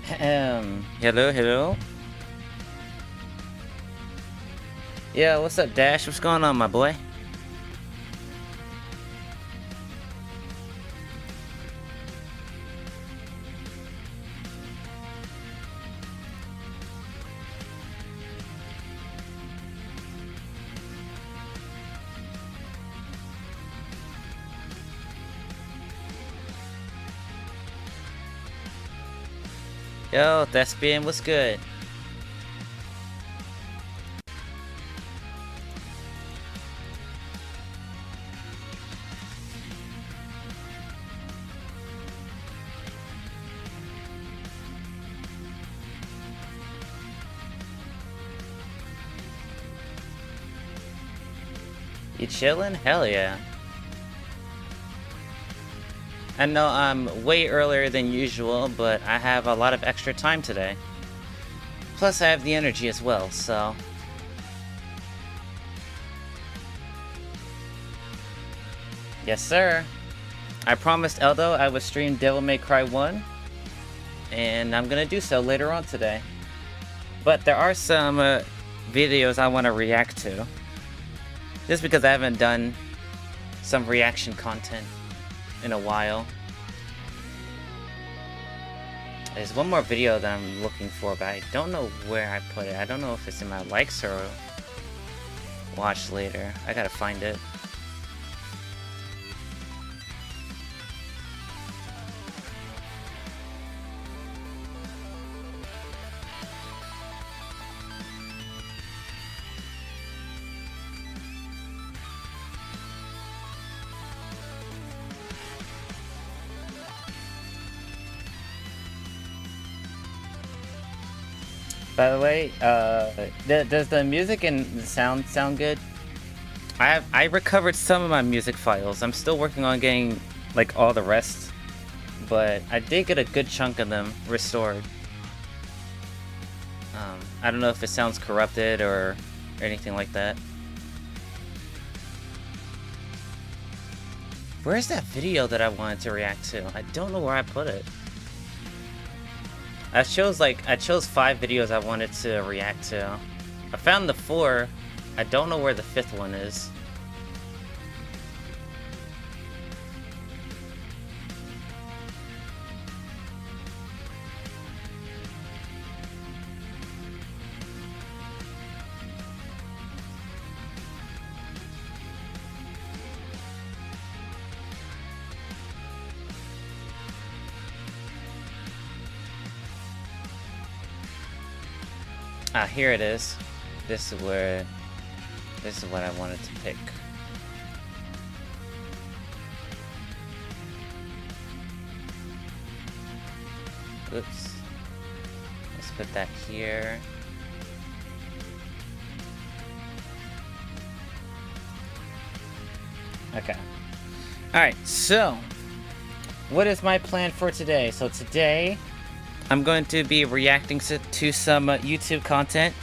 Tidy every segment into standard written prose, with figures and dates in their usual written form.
Hello, hello. Yeah, what's up, Dash? What's going on, my boy? Yo, Thespian, what's good? You chillin'? Hell yeah. I know I'm way earlier than usual, but I have a lot of extra time today. Plus, I have the energy as well, so... Yes, sir. I promised Eldo I would stream Devil May Cry 1, and I'm gonna do so later on today. But there are some videos I want to react to. Just because I haven't done some reaction content in a while. There's one more video that I'm looking for, but I don't know where I put it. I don't know if it's in my likes or watch later. I gotta find it. By the way, does the music and the sound good? I recovered some of my music files. I'm still working on getting like all the rest, but I did get a good chunk of them restored. I don't know if it sounds corrupted or anything like that. Where's that video that I wanted to react to? I don't know where I put it. I chose 5 videos I wanted to react to. I found the 4. I don't know where the 5th one is. Ah, here it is. This is what I wanted to pick. Oops. Let's put that here. Okay. Alright, so what is my plan for today? So today I'm going to be reacting to some YouTube content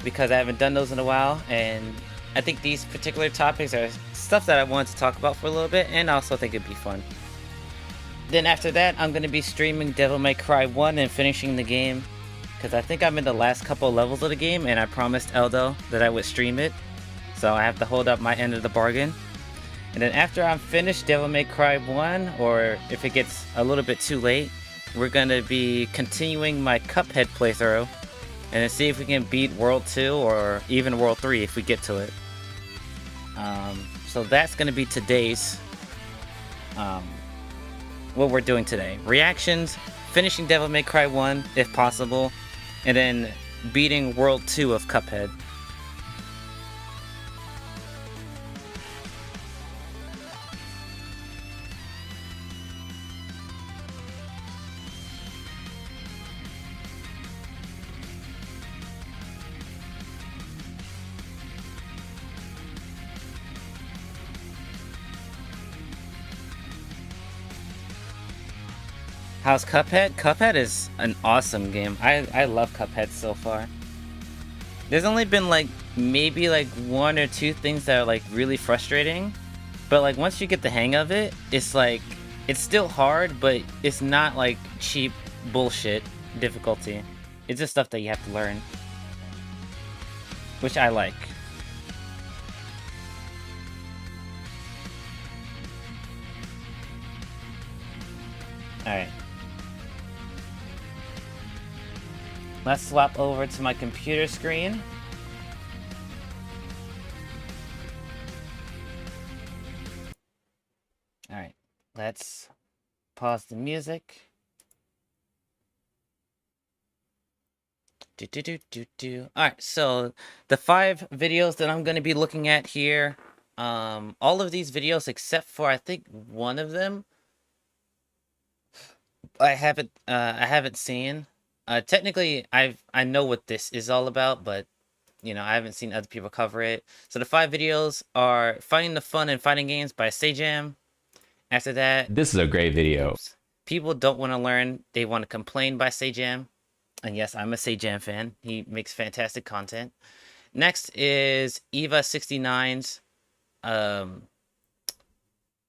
because I haven't done those in a while, and I think these particular topics are stuff that I wanted to talk about for a little bit, and I also think it'd be fun. Then after that, I'm going to be streaming Devil May Cry 1 and finishing the game, because I think I'm in the last couple levels of the game, and I promised Eldo that I would stream it, so I have to hold up my end of the bargain. And then after I'm finished Devil May Cry 1, or if it gets a little bit too late, we're going to be continuing my Cuphead playthrough and then see if we can beat World 2 or even World 3 if we get to it. So that's going to be today's, what we're doing today. Reactions, finishing Devil May Cry 1 if possible, and then beating World 2 of Cuphead. How's Cuphead? Cuphead is an awesome game. I love Cuphead so far. There's only been like maybe like 1 or 2 things that are like really frustrating, but like once you get the hang of it, it's like it's still hard, but it's not like cheap bullshit difficulty. It's just stuff that you have to learn, which I like. Alright. Let's swap over to my computer screen. Alright. Let's pause the music. Alright, so the 5 videos that I'm going to be looking at here, all of these videos except for I think one of them I haven't seen. Technically I know what this is all about, but you know, I haven't seen other people cover it. So the 5 videos are Finding the Fun in Fighting Games by Sajam. After that, this is a great video. Oops, People Don't Want to Learn, They Want to Complain by Sajam. And yes, I'm a Sajam fan. He makes fantastic content. Next is Eva69's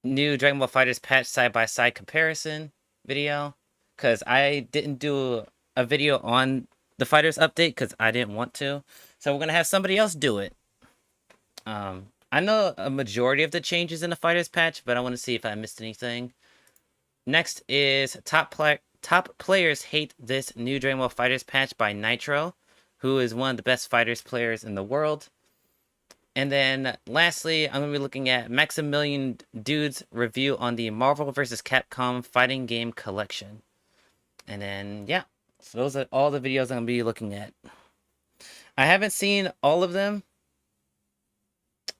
new Dragon Ball FighterZ patch side-by-side comparison video. Because I didn't do a video on the FighterZ update because I didn't want to. So we're going to have somebody else do it. I know a majority of the changes in the FighterZ patch, but I want to see if I missed anything. Next is Top Players Hate This New Dragon Ball FighterZ patch by Nitro, who is one of the best FighterZ players in the world. And then lastly, I'm going to be looking at Maximilian Dude's review on the Marvel vs. Capcom Fighting Game Collection. And then, yeah, so those are all the videos I'm going to be looking at. I haven't seen all of them.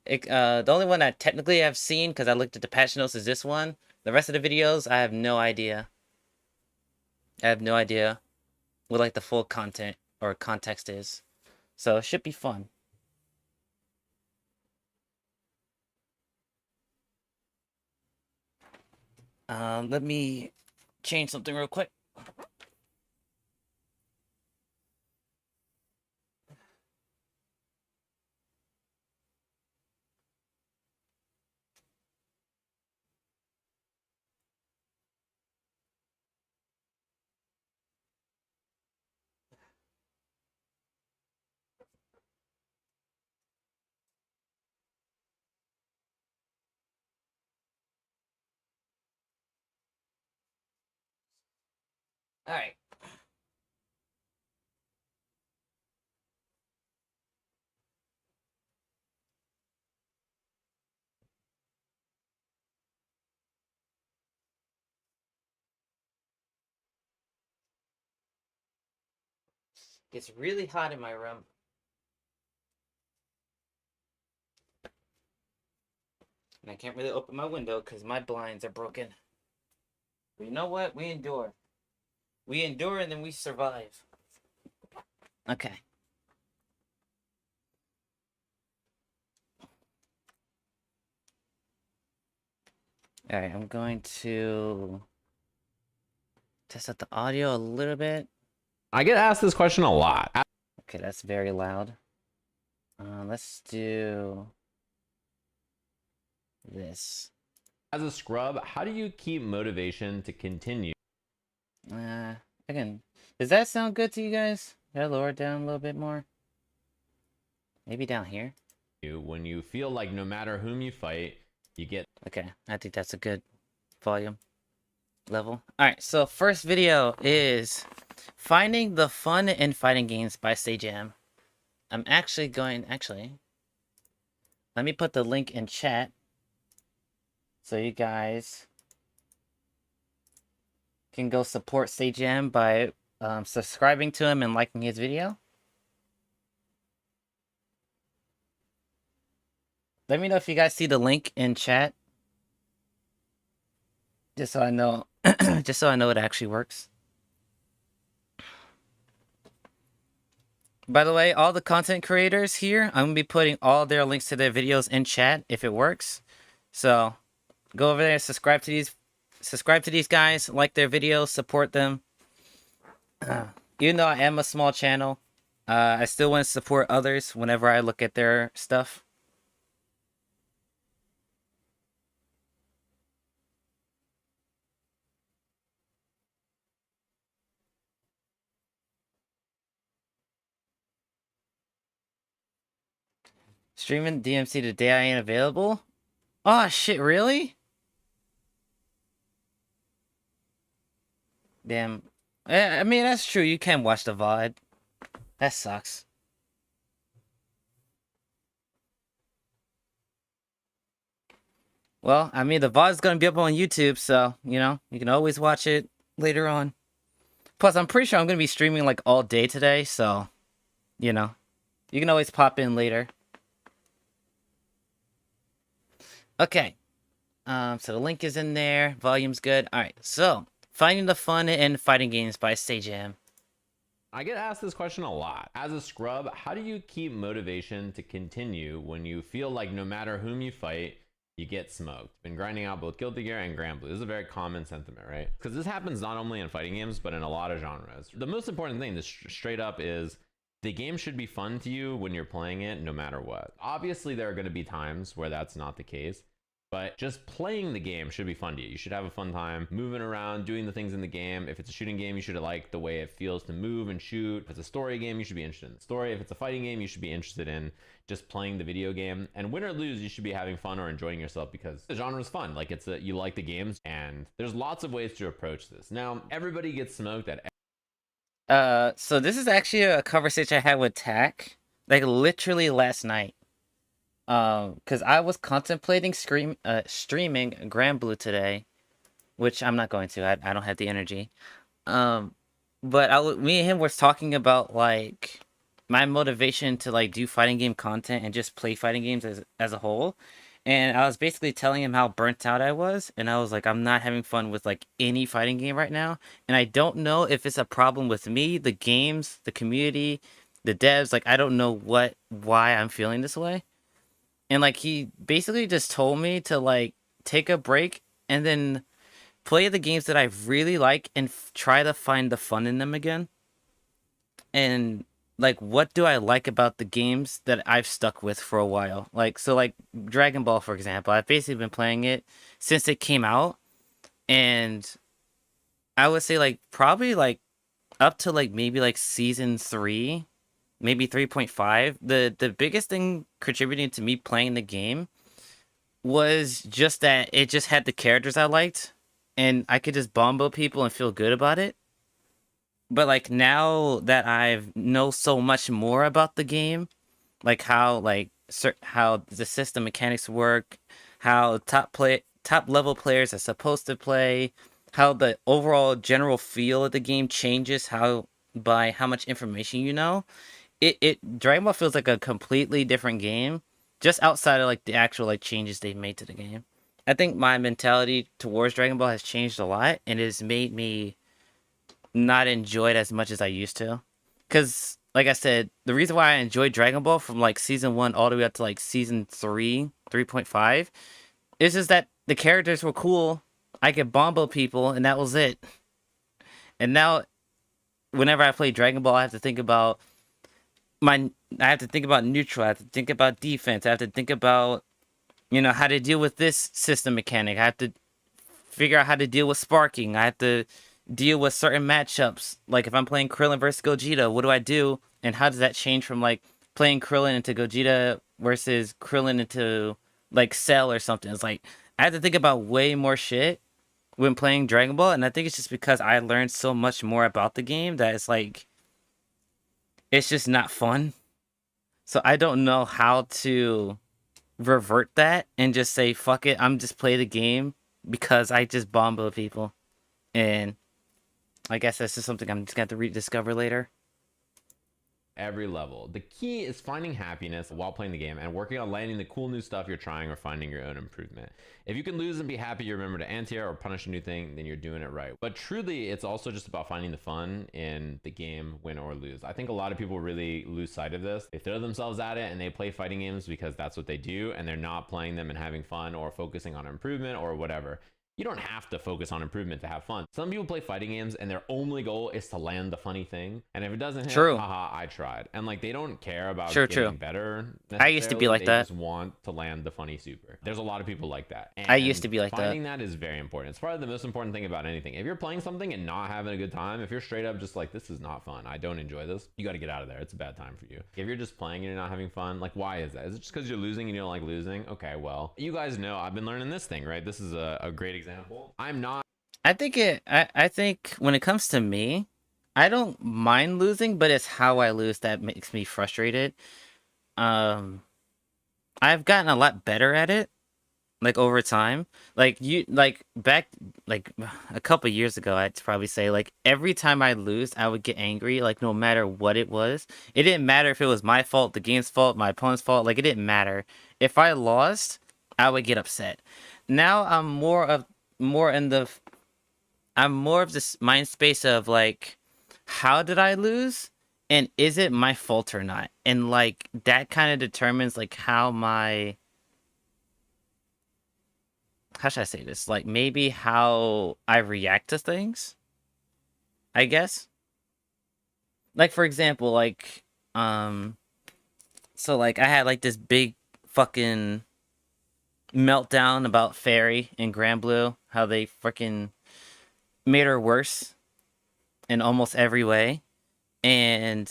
The only one I technically have seen, because I looked at the patch notes, is this one. The rest of the videos, I have no idea. I have no idea what like the full content or context is. So it should be fun. Let me change something real quick. All right. It's really hot in my room. And I can't really open my window because my blinds are broken. But you know what? We endure. We endure and then we survive. Okay. Alright, I'm going to test out the audio a little bit. I get asked this question a lot. Okay, that's very loud. Let's do this. As a scrub, how do you keep motivation to continue? Again, does that sound good to you guys? Did I lower it down a little bit more? Maybe down here? When you feel like no matter whom you fight, you get... Okay, I think that's a good volume level. Alright, so first video is Finding the Fun in Fighting Games by Sajam. I'm actually going... let me put the link in chat so you guys can go support Sajam by subscribing to him and liking his video. Let me know if you guys see the link in chat. Just so I know, just so I know it actually works. By the way, all the content creators here, I'm going to be putting all their links to their videos in chat if it works. So, go over there and subscribe to these guys, like their videos, support them. Even though I am a small channel, I still want to support others whenever I look at their stuff. Streaming DMC today I ain't available? Oh shit, really? Damn. I mean, that's true. You can watch the VOD. That sucks. Well, I mean, the VOD's gonna be up on YouTube, so, you know, you can always watch it later on. Plus, I'm pretty sure I'm gonna be streaming, like, all day today, so, you know, you can always pop in later. Okay. So the link is in there. Volume's good. Alright, so, Finding the Fun in Fighting Games by Stageham. I get asked this question a lot. As a scrub, how do you keep motivation to continue when you feel like no matter whom you fight, you get smoked? Been grinding out both Guilty Gear and Grand Blue. This is a very common sentiment, right? Because this happens not only in fighting games, but in a lot of genres. The most important thing, this straight up, is the game should be fun to you when you're playing it, no matter what. Obviously, there are going to be times where that's not the case. But just playing the game should be fun to you. You should have a fun time moving around, doing the things in the game. If it's a shooting game, you should like the way it feels to move and shoot. If it's a story game, you should be interested in the story. If it's a fighting game, you should be interested in just playing the video game. And win or lose, you should be having fun or enjoying yourself because the genre is fun. Like you like the games, and there's lots of ways to approach this. Now, everybody gets smoked at. So this is actually a conversation I had with Tack, like literally last night. Because I was contemplating streaming Grand Blue today, which I'm not going to. I don't have the energy. But me and him was talking about like my motivation to like do fighting game content and just play fighting games as a whole. And I was basically telling him how burnt out I was, and I was like, I'm not having fun with like any fighting game right now. And I don't know if it's a problem with me, the games, the community, the devs. Like I don't know why I'm feeling this way. And like he basically just told me to like take a break and then play the games that I really like and try to find the fun in them again. And like what do I like about the games that I've stuck with for a while? Like so like Dragon Ball for example. I've basically been playing it since it came out, and I would say like probably like up to like maybe like season 3, maybe 3.5. The biggest thing contributing to me playing the game was just that it just had the characters I liked, and I could just bombo people and feel good about it. But like now that I've know so much more about the game, like how how the system mechanics work, how top level players are supposed to play, how the overall general feel of the game changes how by how much information you know. It Dragon Ball feels like a completely different game, just outside of like the actual like changes they've made to the game. I think my mentality towards Dragon Ball has changed a lot, and it has made me not enjoy it as much as I used to. Cause like I said, the reason why I enjoyed Dragon Ball from like season 1 all the way up to like season 3, 3.5, is just that the characters were cool. I could bombo people, and that was it. And now, whenever I play Dragon Ball, I have to think about neutral. I have to think about defense. I have to think about, you know, how to deal with this system mechanic. I have to figure out how to deal with sparking. I have to deal with certain matchups. Like if I'm playing Krillin versus Gogeta, what do I do? And how does that change from like playing Krillin into Gogeta versus Krillin into like Cell or something? It's like I have to think about way more shit when playing Dragon Ball, and I think it's just because I learned so much more about the game that it's just not fun. So I don't know how to revert that and just say, fuck it, I'm just play the game because I just bombo people. And I guess that's just something I'm just going to have to rediscover later. Every level. The key is finding happiness while playing the game and working on landing the cool new stuff you're trying or finding your own improvement. If you can lose and be happy you remember to anti-air or punish a new thing, then you're doing it right. But truly, it's also just about finding the fun in the game, win or lose. I think a lot of people really lose sight of this. They throw themselves at it and they play fighting games because that's what they do, and they're not playing them and having fun or focusing on improvement or whatever. You don't have to focus on improvement to have fun. Some people play fighting games and their only goal is to land the funny thing. And if it doesn't hit, True. haha, I tried. And like, they don't care about True, getting true. better. I used to be like They that. just want to land the funny super. There's a lot of people like that. And I used to be like that. finding that is very important. It's probably the most important thing about anything. If you're playing something and not having a good time, if you're straight up just like, this is not fun, I don't enjoy this, you got to get out of there. It's a bad time for you. If you're just playing and you're not having fun, like, why is that? Is it just because you're losing and you don't like losing? Okay, well, you guys know I've been learning this thing, right? This is a great example. I'm not. I think when it comes to me, I don't mind losing, but it's how I lose that makes me frustrated. I've gotten a lot better at it, like over time. Like back like a couple years ago, I'd probably say like every time I lose, I would get angry, like no matter what it was. It didn't matter if it was my fault, the game's fault, my opponent's fault, like it didn't matter. If I lost, I would get upset. Now I'm more of this mind space of like, how did I lose? And is it my fault or not? And like that kind of determines like how should I say this? Like maybe how I react to things, I guess. Like for example, like so like I had like this big fucking meltdown about Fairy and Grand Blue, how they freaking made her worse in almost every way. And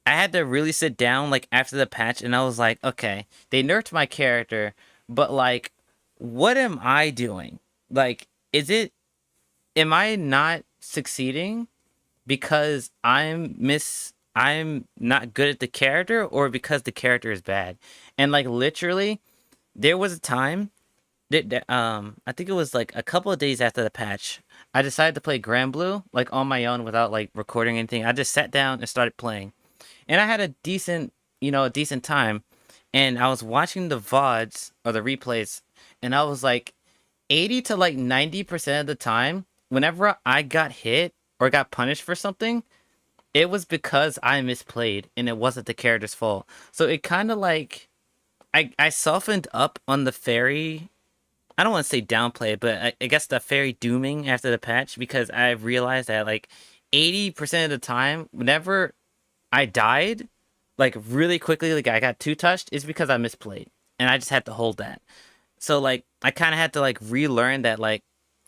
I had to really sit down like after the patch and I was like, okay, they nerfed my character, but like what am I doing? Like am I not succeeding because I'm not good at the character or because the character is bad? And like literally there was a time that I think it was like a couple of days after the patch, I decided to play Grand Blue like on my own without like recording anything. I just sat down and started playing. And I had a decent time. And I was watching the VODs or the replays and I was like 80 to like 90% of the time, whenever I got hit or got punished for something, it was because I misplayed and it wasn't the character's fault. So it kind of like I softened up on the Fairy. I don't want to say downplay, but I guess the Fairy dooming after the patch, because I realized that like 80% of the time, whenever I died, like really quickly, like I got two-touched, is because I misplayed. And I just had to hold that. So like I kind of had to like relearn that like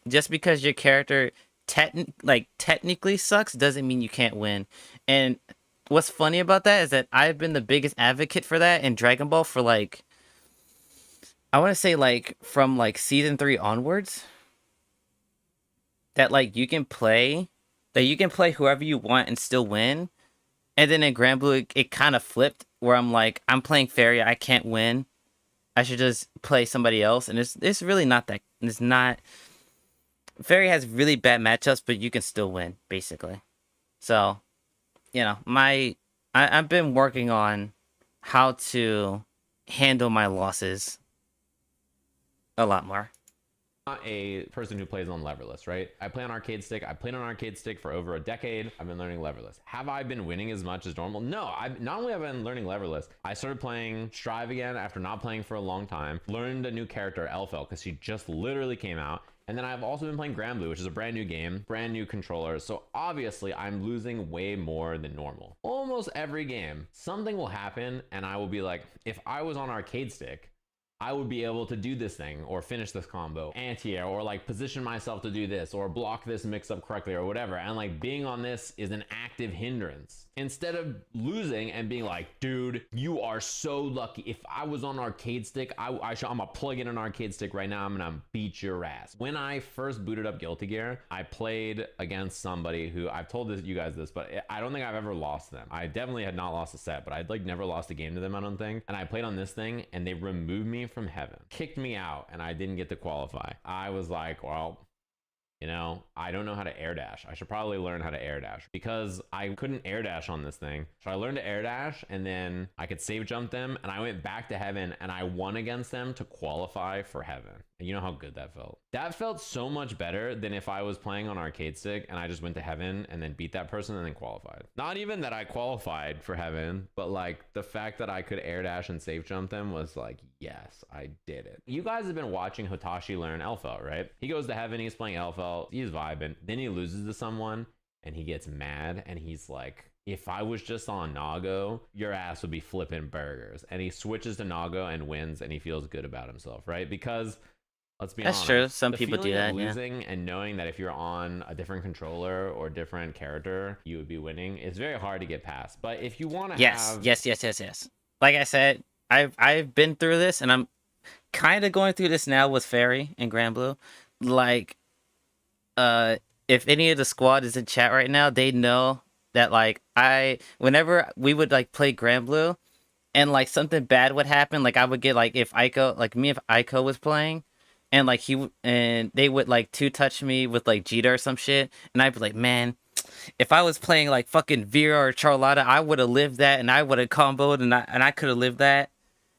just because your character technically sucks doesn't mean you can't win. And what's funny about that is that I've been the biggest advocate for that in Dragon Ball for like, I want to say like from like season 3 onwards, that like you can play whoever you want and still win. And then in Grand Blue, it kind of flipped where I'm like, I'm playing Fairy, I can't win. I should just play somebody else. And it's really not that. It's not. Fairy has really bad matchups, but you can still win, basically. So, you know, I've been working on how to handle my losses a lot more. Not a person who plays on leverless, right? I play on arcade stick. I played on arcade stick for over a decade. I've been learning leverless. Have I been winning as much as normal? No, not only have I been learning leverless, I started playing Strive again after not playing for a long time. Learned a new character, Elfel, because she just literally came out. And then I've also been playing Grand Blue, which is a brand new game, brand new controller. So obviously I'm losing way more than normal. Almost every game, something will happen and I will be like, if I was on arcade stick, I would be able to do this thing or finish this combo, anti-air, or like position myself to do this or block this mix up correctly or whatever. And like being on this is an active hindrance. Instead of losing and being like, dude, you are so lucky. If I was on arcade stick, I'm gonna plug in an arcade stick right now. I'm gonna beat your ass. When I first booted up Guilty Gear, I played against somebody who, I've told you guys this, but I don't think I've ever lost them. I definitely had not lost a set, but I'd like never lost a game to them, I don't think. And I played on this thing and they removed me from heaven, kicked me out, and I didn't get to qualify. I was like, well, you know, I don't know how to air dash. I should probably learn how to air dash because I couldn't air dash on this thing. So I learned to air dash and then I could save jump them and I went back to heaven and I won against them to qualify for heaven. And you know how good that felt? That felt so much better than if I was playing on arcade stick and I just went to heaven and then beat that person and then qualified. Not even that I qualified for heaven, but like the fact that I could air dash and safe jump them was like, yes, I did it. You guys have been watching Hotashi learn Elfelt, right? He goes to heaven, he's playing Elfelt, he's vibing, then he loses to someone and he gets mad and he's like, if I was just on Nago, your ass would be flipping burgers. And he switches to Nago and wins and he feels good about himself, right? Because let's be honest. That's true. Some The people do feeling of that, yeah. losing and knowing that if you're on a different controller or different character, you would be winning, is very hard to get past. But if you want to Yes, have... yes. Like I said, I've been through this, and I'm kind of going through this now with Fairy and Grand Blue. Like, if any of the squad is in chat right now, they know that like whenever we would like play Grand Blue, and like something bad would happen, like I would get like if Ico was playing, and like they would like two-touch me with like Jita or some shit, and I'd be like, man, if I was playing like fucking Vera or Charlotta, I would have lived that, and I would have comboed, and I could have lived that.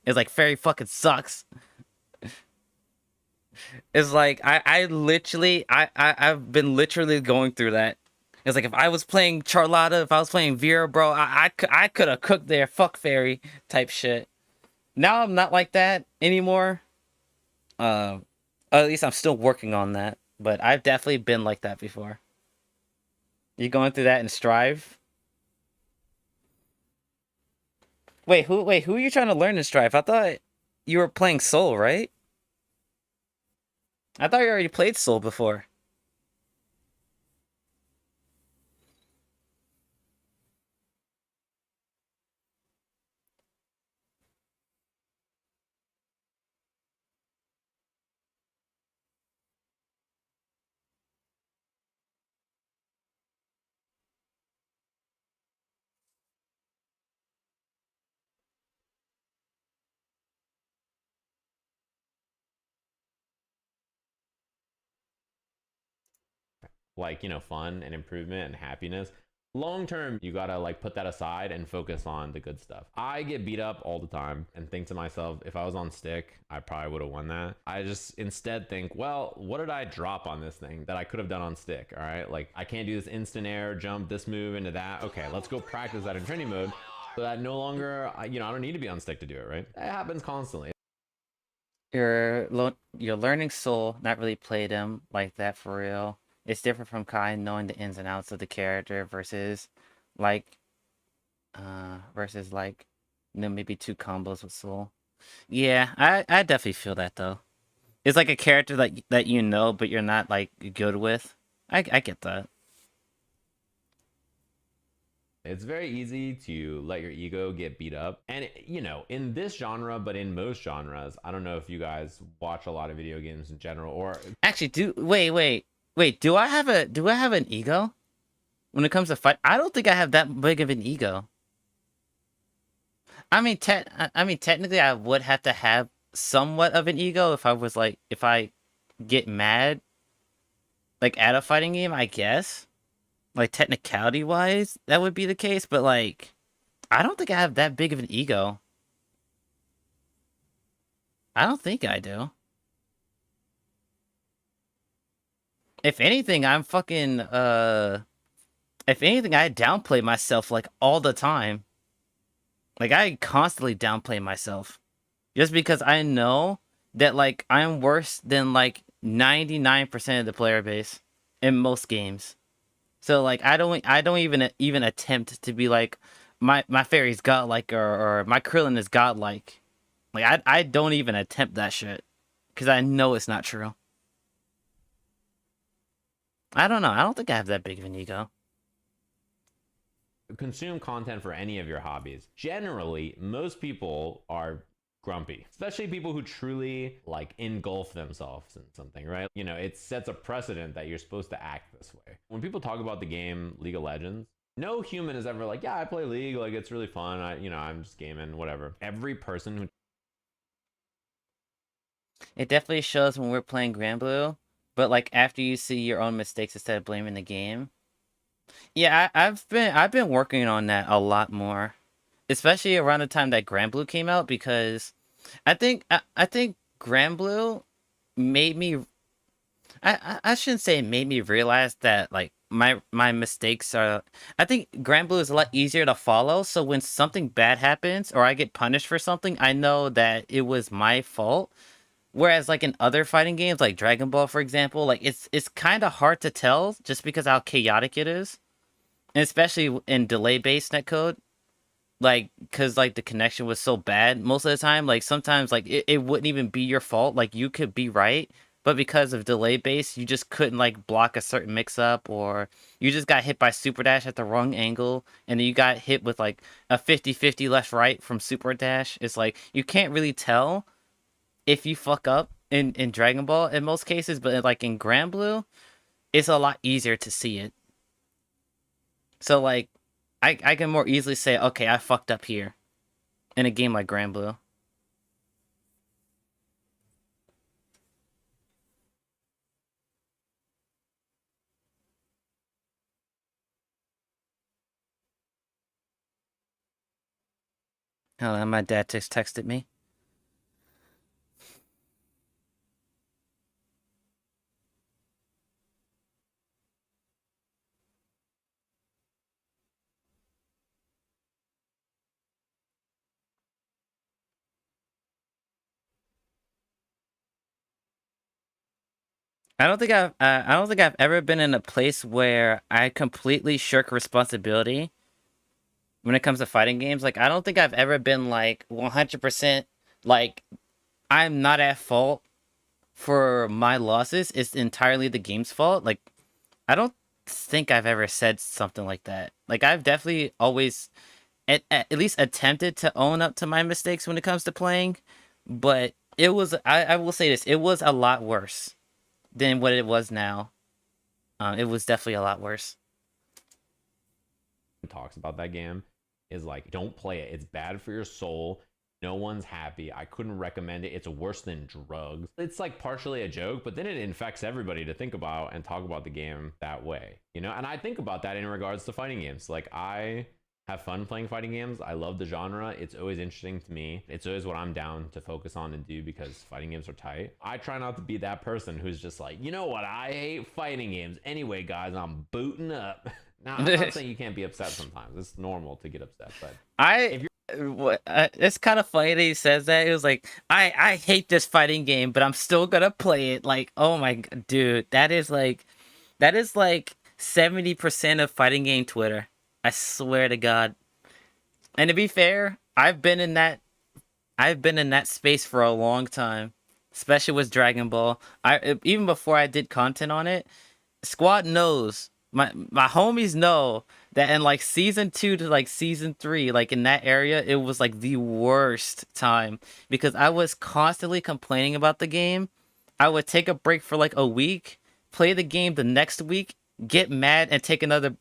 It's like Fairy fucking sucks. It's like I've been literally going through that. It's like if I was playing Charlotta, if I was playing Vera, bro, I could have cooked their fuck Fairy type shit. Now I'm not like that anymore. At least I'm still working on that, but I've definitely been like that before. You going through that in Strive? Wait, who are you trying to learn in Strive? I thought you were playing Soul, right? I thought you already played Soul before. like, you know, fun and improvement and happiness. Long term, you gotta like put that aside and focus on the good stuff. I get beat up all the time and think to myself, if I was on stick, I probably would have won that. I just instead think, well, what did I drop on this thing that I could have done on stick? All right, like I can't do this instant air, jump this move into that. Okay, let's go practice that in training mode so that no longer, you know, I don't need to be on stick to do it, right? That happens constantly. You're learning Soul, not really played him like that for real. It's different from Kai knowing the ins and outs of the character versus like you know, maybe two combos with Soul. Yeah, I definitely feel that though. It's like a character that you know but you're not like good with. I get that. It's very easy to let your ego get beat up. And, you know, in this genre, but in most genres, I don't know if you guys watch a lot of video games in general or... Actually, wait, do I have an ego? When it comes to fight, I don't think I have that big of an ego. I mean, technically I would have to have somewhat of an ego if I get mad like at a fighting game, I guess. Like technicality wise, that would be the case, but like I don't think I have that big of an ego. I don't think I do. If anything, I'm fucking if anything, I downplay myself like all the time. Like I constantly downplay myself. Just because I know that like I'm worse than like 99% of the player base in most games. So like I don't even attempt to be like my fairy's godlike or my Krillin is godlike. Like I don't even attempt that shit because I know it's not true. I don't know. I don't think I have that big of an ego. Consume content for any of your hobbies. Generally, most people are grumpy, especially people who truly like engulf themselves in something, right? You know, it sets a precedent that you're supposed to act this way. When people talk about the game League of Legends, no human is ever like, yeah, I play League, like it's really fun. I'm just gaming, whatever. Every person who... It definitely shows when we're playing Grand Blue, but like after you see your own mistakes instead of blaming the game. Yeah, I've been working on that a lot more, especially around the time that Grand Blue came out because I think Grand Blue made me. I shouldn't say it made me realize that like my mistakes are. I think Grand Blue is a lot easier to follow. So when something bad happens or I get punished for something, I know that it was my fault. Whereas like in other fighting games, like Dragon Ball, for example, like it's kind of hard to tell just because how chaotic it is, and especially in delay-based netcode. Like, cause like the connection was so bad most of the time. Like sometimes like it wouldn't even be your fault. Like you could be right, but because of delay base, you just couldn't like block a certain mix up, or you just got hit by super dash at the wrong angle, and then you got hit with like a 50-50 left right from super dash. It's like you can't really tell if you fuck up in Dragon Ball in most cases, but like in Grand Blue, it's a lot easier to see it. So like I can more easily say, okay, I fucked up here in a game like Grand Blue. Oh, my dad just texted me. I don't think I've ever been in a place where I completely shirk responsibility when it comes to fighting games. Like I don't think I've ever been like 100% like I'm not at fault for my losses. It's entirely the game's fault. Like I don't think I've ever said something like that. Like I've definitely always at least attempted to own up to my mistakes when it comes to playing, but I will say this, it was a lot worse than what it was now. It was definitely a lot worse. Talks about that game is like, don't play it. It's bad for your soul. No one's happy. I couldn't recommend it. It's worse than drugs. It's like partially a joke, but then it infects everybody to think about and talk about the game that way, you know? And I think about that in regards to fighting games. Like I have fun playing fighting games. I love the genre. It's always interesting to me. It's always what I'm down to focus on and do because fighting games are tight. I try not to be that person who's just like, you know what? I hate fighting games. Anyway, guys, I'm booting up. Now, I'm not saying you can't be upset sometimes. It's normal to get upset, but if you're It's kind of funny that he says that. It was like, I hate this fighting game, but I'm still gonna play it. Like, oh my dude, that is like 70% of fighting game Twitter. I swear to God. And to be fair, I've been in that space for a long time, especially with Dragon Ball. I even before I did content on it, Squad knows. My homies know that in like season 2 to like season 3, like in that area, it was like the worst time because I was constantly complaining about the game. I would take a break for like a week, play the game the next week, get mad and take another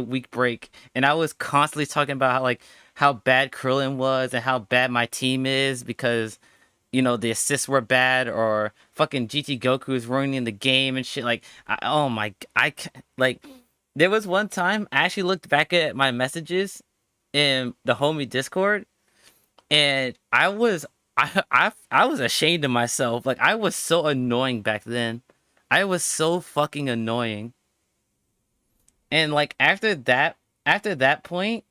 week break. And I was constantly talking about how bad Krillin was and how bad my team is because the assists were bad or fucking GT Goku is ruining the game and shit. Like, oh my, like, there was one time I actually looked back at my messages in the homie Discord, and I was ashamed of myself. Like, I was so annoying back then. I was so fucking annoying. And like after that point,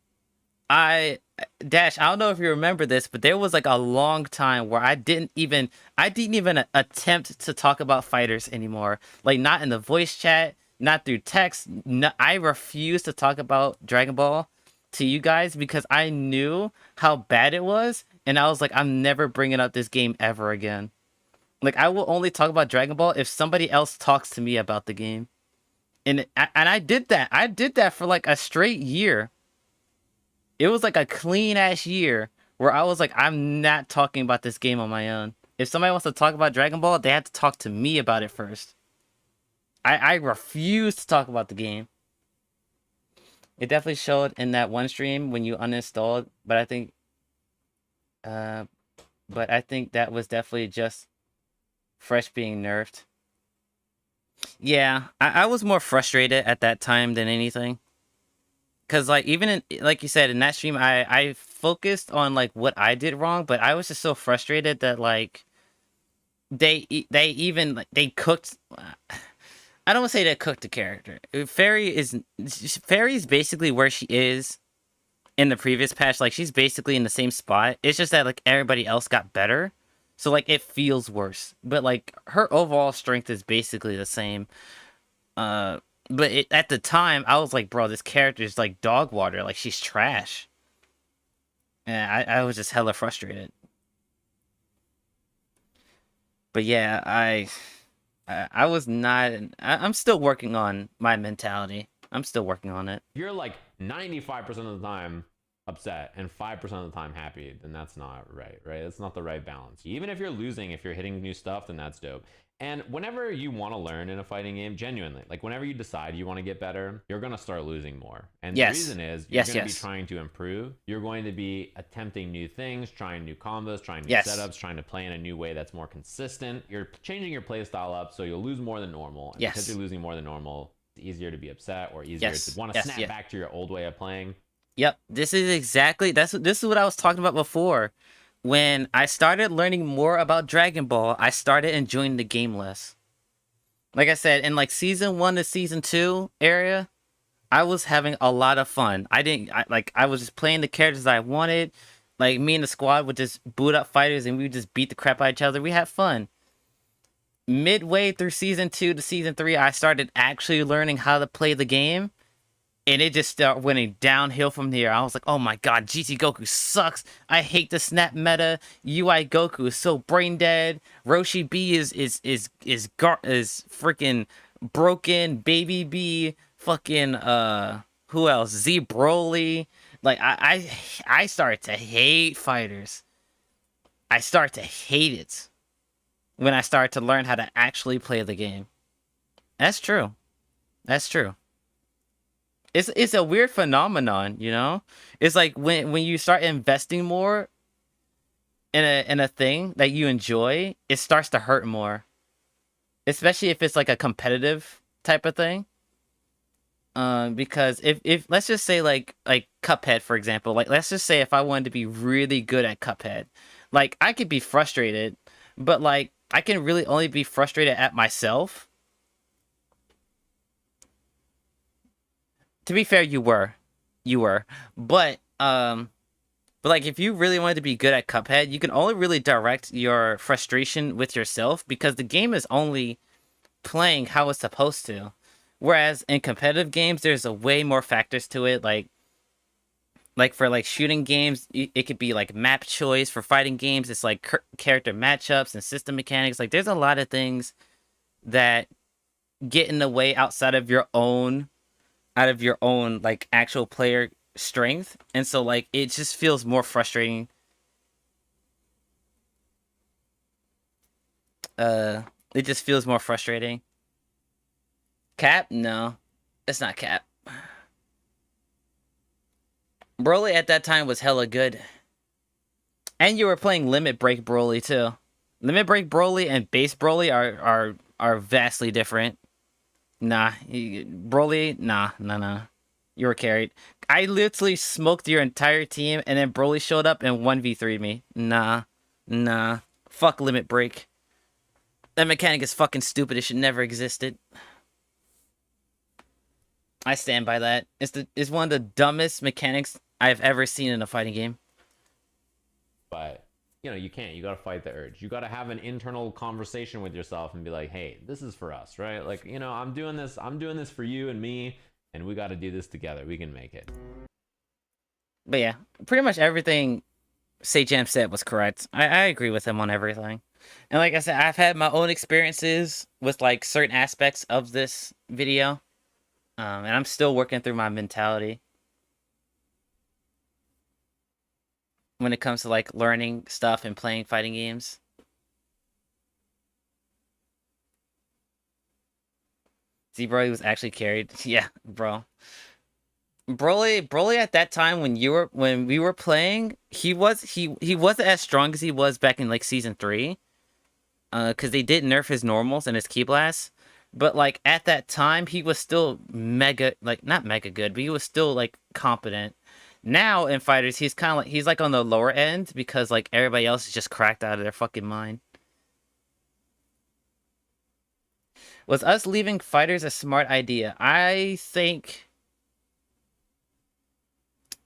I Dash, I don't know if you remember this, but there was like a long time where I didn't even attempt to talk about fighters anymore. Like not in the voice chat, not through text. No, I refused to talk about Dragon Ball to you guys because I knew how bad it was, and I was like, I'm never bringing up this game ever again. Like I will only talk about Dragon Ball if somebody else talks to me about the game. And I did that. I did that for like a straight year. It was like a clean ass year where I was like, I'm not talking about this game on my own. If somebody wants to talk about Dragon Ball, they have to talk to me about it first. I refuse to talk about the game. It definitely showed in that one stream when you uninstalled, uh, but I think that was definitely just Fresh being nerfed. Yeah, I was more frustrated at that time than anything. Cause like even in like you said in that stream, I focused on like what I did wrong, but I was just so frustrated that like they cooked. I don't want to say they cooked the character. Fairy's basically where she is in the previous patch. Like, she's basically in the same spot. It's just that like everybody else got better, so like it feels worse. But like her overall strength is basically the same. But at the time I was like, bro, this character is like dog water. Like, she's trash. And I was just hella frustrated. But yeah, I was not. I'm still working on my mentality. I'm still working on it. If you're like 95% of the time upset and 5% of the time happy, then that's not right, right? That's not the right balance. Even if you're losing, if you're hitting new stuff, then that's dope. And whenever you want to learn in a fighting game, genuinely, like whenever you decide you want to get better, you're going to start losing more. And Yes. the reason is you're Yes, going to yes. be trying to improve. You're going to be attempting new things, trying new combos, trying new Yes. setups, trying to play in a new way that's more consistent. You're changing your play style up so you'll lose more than normal. And Yes. because you're losing more than normal, it's easier to be upset or easier to want to snap back to your old way of playing. Yep, this is what I was talking about before. When I started learning more about Dragon Ball, I started enjoying the game less. Like I said, in like season 1 to season 2 area, I was having a lot of fun. I was just playing the characters I wanted. Like, me and the squad would just boot up fighters and we would just beat the crap out of each other. We had fun. Midway through season 2 to season 3, I started actually learning how to play the game. And it just started winning downhill from there. I was like, oh my god, GT Goku sucks. I hate the snap meta. UI Goku is so brain dead. Roshi B is freaking broken. Baby B, fucking who else? Z Broly. Like, I started to hate fighters. I start to hate it when I start to learn how to actually play the game. That's true. That's true. It's a weird phenomenon, you know? It's like when you start investing more in a thing that you enjoy, it starts to hurt more. Especially if it's like a competitive type of thing. Because if let's just say like Cuphead, for example, like let's just say if I wanted to be really good at Cuphead, like I could be frustrated, but like I can really only be frustrated at myself. To be fair, you were, but like if you really wanted to be good at Cuphead, you can only really direct your frustration with yourself because the game is only playing how it's supposed to. Whereas in competitive games, there's a way more factors to it. Like for like shooting games, it could be like map choice. For fighting games, it's like character matchups and system mechanics. Like there's a lot of things that get in the way outside of your own like actual player strength, and so like it just feels more frustrating. It just feels more frustrating. Cap? No, it's not Cap. Broly at that time was hella good, and you were playing Limit Break Broly too. Limit Break Broly and Base Broly are vastly different. Nah, Broly, nah. You were carried. I literally smoked your entire team, and then Broly showed up and 1v3'd me. Nah. Fuck Limit Break. That mechanic is fucking stupid. It should never existed. I stand by that. It's one of the dumbest mechanics I've ever seen in a fighting game. But you know, you can't. You gotta fight the urge. You gotta have an internal conversation with yourself and be like, hey, this is for us, right? Like, you know, I'm doing this for you and me, and we gotta do this together. We can make it. But yeah, pretty much everything Sejam said was correct. I agree with him on everything. And like I said, I've had my own experiences with like certain aspects of this video. And I'm still working through my mentality when it comes to like learning stuff and playing fighting games. Z Broly was actually carried. Yeah, bro. Broly at that time when we were playing, he wasn't as strong as he was back in like season 3. Cause they did nerf his normals and his ki blasts. But like at that time, he was still mega, like not mega good, but he was still like competent. Now in fighters, he's kind of like on the lower end because like everybody else is just cracked out of their fucking mind. Was us leaving fighters a smart idea? I think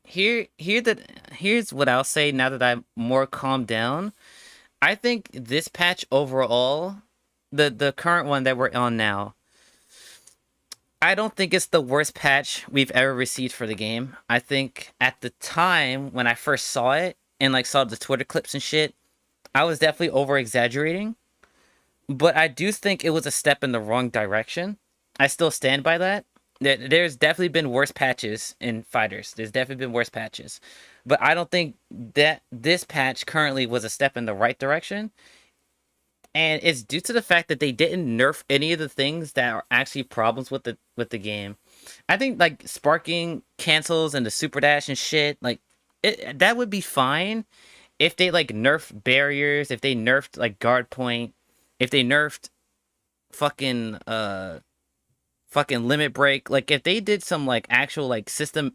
here's what I'll say now that I'm more calmed down. I think this patch overall, the current one that we're on now, I don't think it's the worst patch we've ever received for the game. I think at the time when I first saw it and like saw the Twitter clips and shit, I was definitely over exaggerating. But I do think it was a step in the wrong direction. I still stand by that. There's definitely been worse patches in fighters. There's definitely been worse patches. But I don't think that this patch currently was a step in the right direction. And it's due to the fact that they didn't nerf any of the things that are actually problems with the game. I think like sparking cancels and the super dash and shit, like that would be fine if they like nerfed barriers, if they nerfed like guard point, if they nerfed fucking fucking limit break, like if they did some like actual like system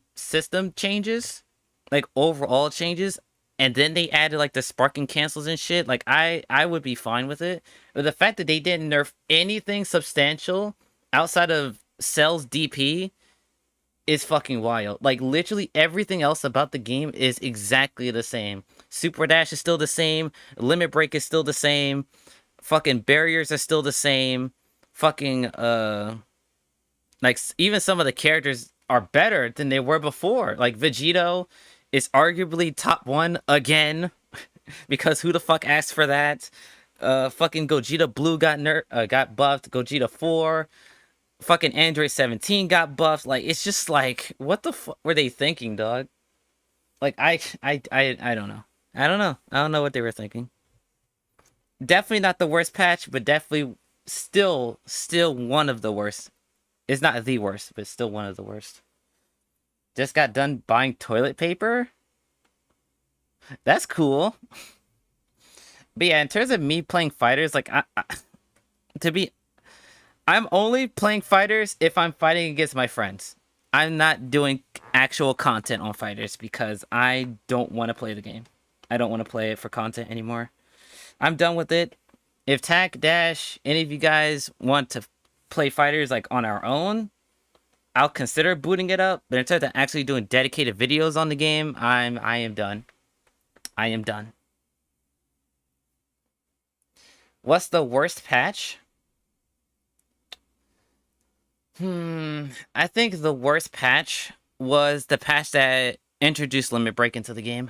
changes, like overall changes, and then they added like the sparking cancels and shit, like I would be fine with it. But the fact that they didn't nerf anything substantial outside of Cell's DP is fucking wild. Like literally everything else about the game is exactly the same. Super dash is still the same, limit break is still the same, fucking barriers are still the same, fucking like even some of the characters are better than they were before. Like Vegito is arguably top 1 again because who the fuck asked for that? Fucking Gogeta Blue got buffed. Gogeta 4, fucking Android 17 got buffed. Like it's just like what the fuck were they thinking, dog? Like I don't know. I don't know. I don't know what they were thinking. Definitely not the worst patch, but definitely still one of the worst. It's not the worst, but still one of the worst. Just got done buying toilet paper? That's cool. But yeah, in terms of me playing fighters, like I'm only playing fighters if I'm fighting against my friends. I'm not doing actual content on fighters because I don't want to play the game. I don't want to play it for content anymore. I'm done with it. If Tac Dash, any of you guys want to play fighters like on our own, I'll consider booting it up. But in terms of actually doing dedicated videos on the game, I am done. I am done. What's the worst patch? I think the worst patch was the patch that introduced Limit Break into the game.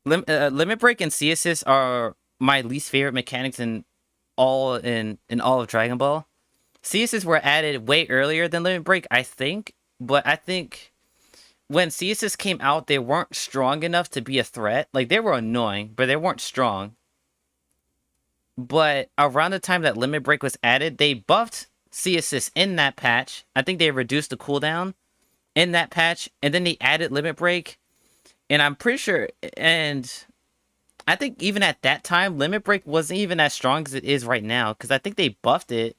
Limit Break and C Assist are my least favorite mechanics in all of Dragon Ball. C Assists were added way earlier than Limit Break, I think. But I think when C Assists came out, they weren't strong enough to be a threat. Like, they were annoying, but they weren't strong. But around the time that Limit Break was added, they buffed C Assist in that patch. I think they reduced the cooldown in that patch. And then they added Limit Break. And I'm pretty sure... And I think even at that time, Limit Break wasn't even as strong as it is right now. Because I think they buffed it.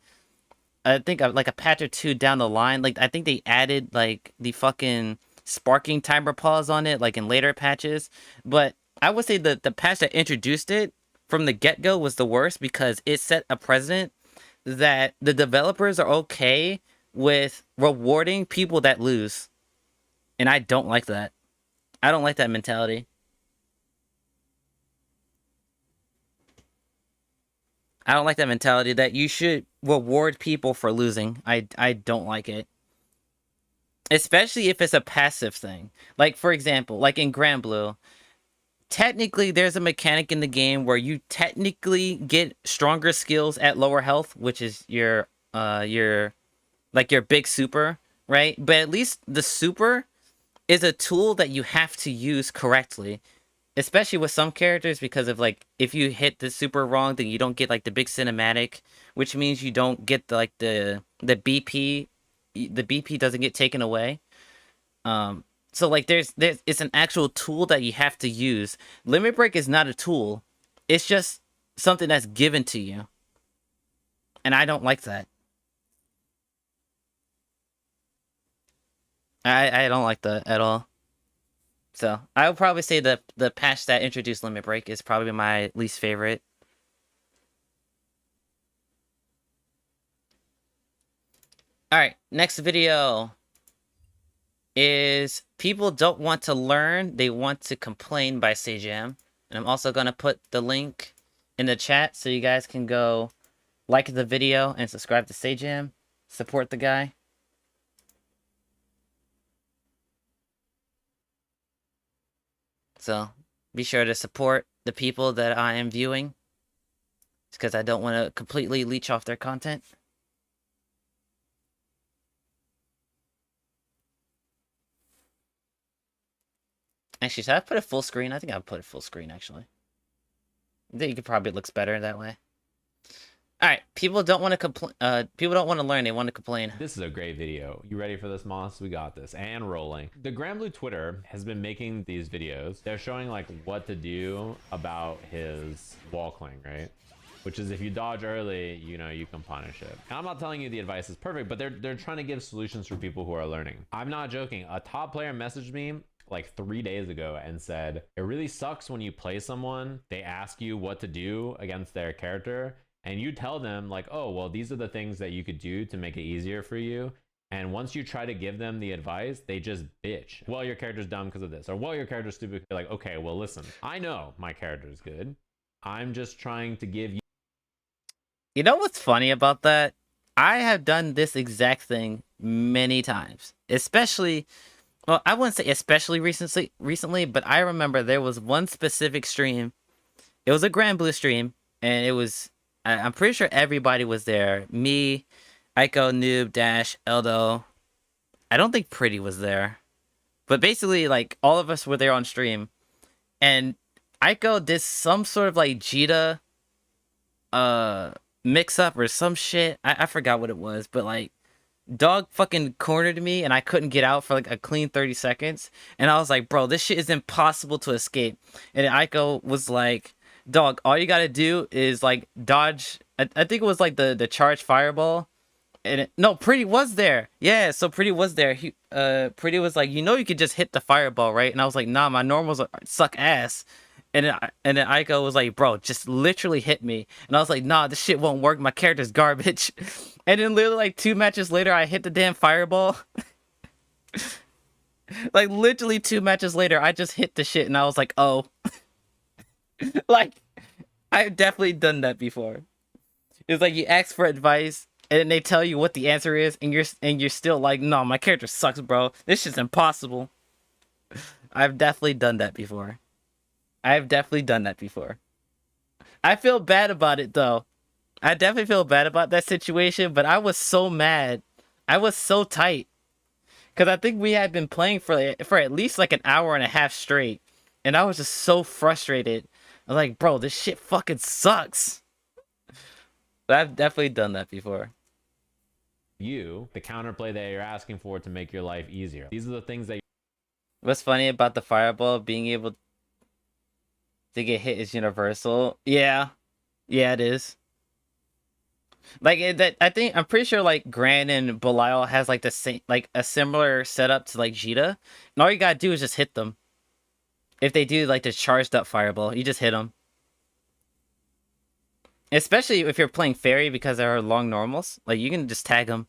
I think like a patch or two down the line. Like, I think they added like the fucking sparking timer pause on it. Like in later patches. But I would say the patch that introduced it from the get-go was the worst. Because it set a precedent that the developers are okay with rewarding people that lose. And I don't like that. I don't like that mentality. I don't like that mentality that you should reward people for losing. I don't like it. Especially if it's a passive thing. Like, for example, like in Grand Blue, technically there's a mechanic in the game where you technically get stronger skills at lower health, which is your like your big super, right? But at least the super is a tool that you have to use correctly, especially with some characters, because of like if you hit the super wrong, then you don't get like the big cinematic, which means you don't get the, like the BP. The BP doesn't get taken away. So like there's it's an actual tool that you have to use. Limit Break is not a tool. It's just something that's given to you. And I don't like that. I don't like that at all. So I would probably say the patch that introduced Limit Break is probably my least favorite. Alright, next video is People Don't Want to Learn, They Want to Complain by Sajam. And I'm also going to put the link in the chat so you guys can go like the video and subscribe to Sajam. Support the guy. So be sure to support the people that I am viewing. It's because I don't want to completely leech off their content. Actually, should I put it full screen? I think I'll put it full screen, actually. I think it probably looks better that way. Alright, people don't want to complain. People don't want to learn, they want to complain. This is a great video. You ready for this, Moss? We got this. And rolling. The Granblue Twitter has been making these videos. They're showing like what to do about his wall cling, right? Which is if you dodge early, you know, you can punish it. And I'm not telling you the advice is perfect, but they're trying to give solutions for people who are learning. I'm not joking. A top player messaged me like 3 days ago and said, it really sucks when you play someone, they ask you what to do against their character, and you tell them like, oh, well, these are the things that you could do to make it easier for you. And once you try to give them the advice, they just bitch. Well, your character's dumb because of this, or well, your character's stupid. You're like, okay, well, listen, I know my character's good. I'm just trying to give you. You know what's funny about that? I have done this exact thing many times, especially, well, I wouldn't say especially recently, but I remember there was one specific stream. It was a Granblue stream, and it was, I'm pretty sure everybody was there. Me, Aiko, Noob, Dash, Eldo. I don't think Pretty was there. But basically, like, all of us were there on stream. And Aiko did some sort of, like, Jita mix-up or some shit. I forgot what it was. But, like, dog fucking cornered me, and I couldn't get out for, like, a clean 30 seconds. And I was like, bro, this shit is impossible to escape. And Aiko was like, dog, all you gotta do is, like, dodge. I think it was, like, the charged fireball. And no, Pretty was there. Yeah, so Pretty was there. He, Pretty was like, you know, you could just hit the fireball, right? And I was like, nah, my normals suck ass. And then Aiko was like, bro, just literally hit me. And I was like, nah, this shit won't work. My character's garbage. And then literally like 2 matches later, I hit the damn fireball. Like literally 2 matches later, I just hit the shit, and I was like, oh. Like, I've definitely done that before. It's like you ask for advice, and then they tell you what the answer is, and you're still like, no, my character sucks, bro. This shit's impossible. I've definitely done that before. I feel bad about it, though. I definitely feel bad about that situation, but I was so mad. I was so tight. Because I think we had been playing for at least like an hour and a half straight. And I was just so frustrated. I was like, bro, this shit fucking sucks. But I've definitely done that before. You the counterplay that you're asking for to make your life easier. These are the things that. What's funny about the fireball being able to get hit is universal. Yeah, it is. Like I'm pretty sure like Gran and Belial has like the same, like a similar setup to like Jita, and all you gotta do is just hit them. If they do like the charged up fireball, you just hit them. Especially if you're playing Fairy, because there are long normals. Like, you can just tag them.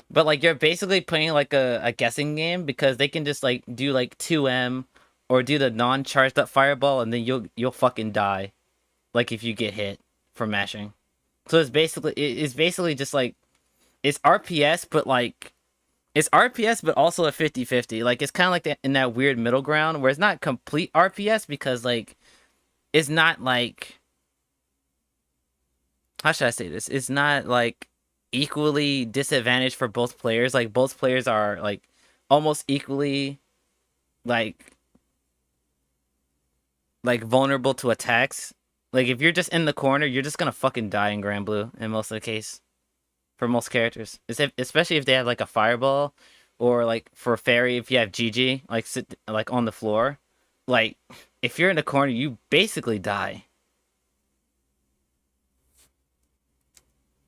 But, like, you're basically playing, like, a guessing game, because they can just, like, do, like, 2M, or do the non-charged up fireball, and then you'll fucking die. Like, if you get hit from mashing. So it's basically just, like, it's RPS, but, like, it's RPS, but also a 50-50. Like, it's kind of like in that weird middle ground, where it's not complete RPS, because, like, it's not, like, how should I say this? It's not like equally disadvantaged for both players. Like, both players are like almost equally like vulnerable to attacks. Like, if you're just in the corner, you're just gonna fucking die in Granblue in most of the case. For most characters. Especially if they have like a fireball, or like for Fairy, if you have GG, like sit like on the floor. Like, if you're in the corner, you basically die.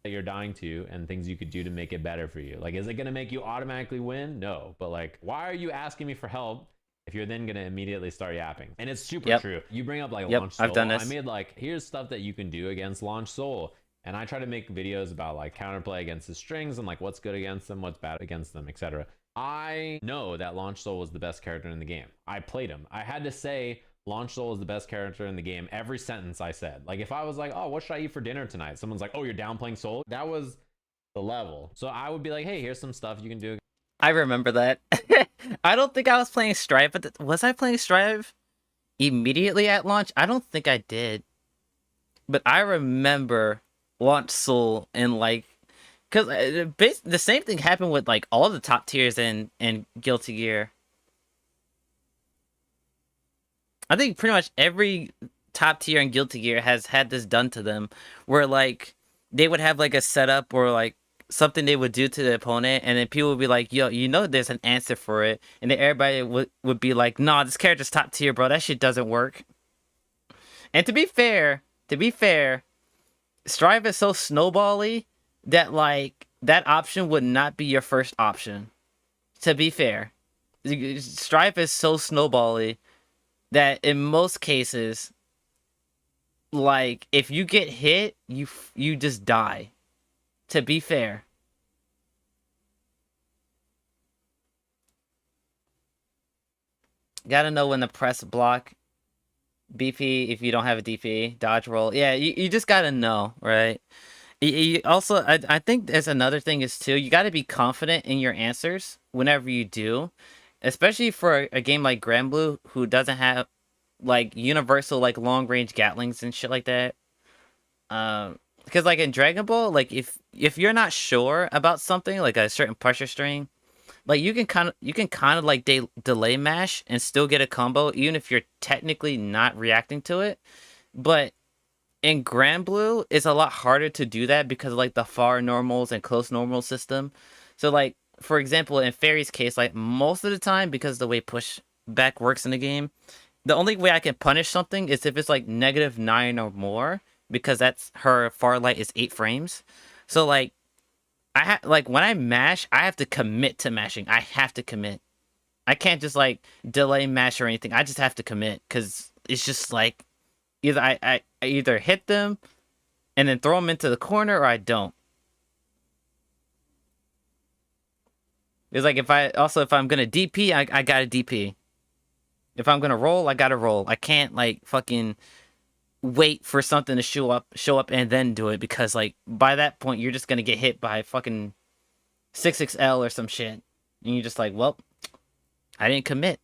That you're dying to, and things you could do to make it better for you. Like, is it going to make you automatically win? No. But like, why are you asking me for help if you're then going to immediately start yapping? And it's super true. You bring up like Launch Soul. I've done this. I made like, here's stuff that you can do against Launch Soul, And I try to make videos about like counterplay against the strings and like what's good against them, what's bad against them, etc. I know that Launch Soul was the best character in the game. I played him. I had to say Launch Soul is the best character in the game every sentence I said. Like if I was like, oh, what should I eat for dinner tonight? Someone's like, oh, you're downplaying Soul? That was the level. So I would be like, hey, here's some stuff you can do. I remember that. I don't think I was playing Strive, but was I playing Strive immediately at launch? I don't think I did. But I remember Launch Soul and like, because the same thing happened with like all the top tiers in Guilty Gear. I think pretty much every top tier in Guilty Gear has had this done to them, where like they would have like a setup or like something they would do to the opponent, and then people would be like, yo, you know there's an answer for it, and then everybody would be like, nah, this character's top tier, bro, that shit doesn't work. And to be fair, Strive is so snowbally that like that option would not be your first option. To be fair, Strive is so snowbally that in most cases, like if you get hit, you just die. To be fair. Gotta know when to press block. BP if you don't have a DP. Dodge roll. Yeah, you just gotta know, right? You also, I think there's another thing is too, you gotta be confident in your answers whenever you do. Especially for a game like Granblue, who doesn't have like universal like long range Gatlings and shit like that. Because like in Dragon Ball, like if you're not sure about something like a certain pressure string, like you can kind of like delay mash and still get a combo even if you're technically not reacting to it. But in Granblue, it's a lot harder to do that because of like the far normals and close normal system. So like for example, in Fairy's case, like most of the time, because the way pushback works in the game, the only way I can punish something is if it's like -9 or more, because that's her far light is 8 frames. So like like when I mash, I have to commit to mashing. I have to commit. I can't just like delay mash or anything. I just have to commit because it's just like either I either hit them and then throw them into the corner, or I don't. It's like if I'm gonna DP, I gotta DP. If I'm gonna roll, I gotta roll. I can't like fucking wait for something to show up and then do it, because like by that point you're just gonna get hit by fucking 6XL or some shit, and you're just like, well, I didn't commit.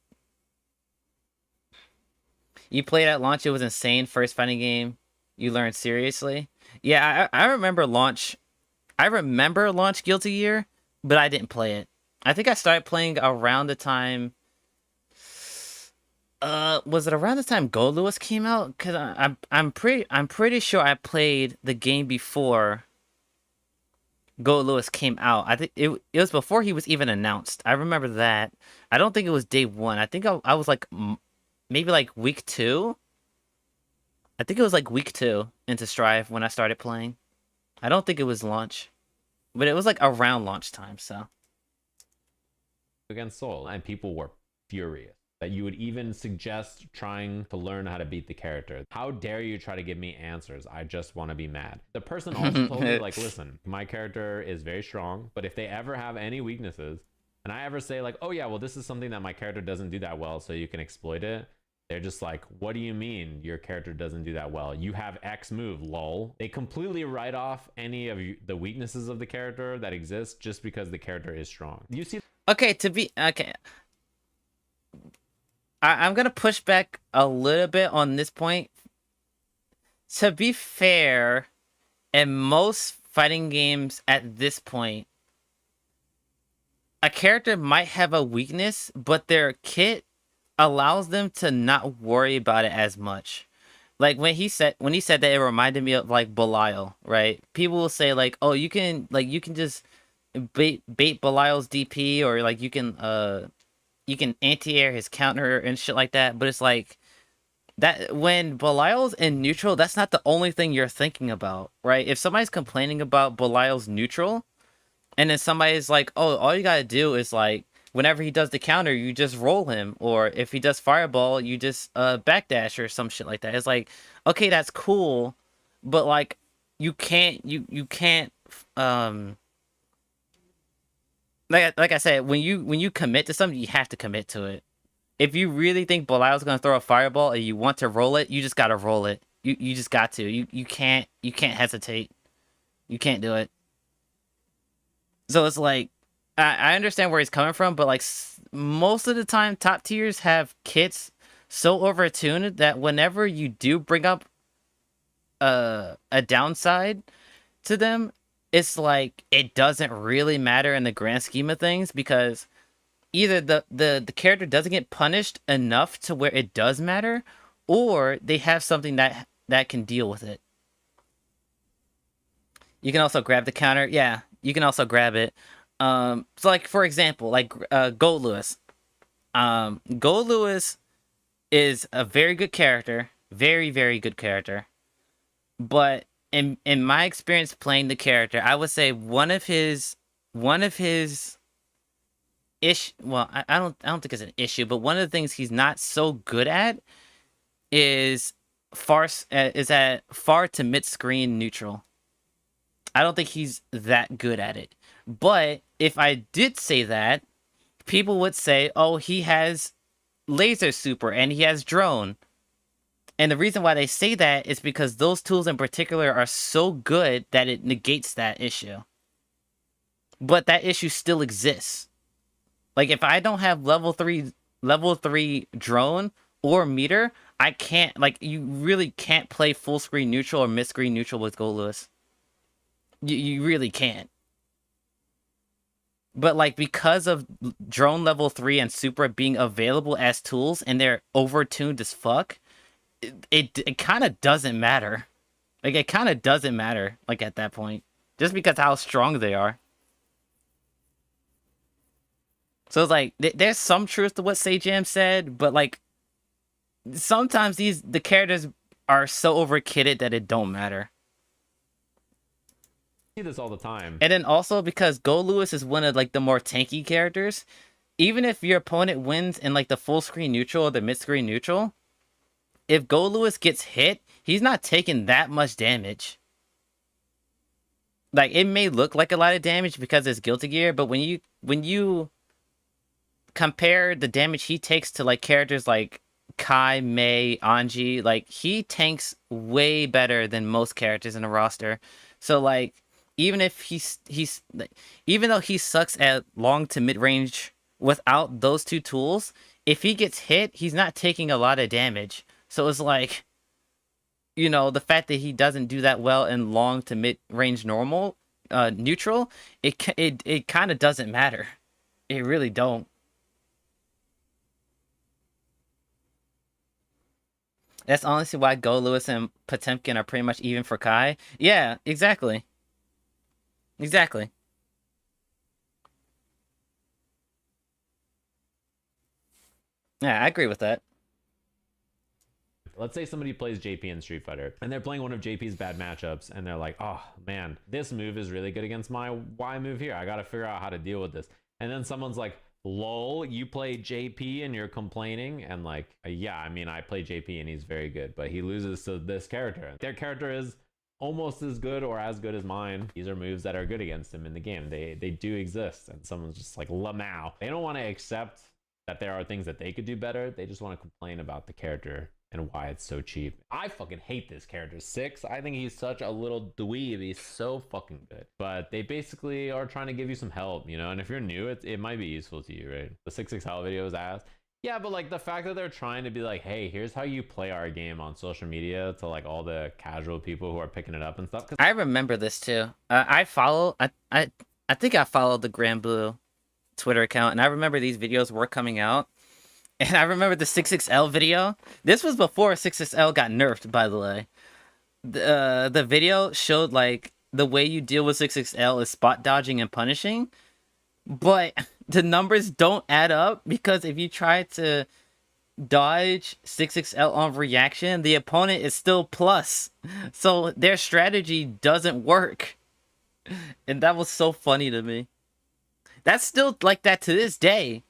You played at launch, it was insane. First fighting game you learned seriously. Yeah, I remember launch. I remember launch Guilty Gear, but I didn't play it. I think I started playing around the time. Was it around the time Go Lewis came out? Cause I'm pretty sure I played the game before Go Lewis came out. I think it was before he was even announced. I remember that. I don't think it was day one. I think I was like maybe like week 2. I think it was like week 2 into Strive when I started playing. I don't think it was launch, but it was like around launch time. So against Soul, and people were furious that you would even suggest trying to learn how to beat the character. How dare you try to give me answers? I just want to be mad. The person also told me, like, listen, my character is very strong, but if they ever have any weaknesses, and I ever say like, oh yeah, well, this is something that my character doesn't do that well, so you can exploit it, they're just like, what do you mean your character doesn't do that well? You have X move, lol. They completely write off any of the weaknesses of the character that exist just because the character is strong. You see? Okay, I'm gonna push back a little bit on this point. To be fair, in most fighting games at this point, a character might have a weakness, but their kit allows them to not worry about it as much. Like when he said that, it reminded me of like Belial, right? People will say like, oh, you can just bait Belial's DP, or like you can anti-air his counter and shit like that. But it's like that when Belial's in neutral, that's not the only thing you're thinking about, right? If somebody's complaining about Belial's neutral, and then somebody's like, oh, all you gotta do is like whenever he does the counter, you just roll him, or if he does fireball, you just backdash or some shit like that. It's like, okay, that's cool, but like you can't like I said, when you commit to something, you have to commit to it. If you really think Belial's gonna throw a fireball and you want to roll it, you just gotta roll it. You just got to. You can't hesitate. You can't do it. So it's like, I understand where he's coming from, but like most of the time, top tiers have kits so overtuned that whenever you do bring up a downside to them, it's like it doesn't really matter in the grand scheme of things, because either the character doesn't get punished enough to where it does matter, or they have something that can deal with it. You can also grab the counter. Yeah, you can also grab it. So like for example, like Gold Lewis. Gold Lewis is a very good character, very very good character. But in my experience playing the character, I would say one of his well, I don't think it's an issue, but one of the things he's not so good at is at far to mid screen neutral. I don't think he's that good at it. But if I did say that, people would say, "Oh, he has laser super and he has drone." And the reason why they say that is because those tools in particular are so good that it negates that issue. But that issue still exists. Like if I don't have level 3 drone or meter, I can't, like, you really can't play full screen neutral or mid screen neutral with Gold Lewis. You really can't. But like because of drone level 3 and super being available as tools and they're overtuned as fuck, it kind of doesn't matter. Like it kind of doesn't matter like at that point, just because how strong they are. So it's like there's some truth to what Sajam said, but like sometimes the characters are so overkitted that it don't matter. See this all the time. And then also because Gold Lewis is one of like the more tanky characters, even if your opponent wins in like the full screen neutral or the mid screen neutral, if Gold Lewis gets hit, he's not taking that much damage. Like it may look like a lot of damage because it's Guilty Gear, but when you compare the damage he takes to like characters like Kai, Mei, Anji, like he tanks way better than most characters in the roster. So like even if even though he sucks at long to mid range without those two tools, if he gets hit, he's not taking a lot of damage. So it's like, you know, the fact that he doesn't do that well in long to mid range normal neutral, it kind of doesn't matter. It really don't. That's honestly why Gold Lewis and Potemkin are pretty much even for Kai. Yeah, exactly. Exactly. Yeah, I agree with that. Let's say somebody plays JP in Street Fighter and they're playing one of JP's bad matchups and they're like, oh man, this move is really good against my Y move here. I got to figure out how to deal with this. And then someone's like, lol, you play JP and you're complaining? And like, yeah, I mean, I play JP and he's very good, but he loses to this character. Their character is almost as good or as good as mine. These are moves that are good against him in the game. They do exist. And someone's just like, Lamau. They don't want to accept that there are things that they could do better. They just want to complain about the character and why it's so cheap. I fucking hate this character. 6, I think he's such a little dweeb. He's so fucking good. But they basically are trying to give you some help, you know? And if you're new, it might be useful to you, right? The 6XL video was asked. Yeah, but like the fact that they're trying to be like, hey, here's how you play our game on social media to like all the casual people who are picking it up and stuff. I remember this too. I think I followed the Grand Blue Twitter account, and I remember these videos were coming out. And I remember the 6XL video. This was before 6XL got nerfed, by the way. The video showed like the way you deal with 6XL is spot dodging and punishing. But the numbers don't add up, because if you try to dodge 6XL on reaction, the opponent is still plus. So their strategy doesn't work. And that was so funny to me. That's still like that to this day.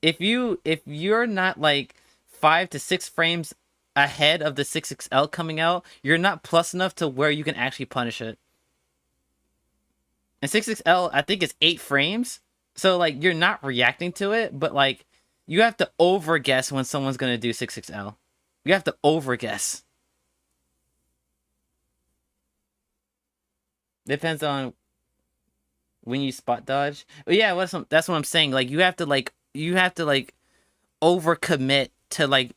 If you're not like 5 to 6 frames ahead of the 6XL coming out, you're not plus enough to where you can actually punish it. And 6XL, I think it's 8 frames. So, like, you're not reacting to it, but, like, you have to overguess when someone's going to do 6XL. You have to overguess. Depends on when you spot dodge. But yeah, that's what I'm saying. Like, you have to overcommit to, like,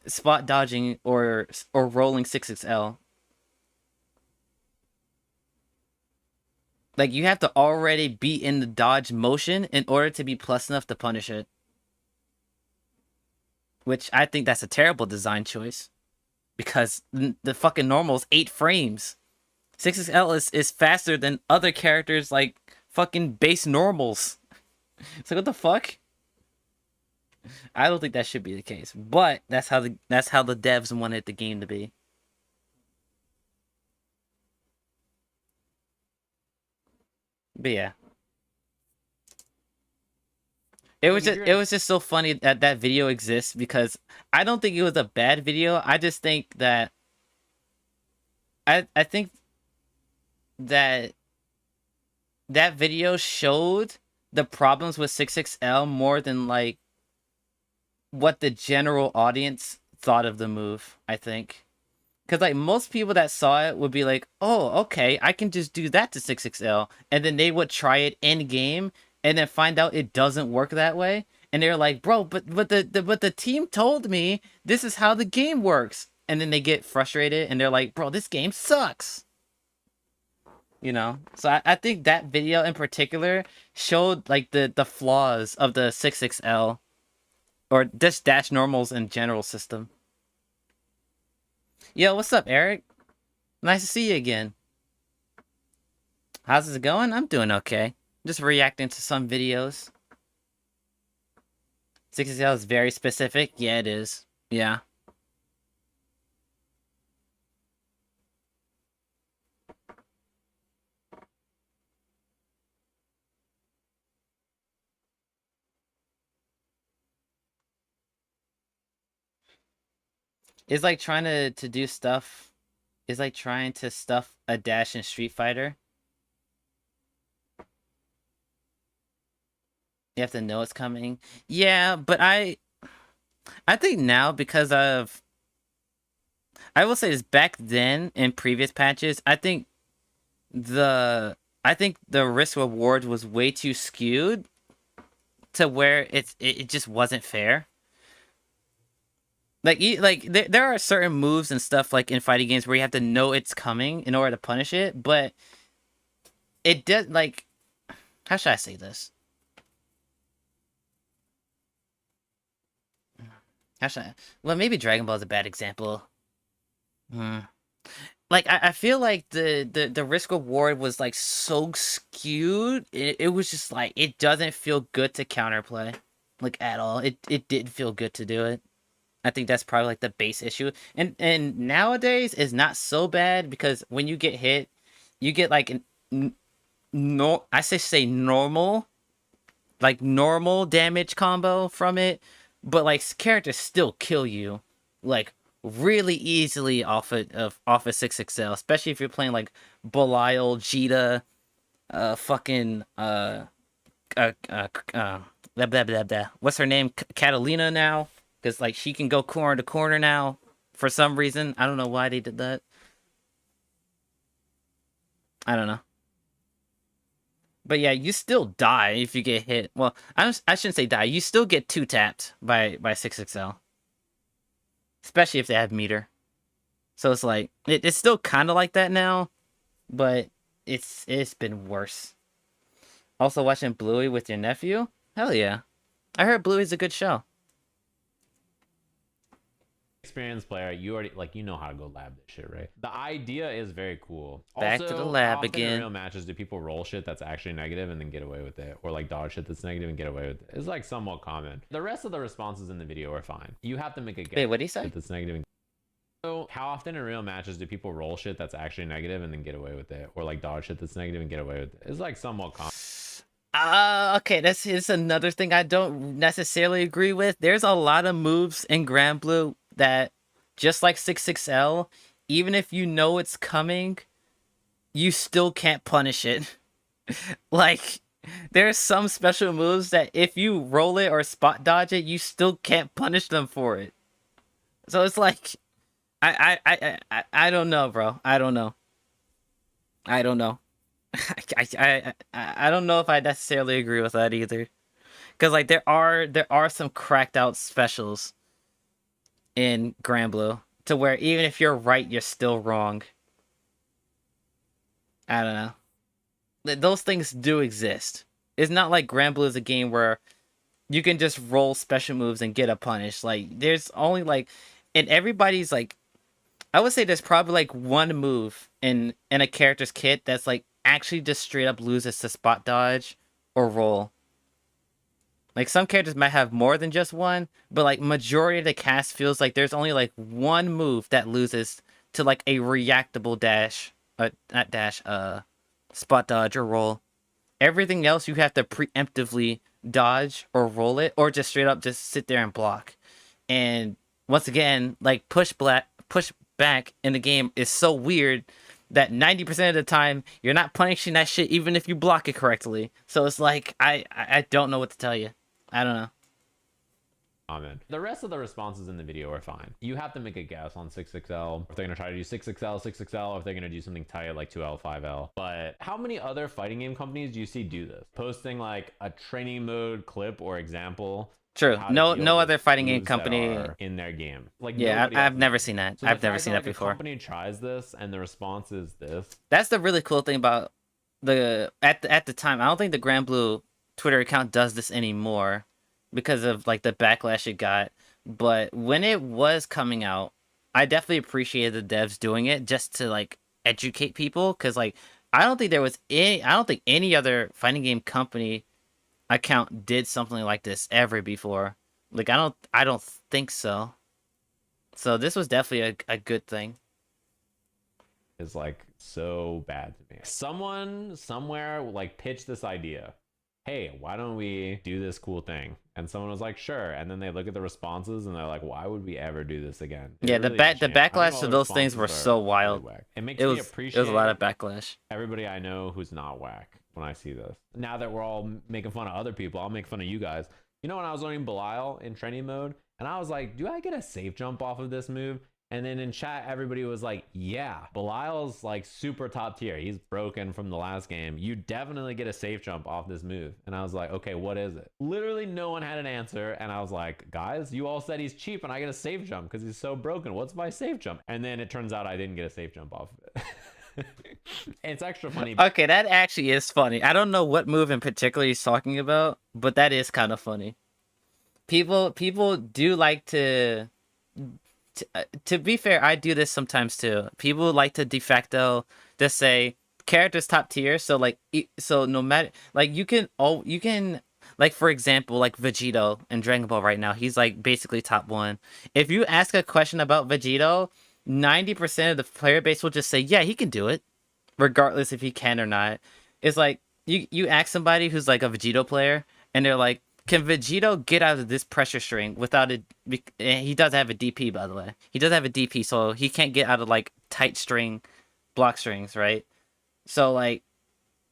spot dodging or rolling 6XL. Like, you have to already be in the dodge motion in order to be plus enough to punish it. Which I think that's a terrible design choice. Because the fucking normal is 8 frames. 6XL is faster than other characters like fucking base normals. It's like, what the fuck? I don't think that should be the case. But that's how the devs wanted the game to be. But yeah. It was just so funny that that video exists because I don't think it was a bad video. I just think that I think that video showed the problems with 6XL more than like what the general audience thought of the move, I think. Because, like, most people that saw it would be like, oh, okay, I can just do that to 6XL. And then they would try it in-game and then find out it doesn't work that way. And they're like, bro, but the team told me this is how the game works. And then they get frustrated and they're like, bro, this game sucks. You know? So I think that video in particular showed, like, the flaws of the 6XL. Or just dash normals in general system. Yo, what's up, Eric? Nice to see you again. How's it going? I'm doing okay. Just reacting to some videos. 6XL is very specific. Yeah, it is. Yeah. It's like trying to do stuff. It's like trying to stuff a dash in Street Fighter. You have to know it's coming. Yeah, but I think now because of... I will say this, back then in previous patches, I think the risk reward was way too skewed to where it just wasn't fair. Like there are certain moves and stuff like in fighting games where you have to know it's coming in order to punish it, but it does, like, how should I say this? How should I? Well, maybe Dragon Ball is a bad example. Like, I feel like the risk reward was like so skewed. It was just like, it doesn't feel good to counterplay, like, at all. It didn't feel good to do it. I think that's probably like the base issue. And nowadays is not so bad because when you get hit, you get like I say normal, like normal damage combo from it, but like characters still kill you like really easily off of 6XL, especially if you're playing like Belial, Jita, fucking blah, blah, blah, blah. What's her name? Catalina now. Because, like, she can go corner to corner now for some reason. I don't know why they did that. I don't know. But yeah, you still die if you get hit. Well, I shouldn't say die. You still get 2-tapped by 6XL. Especially if they have meter. So it's like, it's still kind of like that now. But it's been worse. Also watching Bluey with your nephew? Hell yeah. I heard Bluey's a good show. Experienced player, you already, like, you know how to go lab this shit, right? The idea is very cool. Back also, to the lab how often again. In real matches, do people roll shit that's actually negative and then get away with it, or like dodge shit that's negative and get away with it? It's like somewhat common. The rest of the responses in the video are fine. You have to make a guess. Wait, what did he say? That's negative. And... So, how often in real matches do people roll shit that's actually negative and then get away with it, or like dodge shit that's negative and get away with it? It's like somewhat common. Okay, that's another thing I don't necessarily agree with. There's a lot of moves in Grand Blue that just like 6XL, even if you know it's coming, you still can't punish it. Like, there's some special moves that if you roll it or spot dodge it, you still can't punish them for it. So it's like, I don't know, bro. I don't know. I don't know. I don't know if I necessarily agree with that either. Because like there are some cracked out specials in Granblue to where even if you're right, you're still wrong. I don't know. Those things do exist. It's not like Granblue is a game where you can just roll special moves and get a punish. Like there's only like, and everybody's like, I would say there's probably like one move in a character's kit that's like actually just straight up loses to spot dodge or roll. Like some characters might have more than just one, but like majority of the cast feels like there's only like one move that loses to like a reactable dash, not dash, spot dodge or roll. Everything else you have to preemptively dodge or roll it, or just straight up just sit there and block. And once again, like push back in the game is so weird that 90% of the time you're not punishing that shit even if you block it correctly. So it's like I don't know what to tell you. I don't know. Amen. The rest of the responses in the video are fine. You have to make a guess on 6XL, if they're going to try to do 6XL, or if they're going to do something tight like 2L, 5L. But how many other fighting game companies do you see do this? Posting like a training mode clip or example. True. No other fighting game company in their game. Like yeah, I've never seen that. So I've never seen that like before. A company tries this and the response is this. That's the really cool thing about at the time. I don't think the Granblue Twitter account does this anymore because of like the backlash it got. But when it was coming out, I definitely appreciated the devs doing it just to like educate people, because like I don't think any other fighting game company account did something like this ever before. Like I don't think so. So this was definitely a good thing. Is like so bad to me. Someone somewhere like pitched this idea. Hey, why don't we do this cool thing? And someone was like, sure. And then they look at the responses and they're like, why would we ever do this again? Yeah, the backlash to those things were so wild. Really it makes me appreciate it was a lot of backlash. Everybody I know who's not whack when I see this. Now that we're all making fun of other people, I'll make fun of you guys. You know, when I was learning Belial in training mode, and I was like, do I get a safe jump off of this move? And then in chat, everybody was like, yeah, Belial's like super top tier. He's broken from the last game. You definitely get a safe jump off this move. And I was like, okay, what is it? Literally no one had an answer. And I was like, guys, you all said he's cheap and I get a safe jump because he's so broken. What's my safe jump? And then it turns out I didn't get a safe jump off of it. It's extra funny. Okay, that actually is funny. I don't know what move in particular he's talking about, but that is kind of funny. People do like to be fair, I do this sometimes too. People like to de facto just say character's top tier. So like, so no matter like you can like for example like Vegito in Dragon Ball right now, he's like basically top 1. If you ask a question about Vegito, 90% of the player base will just say yeah, he can do it, regardless if he can or not. It's like you ask somebody who's like a Vegito player, and they're like, can Vegito get out of this pressure string without it? He does have a DP, by the way. He does have a DP, so he can't get out of like tight string block strings, right? So like,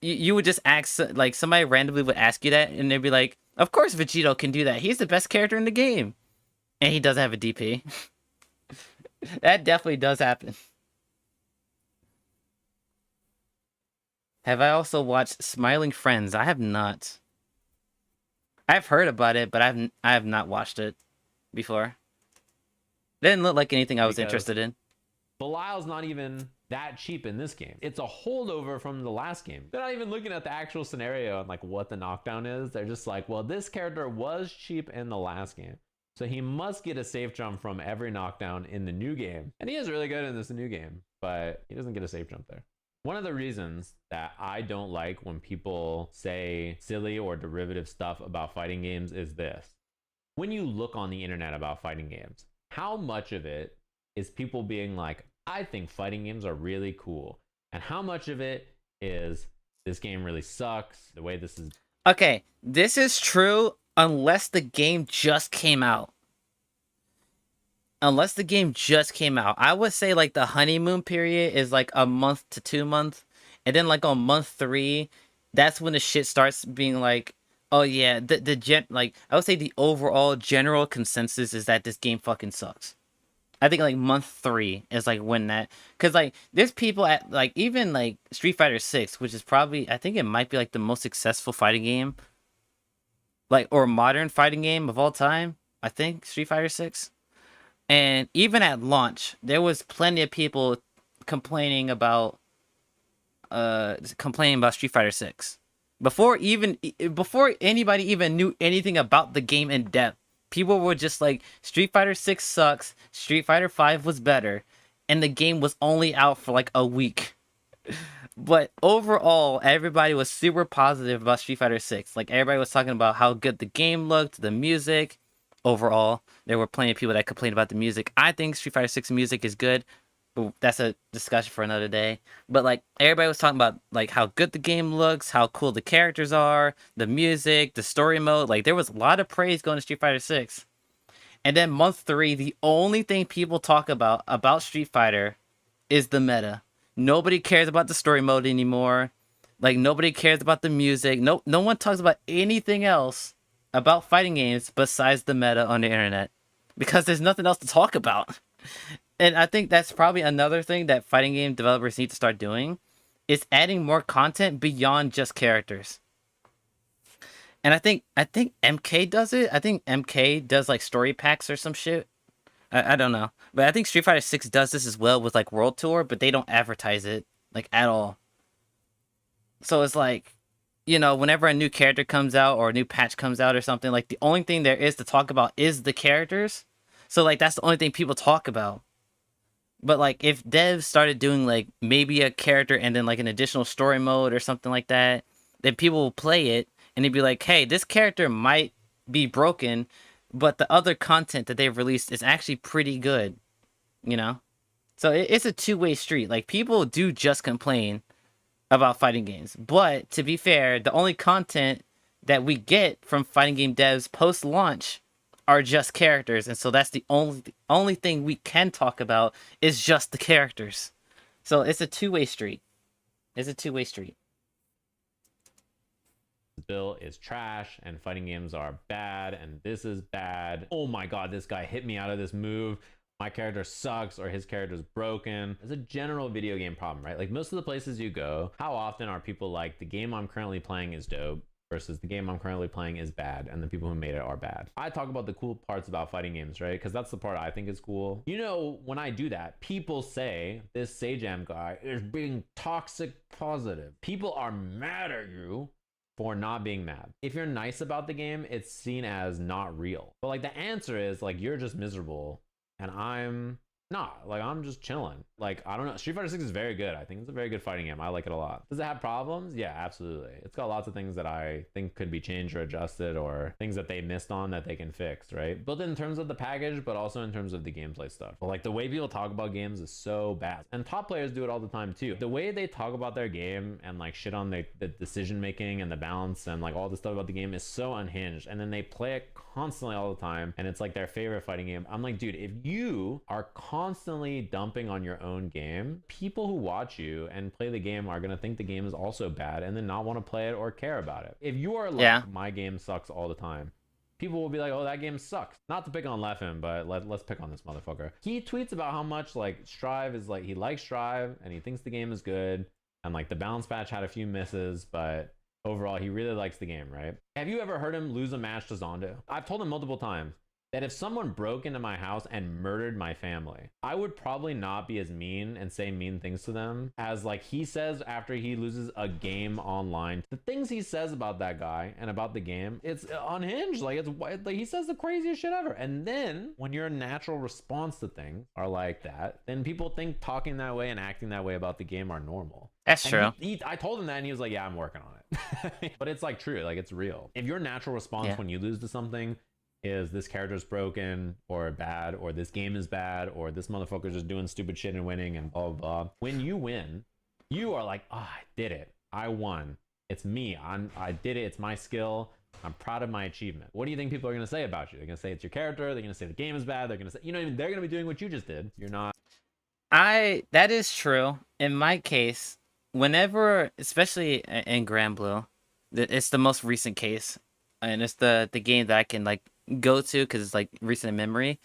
you would just ask, like somebody randomly would ask you that, and they'd be like, "Of course Vegito can do that. He's the best character in the game, and he does have a DP." That definitely does happen. Have I also watched Smiling Friends? I have not. I've heard about it, but I have not watched it before. It didn't look like anything I was interested in. Belial's not even that cheap in this game. It's a holdover from the last game. They're not even looking at the actual scenario and like what the knockdown is. They're just like, well, this character was cheap in the last game, so he must get a safe jump from every knockdown in the new game. And he is really good in this new game, but he doesn't get a safe jump there. One of the reasons that I don't like when people say silly or derivative stuff about fighting games is this. When you look on the internet about fighting games, how much of it is people being like, I think fighting games are really cool? And how much of it is this game really sucks, the way this is... Okay, this is true unless the game just came out. unless the game just came out, I would say like the honeymoon period is like a month to 2 months, and then like on month 3, that's when the shit starts being like, oh yeah, like I would say the overall general consensus is that this game fucking sucks. I think like month 3 is like when that, cause like there's people at like even like Street Fighter 6, which is probably, I think it might be like the most successful fighting game, like, or modern fighting game of all time. I think Street Fighter 6. And even at launch, there was plenty of people complaining about Street Fighter 6 before anybody even knew anything about the game in depth. People were just like, Street Fighter 6 sucks, Street Fighter 5 was better, and the game was only out for like a week. But overall, everybody was super positive about Street Fighter 6. Like, everybody was talking about how good the game looked, the music. Overall, there were plenty of people that complained about the music. I think Street Fighter 6 music is good, but that's a discussion for another day. But like, everybody was talking about like how good the game looks, how cool the characters are, the music, the story mode. Like, there was a lot of praise going to Street Fighter 6. And then month 3, the only thing people talk about Street Fighter is the meta. Nobody cares about the story mode anymore. Like, nobody cares about the music. No one talks about anything else about fighting games besides the meta on the internet, because there's nothing else to talk about. And I think that's probably another thing that fighting game developers need to start doing, is adding more content beyond just characters. And I think MK does it. I think MK does like story packs or some shit. I don't know. But I think Street Fighter 6 does this as well with like World Tour, but they don't advertise it like at all. So it's like, whenever a new character comes out or a new patch comes out or something, like the only thing there is to talk about is the characters. So like that's the only thing people talk about. But like if devs started doing like maybe a character and then like an additional story mode or something like that, then people will play it and they'd be like, hey, this character might be broken, but the other content that they've released is actually pretty good, you know? So it's a two-way street. Like, people do just complain about fighting games. But to be fair, the only content that we get from fighting game devs post-launch are just characters, and so that's the only thing we can talk about is just the characters. So it's a two-way street. It's a two-way street. Bill is trash and fighting games are bad and this is bad. Oh my god, this guy hit me out of this move. My character sucks, or his character's broken. It's a general video game problem, right? Like, most of the places you go, how often are people like, the game I'm currently playing is dope versus the game I'm currently playing is bad, and the people who made it are bad? I talk about the cool parts about fighting games, right? Because that's the part I think is cool. When I do that, people say this Sajam guy is being toxic positive. People are mad at you for not being mad. If you're nice about the game, it's seen as not real. But like, the answer is like, you're just miserable and I'm not. Like, I'm just chilling. Like, I don't know. Street Fighter 6 is very good. I think it's a very good fighting game. I like it a lot. Does it have problems? Yeah, absolutely. It's got lots of things that I think could be changed or adjusted, or things that they missed on that they can fix, right? Both in terms of the package, but also in terms of the gameplay stuff. But like, the way people talk about games is so bad. And top players do it all the time too. The way they talk about their game and like shit on the decision making and the balance and like all the stuff about the game is so unhinged. And then they play it constantly all the time, and it's like their favorite fighting game. I'm like, dude, if you are constantly dumping on your own game, people who watch you and play the game are gonna think the game is also bad and then not want to play it or care about it. If you are like, my game sucks all the time, people will be like, oh, that game sucks. Not to pick on Leffen, but let's pick on this motherfucker. He tweets about how much like Strive is like, he likes Strive and he thinks the game is good, and like the balance patch had a few misses, but overall he really likes the game, right? Have you ever heard him lose a match to Zondo? I've told him multiple times that if someone broke into my house and murdered my family, I would probably not be as mean and say mean things to them as like he says after he loses a game online. The things he says about that guy and about the game, it's unhinged. Like, it's like, he says the craziest shit ever. And then when your natural response to things are like that, then people think talking that way and acting that way about the game are normal. That's true. I told him that and he was like, yeah, I'm working on it. But it's like true, like, it's real. If your natural response when you lose to something is this character's broken or bad, or this game is bad, or this motherfucker's just doing stupid shit and winning and blah, blah, blah. When you win, you are like, oh, I did it. I won. It's me. I did it. It's my skill. I'm proud of my achievement. What do you think people are going to say about you? They're going to say it's your character. They're going to say the game is bad. They're going to say, you know, they're going to be doing what you just did. You're not. That is true. In my case, whenever, especially in Grand Blue, it's the most recent case, and it's the game that I can like go to because it's like recent in memory.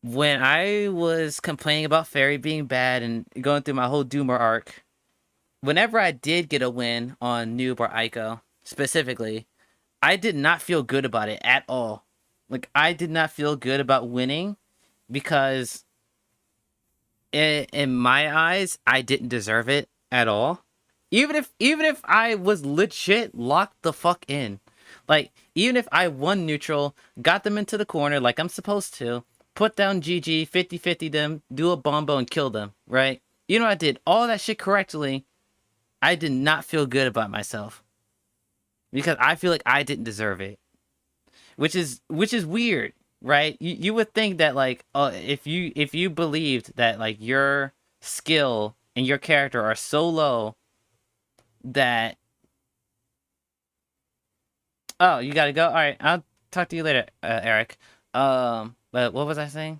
When I was complaining about Fairy being bad and going through my whole Doomer arc, whenever I did get a win on Noob or Ico specifically, I did not feel good about it at all. Like, I did not feel good about winning because in my eyes, I didn't deserve it at all. Even if I was legit locked the fuck in. Like, even if I won neutral, got them into the corner like I'm supposed to, put down GG, 50-50 them, do a bombo and kill them, right? You know, I did all that shit correctly. I did not feel good about myself. Because I feel like I didn't deserve it. Which is weird, right? You would think that like if you believed that like your skill and your character are so low that oh, you gotta go? Alright, I'll talk to you later, Eric. But what was I saying?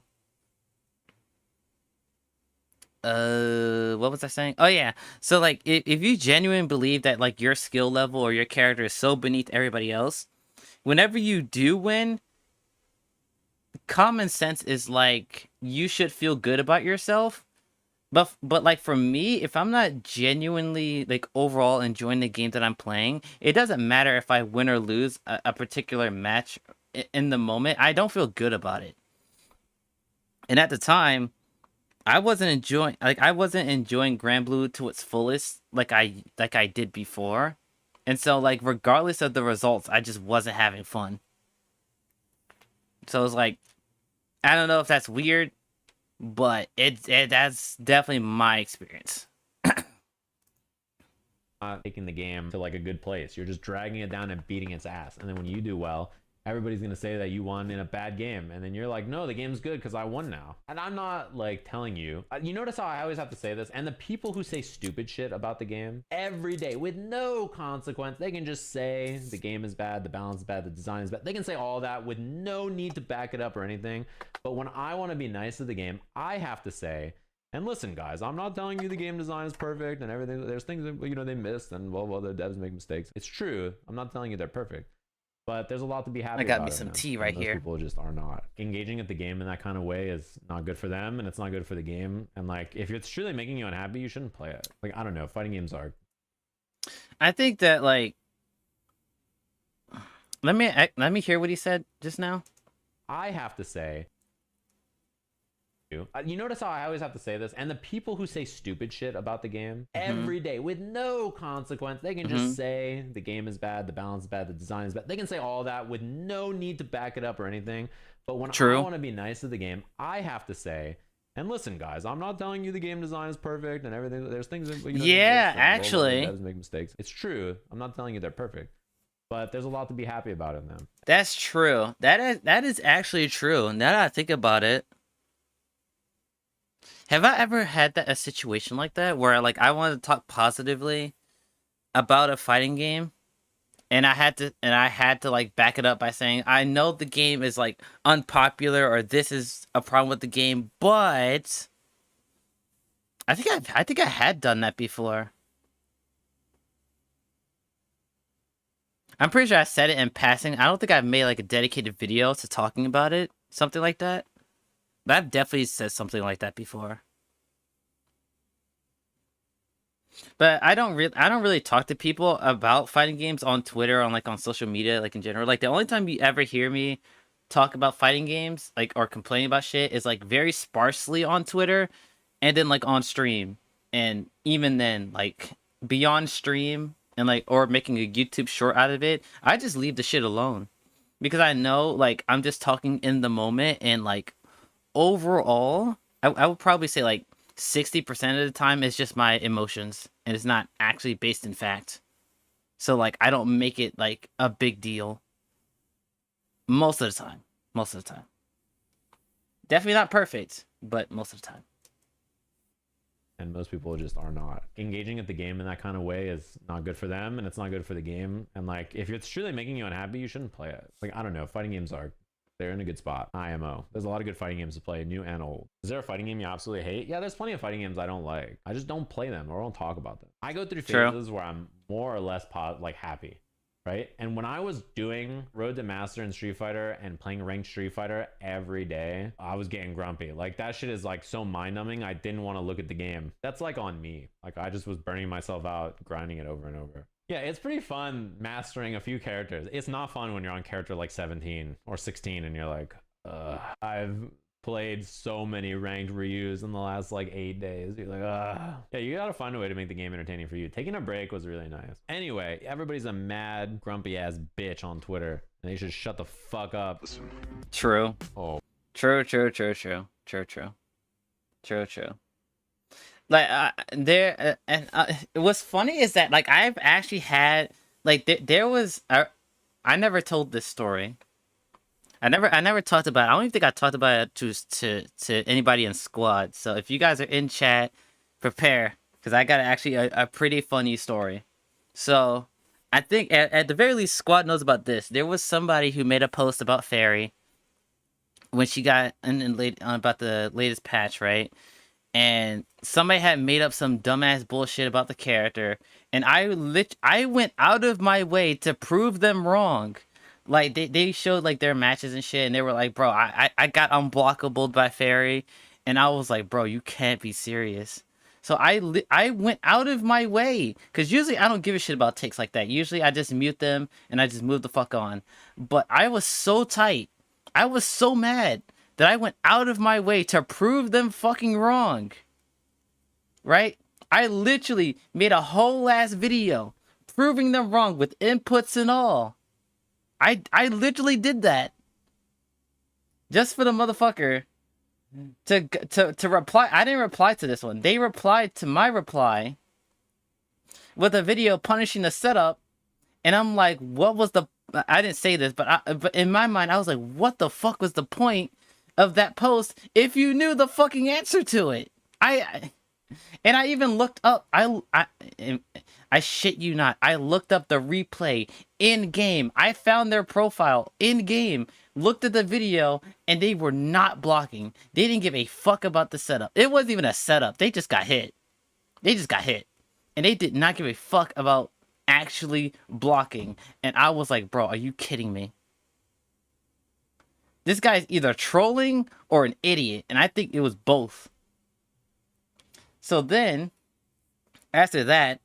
What was I saying? Oh yeah. So like if you genuinely believe that like your skill level or your character is so beneath everybody else, whenever you do win, common sense is like you should feel good about yourself. But like for me, if I'm not genuinely like overall enjoying the game that I'm playing, it doesn't matter if I win or lose a particular match in the moment. I don't feel good about it. And at the time, I wasn't enjoying Grand Blue to its fullest like I did before. And so like regardless of the results, I just wasn't having fun. So it's like I don't know if that's weird, but that's definitely my experience. Not taking the game to like a good place. You're just dragging it down and beating its ass. And then when you do well, everybody's going to say that you won in a bad game. And then you're like, no, the game's good because I won now. And I'm not like telling you. You notice how I always have to say this? And the people who say stupid shit about the game every day with no consequence, they can just say the game is bad, the balance is bad, the design is bad. They can say all that with no need to back it up or anything. But when I want to be nice to the game, I have to say, and listen, guys, I'm not telling you the game design is perfect and everything. There's things that, you know, they missed and well, the devs make mistakes. It's true. I'm not telling you they're perfect. But there's a lot to be happy about. I got me some tea right here. People just are not engaging at the game in that kind of way is not good for them, and it's not good for the game. And like, if it's truly making you unhappy, you shouldn't play it. Like, I don't know, fighting games are. I think that like, let me hear what he said just now. I have to say. You notice how I always have to say this? And the people who say stupid shit about the game every day with no consequence, they can just say the game is bad, the balance is bad, the design is bad. They can say all that with no need to back it up or anything. But when I want to be nice to the game, I have to say, and listen, guys, I'm not telling you the game design is perfect and everything. There's things that, you know, yeah, actually, devs make mistakes. It's true. I'm not telling you they're perfect, but there's a lot to be happy about in them. That's true. That is actually true. Now that I think about it. Have I ever had a situation like that where like I wanted to talk positively about a fighting game and I had to like back it up by saying I know the game is like unpopular or this is a problem with the game, but I think I had done that before. I'm pretty sure I said it in passing. I don't think I've made like a dedicated video to talking about it, something like that. But I've definitely said something like that before. But I don't really talk to people about fighting games on Twitter, on social media, like in general. Like the only time you ever hear me talk about fighting games, like or complain about shit, is like very sparsely on Twitter, and then like on stream, and even then, like beyond stream and like or making a YouTube short out of it, I just leave the shit alone because I know like I'm just talking in the moment and like. Overall, I would probably say like 60% of the time it's just my emotions and it's not actually based in fact. So like I don't make it like a big deal. Most of the time. Most of the time. Definitely not perfect, but most of the time. and most people just are not. Engaging at the game in that kind of way is not good for them, and it's not good for the game. And like, if it's truly making you unhappy, you shouldn't play it. Like, I don't know, fighting games they're in a good spot. IMO. There's a lot of good fighting games to play, new and old. Is there a fighting game you absolutely hate? Yeah, there's plenty of fighting games I don't like. I just don't play them or don't talk about them. I go through phases where I'm more or less like happy, right? And when I was doing Road to Master in Street Fighter and playing ranked Street Fighter every day, I was getting grumpy. Like, that shit is like so mind numbing. I didn't want to look at the game. That's like on me. Like, I just was burning myself out, grinding it over and over. Yeah, it's pretty fun mastering a few characters. It's not fun when you're on character like 17 or 16 and you're like, I've played so many ranked Ryus in the last like 8 days. You're like, yeah, you gotta find a way to make the game entertaining for you. Taking a break was really nice. Anyway, everybody's a mad, grumpy ass bitch on Twitter, and they should shut the fuck up. True. Oh. True. Like what's funny is that like I've actually had like there was I never told this story. I never talked about it. I don't even think I talked about it to anybody in squad. So if you guys are in chat, prepare, because I got actually a pretty funny story. So I think at the very least squad knows about this. There was somebody who made a post about Fairy when she got about the latest patch, right? And somebody had made up some dumbass bullshit about the character, and I went out of my way to prove them wrong. Like, they showed like their matches and shit, and they were like, bro, I got unblockable by Fairy, and I was like, bro, you can't be serious. So I went out of my way, because usually I don't give a shit about takes like that. Usually I just mute them and I just move the fuck on. But I was so tight, I was so mad that I went out of my way to prove them fucking wrong. Right? I literally made a whole ass video proving them wrong with inputs and all. I literally did that. Just for the motherfucker to reply. I didn't reply to this one. They replied to my reply with a video punishing the setup. And I'm like, what was the... I didn't say this, but in my mind, I was like, what the fuck was the point of that post if you knew the fucking answer to it? And I even looked up, I shit you not, I looked up the replay in game. I found their profile in game, looked at the video, and they were not blocking. They didn't give a fuck about the setup. It wasn't even a setup. They just got hit. They just got hit. And they did not give a fuck about actually blocking. And I was like, bro, are you kidding me? This guy's either trolling or an idiot. And I think it was both. So then, after that,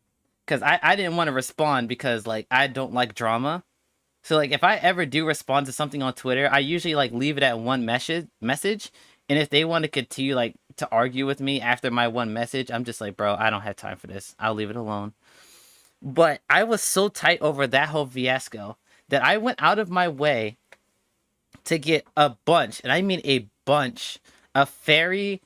because I didn't want to respond because, like, I don't like drama. So, like, if I ever do respond to something on Twitter, I usually, like, leave it at one message. And if they want to continue, like, to argue with me after my one message, I'm just like, bro, I don't have time for this. I'll leave it alone. But I was so tight over that whole fiasco that I went out of my way to get a bunch, and I mean a bunch, of Fairy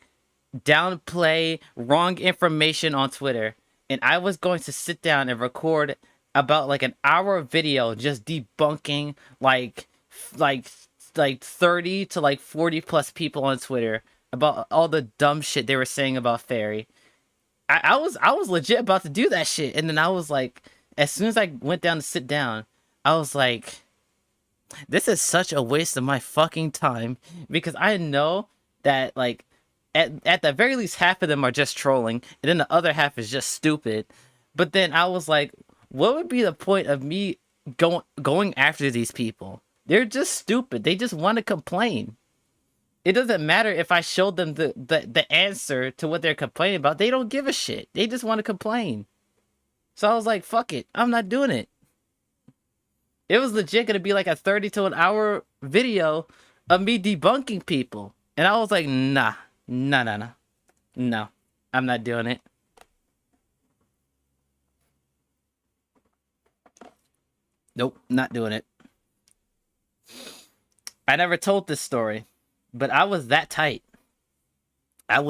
downplay wrong information on Twitter. And I was going to sit down and record about like an hour video just debunking like 30 to like 40 plus people on Twitter about all the dumb shit they were saying about Fairy. I was legit about to do that shit, and then I was like, as soon as I went down to sit down, I was like, this is such a waste of my fucking time, because I know that like at the very least half of them are just trolling, and then the other half is just stupid. But then I was like, what would be the point of me going after these people? They're just stupid. They just want to complain. It doesn't matter if I showed them the answer to what they're complaining about. They don't give a shit. They just want to complain. So I was like, fuck it. I'm not doing it. It was legit going to be like a 30 to an hour video of me debunking people. And I was like, nah. No. I'm not doing it. Nope, not doing it. I never told this story, but I was that tight. I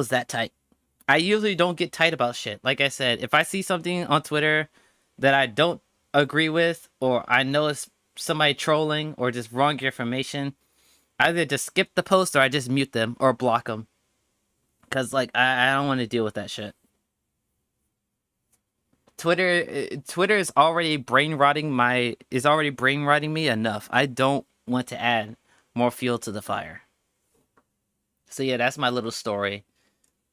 usually don't get tight about shit. Like I said, if I see something on Twitter that I don't agree with, or I know it's somebody trolling or just wrong information, I either just skip the post or I just mute them or block them. Because, like, I don't want to deal with that shit. Twitter is already brain rotting me enough. I don't want to add more fuel to the fire. So yeah, that's my little story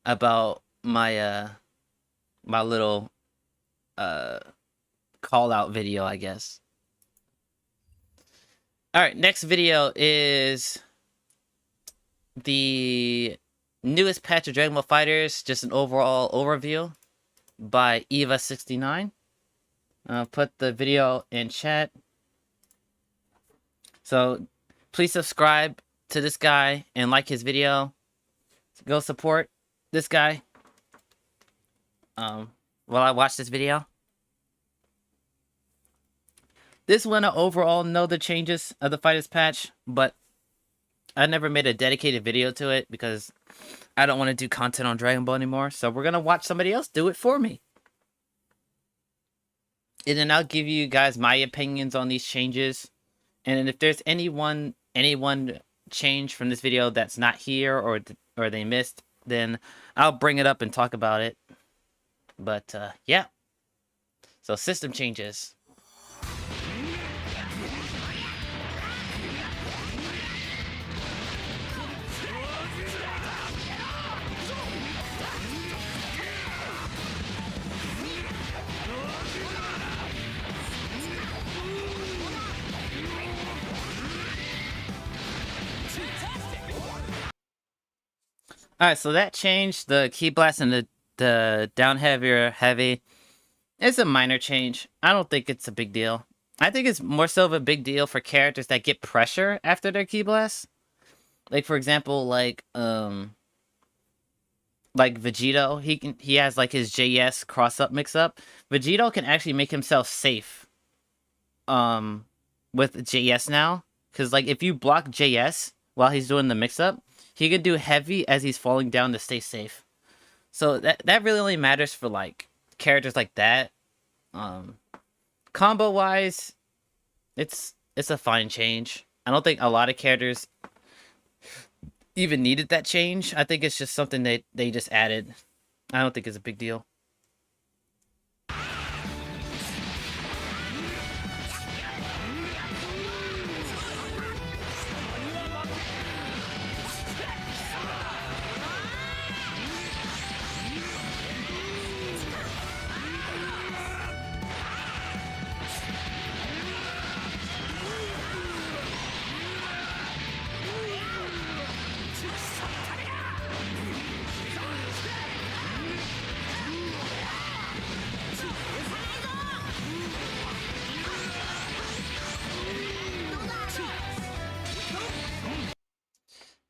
about my my little call out video, I guess. All right, next video is the newest patch of Dragon Ball FighterZ, just an overall overview by Eva69. I'll put the video in chat. So please subscribe to this guy and like his video. Go support this guy while I watch this video. This one, overall, know the changes of the FighterZ patch, but I never made a dedicated video to it because I don't want to do content on Dragon Ball anymore. So we're going to watch somebody else do it for me. And then I'll give you guys my opinions on these changes. And if there's anyone change from this video that's not here or they missed, then I'll bring it up and talk about it. But yeah. So system changes. Alright, so that changed the Ki Blast and the down heavy. It's a minor change. I don't think it's a big deal. I think it's more so of a big deal for characters that get pressure after their Ki Blast. Like, for example, like Vegito, he has like his JS cross-up mix-up. Vegito can actually make himself safe with JS now. Because like if you block JS while he's doing the mix-up, he can do heavy as he's falling down to stay safe. So that really only matters for like characters like that. Combo wise, it's a fine change. I don't think a lot of characters even needed that change. I think it's just something that they just added. I don't think it's a big deal.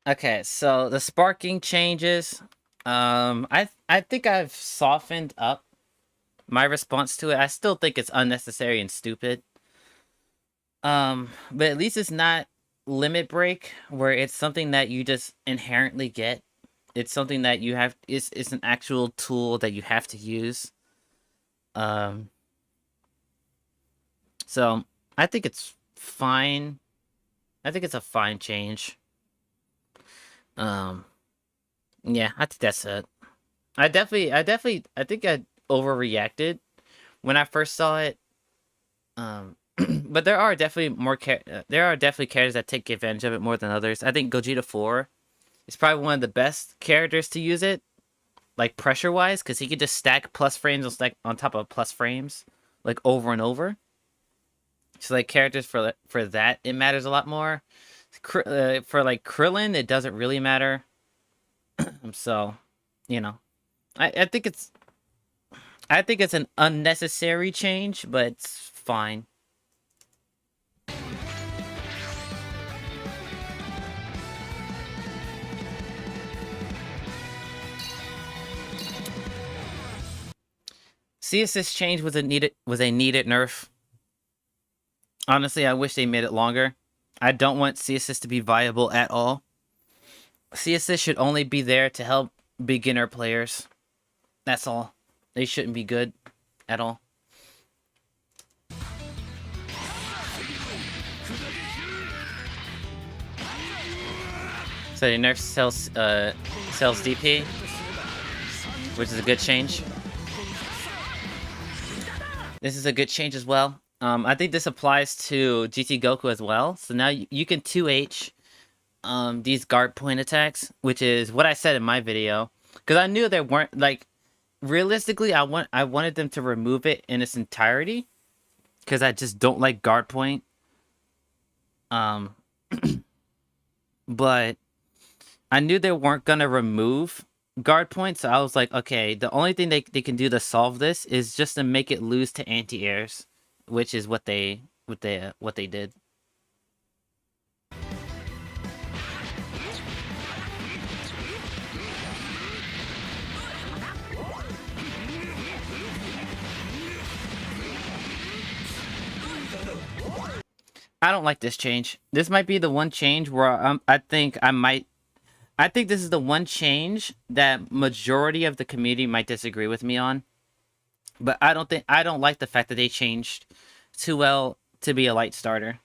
Okay, so the sparking changes. I think I've softened up my response to it. I still think it's unnecessary and stupid. But at least it's not limit break, where it's something that you just inherently get. It's something that you have. It's an actual tool that you have to use. So I think it's fine. I think it's a fine change. Yeah, I think that's it. I think I overreacted when I first saw it. But there are definitely characters that take advantage of it more than others. I think Gogeta 4 is probably one of the best characters to use it, like pressure wise, because he could just stack plus frames on top of plus frames, like over and over. So like characters for that, it matters a lot more. For like Krillin, it doesn't really matter. So, you know, I think it's an unnecessary change, but it's fine. C-Assist change was a needed nerf. Honestly, I wish they made it longer. I don't want C-Assist to be viable at all. C-Assist should only be there to help beginner players. That's all. They shouldn't be good at all. So they nerf sells DP, which is a good change. This is a good change as well. I think this applies to GT Goku as well. So now you can 2H these guard point attacks, which is what I said in my video. Because I knew they weren't, like, realistically, I wanted them to remove it in its entirety. Because I just don't like guard point. But I knew they weren't going to remove guard point, so I was like, okay, the only thing they can do to solve this is just to make it lose to anti-airs, which is what they did. I don't like this change. This might be the one change where I think this is the one change that majority of the community might disagree with me on. But I don't like the fact that they changed 2L to be a light starter.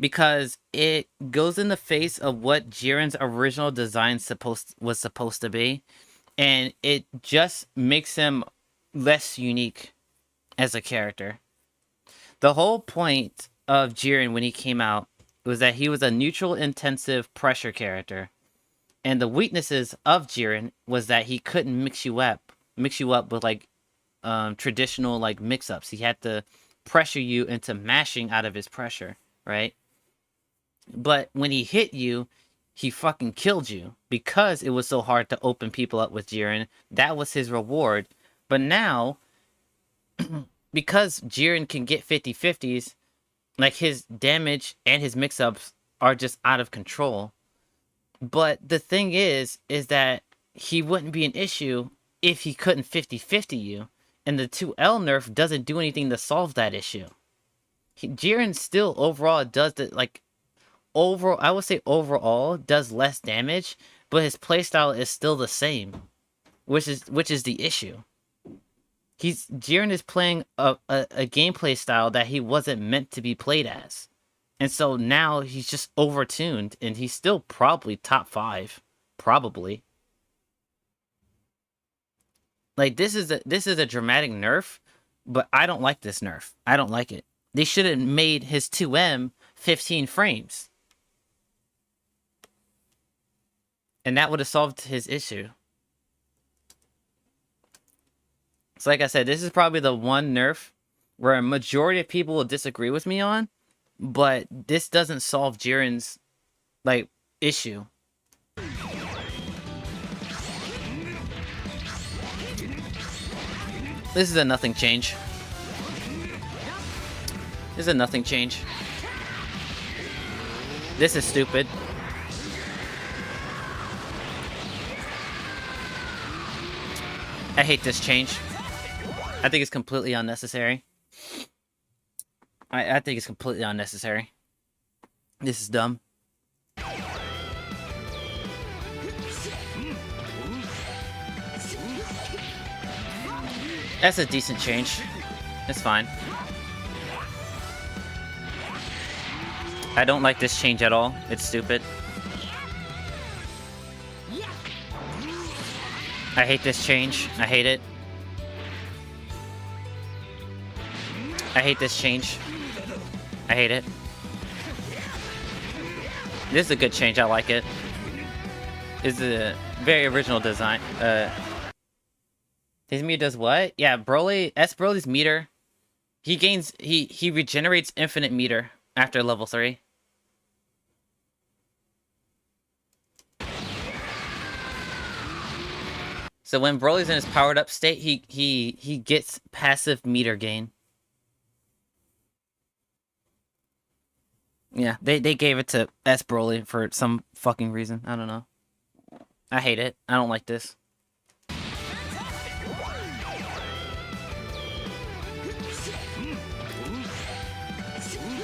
Because it goes in the face of what Jiren's original design was supposed to be. And it just makes him less unique as a character. The whole point of Jiren when he came out was that he was a neutral intensive pressure character. And the weaknesses of Jiren was that he couldn't mix you up with like traditional like mix-ups. He had to pressure you into mashing out of his pressure, right? But when he hit you, he fucking killed you because it was so hard to open people up with Jiren. That was his reward. But now, because Jiren can get 50-50s, like his damage and his mix-ups are just out of control. But the thing is that he wouldn't be an issue if he couldn't 50-50 you. And the 2L nerf doesn't do anything to solve that issue. Jiren still overall does the, like, I would say overall does less damage, but his playstyle is still the same, which is the issue. Jiren is playing a gameplay style that he wasn't meant to be played as. And so now he's just overtuned, and he's still probably top 5. Probably. Like, this is a dramatic nerf, but I don't like this nerf. I don't like it. They should have made his 2M 15 frames. And that would have solved his issue. So like I said, this is probably the one nerf where a majority of people will disagree with me on, but this doesn't solve Jiren's, like, issue. This is a nothing change. This is a nothing change. This is stupid. I hate this change. I think it's completely unnecessary. I think it's completely unnecessary. This is dumb. That's a decent change. It's fine. I don't like this change at all. It's stupid. I hate this change. I hate it. I hate this change. I hate it. This is a good change. I like it. This is a very original design. His meter does what? Yeah, Broly's meter. He regenerates infinite meter after level 3. So when Broly's in his powered up state, he gets passive meter gain. Yeah, they gave it to S Broly for some fucking reason. I don't know. I hate it. I don't like this.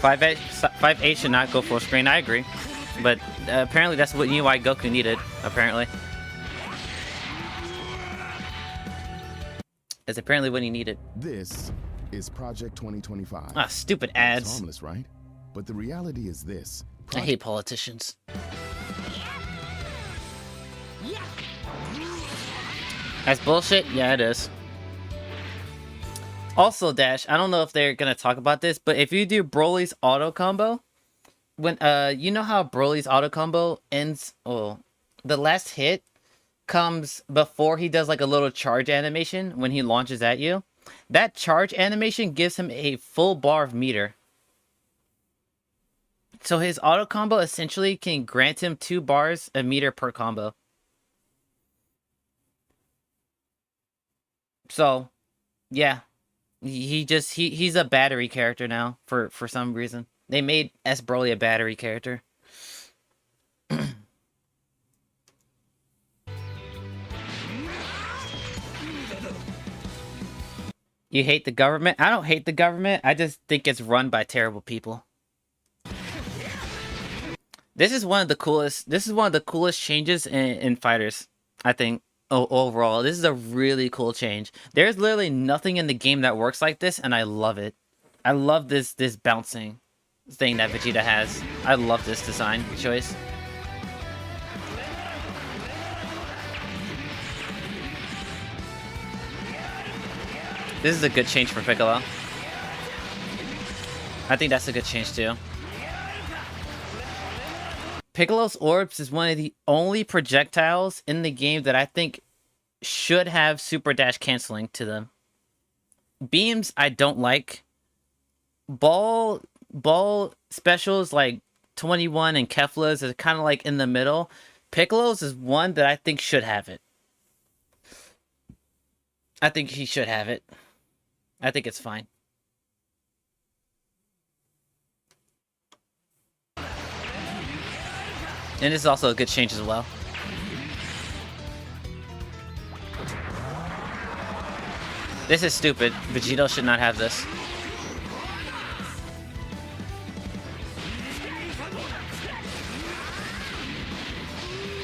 5A should not go full screen. I agree. But apparently that's what UI Goku needed, apparently. That's apparently what he needed. This is Project 2025. Ah, stupid ads. It's harmless, right? But the reality is this. I hate politicians. That's bullshit? Yeah, it is. Also, Dash, I don't know if they're gonna talk about this, but if you do Broly's auto combo, when you know how Broly's auto combo ends, oh, the last hit comes before he does like a little charge animation when he launches at you. That charge animation gives him a full bar of meter. So his auto combo essentially can grant him 2 bars of meter per combo. So, yeah. He's a battery character now for some reason. They made S Broly a battery character. You hate the government? I don't hate the government. I just think it's run by terrible people. This is one of the coolest. This is one of the coolest changes in fighters, I think. Overall, this is a really cool change. There's literally nothing in the game that works like this, and I love it. I love this bouncing thing that Vegeta has. I love this design choice. This is a good change for Piccolo. I think that's a good change too. Piccolo's orbs is one of the only projectiles in the game that I think should have super dash canceling to them. Beams I don't like. Ball specials like 21 and Kefla's is kind of like in the middle. Piccolo's is one that I think should have it. I think he should have it. I think it's fine. And this is also a good change as well. This is stupid. Vegito should not have this.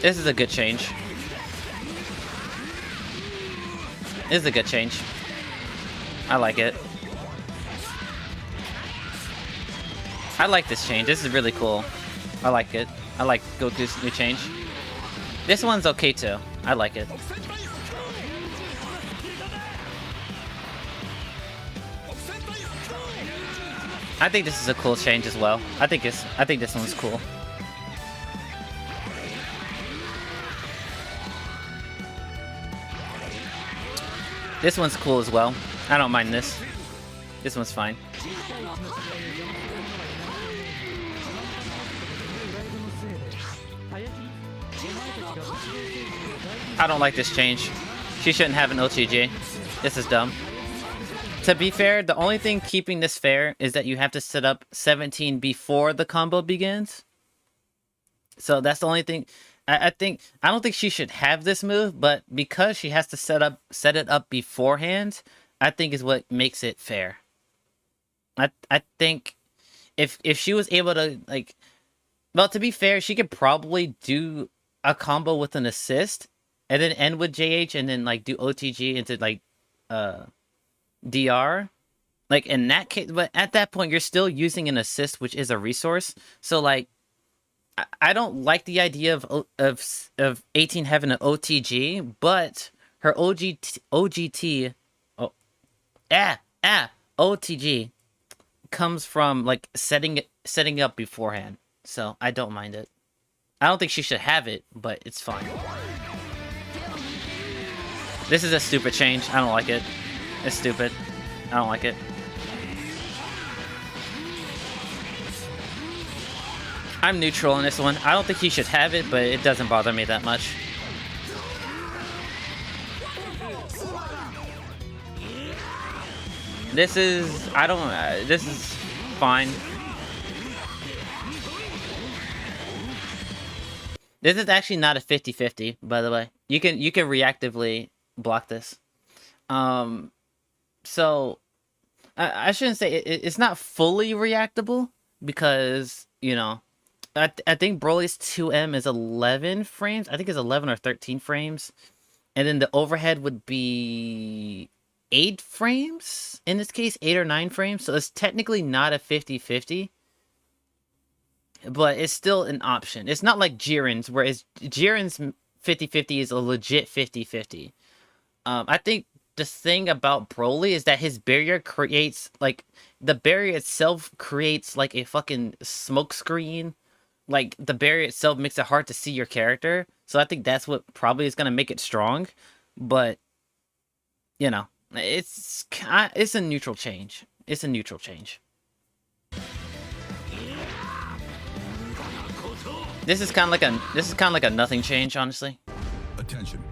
This is a good change. This is a good change. I like it. I like this change. This is really cool. I like it. I like Goku's new change. This one's okay too. I like it. I think this is a cool change as well. I think this one's cool. This one's cool as well. I don't mind this. This one's fine. I don't like this change. She shouldn't have an OTG. This is dumb. To be fair, the only thing keeping this fair is that you have to set up 17 before the combo begins. So that's the only thing. I don't think she should have this move, but because she has to set it up beforehand, I think is what makes it fair. I think if she was able to like, well, to be fair, she could probably do a combo with an assist and then end with JH and then like do OTG into like DR. Like in that case, but at that point you're still using an assist, which is a resource. So like I don't like the idea of 18 having an OTG, but her OTG comes from like setting up beforehand. So I don't mind it. I don't think she should have it, but it's fine. This is a stupid change. I don't like it. It's stupid. I don't like it. I'm neutral on this one. I don't think he should have it, but it doesn't bother me that much. This is... this is fine. This is actually not a 50-50, by the way. You can reactively block this. So I shouldn't say it's not fully reactable because, you know, I think Broly's 2M is 11 frames. I think it's 11 or 13 frames. And then the overhead would be 8 frames. In this case, 8 or 9 frames. So it's technically not a 50-50. But it's still an option. It's not like Jiren's, whereas Jiren's 50-50 is a legit 50-50. I think the thing about Broly is that his barrier creates like the barrier itself creates like a fucking smoke screen. Like the barrier itself makes it hard to see your character. So I think that's what probably is gonna make it strong. But you know, it's a neutral change. It's a neutral change. This is kind of like a nothing change, honestly. Attention.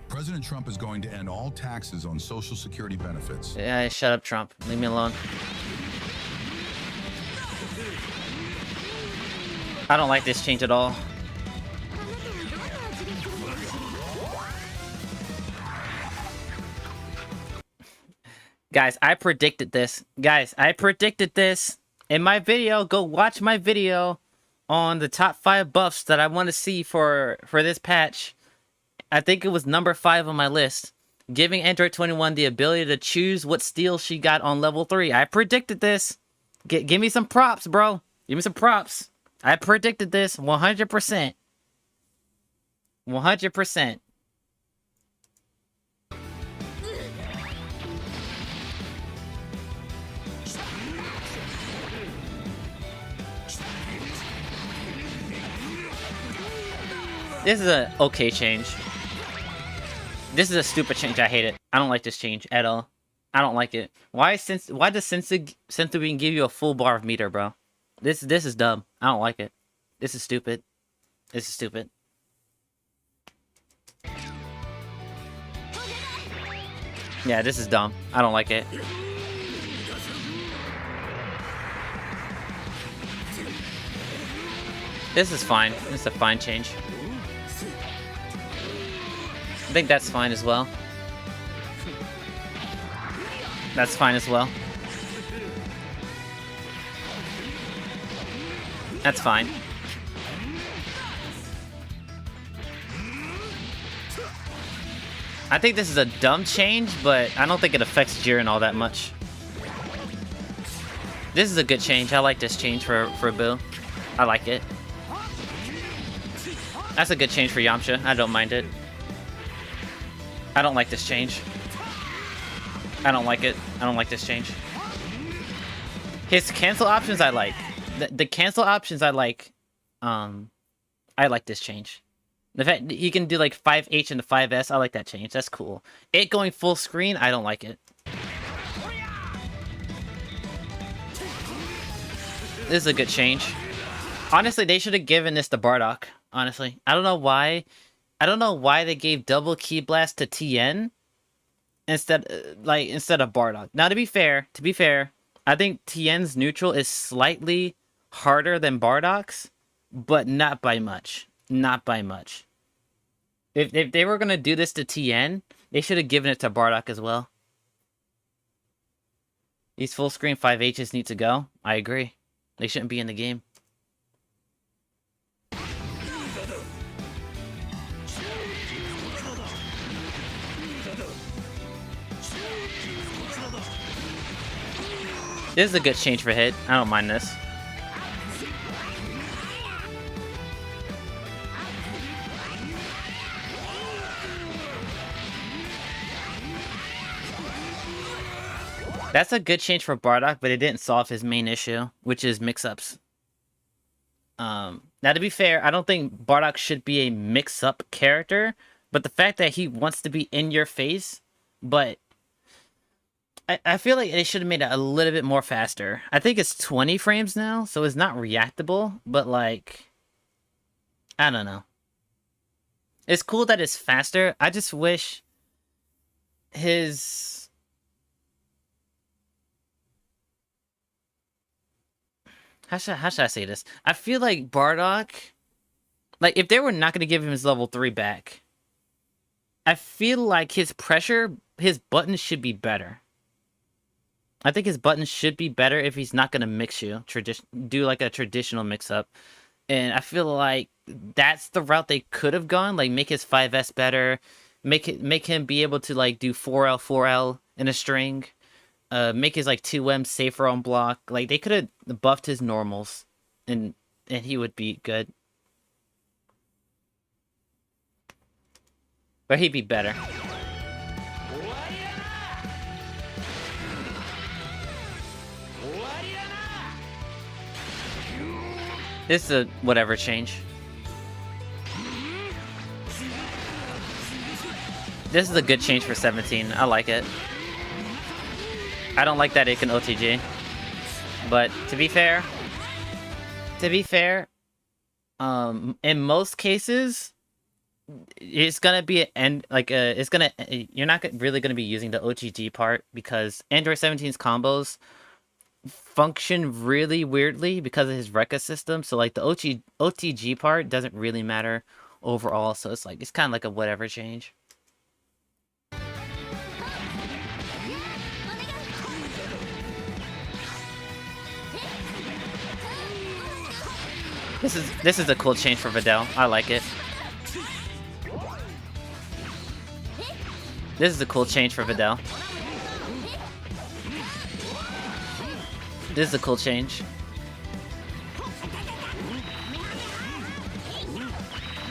President Trump is going to end all taxes on Social Security benefits. Yeah, shut up, Trump. Leave me alone. I don't like this change at all. Guys, I predicted this. Guys, I predicted this in my video. Go watch my video on the top 5 buffs that I want to see for this patch. I think it was number 5 on my list. Giving Android 21 the ability to choose what steel she got on level 3. I predicted this. Give me some props, bro. Give me some props. I predicted this 100%. 100%. This is a okay change. This is a stupid change. I hate it. I don't like this change at all. I don't like it. Why does Sensu give you a full bar of meter, bro? This is dumb. I don't like it. This is stupid. This is stupid. Yeah, this is dumb. I don't like it. This is fine. This is a fine change. I think that's fine as well. That's fine as well. That's fine. I think this is a dumb change, but I don't think it affects Jiren all that much. This is a good change. I like this change for Boo. I like it. That's a good change for Yamcha. I don't mind it. I don't like this change. I don't like it. I don't like this change. His cancel options I like. The cancel options I like. I like this change. The fact that you can do like 5H into 5S, I like that change. That's cool. It going full screen, I don't like it. This is a good change. Honestly, they should have given this to Bardock. Honestly, I don't know why. I don't know why they gave double Ki Blast to Tien instead of Bardock. Now, to be fair, I think Tien's neutral is slightly harder than Bardock's, but not by much. Not by much. If they were gonna do this to Tien, they should have given it to Bardock as well. These full screen 5Hs need to go. I agree. They shouldn't be in the game. This is a good change for Hit. I don't mind this. That's a good change for Bardock, but it didn't solve his main issue, which is mix-ups. Now, to be fair, I don't think Bardock should be a mix-up character, but the fact that he wants to be in your face, but I feel like they should have made it a little bit more faster. I think it's 20 frames now, so it's not reactable, but like, I don't know. It's cool that it's faster. I just wish his... How should I say this? I feel like Bardock, like if they were not going to give him his level 3 back, I feel like his pressure, his buttons should be better. I think his buttons should be better if he's not going to mix you, do like a traditional mix-up. And I feel like that's the route they could have gone, like make his 5S better, make him be able to like do 4L 4L in a string, make his like 2M safer on block. Like they could have buffed his normals, and he would be good. But he'd be better. This is a whatever change. This is a good change for 17. I like it. I don't like that it can OTG. But to be fair, in most cases, it's gonna be you're not really gonna be using the OTG part because Android 17's combos function really weirdly because of his Rekka system. So like the OTG part doesn't really matter overall. So it's kind of like a whatever change. This is a cool change for Videl. I like it. This is a cool change for Videl. This is a cool change.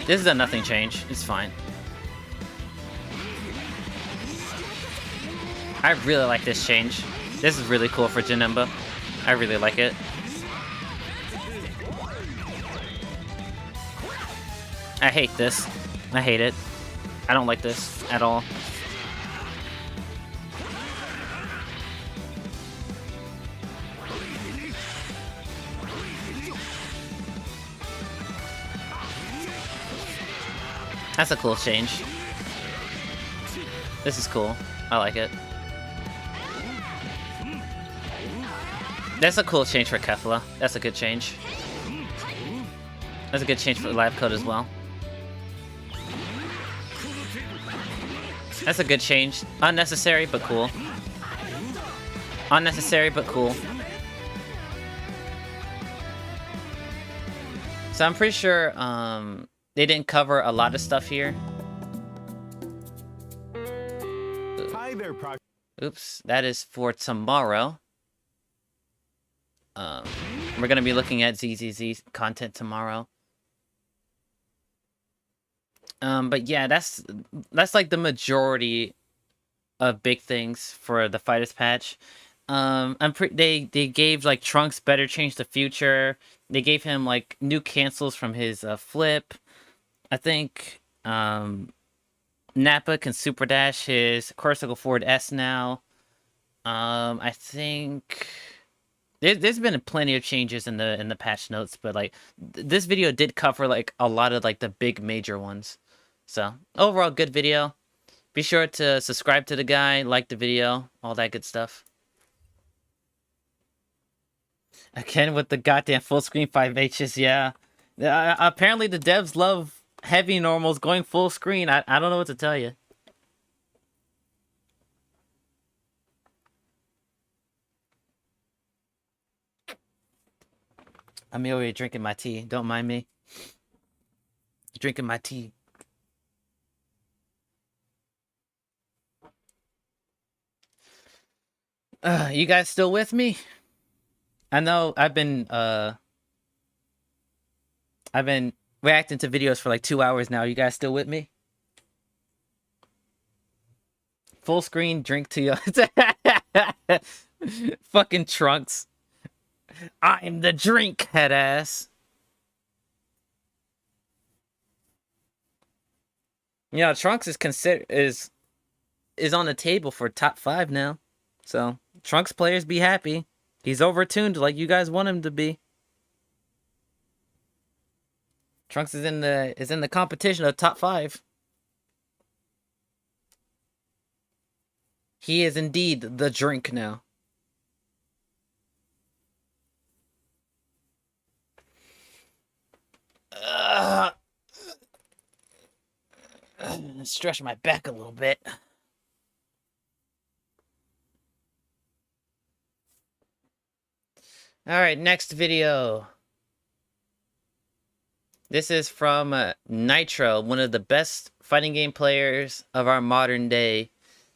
This is a nothing change. It's fine. I really like this change. This is really cool for Janemba. I really like it. I hate this. I hate it. I don't like this at all. That's a cool change. This is cool. I like it. That's a cool change for Kefla. That's a good change. That's a good change for the lab code as well. That's a good change. Unnecessary, but cool. Unnecessary, but cool. So I'm pretty sure they didn't cover a lot of stuff here. Hi there, Oops, that is for tomorrow. We're gonna be looking at ZZZ content tomorrow. But yeah, that's like the majority of big things for the Fighters patch. They gave like Trunks better change the future. They gave him like new cancels from his flip. I think Nappa can super dash his cortical forward S now. I think there's been plenty of changes in the patch notes, but like this video did cover like a lot of like the big major ones. So overall, good video. Be sure to subscribe to the guy, like the video, all that good stuff. Again with the goddamn full screen 5Hs, yeah. Apparently the devs love heavy normals going full screen. I don't know what to tell you. I'm over here drinking my tea. Don't mind me. Drinking my tea. You guys still with me? I know I've been reacting to videos for like 2 hours now. You guys still with me? Full screen drink to you. Fucking Trunks. I'm the drink, head ass. You know, Trunks is on the table for top 5 now. So Trunks players be happy. He's overtuned like you guys want him to be. Trunks is in the competition of top 5. He is indeed the drink now. Stretch my back a little bit. Alright, next video. This is from Nitro, one of the best fighting game players of our modern day.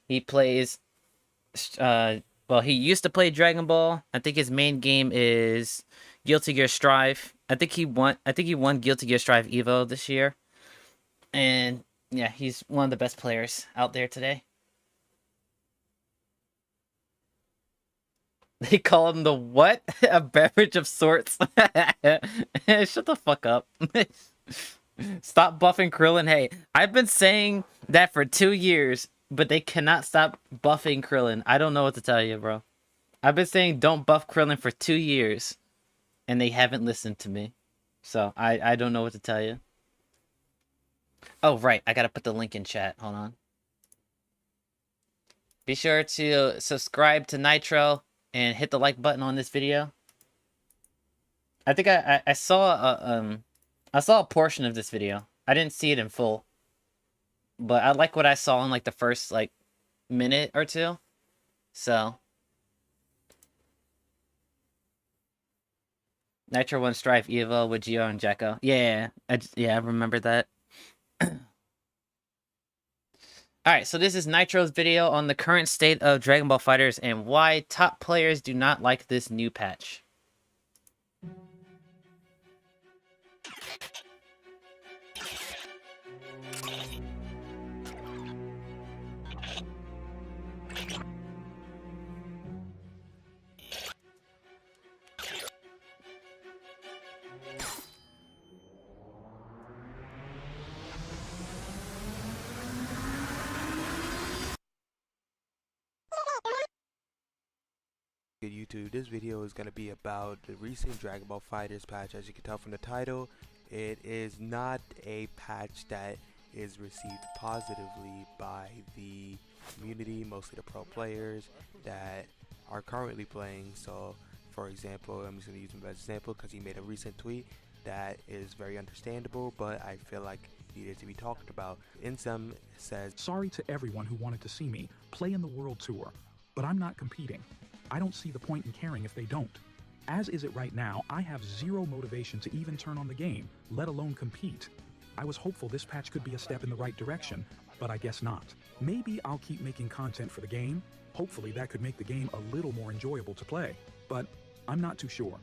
He plays, well, he used to play Dragon Ball. I think his main game is Guilty Gear Strive. I think he won Guilty Gear Strive Evo this year. And yeah, he's one of the best players out there today. They call him the what? A beverage of sorts. Shut the fuck up. Stop buffing Krillin. Hey, I've been saying that for 2 years, but they cannot stop buffing Krillin. I don't know what to tell you, bro. I've been saying don't buff Krillin for 2 years, and they haven't listened to me. So I don't know what to tell you. Oh, right. I gotta put the link in chat. Hold on. Be sure to subscribe to Nitro and hit the like button on this video. I think I saw a portion of this video. I didn't see it in full, but I like what I saw in like the first like minute or two. So Nitro 1 Strife Evo with Gio and Jekko. Yeah, I remember that. Alright, so this is Nitro's video on the current state of Dragon Ball FighterZ and why top players do not like this new patch. Good YouTube, this video is going to be about the recent Dragon Ball FighterZ patch. As you can tell from the title, it is not a patch that is received positively by the community, mostly the pro players that are currently playing. So for example, I'm just going to use him as an example because he made a recent tweet that is very understandable, but I feel like needed to be talked about. Insum says, "Sorry to everyone who wanted to see me play in the World Tour, but I'm not competing. I don't see the point in caring if they don't. As is it right now, I have zero motivation to even turn on the game, let alone compete. I was hopeful this patch could be a step in the right direction, but I guess not. Maybe I'll keep making content for the game. Hopefully that could make the game a little more enjoyable to play, but I'm not too sure."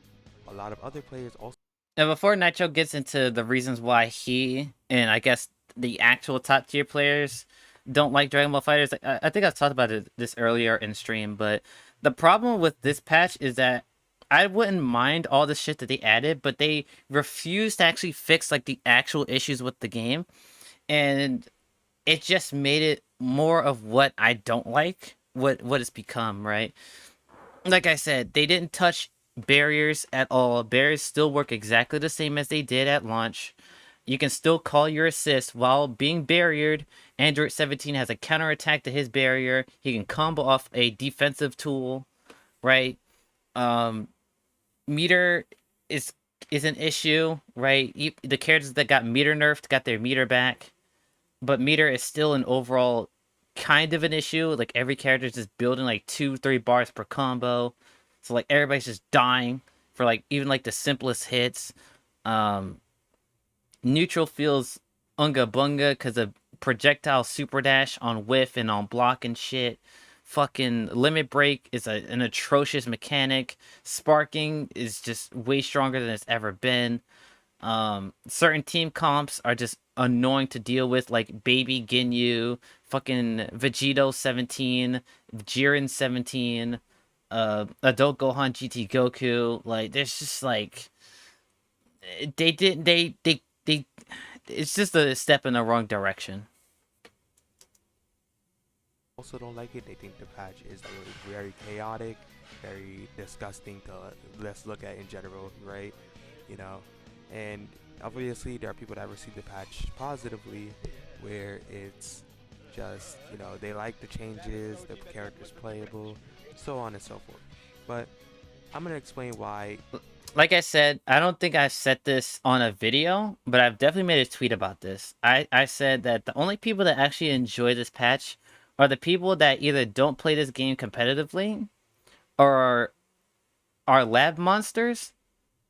a lot of other players also Now, before Nitro gets into the reasons why he and I guess the actual top tier players don't like Dragon Ball FighterZ, I think I've talked about this earlier in stream, but the problem with this patch is that I wouldn't mind all the shit that they added, but they refused to actually fix like the actual issues with the game, and it just made it more of what I don't like, what it's become, right? Like I said, they didn't touch barriers at all. Barriers still work exactly the same as they did at launch. You can still call your assist while being barriered. Android 17 has a counterattack to his barrier. He can combo off a defensive tool, right? Meter is an issue, right? The characters that got meter nerfed got their meter back, but meter is still an overall kind of an issue. Like every character is just building like 2-3 bars per combo, so like everybody's just dying for like even like the simplest hits. Neutral feels unga bunga because of projectile super dash on whiff and on block and shit. Fucking limit break is an atrocious mechanic. Sparking is just way stronger than it's ever been. Certain team comps are just annoying to deal with, like Baby Ginyu, fucking Vegito 17, Jiren 17, Adult Gohan GT Goku. Like there's just like they it's just a step in the wrong direction. also don't like it. They think the patch is very chaotic, very disgusting to let's look at in general, right? You know, and obviously there are people that receive the patch positively, where it's just, you know, they like the changes, the characters playable, so on and so forth. But I'm gonna explain why. Like I said, I don't think I've said this on a video, but I've definitely made a tweet about this. I said that the only people that actually enjoy this patch are the people that either don't play this game competitively or are lab monsters,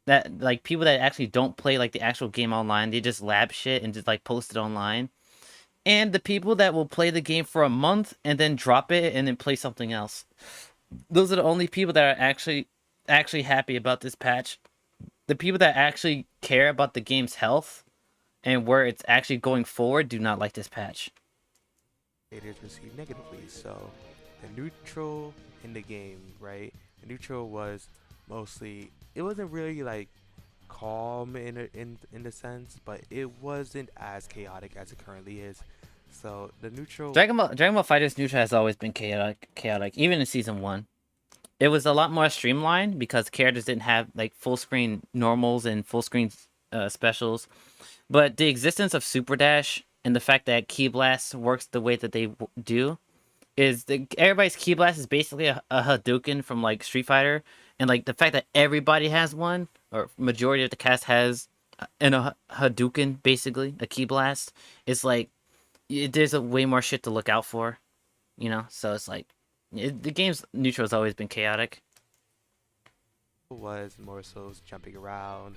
that like people that actually don't play like the actual game online. They just lab shit and just like post it online. And the people that will play the game for a month and then drop it and then play something else. Those are the only people that are actually happy about this patch. The people that actually care about the game's health and where it's actually going forward do not like this patch. It is received negatively. So the neutral in the game, right? Neutral was mostly, it wasn't really like calm in the sense, but it wasn't as chaotic as it currently is. So the neutral Dragon Ball FighterZ Neutral has always been chaotic, even in season 1. It was a lot more streamlined because characters didn't have like full screen normals and full screen specials. But the existence of Super Dash and the fact that Ki Blast works the way that they do is everybody's Ki Blast is basically a Hadouken from like Street Fighter, and like the fact that everybody has one, or majority of the cast has a Hadouken, basically a Ki Blast, it's like there's a way more shit to look out for, you know. So it's like the game's neutral has always been chaotic. was more so jumping around,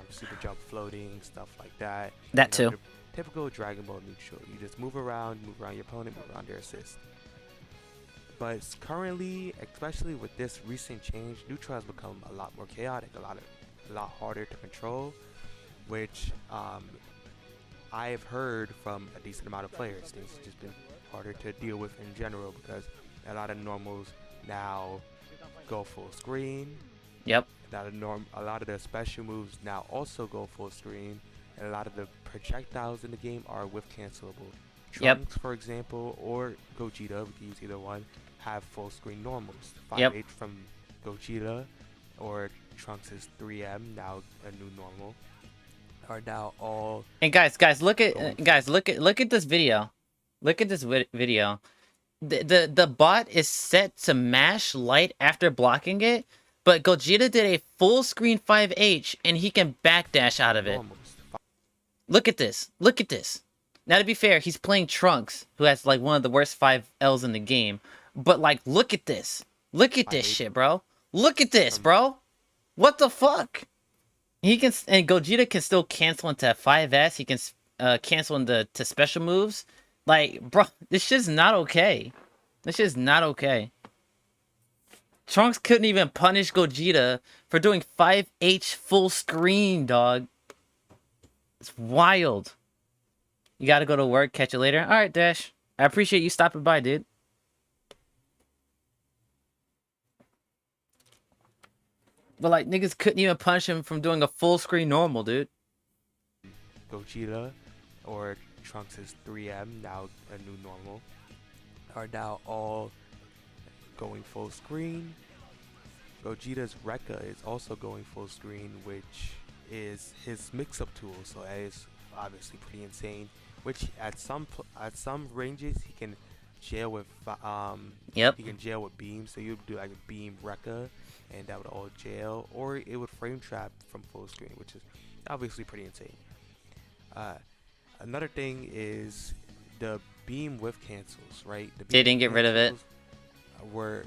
super jump, floating, stuff like that. That too. Typical Dragon Ball neutral. You just move around your opponent, move around their assist. But currently, especially with this recent change, neutral has become a lot more chaotic, a lot harder to control, which I have heard from a decent amount of players. Things have just been harder to deal with in general because a lot of normals now go full screen. Yep. A lot of the special moves now also go full screen, and a lot of the projectiles in the game are whiff cancelable. Trunks, for example, or Gogeta, we can use either one, have full screen normals. 5H from Gogeta or Trunks' 3M, now a new normal, are now all. And guys, look at this video. Look at this video. The bot is set to mash light after blocking it, but Gogeta did a full screen 5H and he can backdash out of it. Normals. Look at this. Look at this. Now, to be fair, he's playing Trunks, who has like one of the worst 5Ls in the game. But like, look at this. Look at this shit, bro. Look at this, bro. What the fuck? He can, and Gogeta can still cancel into 5S. He can cancel into special moves. Like, bro, this shit's not okay. This shit's not okay. Trunks couldn't even punish Gogeta for doing 5H full screen, dog. It's wild. You gotta go to work. Catch you later. All right, Dash. I appreciate you stopping by, dude. But like, niggas couldn't even punish him from doing a full screen normal, dude. Gogeta or Trunks' 3M, now a new normal, are now all going full screen. Gogeta's Rekka is also going full screen, which is his mix-up tool, so that is obviously pretty insane. Which at some ranges he can jail with he can jail with beam, so you would do like a beam Rekka, and that would all jail, or it would frame trap from full screen, which is obviously pretty insane. Another thing is the beam whiff cancels, right? They didn't get rid of it. Were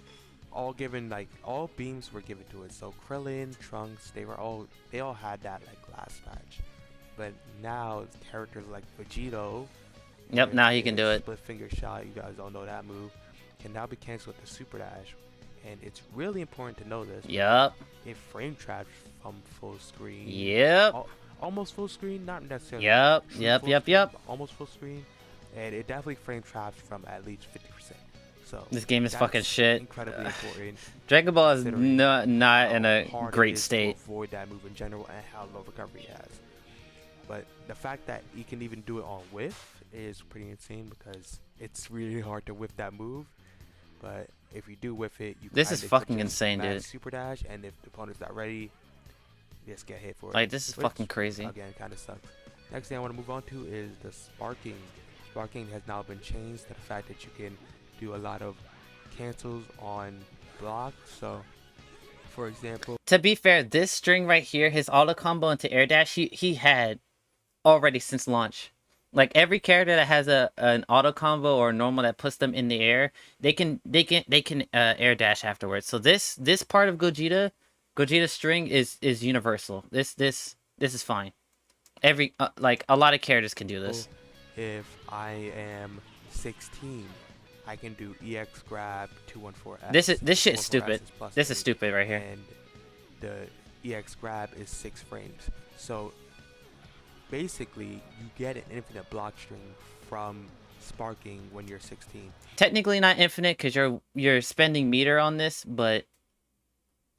all given, like all beams were given to it. So Krillin, Trunks, they all had that like last patch. But now characters like Vegito, now he can do it. Split finger shot, you guys all know that move, can now be canceled with the super dash. And it's really important to know this. It frame traps from full screen. Almost full screen, not necessarily. Almost full screen, and it definitely frame traps from at least 50%. So this game is fucking shit. Incredibly important. Dragon Ball is not in a great state. To avoid that move in general and how low recovery he has. But the fact that he can even do it on whiff is pretty insane because it's really hard to whiff that move. But if you do whiff it, this is fucking insane, dude. Super dash, and if the opponent's not ready, just get hit for it. Like, this is fucking crazy. Again, kind of sucks. Next thing I want to move on to is the sparking. Sparking has now been changed to the fact that you can do a lot of cancels on blocks. So, for example, to be fair, this string right here, his auto combo into air dash, he had already since launch. Like every character that has an auto combo or normal that puts them in the air, they can air dash afterwards. So this part of Gogeta's string is universal. This is fine. Every like a lot of characters can do this. If I am 16, I can do EX grab 214S. This shit is stupid. This is stupid right here. And the EX grab is 6 frames. So basically, you get an infinite block string from sparking when you're 16. Technically not infinite because you're spending meter on this, but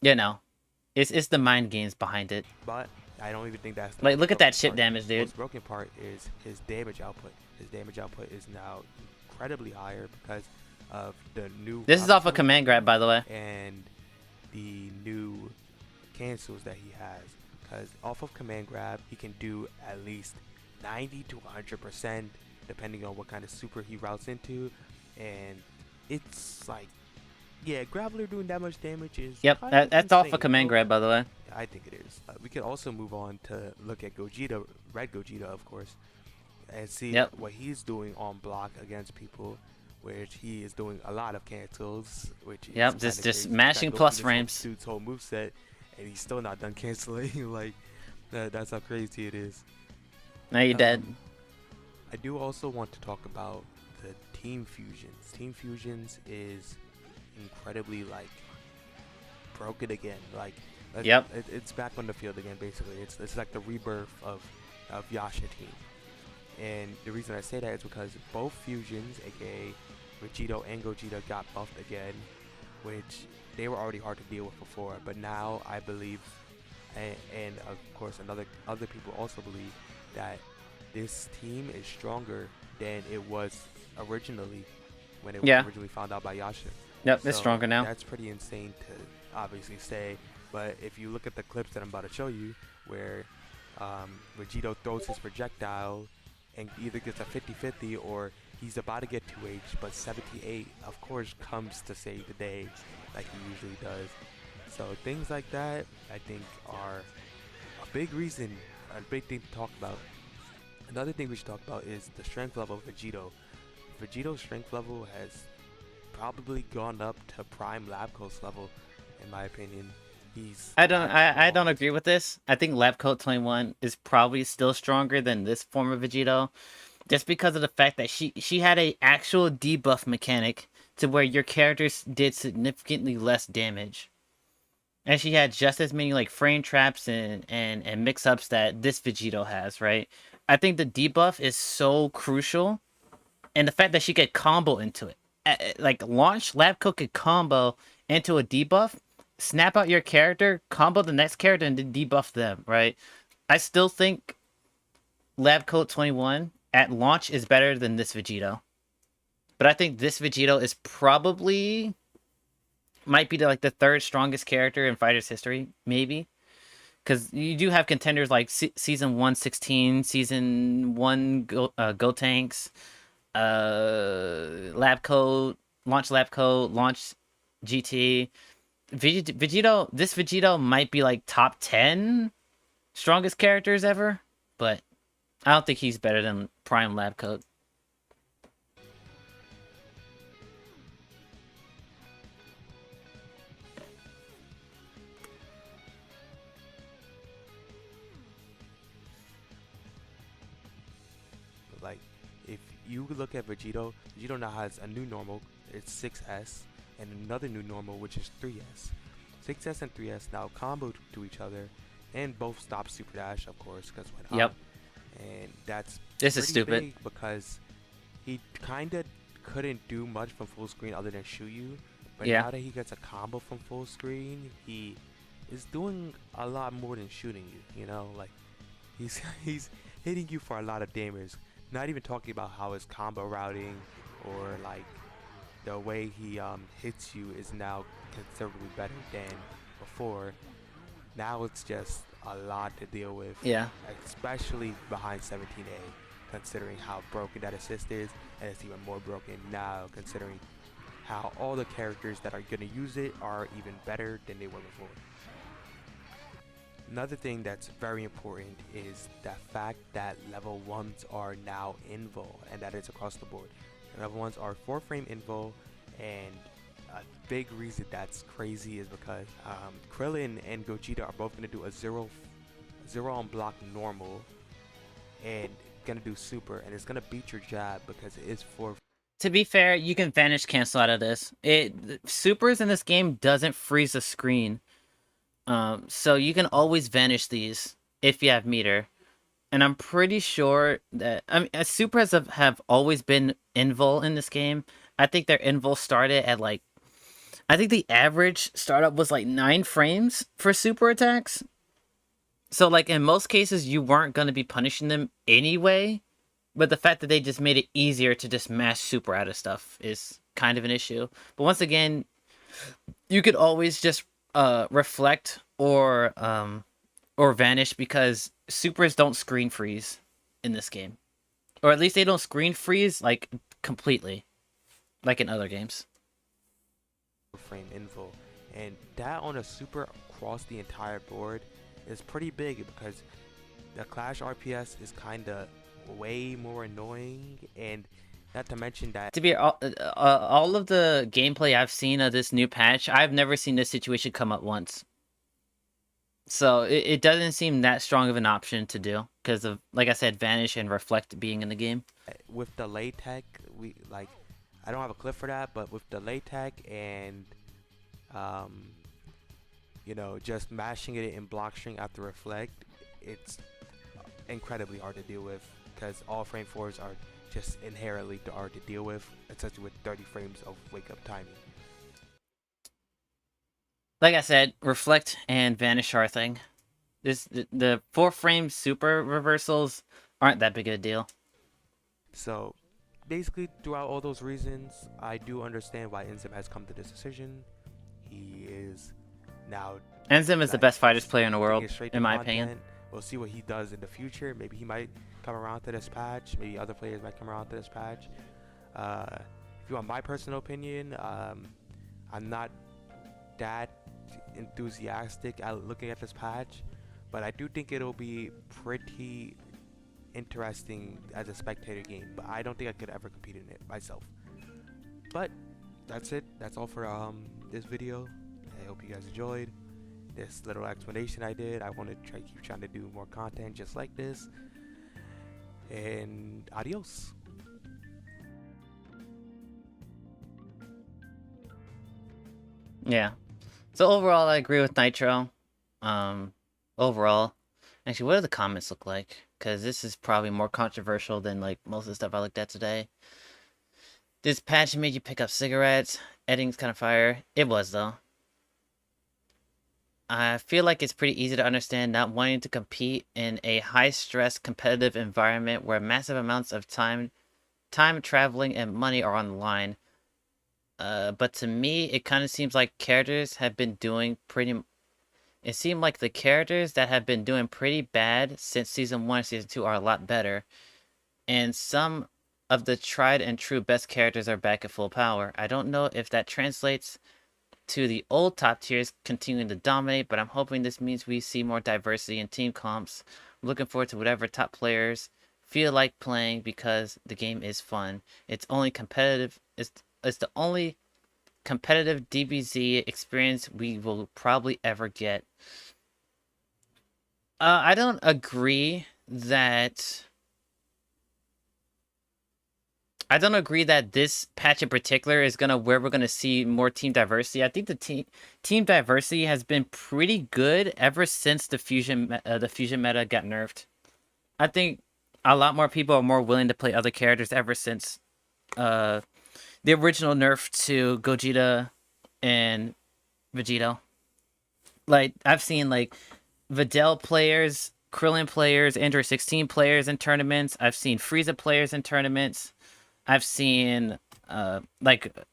You know, it's the mind games behind it. But I don't even think that's the Like, look at that broken chip part. damage, The dude. most broken part is his damage output. His damage output is now incredibly higher because of the new. This is off a option command grab, by the way. and the new cancels that he has. Because off of command grab, he can do at least 90 to 100% depending on what kind of super he routes into, and it's like, yeah, Graveler doing that much damage is Yep, kind of that's off a insane. command grab, by the way. I think it is. We can also move on to look at Gogeta, Red Gogeta, of course, and see Yep. what he's doing on block against people, which he is doing a lot of cancels, which is Yep, kinda just crazy. mashing Gotta go plus through this whole frames. Dude's whole moveset, and he's still not done canceling. Like, that's how crazy it is. Now you're dead. I do also want to talk about the team fusions. Team fusions is incredibly like broken again. Like, Yep. it's back on the field again. Basically, it's like the rebirth of Yasha team. And the reason I say that is because both fusions, aka Vegito and Gogeta, got buffed again, which they were already hard to deal with before. But now I believe, and of course other people also believe, that this team is stronger than it was originally when it was originally found out by Yasha. Yep, it's stronger now. That's pretty insane to obviously say. But if you look at the clips that I'm about to show you, where Vegito throws his projectile and either gets a 50-50 or he's about to get 2H, but 78 of course comes to save the day like he usually does. So things like that I think are a big reason, a big thing to talk about. Another thing we should talk about is the strength level of Vegito. Vegito's strength level has probably gone up to Prime Lab Coast level, in my opinion. I don't agree with this. I think Lab Coat 21 is probably still stronger than this form of Vegito, just because of the fact that she had a actual debuff mechanic to where your characters did significantly less damage, and she had just as many like frame traps and mix ups that this Vegito has. Right? I think the debuff is so crucial, and the fact that she could combo into it, like launch Lab Coat could combo into a debuff. Snap out your character, combo the next character, and then debuff them, right? I still think Lab Coat 21 at launch is better than this Vegito. But I think this Vegito is probably might be like the third strongest character in Fighters history, maybe. Because you do have contenders like Season 116, Season 1 Go Tanks, Lab Coat, Launch Lab Coat, Launch GT. Vegito, this Vegito might be like top 10 strongest characters ever, but I don't think he's better than Prime Lab Coat. Like, if you look at Vegito now has a new normal, it's 6S, and another new normal, which is 3S. 6S and 3S now combo to each other, and both stop Super Dash, of course, because why not? Yep. And that's This is pretty stupid. big because he kind of couldn't do much from full screen other than shoot you. But Yeah. now that he gets a combo from full screen, he is doing a lot more than shooting you. You know, like he's hitting you for a lot of damage. Not even talking about how his combo routing or like the way he hits you is now considerably better than before. Now it's just a lot to deal with. Yeah. Especially behind 17A, considering how broken that assist is, and it's even more broken now considering how all the characters that are going to use it are even better than they were before. Another thing that's very important is the fact that level 1s are now invul, and that is across the board. Level 1s are 4-frame invul, and a big reason that's crazy is because Krillin and Gogeta are both going to do a 0 on block normal, and going to do super, and it's going to beat your jab because it is 4. To be fair, you can vanish cancel out of this. Supers in this game doesn't freeze the screen. So you can always vanish these if you have meter. And I'm pretty sure that supers have always been invul in this game. I think their invul started at like I think the average startup was like 9 frames for super attacks. So like in most cases you weren't going to be punishing them anyway, but the fact that they just made it easier to just mash super out of stuff is kind of an issue. But once again, you could always just reflect or vanish, because supers don't screen freeze in this game. Or at least they don't screen freeze like completely like in other games. Frame info, and that on a super across the entire board is pretty big, because the Clash RPS is kind of way more annoying, and not to mention that To be all of the gameplay I've seen of this new patch, I've never seen this situation come up once. So it doesn't seem that strong of an option to do because of, like I said, vanish and reflect being in the game. with delay tech, I don't have a clip for that, but with delay tech and just mashing it in block string after reflect, it's incredibly hard to deal with, because all frame 4s are just inherently hard to deal with, especially with 30 frames of wake up timing. Like I said, reflect and vanish are a thing. The 4-frame super reversals aren't that big of a deal. So basically, throughout all those reasons, I do understand why Enzim has come to this decision. He is now Enzim is the best fighters player in the world, taking it straight to in my content. opinion. We'll see what he does in the future. Maybe he might come around to this patch. Maybe other players might come around to this patch. If you want my personal opinion, I'm not that enthusiastic at looking at this patch, but I do think it'll be pretty interesting as a spectator game, but I don't think I could ever compete in it myself. But that's it. That's all for this video. I hope you guys enjoyed this little explanation I did. I want to keep trying to do more content just like this. And adios. Yeah. So overall, I agree with Nitro. Overall, actually, what do the comments look like? Because this is probably more controversial than like most of the stuff I looked at today. This patch made you pick up cigarettes. Editing's kind of fire. It was though. I feel like it's pretty easy to understand not wanting to compete in a high-stress competitive environment where massive amounts of time traveling, and money are on the line. But to me, it kind of seems like characters have been doing pretty... It seemed like the characters that have been doing pretty bad since Season 1 and Season 2 are a lot better. And some of the tried and true best characters are back at full power. I don't know if that translates to the old top tiers continuing to dominate, but I'm hoping this means we see more diversity in team comps. I'm looking forward to whatever top players feel like playing, because the game is fun. It's only competitive. It's the only competitive DBZ experience we will probably ever get. I don't agree that this patch in particular is where we're gonna see more team diversity. I think the team diversity has been pretty good ever since the fusion meta got nerfed. I think a lot more people are more willing to play other characters ever since the original nerf to Gogeta and Vegito. Like, I've seen like Videl players, Krillin players, Android 16 players in tournaments. I've seen Frieza players in tournaments. I've seen Yamcha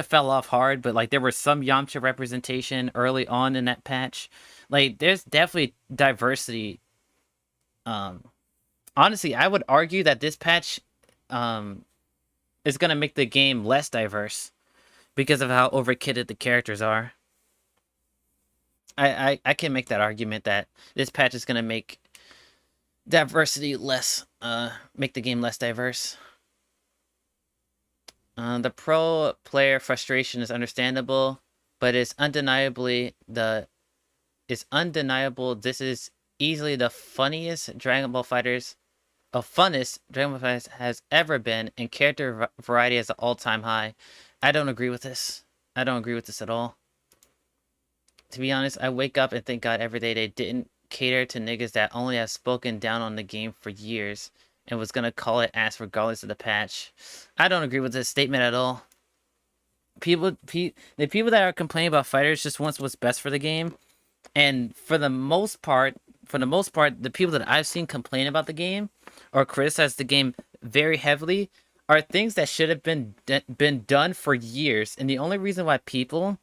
fell off hard, but like there was some Yamcha representation early on in that patch. Like, there's definitely diversity. Honestly, I would argue that this patch is gonna make the game less diverse because of how overkitted the characters are. I can make that argument that this patch is gonna make diversity less, make the game less diverse. The pro player frustration is understandable, but it's undeniable this is easily the funnest Dragon Ball Fighters has ever been, and character variety is an all-time high. I don't agree with this. I don't agree with this at all. To be honest, I wake up and thank God every day they didn't cater to niggas that only have spoken down on the game for years and was gonna call it ass regardless of the patch. I don't agree with this statement at all. the people that are complaining about fighters just wants what's best for the game, and for the most part, the people that I've seen complain about the game or criticize the game very heavily are things that should have been done for years. And the only reason why people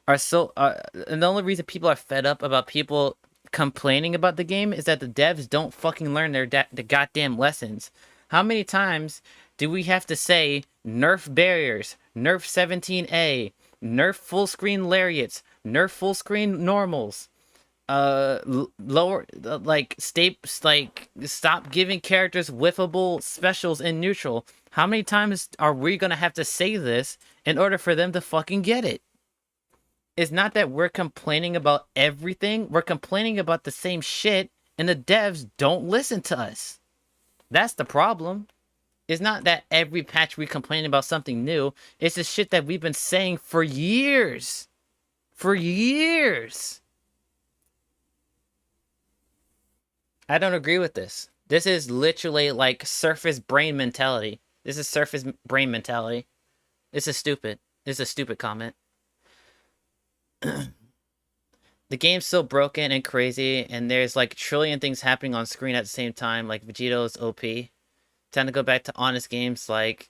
are and the only reason people are fed up about people complaining about the game is that the devs don't fucking learn the goddamn lessons. How many times do we have to say nerf barriers, nerf 17A, nerf full screen lariats, nerf full screen normals, lower stop giving characters whiffable specials in neutral? How many times are we gonna have to say this in order for them to fucking get it? It's not that we're complaining about everything. We're complaining about the same shit, and the devs don't listen to us. That's the problem. It's not that every patch we complain about something new. It's the shit that we've been saying for years. For years. I don't agree with this. This is literally like surface brain mentality. This is surface brain mentality. This is stupid. This is a stupid comment. The game's so broken and crazy, and there's like a trillion things happening on screen at the same time, like Vegeto's OP. Time to go back to honest games like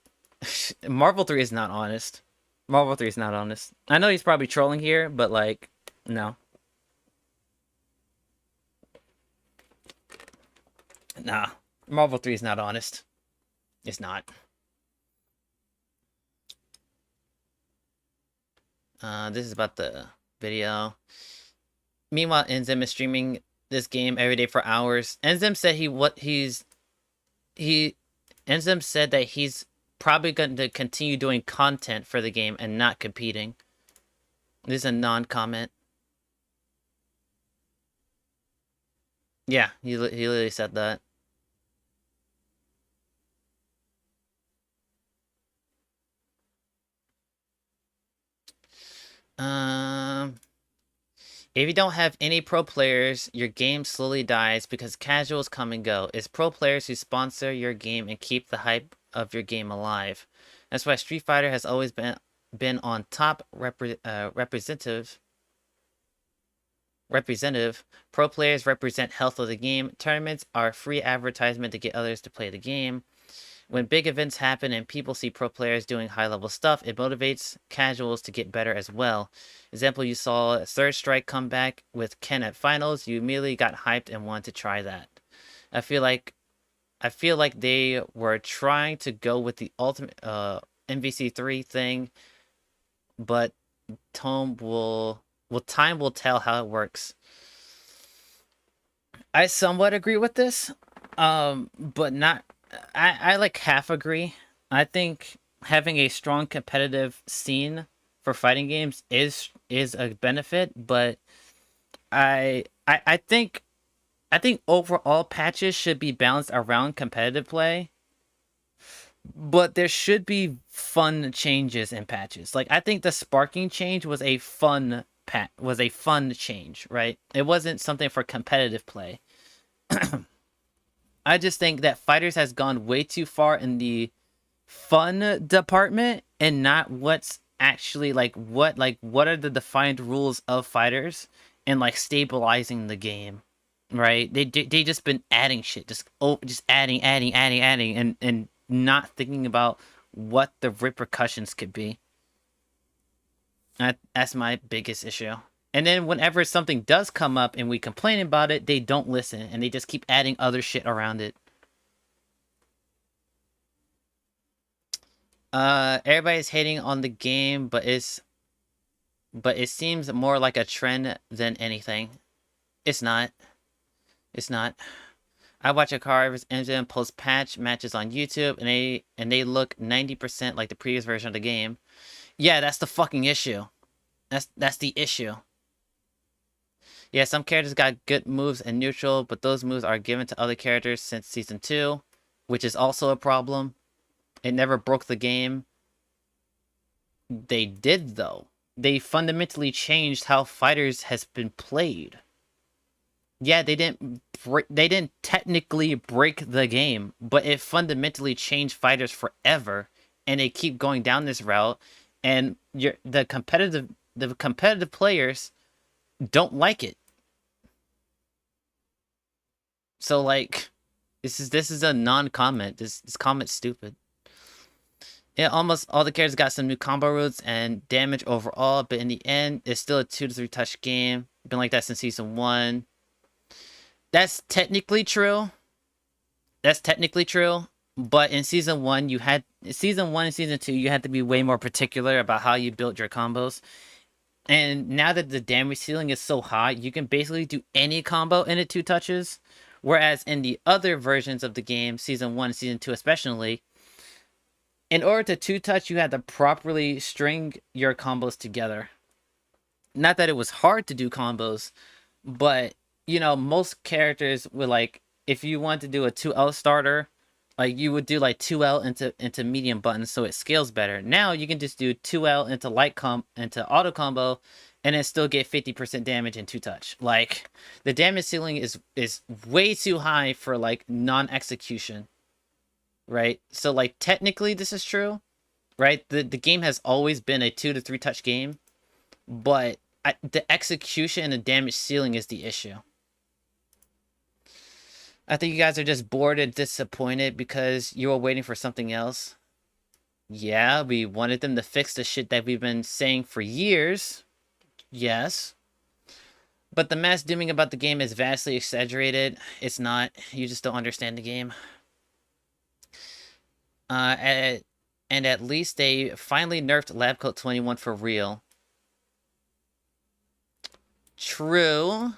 Marvel 3 is not honest. Marvel 3 is not honest. I know he's probably trolling here, but like, no. Nah, Marvel 3 is not honest. It's not. This is about the video. Meanwhile, Enzim is streaming this game every day for hours. Enzim said Enzim said that he's probably going to continue doing content for the game and not competing. This is a non-comment. Yeah, he literally said that. If you don't have any pro players, your game slowly dies because casuals come and go. It's pro players who sponsor your game and keep the hype of your game alive. That's why Street Fighter has always been on top representative. Pro players represent health of the game. Tournaments are free advertisement to get others to play the game. When big events happen and people see pro players doing high-level stuff, it motivates casuals to get better as well. Example, you saw Third Strike come back with Ken at finals. You immediately got hyped and wanted to try that. I feel like they were trying to go with the ultimate MVC3 thing, but time will tell how it works. I somewhat agree with this, but not. I like half agree. I think having a strong competitive scene for fighting games is a benefit, but I think overall patches should be balanced around competitive play, but there should be fun changes in patches. Like I think the sparking change was a fun change, right? It wasn't something for competitive play. I just think that Fighters has gone way too far in the fun department and not what's actually what are the defined rules of Fighters and like stabilizing the game, right? They just been adding shit, just adding and not thinking about what the repercussions could be. That's my biggest issue. And then whenever something does come up and we complain about it, they don't listen and they just keep adding other shit around it. Everybody's hating on the game, but it seems more like a trend than anything. It's not. It's not. I watch a car engine post patch matches on YouTube and they look 90% like the previous version of the game. Yeah, that's the fucking issue. That's the issue. Yeah, some characters got good moves in neutral, but those moves are given to other characters since Season 2, which is also a problem. It never broke the game. They did, though. They fundamentally changed how Fighters has been played. Yeah, they didn't technically break the game, but it fundamentally changed Fighters forever, and they keep going down this route. and the competitive players don't like it. So like, this is a non-comment. This comment's stupid. Yeah, almost all the characters got some new combo routes and damage overall, but in the end, it's still a 2 to 3 touch game. Been like that since season 1. That's technically true. But in season 1, season 1 and season 2, you had to be way more particular about how you built your combos. And now that the damage ceiling is so high, you can basically do any combo in it 2 touches. Whereas in the other versions of the game, season 1 and season 2 especially, in order to 2 touch, you had to properly string your combos together. Not that it was hard to do combos, but you know, most characters would like, if you want to do a 2L starter, like you would do like 2L into medium buttons so it scales better. Now you can just do 2L into into auto combo and then still get 50% damage in 2 touch. Like the damage ceiling is way too high for like non-execution. Right? So like technically this is true, right? The game has always been a 2 to 3 touch game, but the execution and the damage ceiling is the issue. I think you guys are just bored and disappointed because you were waiting for something else. Yeah, we wanted them to fix the shit that we've been saying for years. Yes. But the mass dooming about the game is vastly exaggerated. It's not. You just don't understand the game. And at least they finally nerfed Lab Coat 21 for real. True.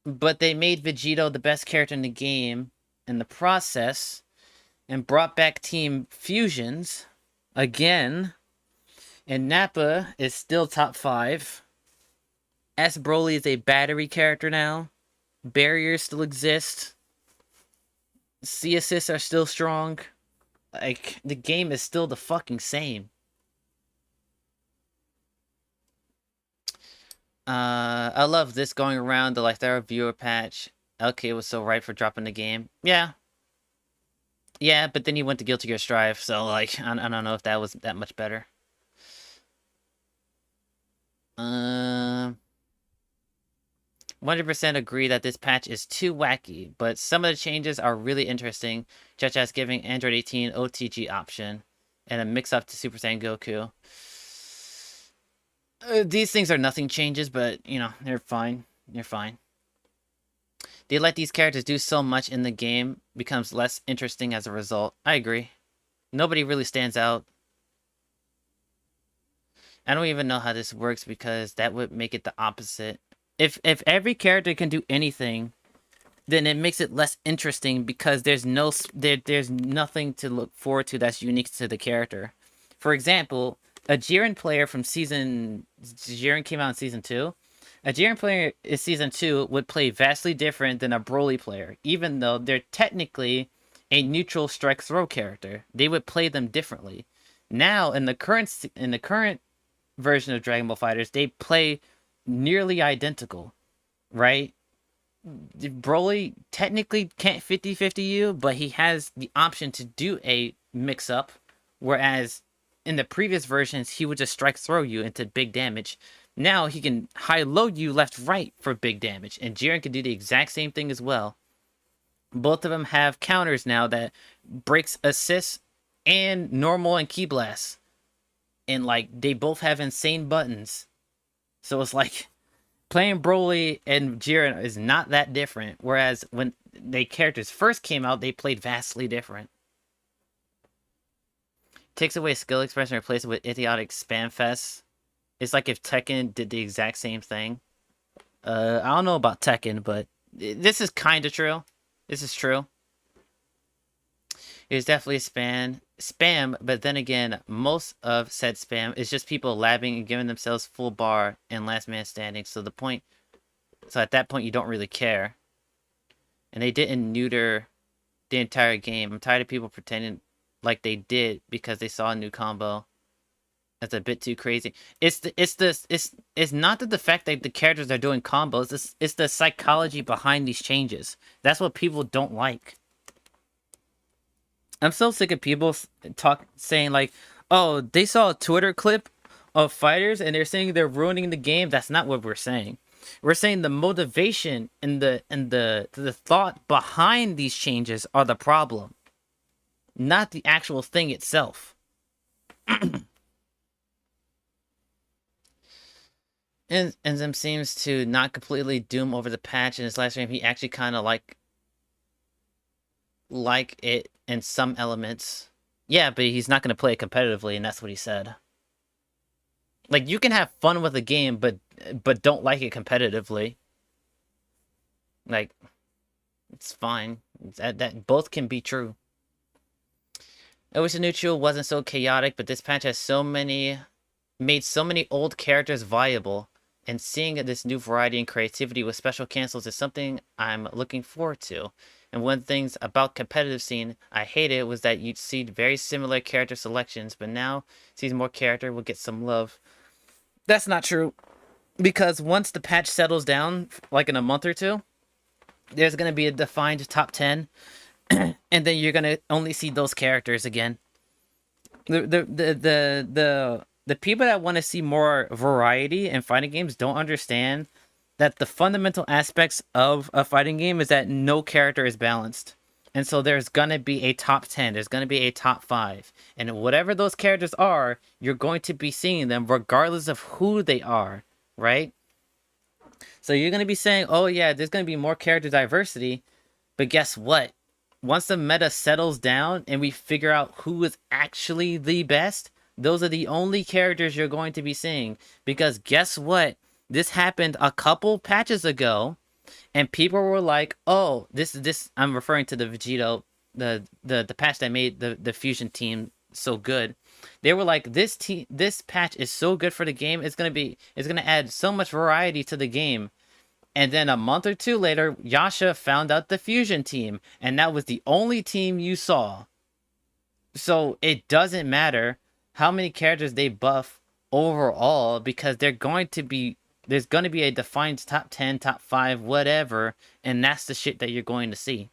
But they made Vegito the best character in the game in the process and brought back Team Fusions again. And Nappa is still top 5. S. Broly is a battery character now. Barriers still exist. C assists are still strong. Like, the game is still the fucking same. I love this going around the Lythera viewer patch. LK was so right for dropping the game. Yeah. Yeah, but then he went to Guilty Gear Strive, so like, I don't know if that was that much better. 100% agree that this patch is too wacky, but some of the changes are really interesting, such as giving Android 18 OTG option and a mix-up to Super Saiyan Goku. These things are nothing changes, but, you know, they're fine. They're fine. They let these characters do so much in the game, becomes less interesting as a result. I agree. Nobody really stands out. I don't even know how this works because that would make it the opposite. If every character can do anything, then it makes it less interesting because there's nothing to look forward to that's unique to the character. For example, a Jiren player from Jiren came out in season 2. A Jiren player in season 2 would play vastly different than a Broly player, even though they're technically a neutral strike throw character. They would play them differently. Now in the current version of Dragon Ball FighterZ, they play nearly identical, right? Broly technically can't 50-50 you, but he has the option to do a mix-up, whereas in the previous versions, he would just strike throw you into big damage. Now he can high-low you left-right for big damage, and Jiren can do the exact same thing as well. Both of them have counters now that breaks assists and normal and key blasts. And like, they both have insane buttons. So it's like, playing Broly and Jiren is not that different. Whereas when the characters first came out, they played vastly different. Takes away skill expression and replaces it with idiotic spam fest. It's like if Tekken did the exact same thing. I don't know about Tekken, but this is kind of true. This is true. It's definitely spam, but then again, most of said spam is just people labbing and giving themselves full bar and last man standing. So at that point, you don't really care. And they didn't neuter the entire game. I'm tired of people pretending like they did because they saw a new combo. That's a bit too crazy. It's not that the fact that the characters are doing combos. It's the psychology behind these changes. That's what people don't like. I'm so sick of people saying like, oh, they saw a Twitter clip of fighters and they're saying they're ruining the game, that's not what we're saying. We're saying the motivation and the thought behind these changes are the problem, not the actual thing itself. And Enzim seems to not completely doom over the patch in his last stream. He actually kind of like it in some elements. Yeah, but he's not going to play it competitively, and that's what he said. Like, you can have fun with the game, but don't like it competitively. Like, it's fine. That both can be true. I wish the neutral wasn't so chaotic, but this patch has made so many old characters viable, and seeing this new variety and creativity with special cancels is something I'm looking forward to. And one of the things about competitive scene I hated was that you'd see very similar character selections, but now seeing more character will get some love. That's not true, because once the patch settles down, like in a month or two, there's going to be a defined top 10, and then you're going to only see those characters again. The people that want to see more variety in fighting games don't understand that the fundamental aspects of a fighting game is that no character is balanced. And so there's going to be a top 10, there's going to be a top 5. And whatever those characters are, you're going to be seeing them regardless of who they are, right? So you're going to be saying, oh yeah, there's going to be more character diversity. But guess what? Once the meta settles down and we figure out who is actually the best, those are the only characters you're going to be seeing. Because guess what? This happened a couple patches ago, and people were like, "Oh, this." I'm referring to the Vegito, the patch that made the fusion team so good. They were like, "This patch is so good for the game. It's gonna add so much variety to the game." And then a month or two later, Yasha found out the fusion team, and that was the only team you saw. So it doesn't matter how many characters they buff overall, because there's going to be a defined top 10, top 5, whatever, and that's the shit that you're going to see.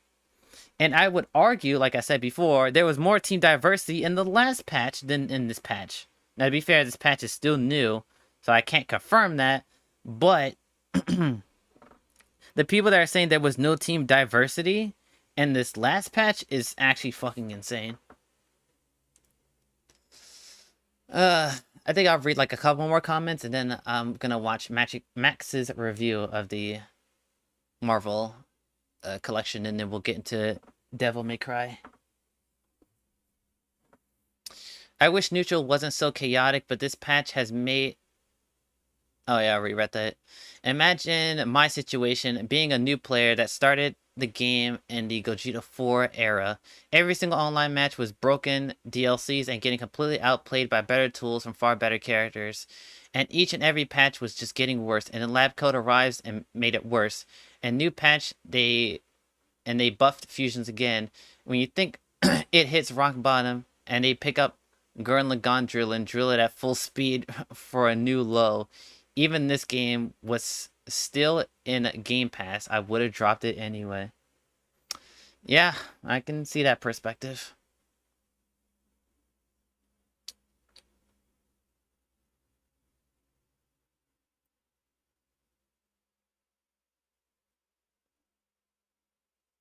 And I would argue, like I said before, there was more team diversity in the last patch than in this patch. Now, to be fair, this patch is still new, so I can't confirm that, but the people that are saying there was no team diversity in this last patch is actually fucking insane. I think I'll read like a couple more comments, and then I'm gonna watch Max's review of the Marvel collection, and then we'll get into Devil May Cry. I wish neutral wasn't so chaotic, but this patch has made... Oh yeah, I already read that. Imagine my situation, being a new player that started the game in the Gogeta 4 era. Every single online match was broken DLCs and getting completely outplayed by better tools from far better characters. And each and every patch was just getting worse. And then lab code arrives and made it worse. And new patch, they buffed fusions again. When you think it hits rock bottom, and they pick up Gurren Lagann drill and drill it at full speed for a new low. Even this game was still in Game Pass, I would have dropped it anyway. Yeah, I can see that perspective.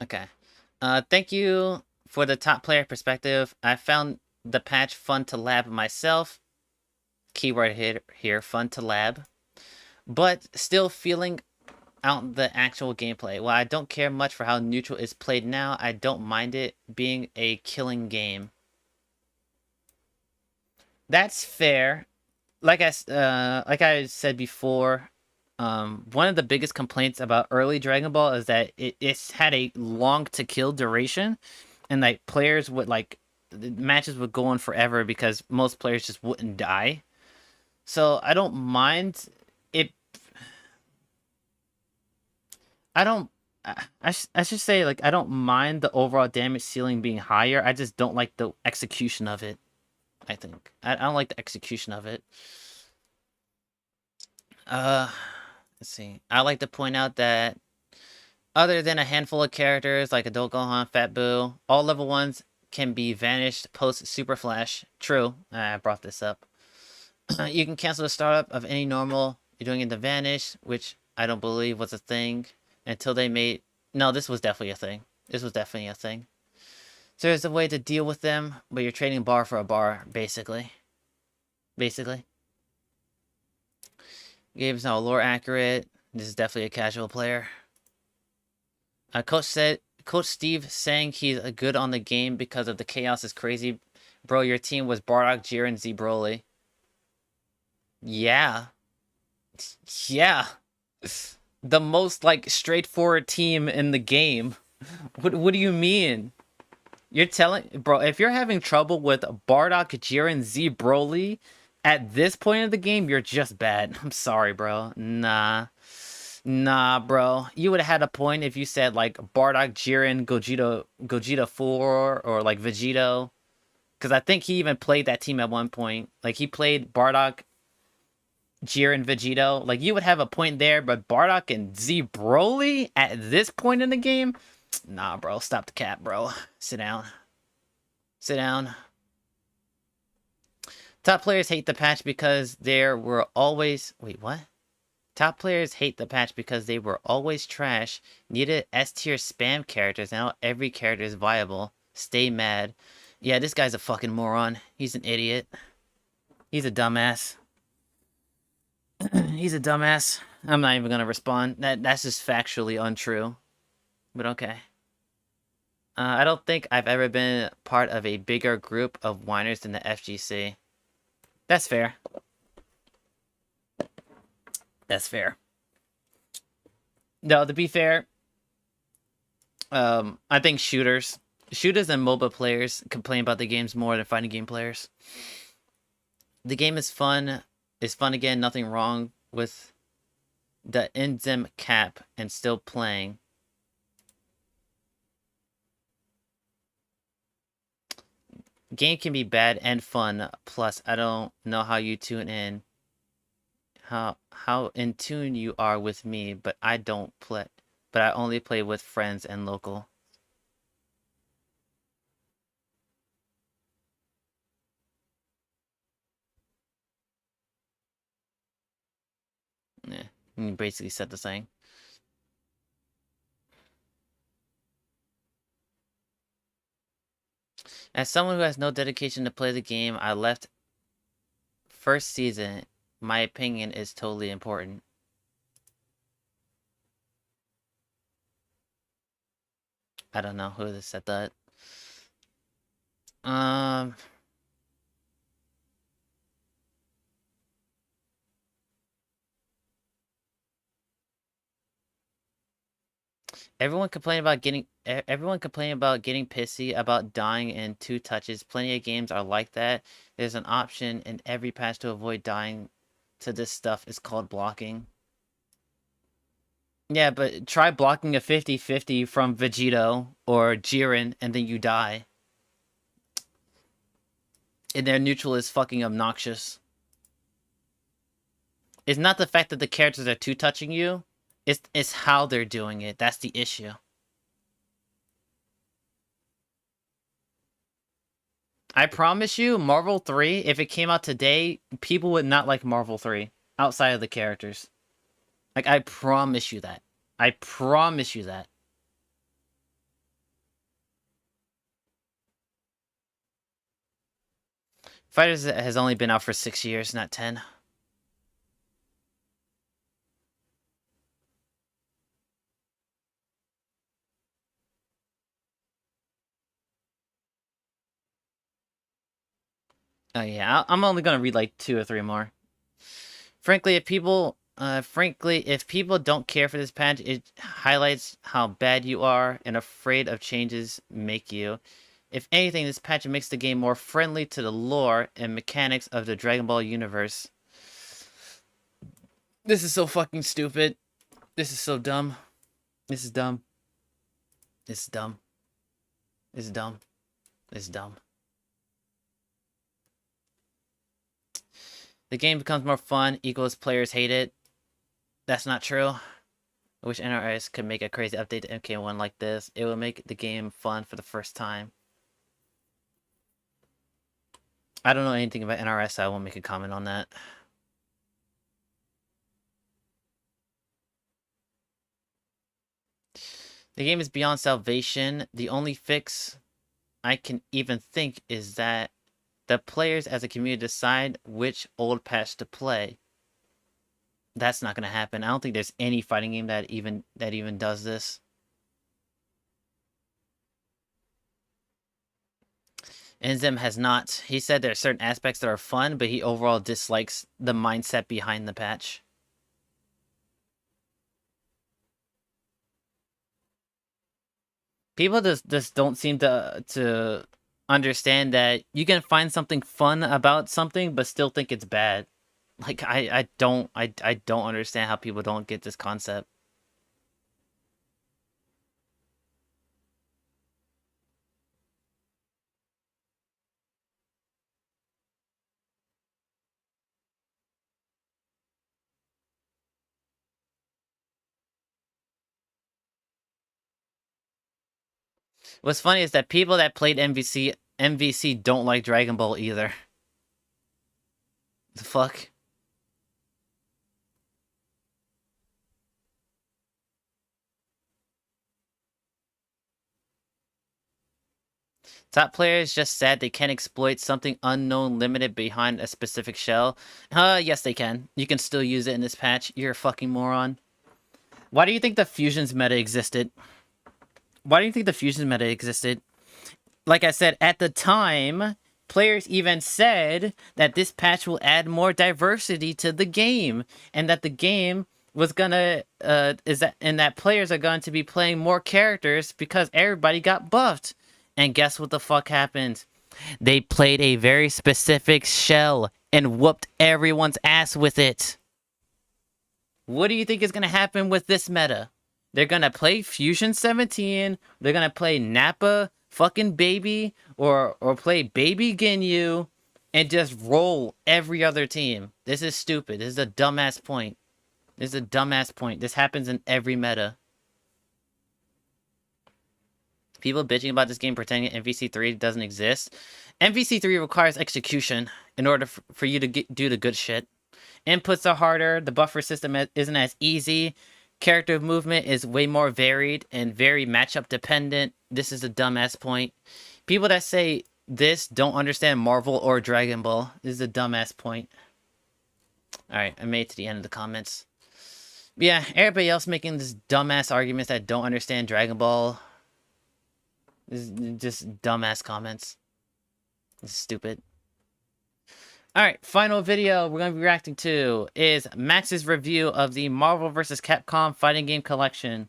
Okay. Thank you for the top player perspective. I found the patch fun to lab myself. Keyword here, fun to lab. But still feeling out the actual gameplay. While I don't care much for how neutral is played now, I don't mind it being a killing game. That's fair. Like I said before, one of the biggest complaints about early Dragon Ball is that it's had a long to kill duration, and like players would matches would go on forever because most players just wouldn't die. So I don't mind it. I should say, like, I don't mind the overall damage ceiling being higher. I just don't like the execution of it. I think I don't like the execution of it. Let's see. I like to point out that other than a handful of characters like Adult Gohan, Fat Boo, all level 1s can be vanished post Super Flash. True. I brought this up. You can cancel the startup of any normal you're doing in the Vanish, which I don't believe was a thing until they made... No, this was definitely a thing. This was definitely a thing. So there's a way to deal with them, but you're trading bar for a bar, basically. Basically. Game's now lore accurate. This is definitely a casual player. Coach Steve saying he's good on the game because of the chaos is crazy. Bro, your team was Bardock, Jiren, Z Broly. Yeah. Yeah. The most, like, straightforward team in the game. What do you mean? You're telling... Bro, if you're having trouble with Bardock, Jiren, Z Broly, at this point of the game, you're just bad. I'm sorry, bro. Nah, bro. You would have had a point if you said, like, Bardock, Jiren, Gogeta 4, or, like, Vegito. Because I think he even played that team at one point. Like, he played Bardock, Jiren, Vegito. Like, you would have a point there, but Bardock and Z Broly at this point in the game? Nah, bro. Stop the cap, bro. Sit down. Sit down. Top players hate the patch because there were always... Wait, what? Top players hate the patch because they were always trash, needed S-tier spam characters, now every character is viable. Stay mad. Yeah, this guy's a fucking moron. He's an idiot. He's a dumbass. He's a dumbass. I'm not even gonna respond. That's just factually untrue. But okay. I don't think I've ever been part of a bigger group of whiners than the FGC. That's fair. That's fair. No, to be fair, I think shooters and MOBA players complain about the games more than fighting game players. The game is fun. It's fun again. Nothing wrong with the in-sim cap and still playing. Game can be bad and fun. Plus, I don't know how you tune in. How in tune you are with me, but I don't play. But I only play with friends and local. Yeah, you basically said the same. As someone who has no dedication to play the game, I left first season. My opinion is totally important. I don't know who said that. Everyone complaining about getting pissy about dying in 2 touches. Plenty of games are like that. There's an option in every patch to avoid dying to this stuff. It's called blocking. Yeah, but try blocking a 50-50 from Vegito or Jiren and then you die. And their neutral is fucking obnoxious. It's not the fact that the characters are 2-touching you. It's how they're doing it. That's the issue. I promise you, Marvel 3, if it came out today, people would not like Marvel 3 outside of the characters. Like, I promise you that. I promise you that. Fighters has only been out for 6 years, not 10. Oh yeah, I'm only gonna read like 2 or 3 more. Frankly, if people don't care for this patch, it highlights how bad you are and afraid of changes make you. If anything, this patch makes the game more friendly to the lore and mechanics of the Dragon Ball universe. This is so fucking stupid. This is so dumb. This is dumb. This is dumb. This is dumb. This is dumb. The game becomes more fun, equals players hate it. That's not true. I wish NRS could make a crazy update to MK1 like this. It will make the game fun for the first time. I don't know anything about NRS, so I won't make a comment on that. The game is beyond salvation. The only fix I can even think is that the players as a community decide which old patch to play. That's not going to happen. I don't think there's any fighting game that even does this. Enzim has not. He said there are certain aspects that are fun, but he overall dislikes the mindset behind the patch. People just don't seem to understand that you can find something fun about something, but still think it's bad. Like I don't understand how people don't get this concept. What's funny is that people that played MVC don't like Dragon Ball either. The fuck? Top players just said they can exploit something unknown limited behind a specific shell. Yes they can. You can still use it in this patch. You're a fucking moron. Why do you think the fusions meta existed? Why do you think the fusions meta existed? Like I said, at the time, players even said that this patch will add more diversity to the game, and that the game was gonna and that players are going to be playing more characters because everybody got buffed. And guess what the fuck happened? They played a very specific shell and whooped everyone's ass with it. What do you think is gonna happen with this meta? They're gonna play Fusion 17, they're gonna play Nappa fucking Baby, or play Baby Ginyu, and just roll every other team. This is stupid. This is a dumbass point. This is a dumbass point. This happens in every meta. People bitching about this game pretending MVC3 doesn't exist. MVC3 requires execution in order for you to do the good shit. Inputs are harder. The buffer system isn't as easy. Character movement is way more varied and very matchup dependent. This is a dumbass point. People that say this don't understand Marvel or Dragon Ball. This is a dumbass point. Alright, I made it to the end of the comments. Yeah, everybody else making this dumbass arguments that don't understand Dragon Ball. This is just dumbass comments. This is stupid. Alright, final video we're going to be reacting to is Max's review of the Marvel vs. Capcom fighting game collection.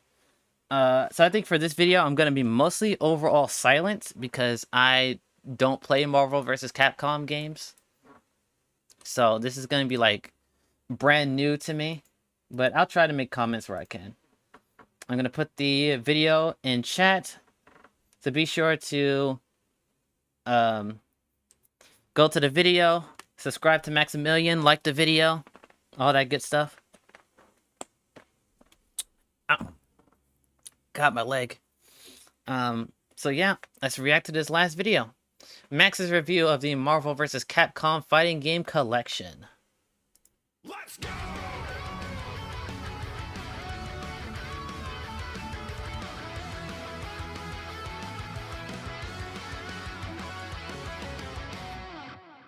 So I think for this video, I'm going to be mostly overall silent because I don't play Marvel vs. Capcom games. So this is going to be like brand new to me, but I'll try to make comments where I can. I'm going to put the video in chat. So be sure to go to the video, subscribe to Maximilian, like the video, all that good stuff. Ow. Got my leg. So yeah, let's react to this last video. Max's review of the Marvel vs. Capcom fighting game collection. Let's go!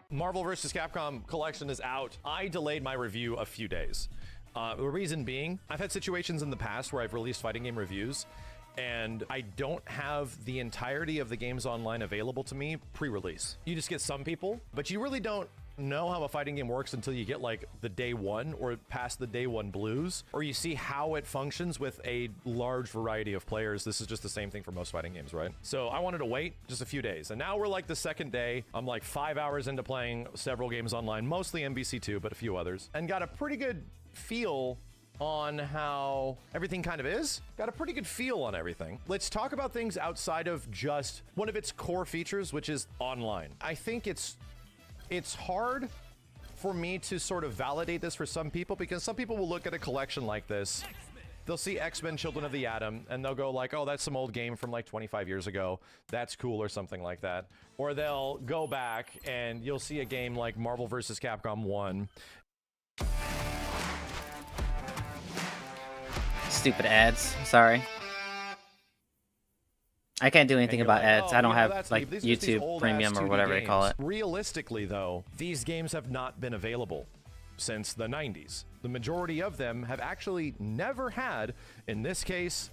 Marvel vs. Capcom collection is out. I delayed my review a few days. The reason being, I've had situations in the past where I've released fighting game reviews and I don't have the entirety of the games online available to me pre-release. You just get some people, but you really don't know how a fighting game works until you get like the day one or past the day one blues, or you see how it functions with a large variety of players. This is just the same thing for most fighting games, right? So I wanted to wait just a few days, and now we're like the second day. I'm like 5 hours into playing several games online, mostly MVC2, but a few others, and got a pretty good feel on how everything kind of is. Got a pretty good feel on everything. Let's talk about things outside of just one of its core features, which is online. I think it's hard for me to sort of validate this for some people, because some people will look at a collection like this they'll see X-Men Children of the Atom, and they'll go like, oh, that's some old game from like 25 years ago. That's cool, or something like that. Or they'll go back, and you'll see a game like Marvel vs. Capcom 1. Stupid ads. Sorry. I can't do anything about ads. I don't have like YouTube Premium or whatever they call it. Realistically, though, these games have not been available since the 90s. The majority of them have actually never had, in this case,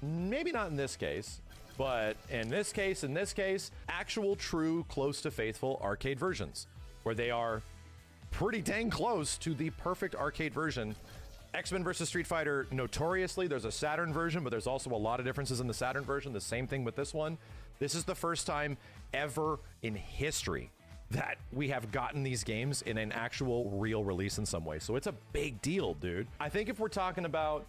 maybe not in this case, but in this case, actual true close to faithful arcade versions, where they are pretty dang close to the perfect arcade version. X-Men vs. Street Fighter, notoriously, there's a Saturn version, but there's also a lot of differences in the Saturn version. The same thing with this one. This is the first time ever in history that we have gotten these games in an actual real release in some way. So it's a big deal, dude. I think if we're talking about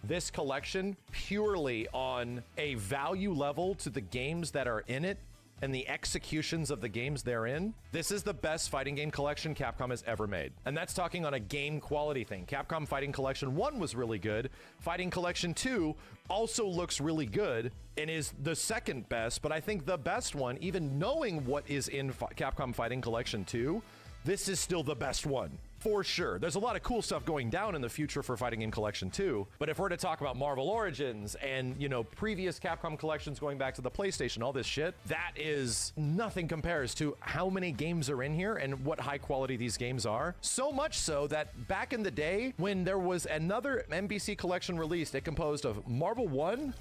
this collection purely on a value level to the games that are in it and the executions of the games therein, this is the best fighting game collection Capcom has ever made. And that's talking on a game quality thing. Capcom Fighting Collection 1 was really good. Fighting Collection 2 also looks really good and is the second best, but I think the best one, even knowing what is in Capcom Fighting Collection 2, this is still the best one. For sure. There's a lot of cool stuff going down in the future for Fighting Game Collection 2, but if we're to talk about Marvel Origins and, you know, previous Capcom collections going back to the PlayStation, all this shit, that is nothing compares to how many games are in here and what high quality these games are. So much so that back in the day, when there was another MBC collection released, it composed of Marvel 1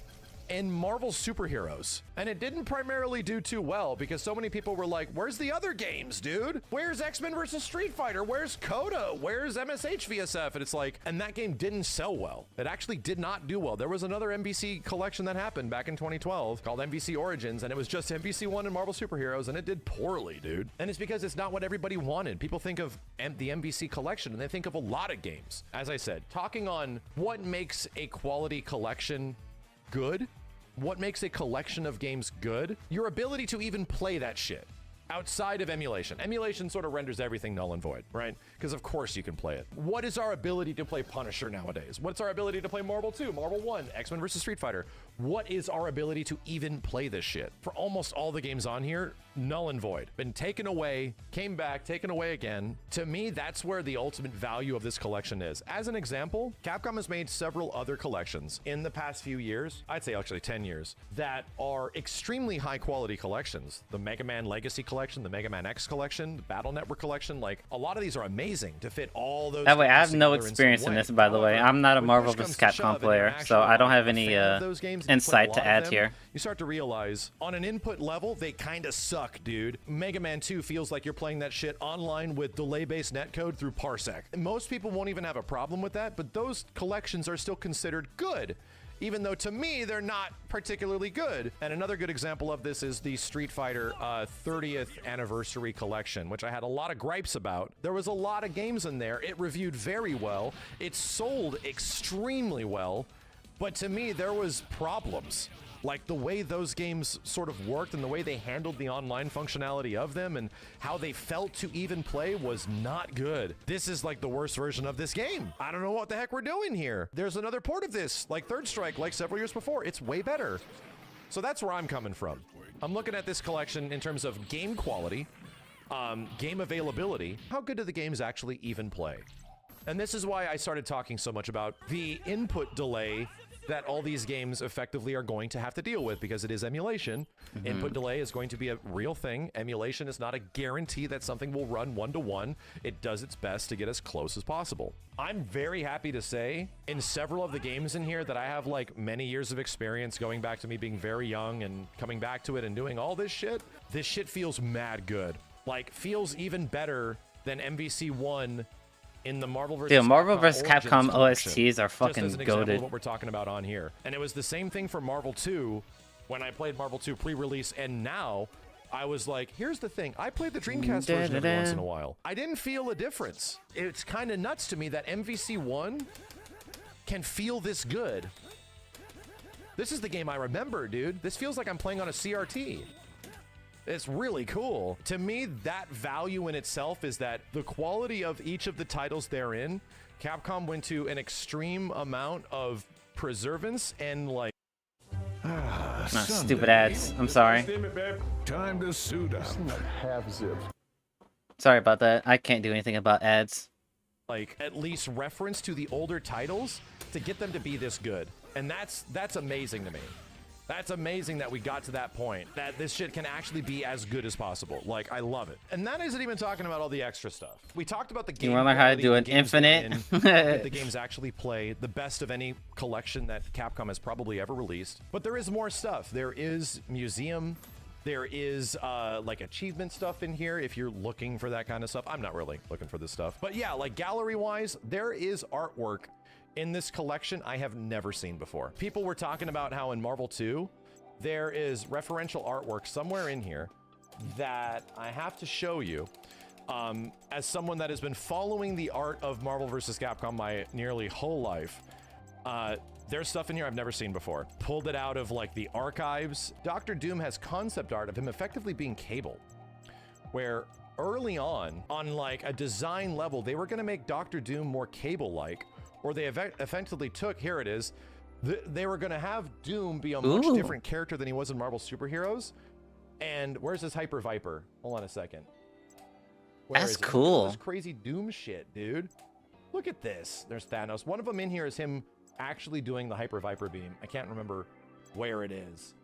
and Marvel Superheroes. And it didn't primarily do too well because so many people were like, where's the other games, dude? Where's X-Men vs. Street Fighter? Where's Coda? Where's MSH VSF? And it's like, and that game didn't sell well. It actually did not do well. There was another MVC collection that happened back in 2012 called MVC Origins, and it was just MVC 1 and Marvel Superheroes, and it did poorly, dude. And it's because it's not what everybody wanted. People think of the MVC collection, and they think of a lot of games. As I said, talking on what makes a quality collection good, what makes a collection of games good, your ability to even play that shit outside of emulation. Emulation sort of renders everything null and void, right? Because of course you can play it. What is our ability to play Punisher nowadays? What's our ability to play Marvel 2, Marvel 1, X-Men vs. Street Fighter? What is our ability to even play this shit? For almost all the games on here, null and void. Been taken away, came back, taken away again. To me, that's where the ultimate value of this collection is. As an example, Capcom has made several other collections in the past few years, I'd say actually 10 years, that are extremely high quality collections. The Mega Man Legacy collection, the Mega Man X collection, the Battle Network collection, like a lot of these are amazing to fit all those. That way, I have no experience in this, by the way. I'm not a Marvel vs. Capcom player, so I don't have any insight to add here. You start to realize on an input level, they kind of suck, dude. Mega Man 2 feels like you're playing that shit online with delay-based netcode through Parsec. Most people won't even have a problem with that, but those collections are still considered good, even though to me, they're not particularly good. And another good example of this is the Street Fighter 30th Anniversary Collection, which I had a lot of gripes about. There was a lot of games in there. It reviewed very well. It sold extremely well. But to me, there was problems. Like the way those games sort of worked and the way they handled the online functionality of them and how they felt to even play was not good. This is like the worst version of this game. I don't know what the heck we're doing here. There's another port of this, like Third Strike, like several years before. It's way better. So that's where I'm coming from. I'm looking at this collection in terms of game quality, game availability. How good do the games actually even play? And this is why I started talking so much about the input delay that all these games effectively are going to have to deal with because it is emulation. Input delay is going to be a real thing. Emulation is not a guarantee that something will run one-to-one. It does its best to get as close as possible. I'm very happy to say in several of the games in here that I have like many years of experience going back to me being very young and coming back to it and doing all this shit feels mad good. Like feels even better than MVC 1 in the Marvel vs. Marvel vs. Capcom OSTs are fucking goated. What we're talking about on here, and it was the same thing for Marvel 2 when I played Marvel 2 pre-release, and now I was like, here's the thing, I played the Dreamcast version every once in a while. I didn't feel a difference. It's kind of nuts to me that MVC 1 can feel this good. This is the game I remember, dude. This feels like I'm playing on a CRT. It's really cool. To me, that value in itself is that the quality of each of the titles they're in, Capcom went to an extreme amount of preservance and like stupid ads. I'm sorry. Time to suit up. Sorry about that. I can't do anything about ads. like at least reference to the older titles to get them to be this good. And that's amazing to me. That's amazing that we got to that point, that this shit can actually be as good as possible. Like, I love it. And that isn't even talking about all the extra stuff. We talked about the game. You want to learn how to do an infinite? The games actually play the best of any collection that Capcom has probably ever released. But there is more stuff. There is museum. There is like achievement stuff in here if you're looking for that kind of stuff. I'm not really looking for this stuff. But yeah, like gallery-wise, there is artwork in this collection I have never seen before. People were talking about how in Marvel 2, there is referential artwork somewhere in here that I have to show you. As someone that has been following the art of Marvel vs. Capcom my nearly whole life, there's stuff in here I've never seen before. Pulled it out of like the archives. Dr. Doom has concept art of him effectively being Cable, where early on like a design level, they were gonna make Dr. Doom more Cable-like, or they effectively took, here it is, they were gonna have Doom be a much different character than he was in Marvel Superheroes. And where's this Hyper Viper? Hold on a second. That's cool. This crazy Doom shit, dude. Look at this. There's Thanos. One of them in here is him actually doing the Hyper Viper beam. I can't remember where it is.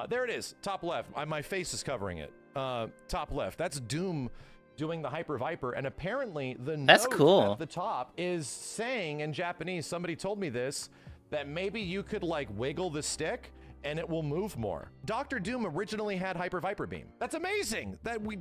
There it is, top left. My face is covering it. Top left. That's Doom doing the Hyper Viper, and apparently the note at the top is saying in Japanese, somebody told me this, that maybe you could like wiggle the stick and it will move more. Dr. Doom originally had Hyper Viper beam. That's amazing. That we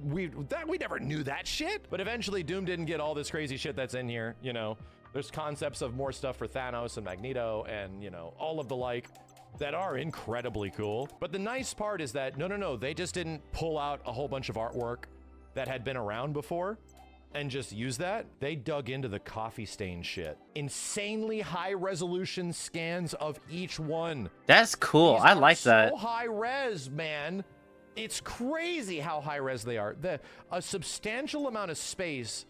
never knew that shit. But eventually Doom didn't get all this crazy shit that's in here, you know. There's concepts of more stuff for Thanos and Magneto and, you know, all of the like that are incredibly cool. But the nice part is that no, they just didn't pull out a whole bunch of artwork that had been around before and just use that. They dug into the coffee stain shit. Insanely high resolution scans of each one. That's cool. I like that. So high res, man. It's crazy how high res they are. A substantial amount of space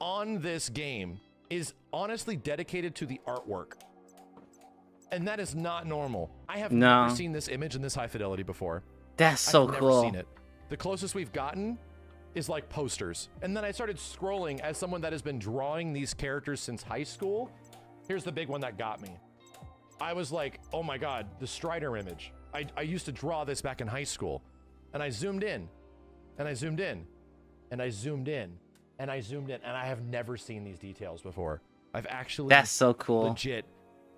on this game is honestly dedicated to the artwork. And that is not normal. I have never seen this image in this high fidelity before. That's so cool. I've never seen it. The closest we've gotten is like posters. And then I started scrolling as someone that has been drawing these characters since high school. Here's the big one that got me. I was like, oh my God, the Strider image. I used to draw this back in high school. And I zoomed in, and I zoomed in, and I zoomed in, and I zoomed in, and I have never seen these details before. I've actually That's so cool. Legit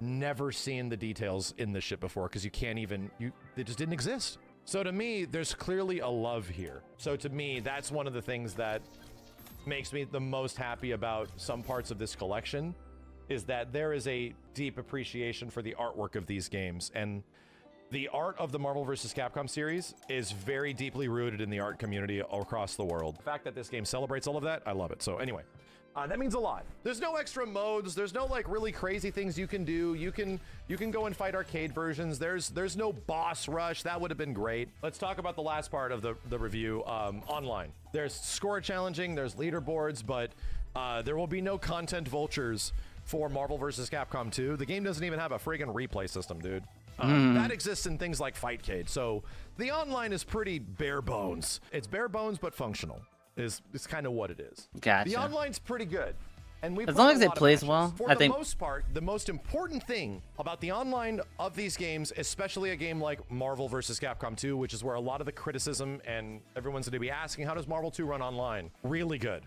never seen the details in this shit before, because you can't even, they just didn't exist. So to me, there's clearly a love here. So to me, that's one of the things that makes me the most happy about some parts of this collection, is that there is a deep appreciation for the artwork of these games. And the art of the Marvel vs. Capcom series is very deeply rooted in the art community across the world. The fact that this game celebrates all of that, I love it. So anyway, that means a lot. There's no extra modes. There's no like really crazy things you can do. You can go and fight arcade versions. There's no boss rush. That would have been great. Let's talk about the last part of the review, online. There's score challenging, there's leaderboards, but there will be no content vultures for Marvel vs. Capcom 2. The game doesn't even have a friggin' replay system, dude. That exists in things like Fightcade. So the online is pretty bare bones. It's bare bones, but functional. Is kind of what it is. Gotcha. The online's pretty good. And we as long as it plays well, for the most part, the most important thing about the online of these games, especially a game like Marvel vs. Capcom 2, which is where a lot of the criticism and everyone's going to be asking, how does Marvel 2 run online? Really good.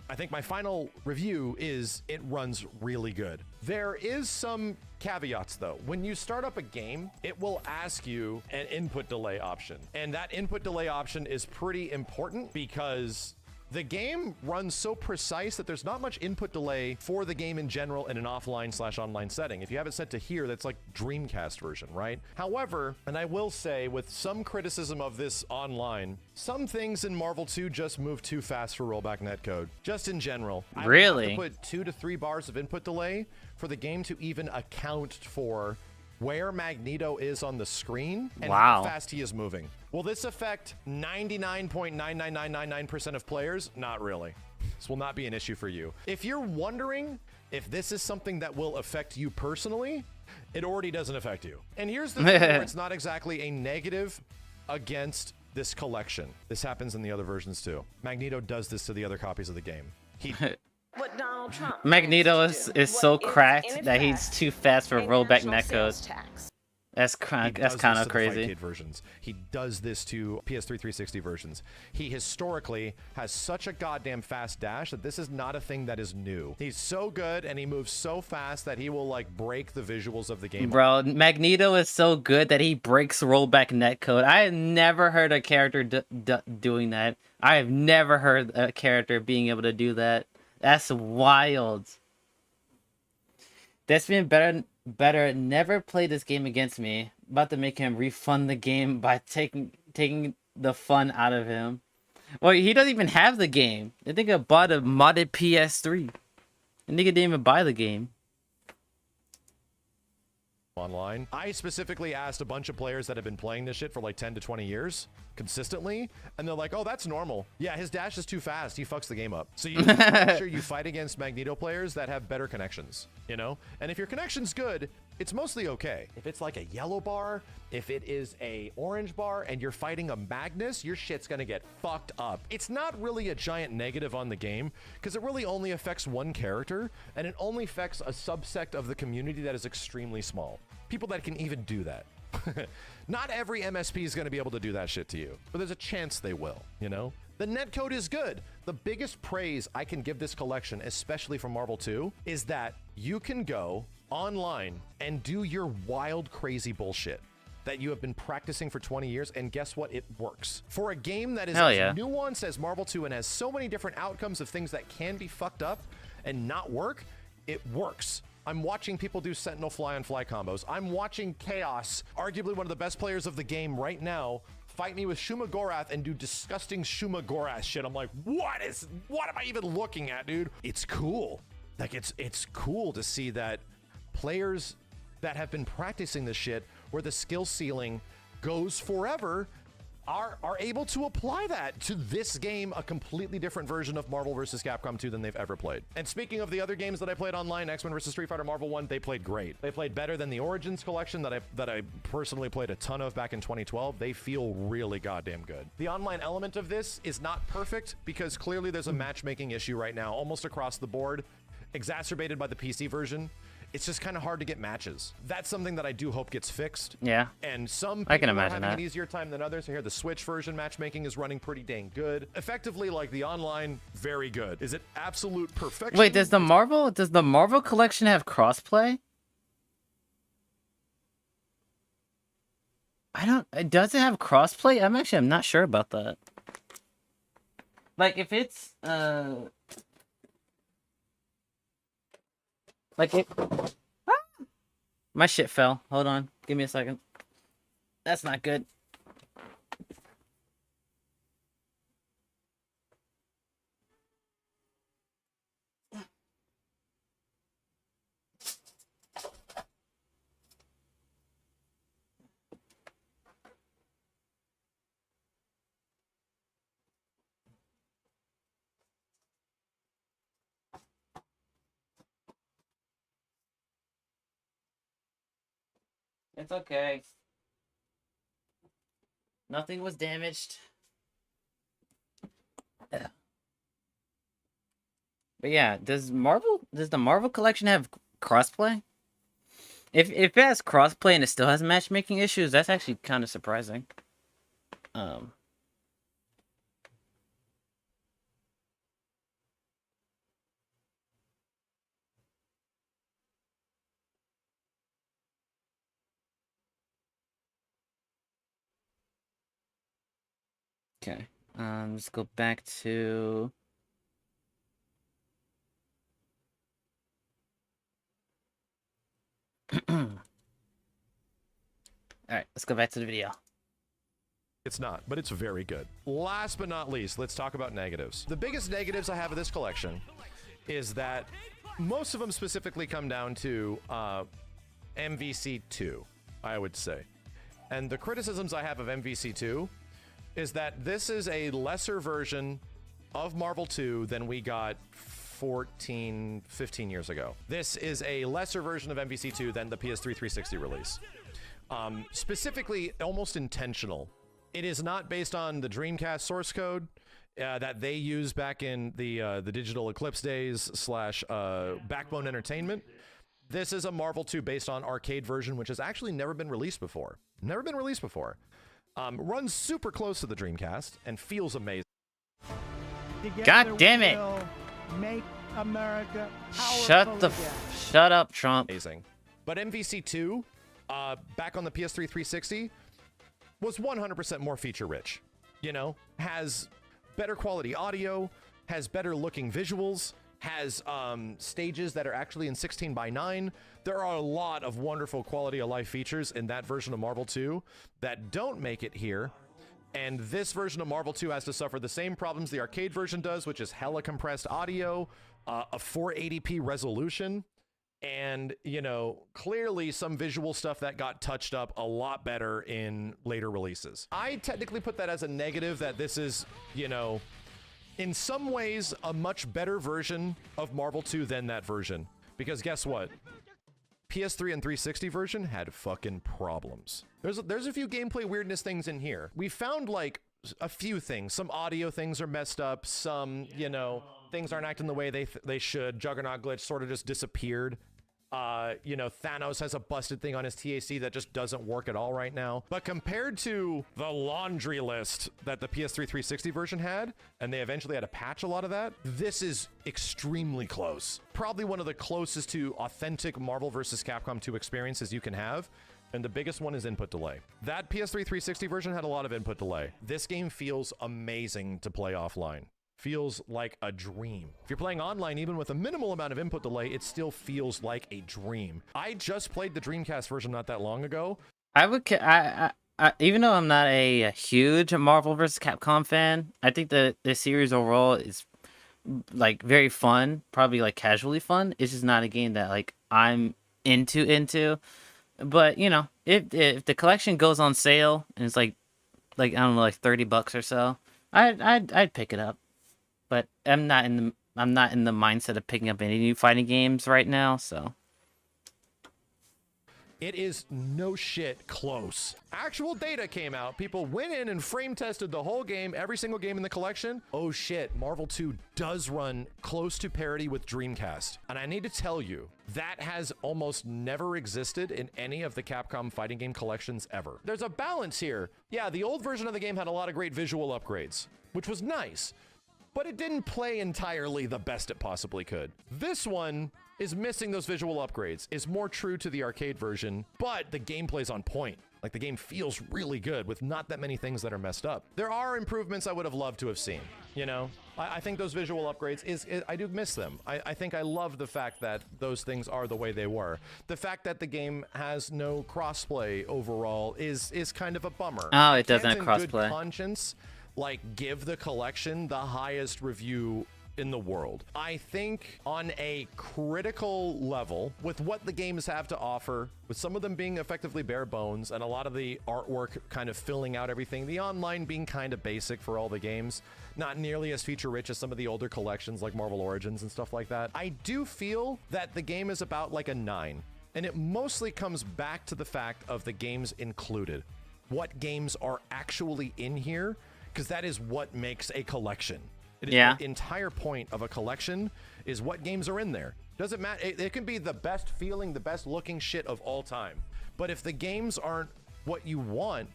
I think my final review is it runs really good. There is some caveats though. When you start up a game, it will ask you an input delay option. And that input delay option is pretty important because the game runs so precise that there's not much input delay for the game in general in an offline/online setting. If you have it set to here, that's like Dreamcast version, right? However, and I will say with some criticism of this online, some things in Marvel 2 just move too fast for rollback netcode. Just in general. Really? I would have to put 2 to 3 bars of input delay for the game to even account for where Magneto is on the screen and Wow. how fast he is moving. Will this affect 99.99999% of players? Not really. This will not be an issue for you. If you're wondering if this is something that will affect you personally, it already doesn't affect you. And here's the thing where it's not exactly a negative against this collection. This happens in the other versions too. Magneto does this to the other copies of the game. He What Donald Trump Magneto plans to is do. so What cracked in that he's effect too fast for a rollback national netcode. sales tax. That's He kind does of this to the crazy. Fightcade versions. He does this to PS3 360 versions. He historically has such a goddamn fast dash that this is not a thing that is new. He's so good and he moves so fast that he will like break the visuals of the game. Bro, Magneto is so good that he breaks rollback netcode. I have never heard a character doing that. I have never heard a character being able to do that. That's wild. That's been better. Never play this game against me. About to make him refund the game by taking the fun out of him. Well, he doesn't even have the game. I think I bought a modded PS3. The nigga didn't even buy the game. Online. I specifically asked a bunch of players that have been playing this shit for like 10 to 20 years consistently, and they're like, oh, that's normal. Yeah, his dash is too fast. He fucks the game up. So you need to make sure you fight against Magneto players that have better connections, you know? And if your connection's good, it's mostly okay. If it's like a yellow bar, if it is a orange bar, and you're fighting a Magnus, your shit's gonna get fucked up. It's not really a giant negative on the game, because it really only affects one character, and it only affects a subsect of the community that is extremely small. People that can even do that. Not every MSP is going to be able to do that shit to you, but there's a chance they will, you know? The netcode is good. The biggest praise I can give this collection, especially from Marvel 2, is that you can go online and do your wild, crazy bullshit that you have been practicing for 20 years, and guess what? It works. For a game that is Hell as yeah. nuanced as Marvel 2 and has so many different outcomes of things that can be fucked up and not work, it works. I'm watching people do Sentinel fly on fly combos. I'm watching Chaos, arguably one of the best players of the game right now, fight me with Shuma Gorath and do disgusting Shuma Gorath shit. I'm like, what am I even looking at, dude? It's cool. Like, it's cool to see that players that have been practicing this shit where the skill ceiling goes forever are able to apply that to this game, a completely different version of Marvel vs. Capcom 2 than they've ever played. And speaking of the other games that I played online, X-Men vs. Street Fighter, Marvel 1, they played great. They played better than the Origins collection that I personally played a ton of back in 2012. They feel really goddamn good. The online element of this is not perfect because clearly there's a matchmaking issue right now, almost across the board, exacerbated by the PC version. It's just kind of hard to get matches. That's something that I do hope gets fixed. Yeah. And some I people can are imagine having that. an easier time than others. I hear the Switch version matchmaking is running pretty dang good. Effectively, like the online, very good. Is it absolute perfection? Wait, does the Marvel collection have crossplay? Does it have crossplay? I'm not sure about that. Like if it's like it my shit fell. Hold on. Give me a second. That's not good. It's okay. Nothing was damaged. Yeah. But yeah, does the Marvel collection have crossplay? If it has crossplay and it still has matchmaking issues, that's actually kind of surprising. Okay. Let's go back to Alright, let's go back to the video. It's not, but it's very good. Last but not least, let's talk about negatives. The biggest negatives I have of this collection is that most of them specifically come down to MVC2, I would say. And the criticisms I have of MVC2 is that this is a lesser version of Marvel 2 than we got 14, 15 years ago. This is a lesser version of MVC2 than the PS3 360 release. Specifically, almost intentional. It is not based on the Dreamcast source code that they used back in the Digital Eclipse days / Backbone Entertainment. This is a Marvel 2 based on arcade version, which has actually never been released before. Never been released before. Runs super close to the Dreamcast and feels amazing. God damn it! Make America Shut up, Trump. Amazing. But MVC2, back on the PS3 360, was 100% more feature rich. You know, has better quality audio, has better looking visuals, has stages that are actually in 16:9. There are a lot of wonderful quality of life features in that version of Marvel 2 that don't make it here. And this version of Marvel 2 has to suffer the same problems the arcade version does, which is hella compressed audio, a 480p resolution, and, you know, clearly some visual stuff that got touched up a lot better in later releases. I technically put that as a negative, that this is, you know, in some ways a much better version of Marvel 2 than that version. Because guess what? PS3 and 360 version had fucking problems. There's a few gameplay weirdness things in here. We found like a few things. Some audio things are messed up. Some, you know, things aren't acting the way they should. Juggernaut glitch sort of just disappeared. You know, Thanos has a busted thing on his TAC that just doesn't work at all right now. But compared to the laundry list that the PS3 360 version had, and they eventually had to patch a lot of that, this is extremely close. Probably one of the closest to authentic Marvel vs. Capcom 2 experiences you can have. And the biggest one is input delay. That PS3 360 version had a lot of input delay. This game feels amazing to play offline. Feels like a dream. If you're playing online, even with a minimal amount of input delay, it still feels like a dream. I just played the Dreamcast version not that long ago. I even though I'm not a huge Marvel vs. Capcom fan, I think the series overall is like very fun, probably like casually fun. It's just not a game that like I'm into. But you know, if the collection goes on sale and it's like I don't know, like $30 or so, I'd pick it up. But I'm not in the mindset of picking up any new fighting games right now, so. It is no shit close. Actual data came out. People went in and frame tested the whole game, every single game in the collection. Oh shit, Marvel 2 does run close to parity with Dreamcast. And I need to tell you, that has almost never existed in any of the Capcom fighting game collections ever. There's a balance here. Yeah, the old version of the game had a lot of great visual upgrades, which was nice. But it didn't play entirely the best it possibly could. This one is missing those visual upgrades, is more true to the arcade version, but the gameplay's on point. Like, the game feels really good with not that many things that are messed up. There are improvements I would have loved to have seen, you know? I think those visual upgrades, I do miss them. I think I love the fact that those things are the way they were. The fact that the game has no crossplay overall is kind of a bummer. Oh, it doesn't have Can't in crossplay. good conscience, like, give the collection the highest review in the world. I think on a critical level, with what the games have to offer, with some of them being effectively bare bones and a lot of the artwork kind of filling out everything, the online being kind of basic for all the games, not nearly as feature rich as some of the older collections like Marvel Origins and stuff like that, I do feel that the game is about like a 9. And it mostly comes back to the fact of the games included. What games are actually in here? Because that is what makes a collection. It is the entire point of a collection is what games are in there. Doesn't matter. It can be the best feeling, the best looking shit of all time. But if the games aren't what you want,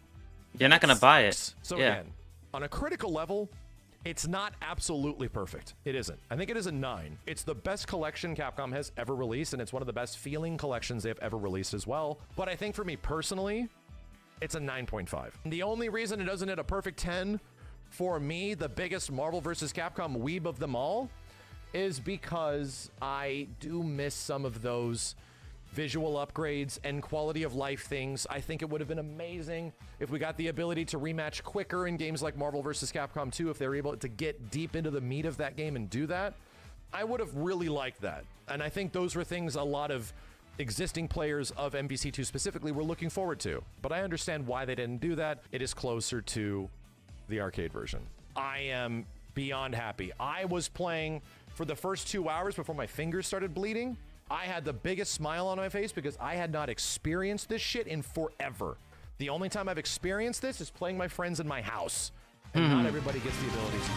you're not going to buy it. So again, on a critical level, it's not absolutely perfect. It isn't. I think it is a 9. It's the best collection Capcom has ever released, and it's one of the best feeling collections they've ever released as well. But I think for me personally, it's a 9.5. The only reason it doesn't hit a perfect 10 for me, the biggest Marvel vs. Capcom weeb of them all, is because I do miss some of those visual upgrades and quality of life things. I think it would have been amazing if we got the ability to rematch quicker in games like Marvel vs. Capcom 2, if they were able to get deep into the meat of that game and do that. I would have really liked that. And I think those were things a lot of existing players of MVC2 specifically were looking forward to. But I understand why they didn't do that. It is closer to the arcade version. I am beyond happy. I was playing for the first 2 hours before my fingers started bleeding. I had the biggest smile on my face because I had not experienced this shit in forever. The only time I've experienced this is playing my friends in my house. And not everybody gets the ability to do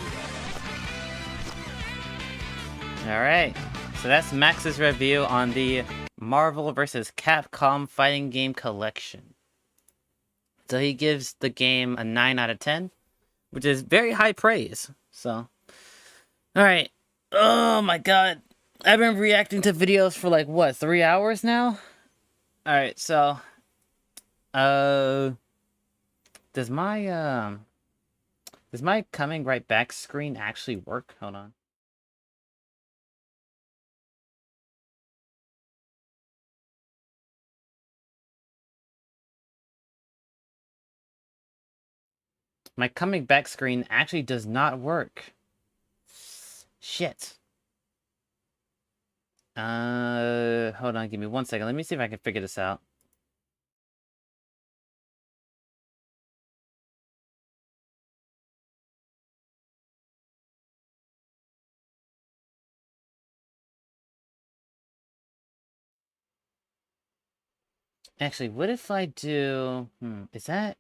that. All right. So that's Max's review on the Marvel vs. Capcom fighting game collection. So he gives the game a 9 out of 10, which is very high praise. So, all right. Oh my god. I've been reacting to videos for like, what, 3 hours now? All right, so does my coming right back screen actually work? Hold on. My coming back screen actually does not work. Shit. Hold on, give me 1 second. Let me see if I can figure this out. Actually, what if I do... is that...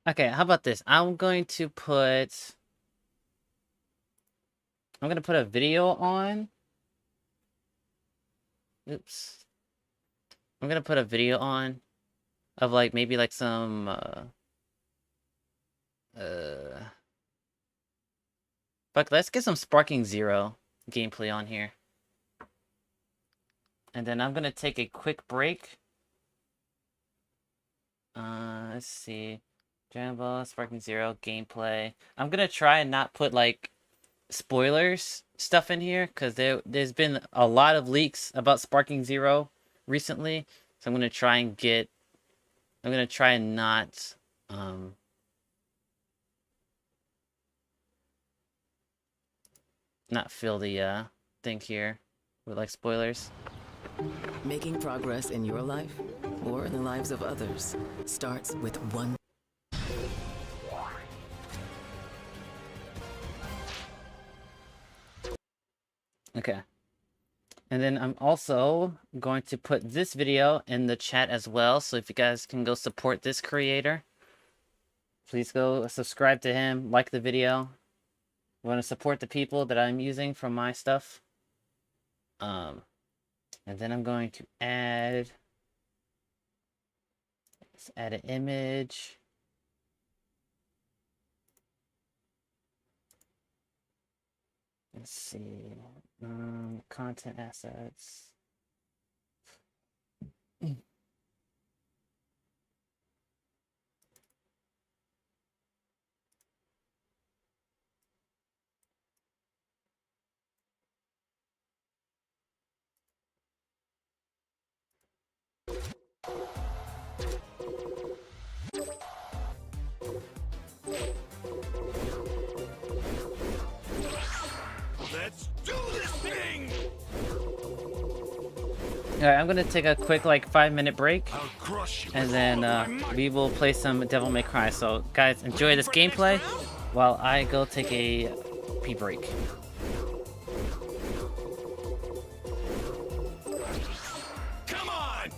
Okay, how about this? I'm going to put a video on. Oops. I'm gonna put a video on of like maybe like some fuck, let's get some Sparking Zero gameplay on here. And then I'm gonna take a quick break. Let's see. Dragon Ball, Sparking Zero, gameplay. I'm gonna try and not put like spoilers stuff in here because there's been a lot of leaks about Sparking Zero recently. So I'm gonna try and not not fill the thing here with like spoilers. Making progress in your life or in the lives of others starts with one. Okay. And then I'm also going to put this video in the chat as well. So if you guys can go support this creator, please go subscribe to him, like the video. We want to support the people that I'm using from my stuff. And then I'm going to add... Let's add an image. Let's see. Content assets. Let's do this thing! Alright, I'm gonna take a quick like 5-minute break. I'll crush you And then we will play some Devil May Cry. So guys, enjoy this gameplay while I go take a pee break. Come on!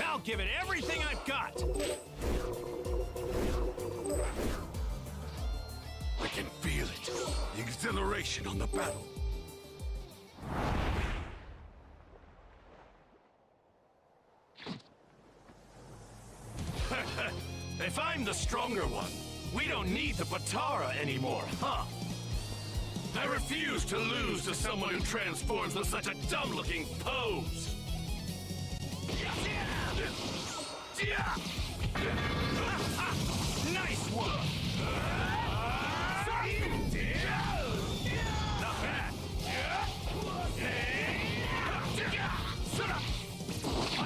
I'll give it everything I've got! I can feel it. The exhilaration on the battle. If I'm the stronger one, we don't need the Patara anymore, huh? I refuse to lose to someone who transforms with such a dumb-looking pose. Nice one! Not bad. I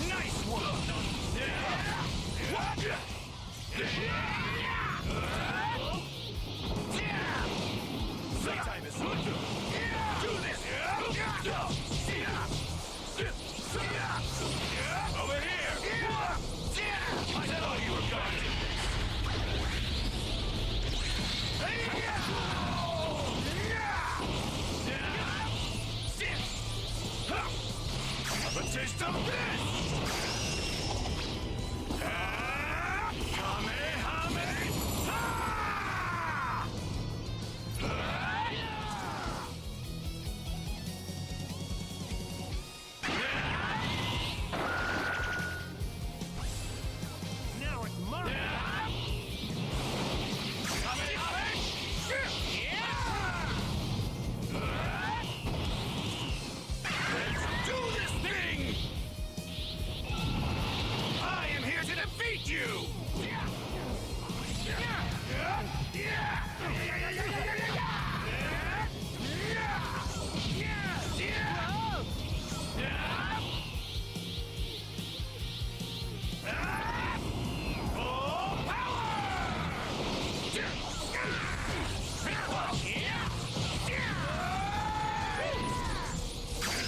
Nice one! Playtime is over. Do this! Over here! I thought you were going to. Have a taste of this! Now it's mine! Let's do this thing! I am here to defeat you!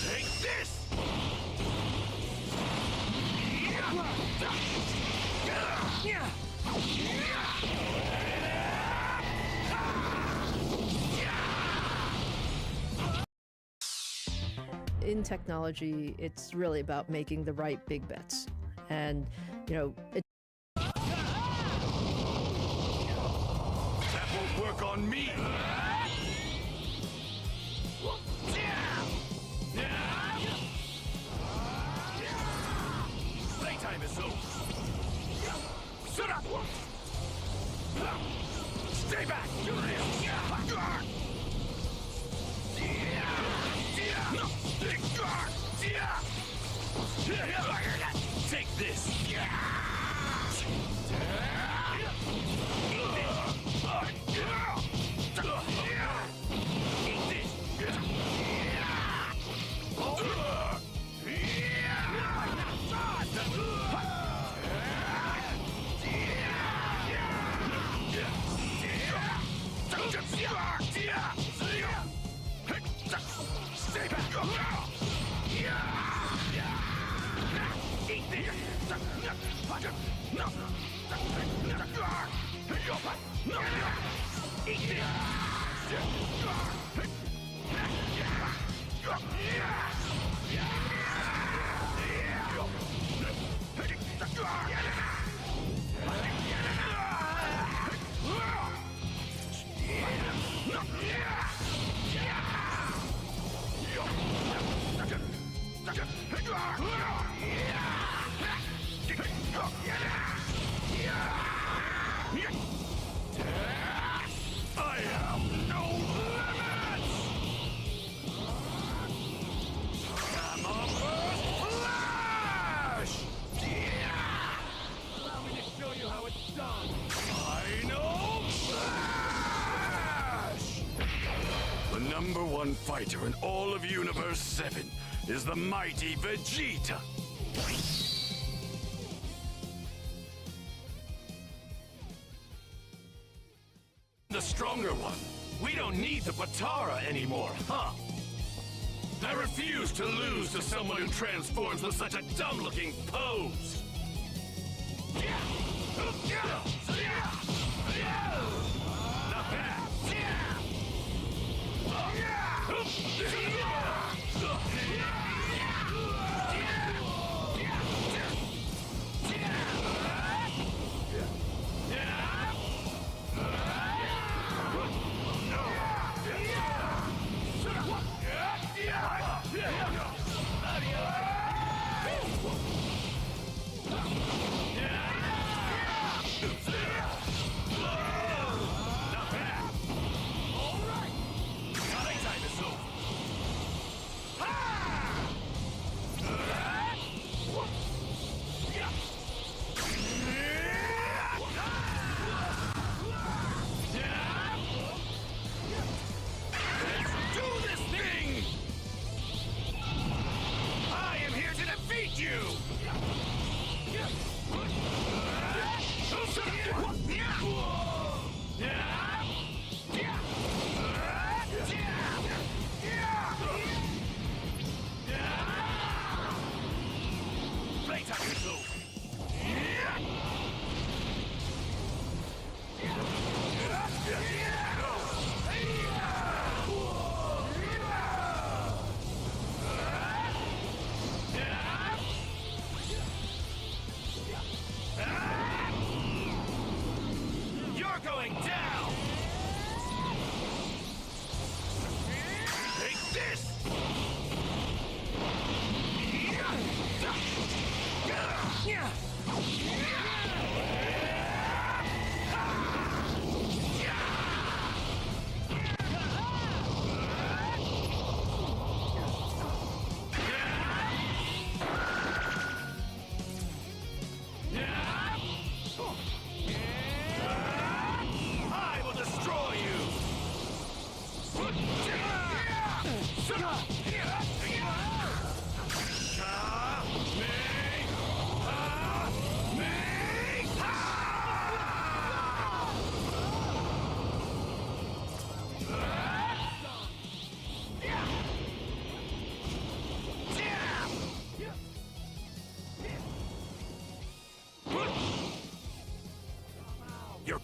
Take this! In technology, it's really about making the right big bets. And, you know, That won't work on me! Playtime is over! Shut up! Stay back! Take this! Stay back! Eat this! I have no limits! I'm a first flash! Allow me to show you how it's done! Final flash! The #1 fighter in all of Universe 7 is the mighty Vegeta! The stronger one. We don't need the Patara anymore, huh? I refuse to lose to someone who transforms with such a dumb-looking pose. Not bad.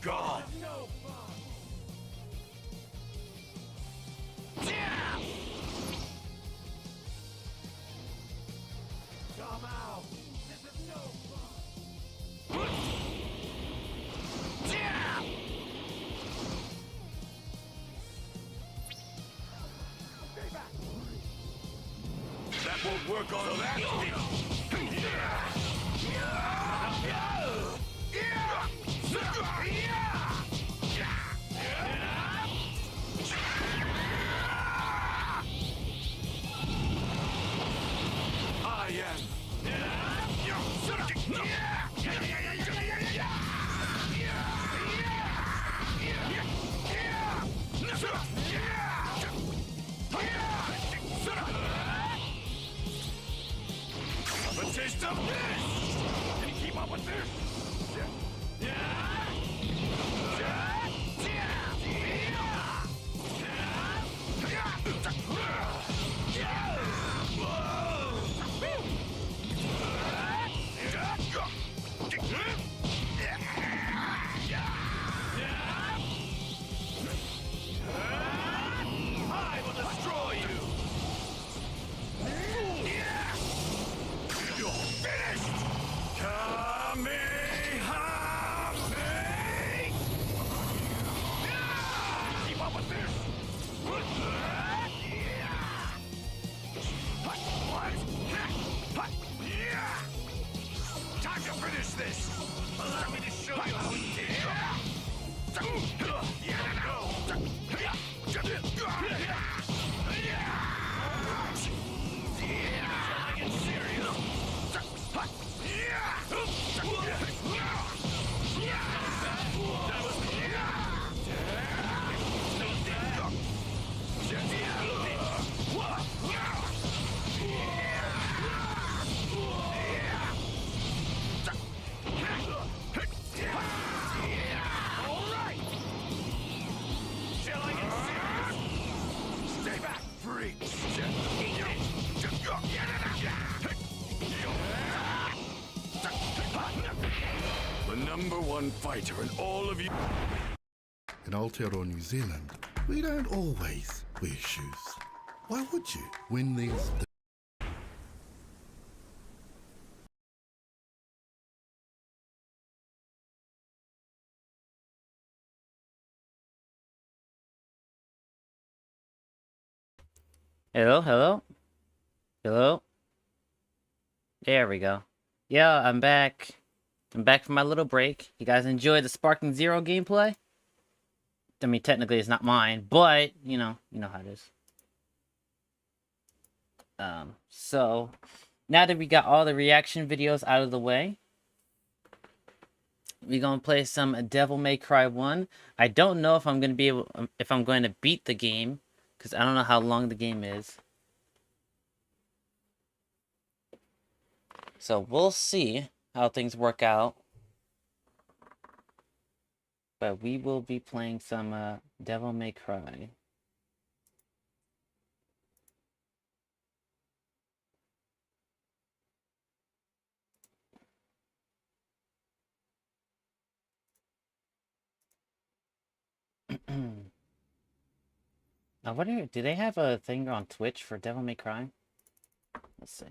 God! Come out! This is no fun! That won't work on that. A taste of this! Can you keep up with this? I will destroy you! You're finished! Kamehameha! Keep up with this! What? Time to finish this! Allow me to show you how we did! The #1 fighter in all of you. In Aotearoa, New Zealand, we don't always wear shoes. Why would you when there's the... Hello, hello? Hello? There we go. Yeah, I'm back. I'm back from my little break. You guys enjoyed the Sparking Zero gameplay? I mean, technically it's not mine, but, you know how it is. So, now that we got all the reaction videos out of the way, we're gonna play some Devil May Cry 1. I don't know if I'm gonna be able, if I'm going to beat the game, because I don't know how long the game is. So we'll see how things work out. But we will be playing some Devil May Cry. I wonder, do they have a thing on Twitch for Devil May Cry? Let's see.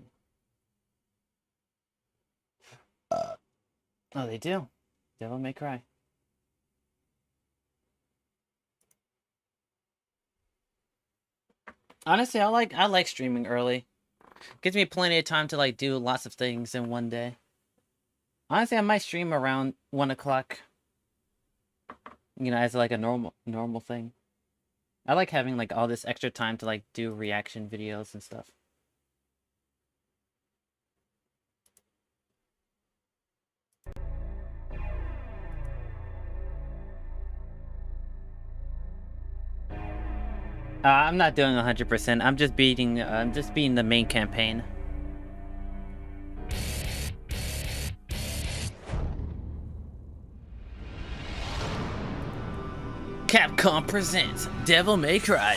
Oh, they do. Devil May Cry. Honestly, I like streaming early. Gives me plenty of time to like do lots of things in one day. Honestly, I might stream around 1 o'clock. You know, as like a normal thing. I like having like all this extra time to like do reaction videos and stuff. I'm not doing 100%. I'm just beating the main campaign. Capcom presents Devil May Cry.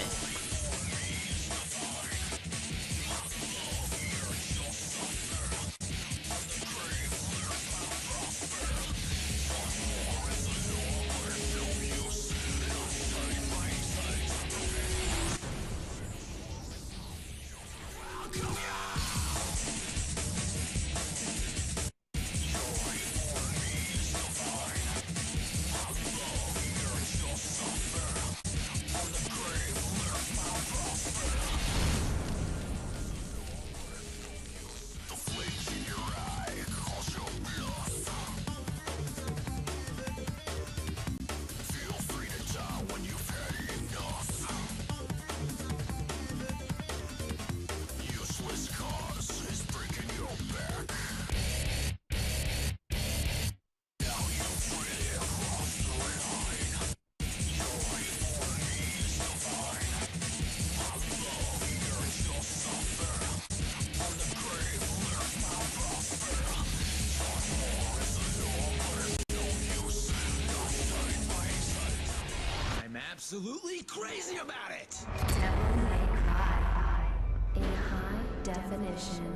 I'm absolutely crazy about it! Devil May Cry in high definition.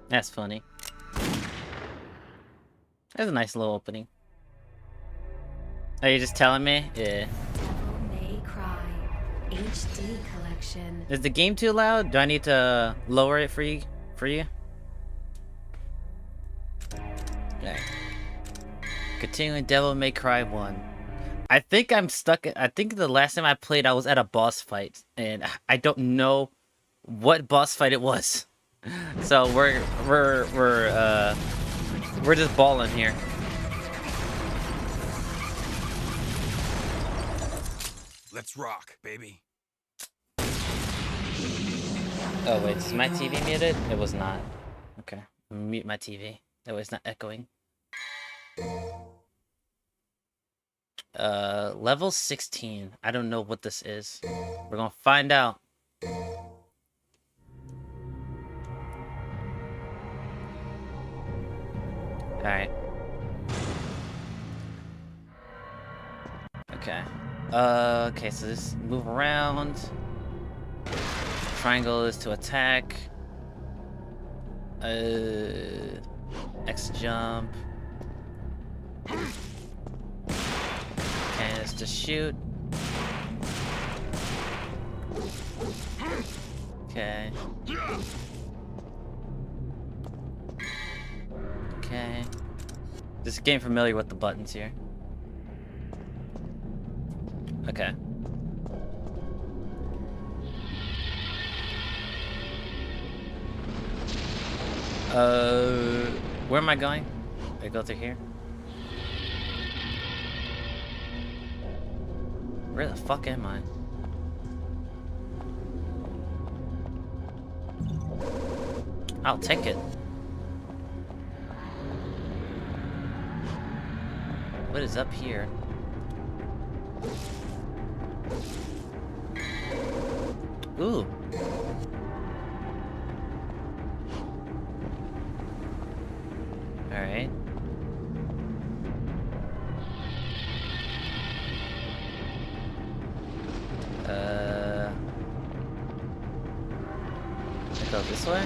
That's funny. That's a nice little opening. Are you just telling me? Yeah. Devil May Cry HD collection. Is the game too loud? Do I need to lower it for you? Okay. Continuing Devil May Cry 1. I think I'm stuck. I think the last time I played, I was at a boss fight, and I don't know what boss fight it was. So we're just balling here. Let's rock, baby. Oh wait, is my TV muted? It was not. Okay, mute my TV. That way it's not echoing. Level 16. I don't know what this is. We're gonna find out. Alright. Okay. Okay, so just move around. Triangle is to attack. X jump. Okay, that's to shoot. Okay. Okay. Just getting familiar with the buttons here. Okay. Where am I going? I go through here? Where the fuck am I? I'll take it. What is up here? Ooh. Alright. I go this way?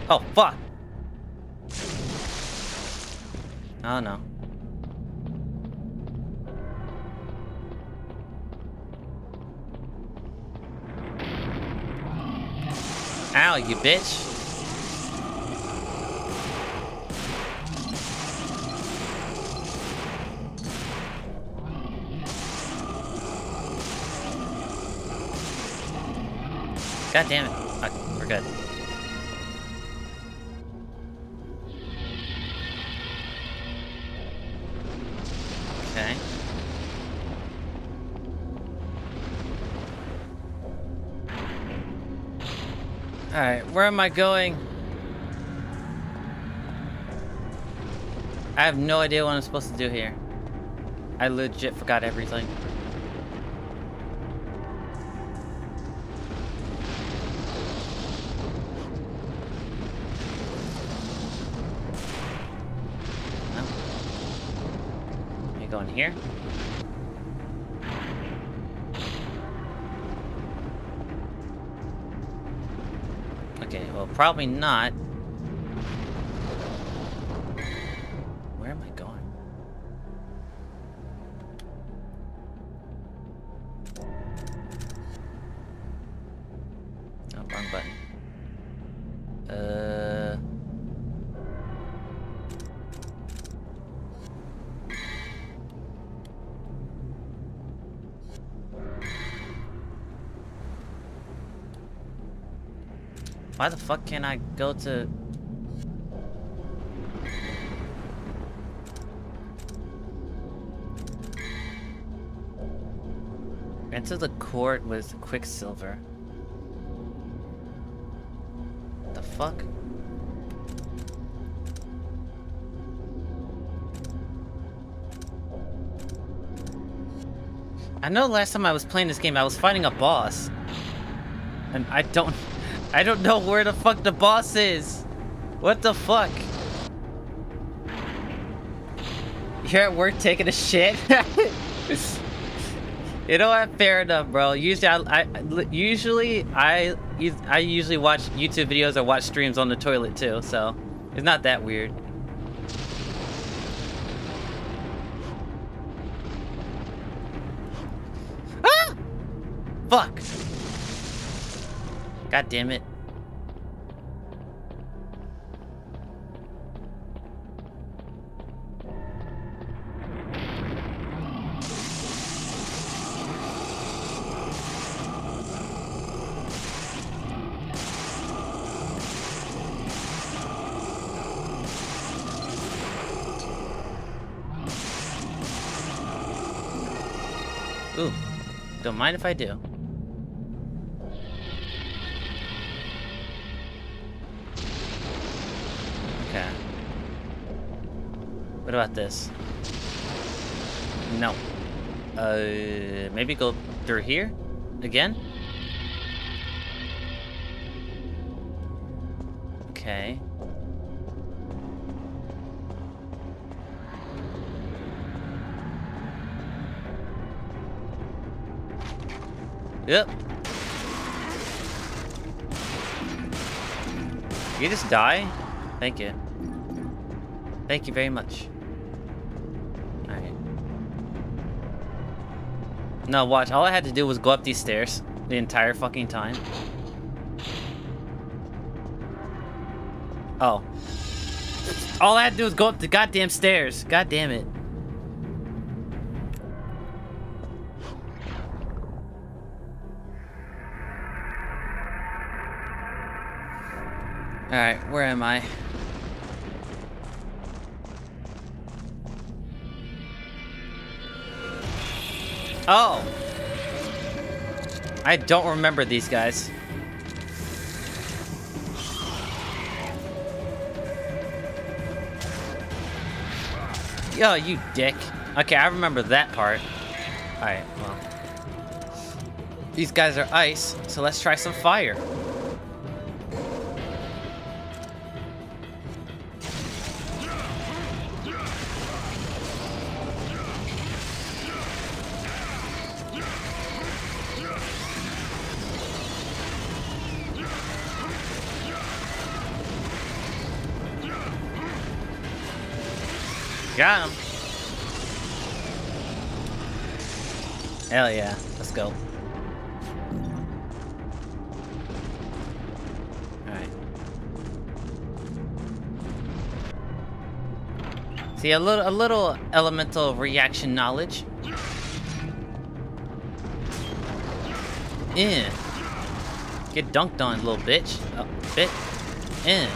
Oh, fuck! Oh, no. Ow, you bitch! God damn it. Okay, we're good. Okay. Alright, where am I going? I have no idea what I'm supposed to do here. I legit forgot everything. Going here. Okay, well, probably not. Why the fuck can't I go to... Enter the court with Quicksilver. The fuck? I know last time I was playing this game, I was fighting a boss. And I don't know where the fuck the boss is. What the fuck? You're at work taking a shit? You know what? Fair enough, bro. Usually I usually watch YouTube videos or watch streams on the toilet too, so it's not that weird. Ah! Fuck. God damn it. Ooh, don't mind if I do. Okay. What about this? No. Maybe go through here? Again? Okay. Yep. You just die? Thank you. Thank you very much. Alright. No, watch. All I had to do was go up these stairs the entire fucking time. Oh. All I had to do was go up the goddamn stairs. God damn it. Alright, where am I? Oh! I don't remember these guys. Yo, you dick. Okay, I remember that part. Alright, well. These guys are ice, so let's try some fire. Got him. Hell yeah. Let's go. Alright. See, a little elemental reaction knowledge. In. Get dunked on, little bitch. Oh, bit. In.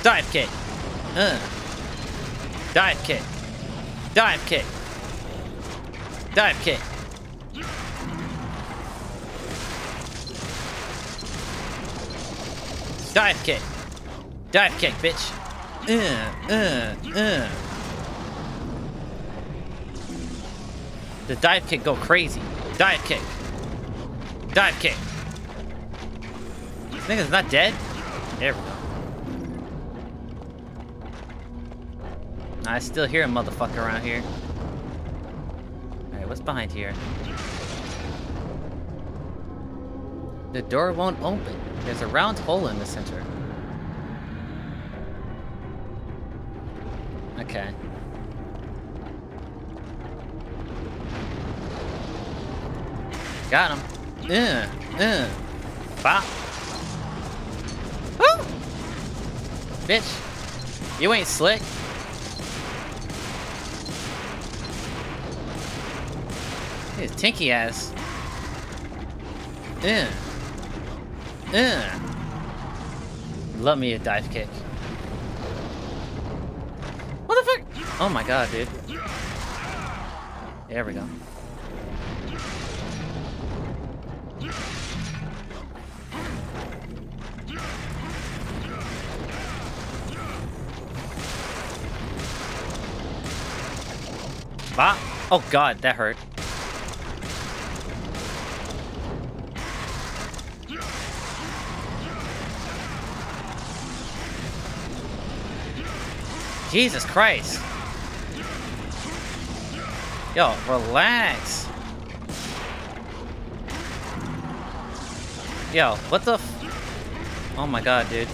Dive kick. Dive kick. Dive kick. Dive kick. Dive kick. Dive kick, bitch. The dive kick go crazy. Dive kick. Dive kick. This nigga's not dead? There we go. I still hear a motherfucker around here. Alright, what's behind here? The door won't open. There's a round hole in the center. Okay. Got him. Bop. Woo! Bitch. You ain't slick. His tinky ass. Love me a dive kick. What the fuck? Oh my god, dude. There we go. Bah! Oh god, that hurt. Jesus Christ. Yo, relax. Yo, what the f— oh my god, dude.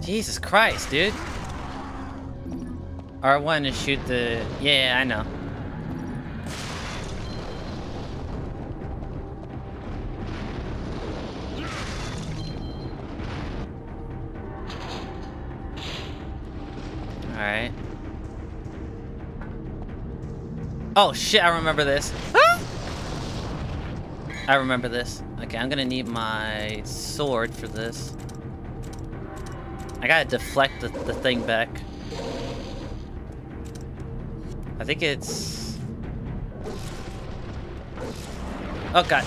Jesus Christ, dude. R1 to shoot the— yeah, I know. Alright. Oh shit, I remember this. Ah! I remember this. Okay, I'm gonna need my sword for this. I gotta deflect the thing back. I think it's— oh god.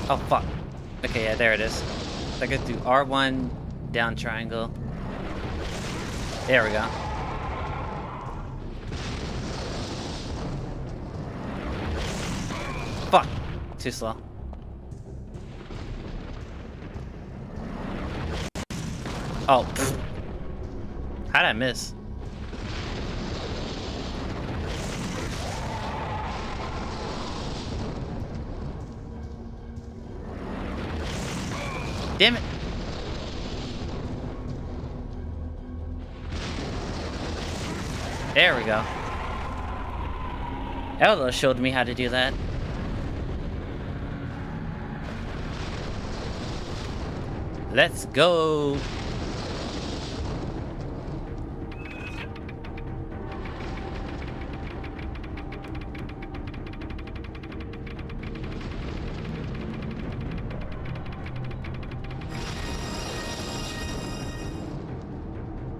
Oh fuck. Okay, yeah, there it is. I could do R1 down triangle. There we go. Fuck. Too slow. Oh. Pfft. How'd I miss? Damn it. There we go. Ella showed me how to do that. Let's go.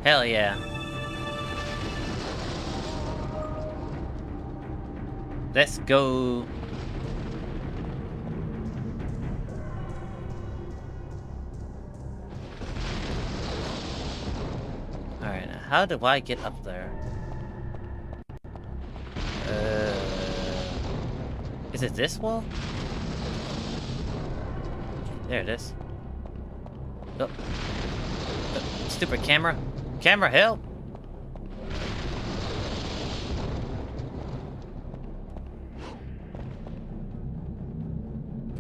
Hell yeah. Let's go. Alright, now how do I get up there? Is it this wall? There it is. Oh. Stupid camera. Camera, help!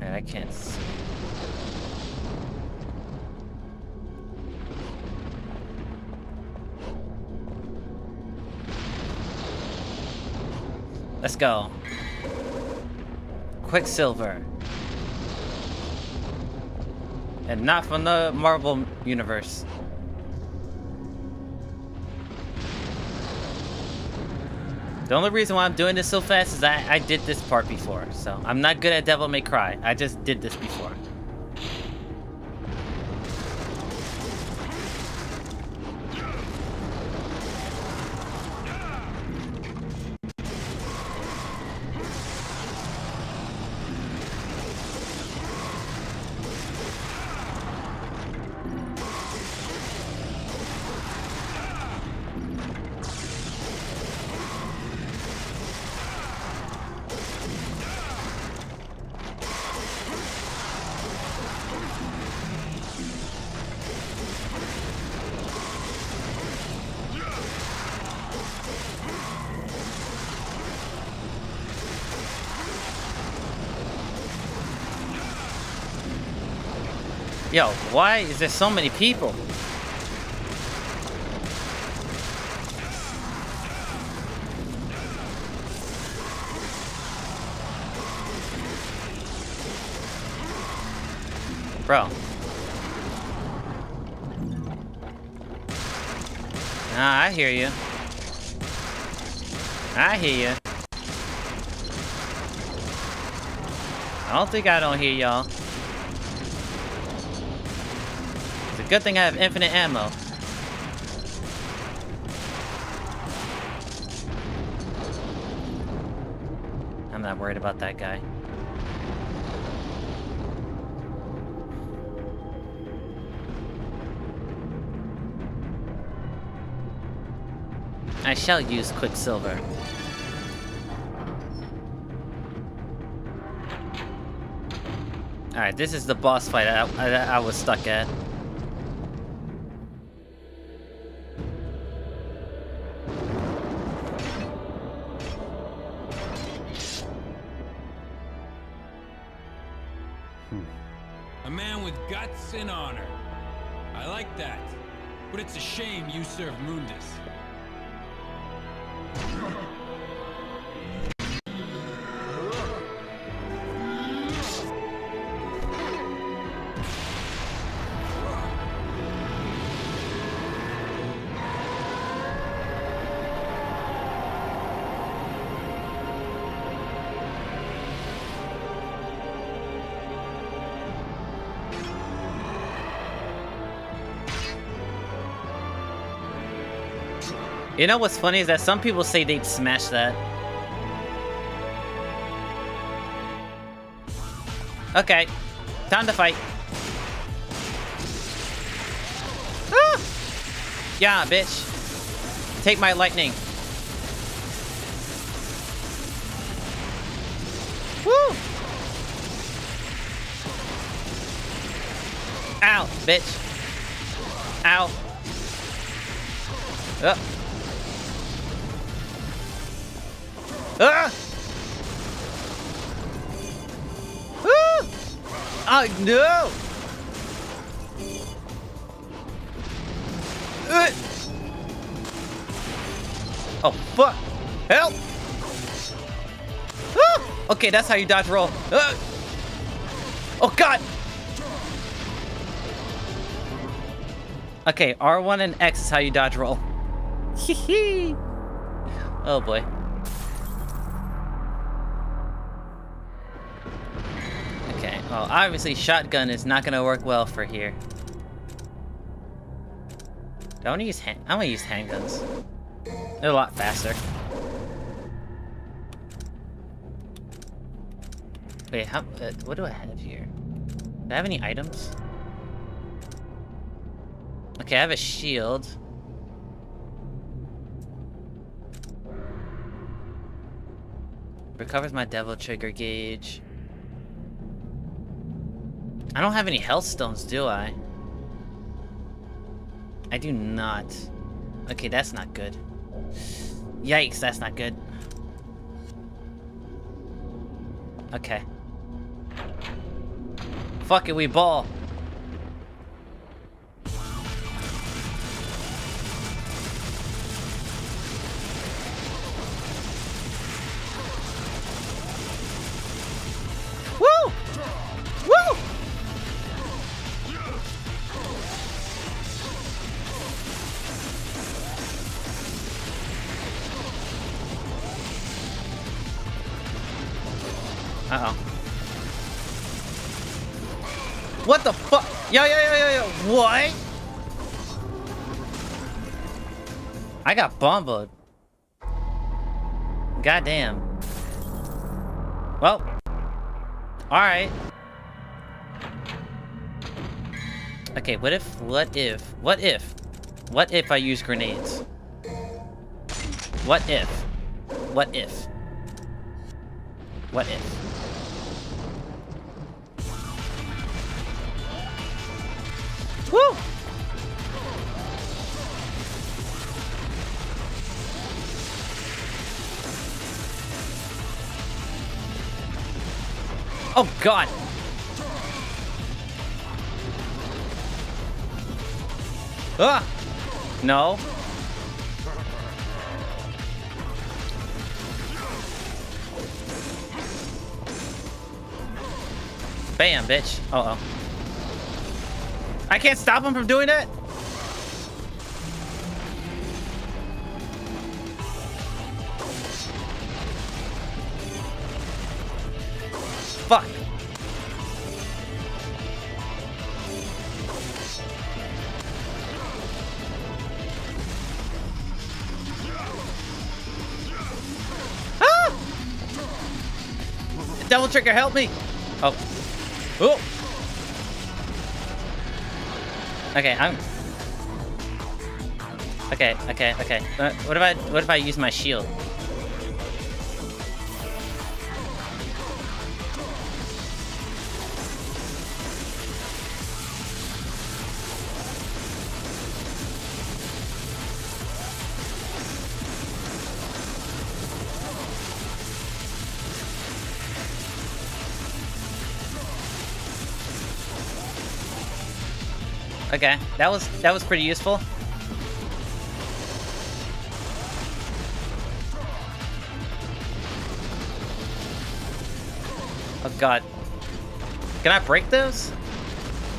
Alright, I can't see. Let's go. Quicksilver. And not from the Marvel universe. The only reason why I'm doing this so fast is I did this part before, so I'm not good at Devil May Cry. I just did this before. Yo, why is there so many people? Bro. Nah, I hear you. I hear you. I don't think I don't hear y'all. It's a good thing I have infinite ammo. I'm not worried about that guy. I shall use Quicksilver. Alright, this is the boss fight I was stuck at. A man with guts and honor. I like that. But it's a shame you serve Mundus. You know what's funny is that some people say they'd smash that. Okay, time to fight. Ah! Yeah, bitch. Take my lightning. Woo! Ow, bitch. Ow. Ah! Ah! Oh no! Oh fuck! Help! Ah! Okay, that's how you dodge roll. Oh god! Okay, R1 and X is how you dodge roll. Hee. Oh boy. Okay, well, obviously shotgun is not gonna work well for here. I wanna use handguns. They're a lot faster. Wait, how? What do I have here? Do I have any items? Okay, I have a shield. Recovers my devil trigger gauge. I don't have any health stones, do I? I do not. Okay, that's not good. Yikes, that's not good. Okay. Fuck it, we ball. Woo! Woo! Uh-oh. What the fuck? Yo, what? I got bomboed. Goddamn. Well. Alright. Okay, what if I use grenades? What if? What if? Woo! Oh god! Ah! No. Bam, bitch. Uh-oh. I can't stop him from doing it? Fuck. Ah! Devil Trigger, help me! Oh. Oh! Okay, I'm... Okay. What if I use my shield? Okay, that was pretty useful. Oh god. Can I break those?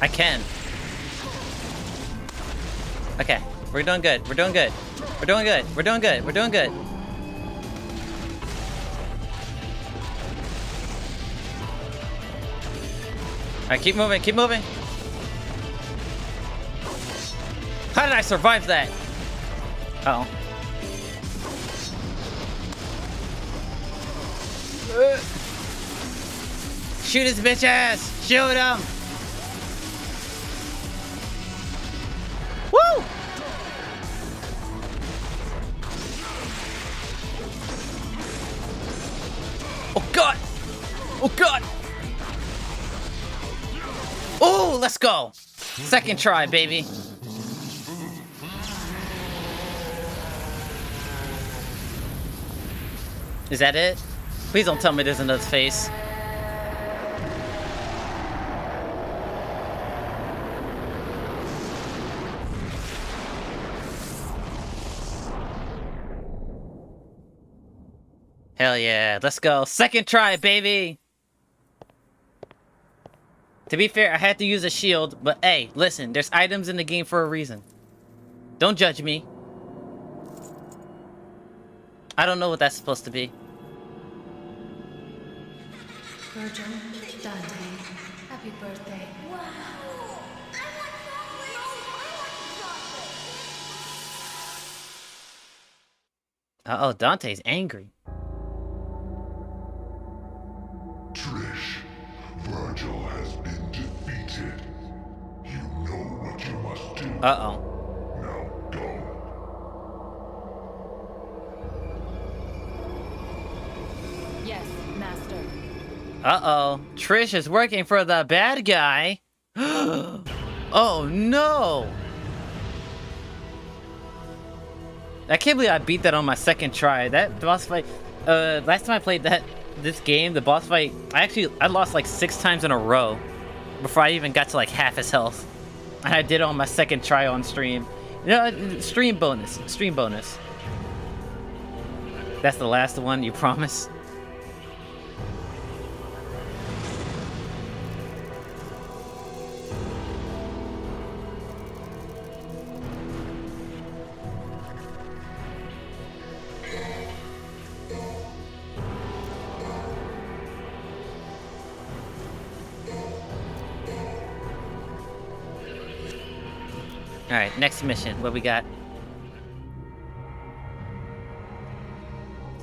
I can. Okay, we're doing good. We're doing good. We're doing good. We're doing good. We're doing good. Alright, keep moving, keep moving. How did I survive that? Uh-oh. Shoot his bitch ass! Shoot him! Woo! Oh god! Oh god! Oh, let's go! Second try, baby. Is that it? Please don't tell me there's another face. Hell yeah, let's go. Second try, baby! To be fair, I had to use a shield, but hey, listen, there's items in the game for a reason. Don't judge me. I don't know what that's supposed to be. Virgil, Dante, happy birthday. Wow! I want chocolate! Uh-oh, Dante's angry. Trish, Virgil has been defeated. You know what you must do. Uh-oh. Now go. Yes, master. Uh-oh. Trish is working for the bad guy. Oh, no! I can't believe I beat that on my second try. That boss fight... last time I played this game, the boss fight... I lost like 6 times in a row before I even got to like half his health. And I did it on my second try on stream. You know, stream bonus. Stream bonus. That's the last one, you promise? Alright, next mission. What we got?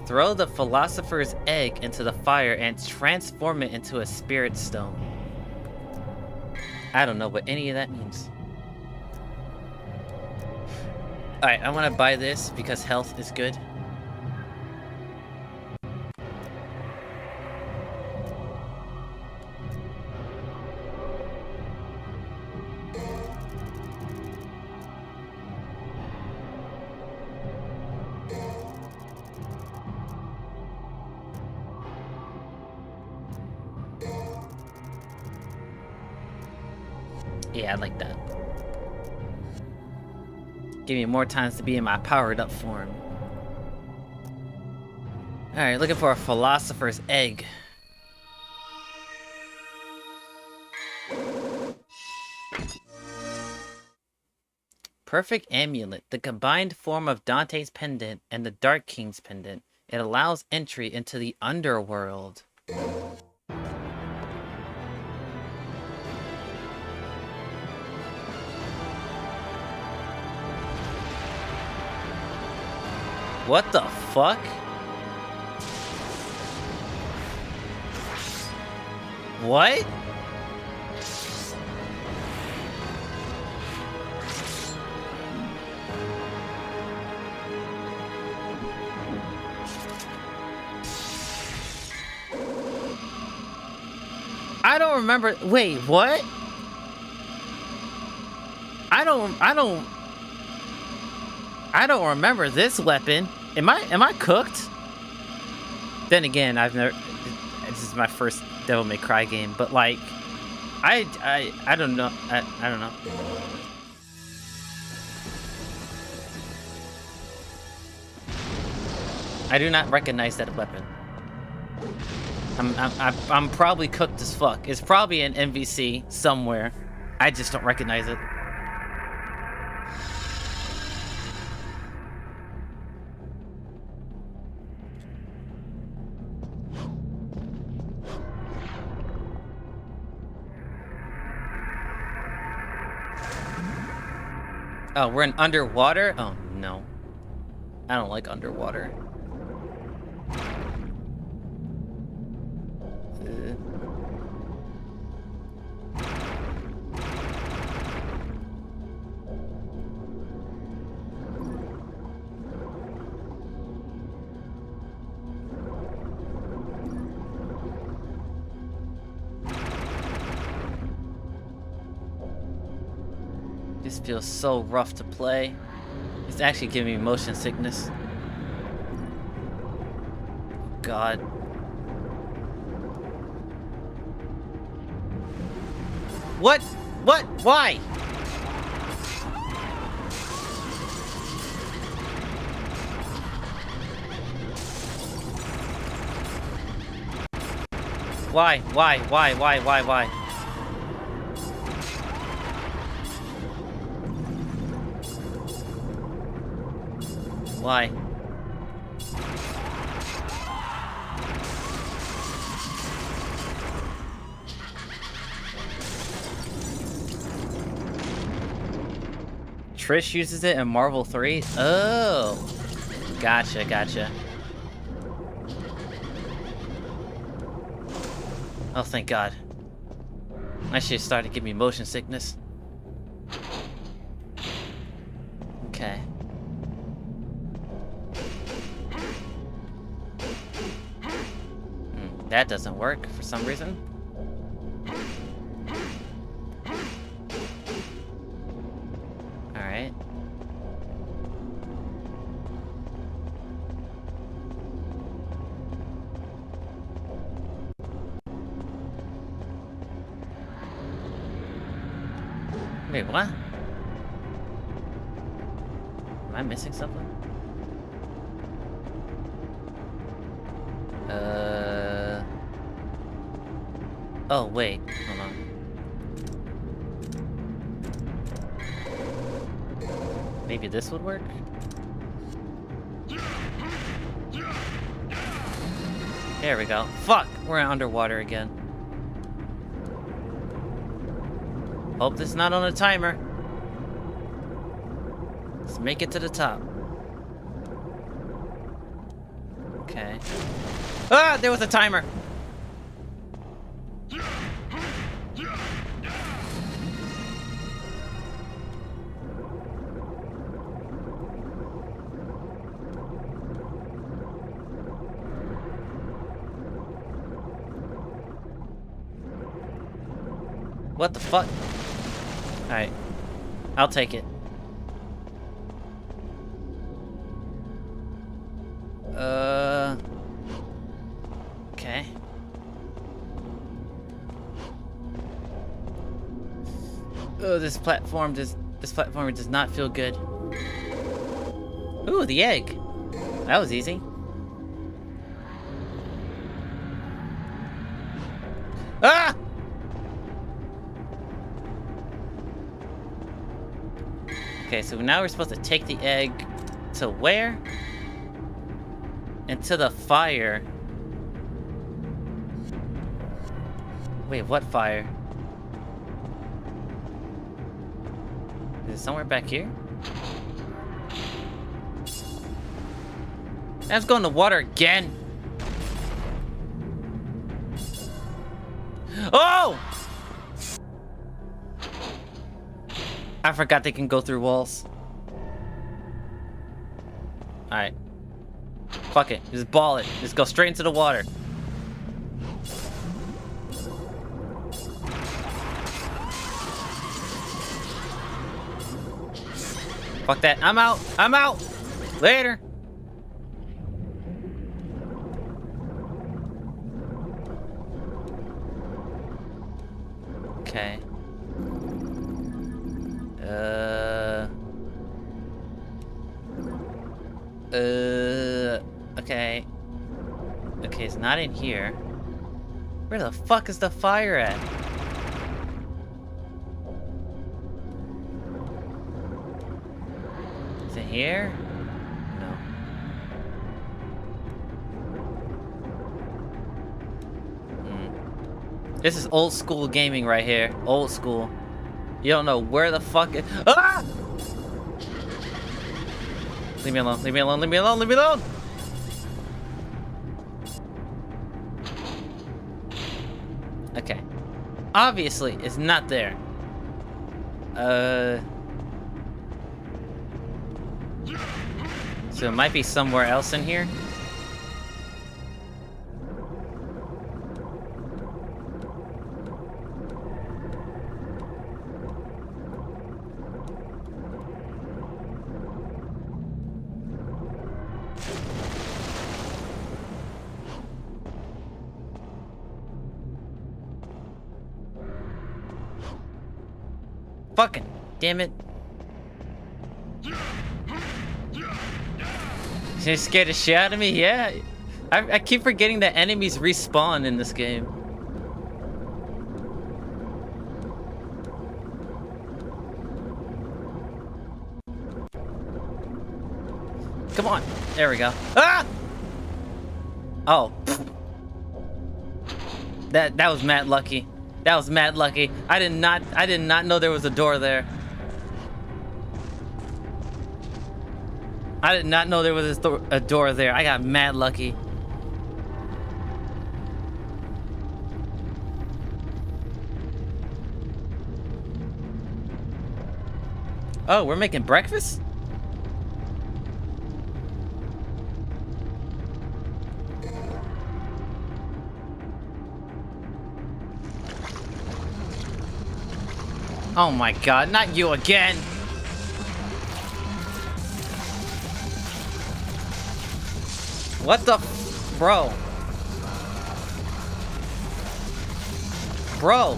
Throw the philosopher's egg into the fire and transform it into a spirit stone. I don't know what any of that means. Alright, I want to buy this because health is good. Yeah, I like that. Give me more times to be in my powered up form. Alright, looking for a philosopher's egg. Perfect amulet, the combined form of Dante's pendant and the Dark King's pendant. It allows entry into the underworld. What the fuck? What? I don't remember. Wait, what? I don't remember this weapon. Am I cooked? Then again, I've never. This is my first Devil May Cry game, but like, I don't know. I don't know. I do not recognize that weapon. I'm probably cooked as fuck. It's probably an MVC somewhere. I just don't recognize it. Oh, we're in underwater? Oh, no. I don't like underwater. This feels so rough to play. It's actually giving me motion sickness. God. What? What? Why? Why? Why? Why? Why? Why? Why? Why? Trish uses it in Marvel 3? Oh. Gotcha, gotcha. Oh, thank God. My shit started to give me motion sickness. Okay. That doesn't work for some reason. Alright. Wait, what? Am I missing something? Oh, wait. Hold on. Maybe this would work? There we go. Fuck! We're underwater again. Hope this is not on a timer. Let's make it to the top. Okay. Ah! There was a timer! What the fuck? Alright. I'll take it. Okay. Oh, this platform does not feel good. Ooh, the egg. That was easy. Ah! Okay, so now we're supposed to take the egg to where? Into the fire. Wait, what fire? Is it somewhere back here? Let's go in the water again. Oh! I forgot they can go through walls. Alright. Fuck it. Just ball it. Just go straight into the water. Fuck that. I'm out. I'm out. Later. Okay. Okay. Okay, it's not in here. Where the fuck is the fire at? Is it here? No. This is old school gaming right here. Old school. You don't know where the fuck it. Ah! Leave me alone. Leave me alone. Leave me alone. Leave me alone. Okay. Obviously, it's not there. So it might be somewhere else in here. Fucking damn it. You scared the shit out of me? Yeah. I keep forgetting that enemies respawn in this game. Come on. There we go. Ah! Oh. That was mad lucky. That was mad lucky. I did not know there was a door there. I did not know there was a door there. I got mad lucky. Oh, we're making breakfast? Oh my god, not you again! What the bro? Bro!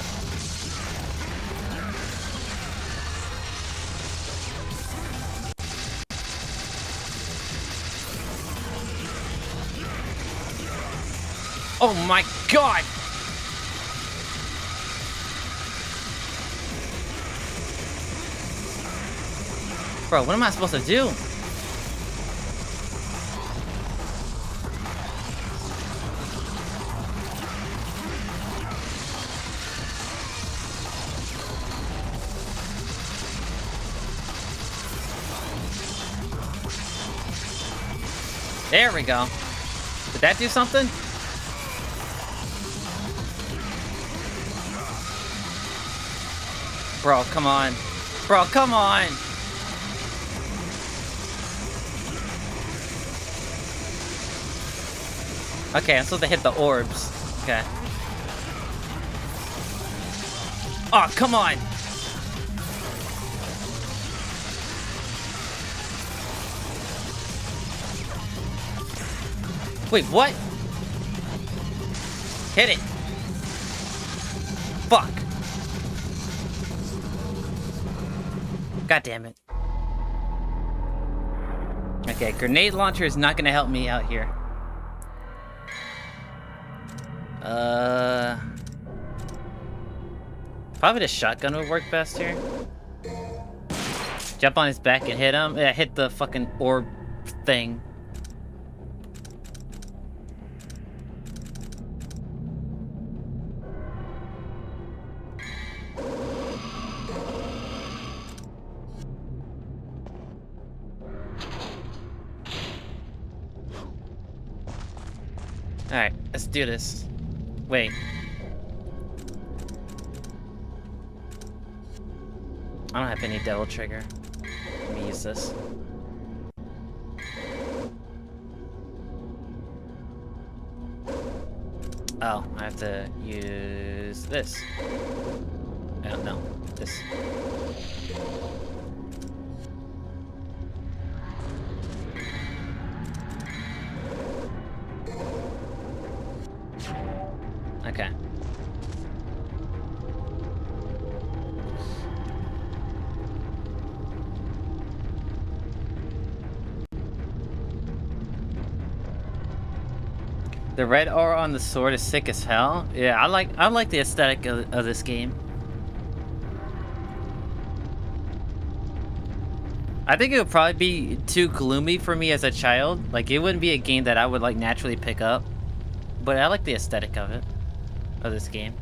Oh my god! Bro, what am I supposed to do? There we go. Did that do something? Bro, come on. Bro, come on. Okay, I'm supposed to hit the orbs. Okay. Oh, come on! Wait, what? Hit it! Fuck! God damn it. Okay, grenade launcher is not gonna help me out here. Probably the shotgun would work best here. Jump on his back and hit him. Yeah, hit the fucking orb thing. Alright, let's do this. Wait. I don't have any devil trigger. Let me use this. Oh, I have to use this. I don't know. This. Okay. The red aura on the sword is sick as hell. Yeah, I like the aesthetic of this game. I think it would probably be too gloomy for me as a child. Like, it wouldn't be a game that I would like naturally pick up. But I like the aesthetic of it, of this game.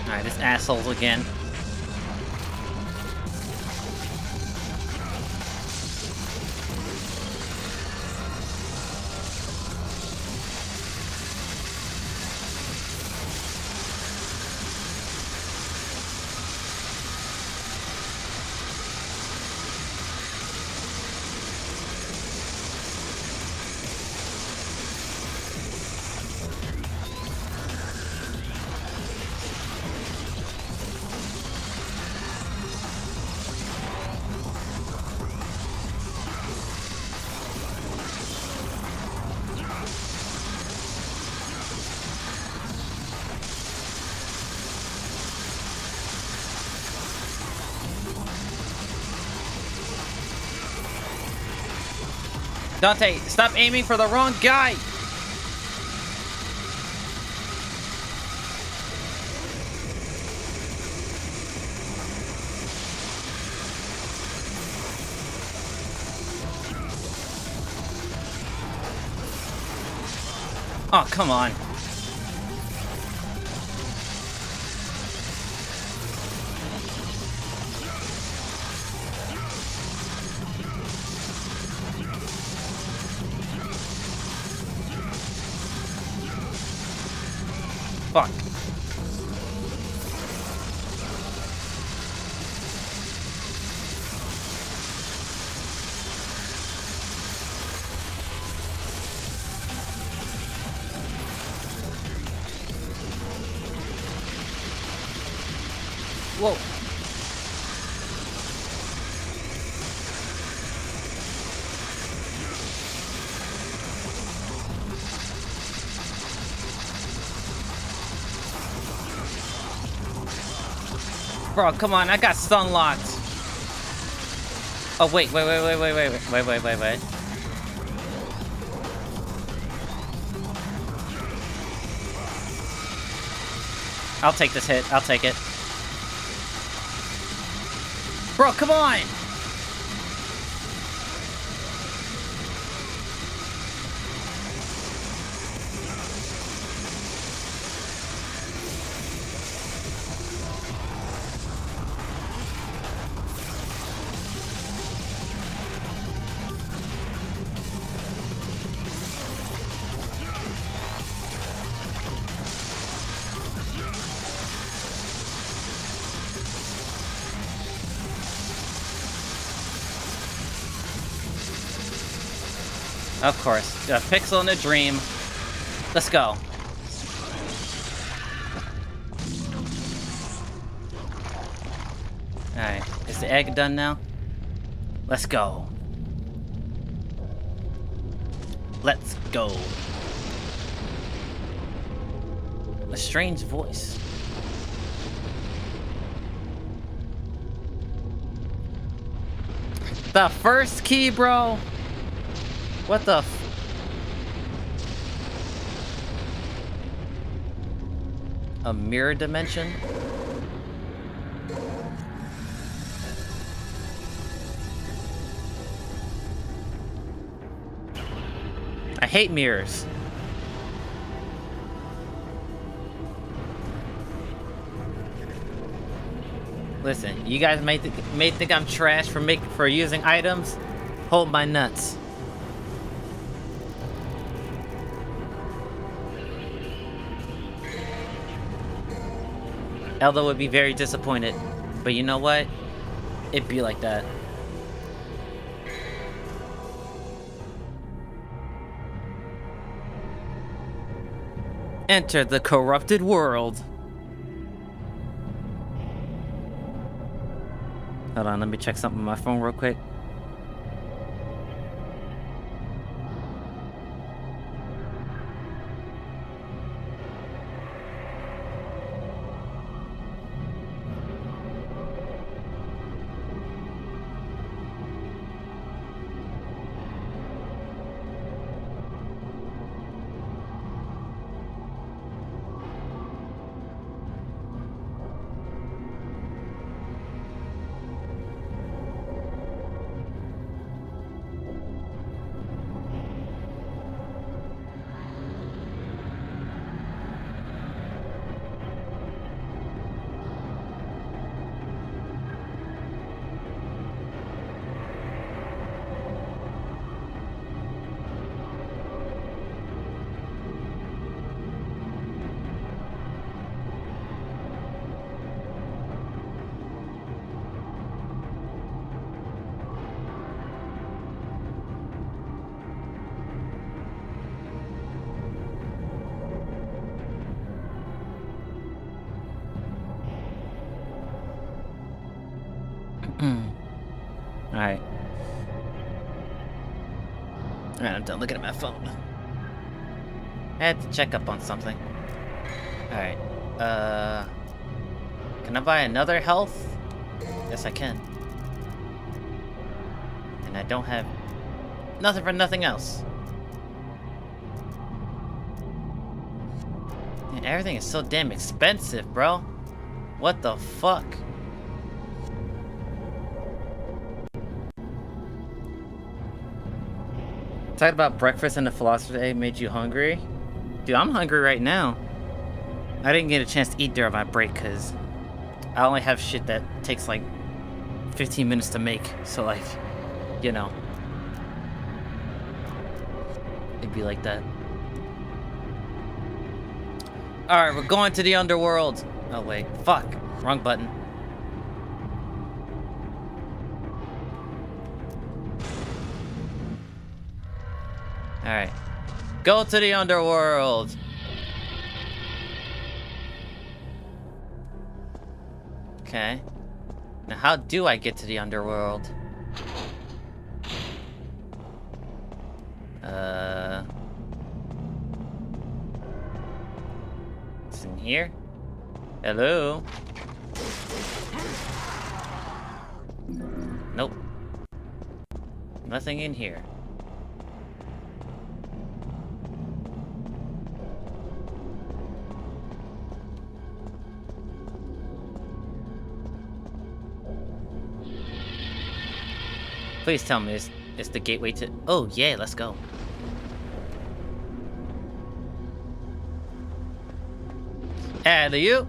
Alright, this asshole's again. Dante, stop aiming for the wrong guy! Oh, come on. Fuck. Whoa. Bro, come on, I got stun locked. Oh wait. I'll take this hit. I'll take it. Bro, come on! Of course. A pixel in a dream. Let's go. Alright. Is the egg done now? Let's go. Let's go. A strange voice. The first key, bro! What the f- a mirror dimension. I hate mirrors. Listen, you guys may think I'm trash for using items. Hold my nuts. Elda would be very disappointed, but you know what? It'd be like that. Enter the corrupted world. Hold on, let me check something on my phone real quick. Alright. Alright, I'm done looking at my phone. I had to check up on something. Alright. Can I buy another health? Yes, I can. And I don't have nothing for nothing else. Man, everything is so damn expensive, bro. What the fuck? Talking about breakfast and the philosopher's egg made you hungry? Dude, I'm hungry right now. I didn't get a chance to eat during my break because I only have shit that takes like 15 minutes to make. So like, you know. It'd be like that. Alright, we're going to the underworld. Oh wait, fuck. Wrong button. Alright. Go to the underworld! Okay. Now how do I get to the underworld? It's in here? Hello? Nope. Nothing in here. Please tell me it's the gateway to... Oh, yeah, let's go. And you?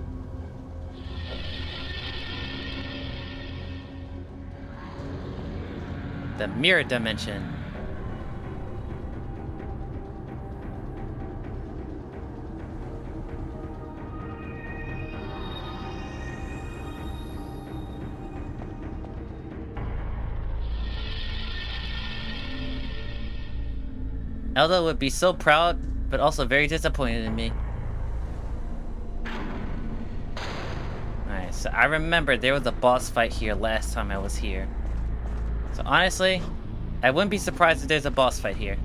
The mirror dimension. Elda would be so proud, but also very disappointed in me. Alright, so I remember there was a boss fight here last time I was here. So honestly, I wouldn't be surprised if there's a boss fight here.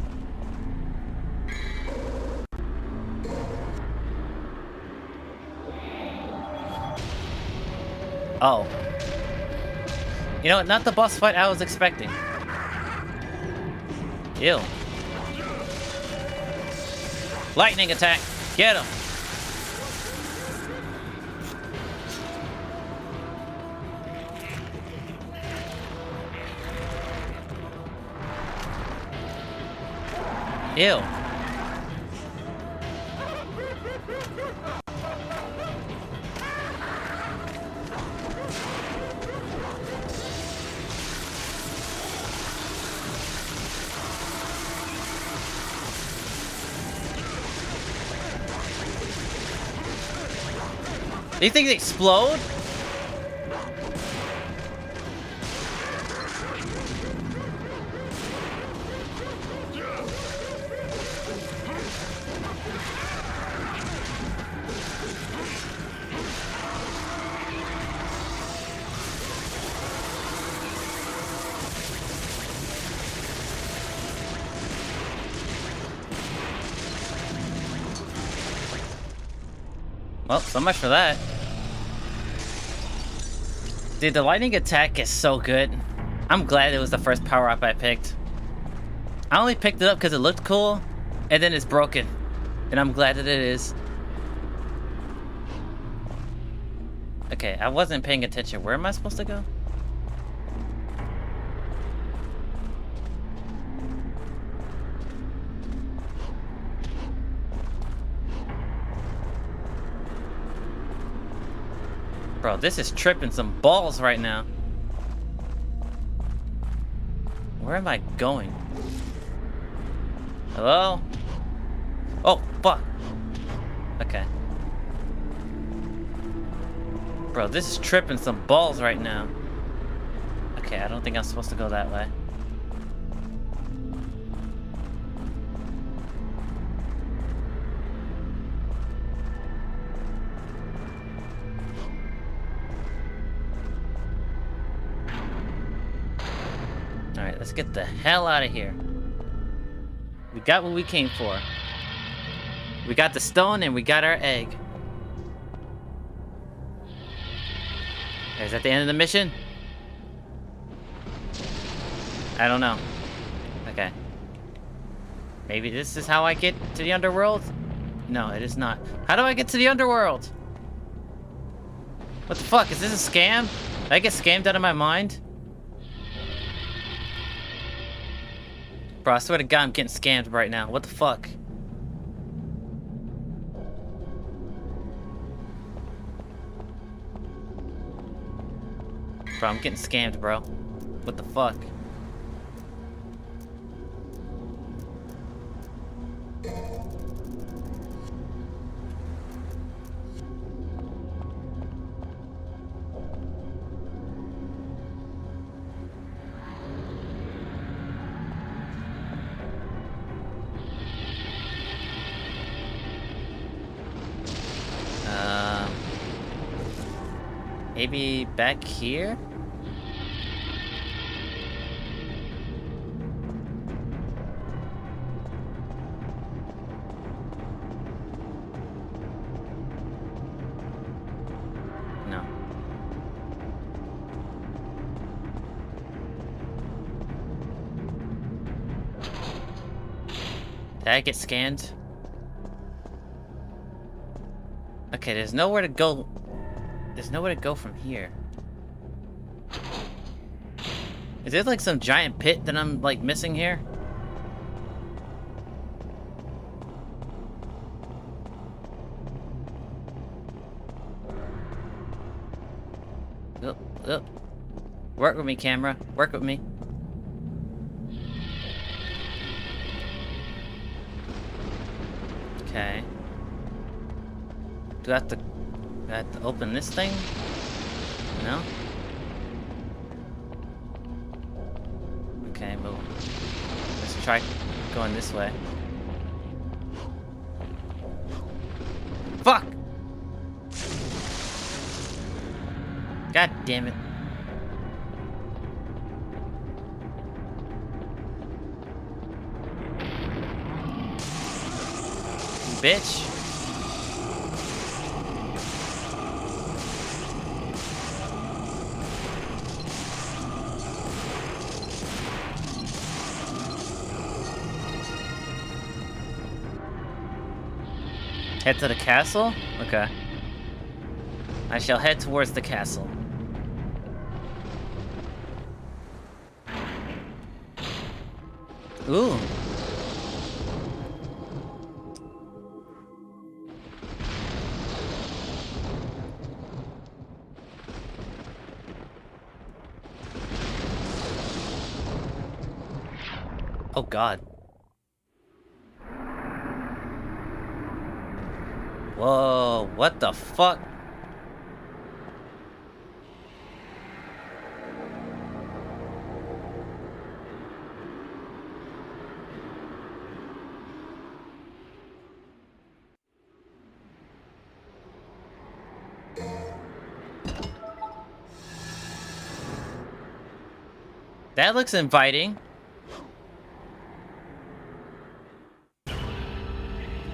Oh. You know what? Not the boss fight I was expecting. Ew. Lightning attack. Get him. Ew. These things explode? Well, so much for that. Dude, the lightning attack is so good. I'm glad it was the first power-up I picked. I only picked it up because it looked cool, and then it's broken. And I'm glad that it is. Okay, I wasn't paying attention. Where am I supposed to go? Bro, this is tripping some balls right now. Where am I going? Hello? Oh, fuck. Okay. Bro, this is tripping some balls right now. Okay, I don't think I'm supposed to go that way. Alright, let's get the hell out of here. We got what we came for. We got the stone and we got our egg. Is that the end of the mission? I don't know. Okay. Maybe this is how I get to the underworld? No, it is not. How do I get to the underworld? What the fuck? Is this a scam? Did I get scammed out of my mind? Bro, I swear to God, I'm getting scammed right now. What the fuck? Bro, I'm getting scammed, bro. What the fuck? Maybe back here? No. Did I get scanned? Okay, there's nowhere to go. There's nowhere to go from here. Is there like some giant pit that I'm like missing here? Oh. Work with me, camera. Work with me. Okay. Do I have to open this thing? No? Okay, move. Let's try going this way. Fuck! God damn it. Bitch. Head to the castle? Okay. I shall head towards the castle. Ooh. Oh god. Whoa, what the fuck? That looks inviting.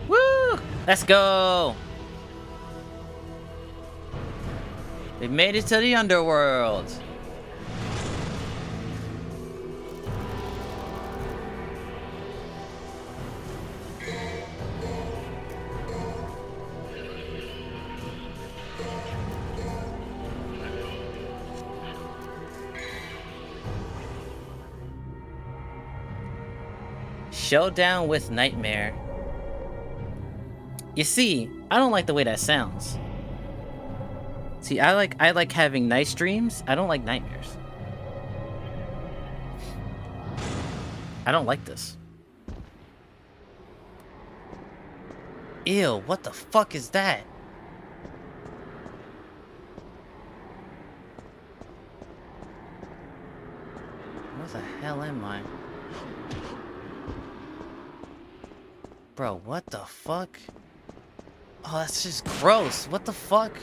Woo! Let's go! We made it to the underworld. Showdown with Nightmare. You see, I don't like the way that sounds. See, I like having nice dreams. I don't like nightmares. I don't like this. Ew, what the fuck is that? What the hell am I? Bro, what the fuck? Oh, that's just gross. What the fuck?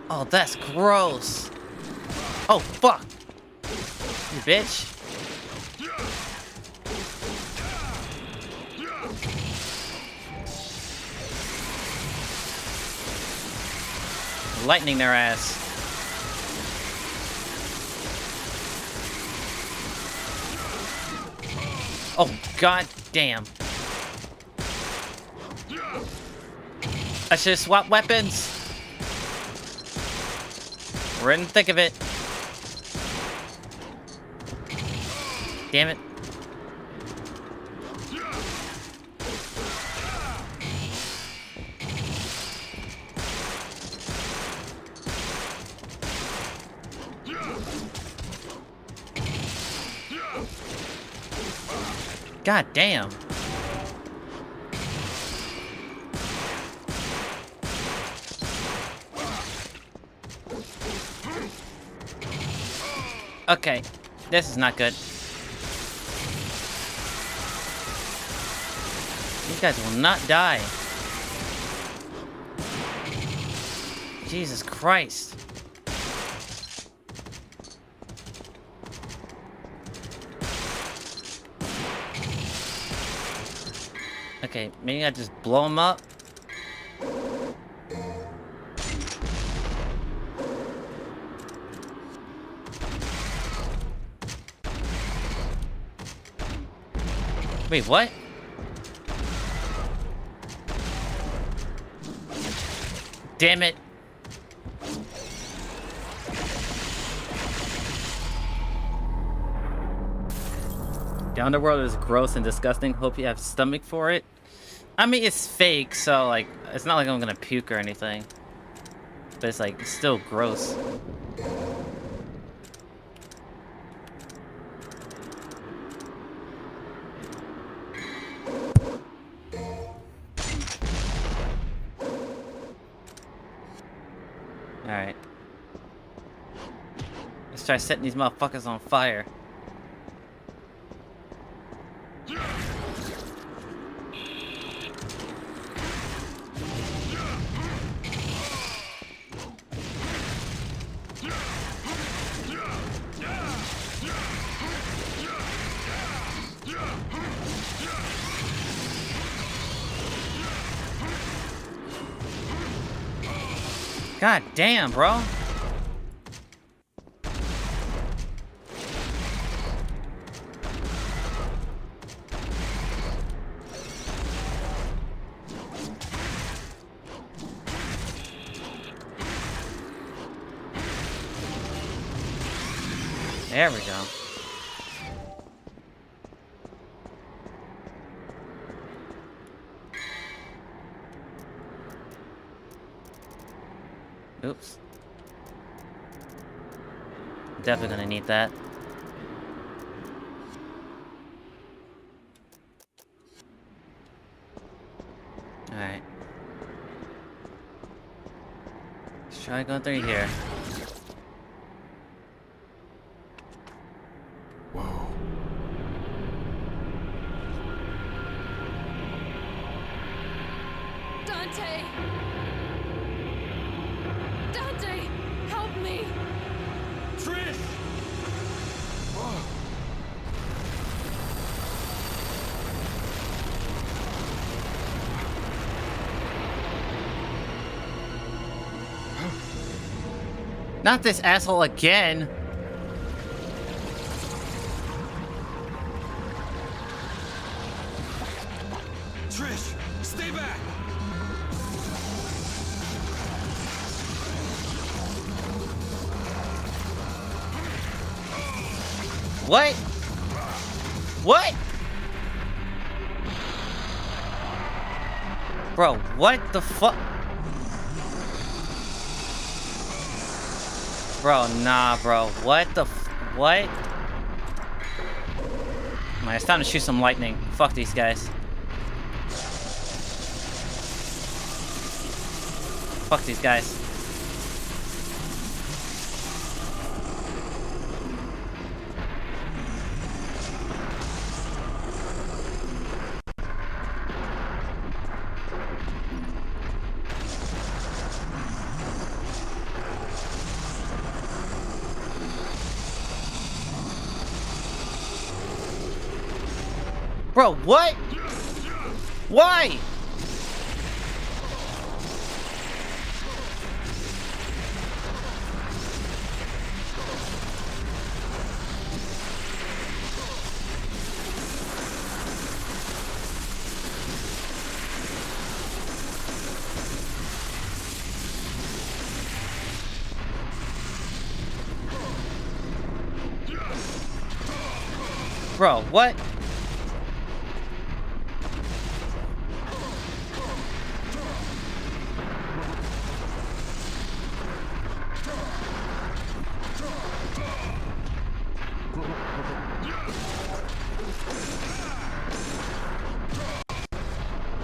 Oh, that's gross. Oh, fuck. You bitch. Lightning their ass. Oh, god damn. I should have swapped weapons. We're in the thick of it. Damn it. God damn. Okay, this is not good. These guys will not die. Jesus Christ. Okay, maybe I just blow him up. Wait, what? Damn it. The underworld is gross and disgusting. Hope you have stomach for it. I mean, it's fake, so, like, it's not like I'm gonna puke or anything. But it's, like, it's still gross. Alright. Let's try setting these motherfuckers on fire. God damn, bro. There we go. Definitely gonna need that. Alright. Let's try going through here. Whoa. Dante! Dante! Help me! Trish! Not this asshole again! Trish, stay back! What? What? Bro, what the fuck? Bro, nah, bro. What the what? Man, it's time to shoot some lightning. Fuck these guys. Fuck these guys. Bro, what? Why? Bro, what?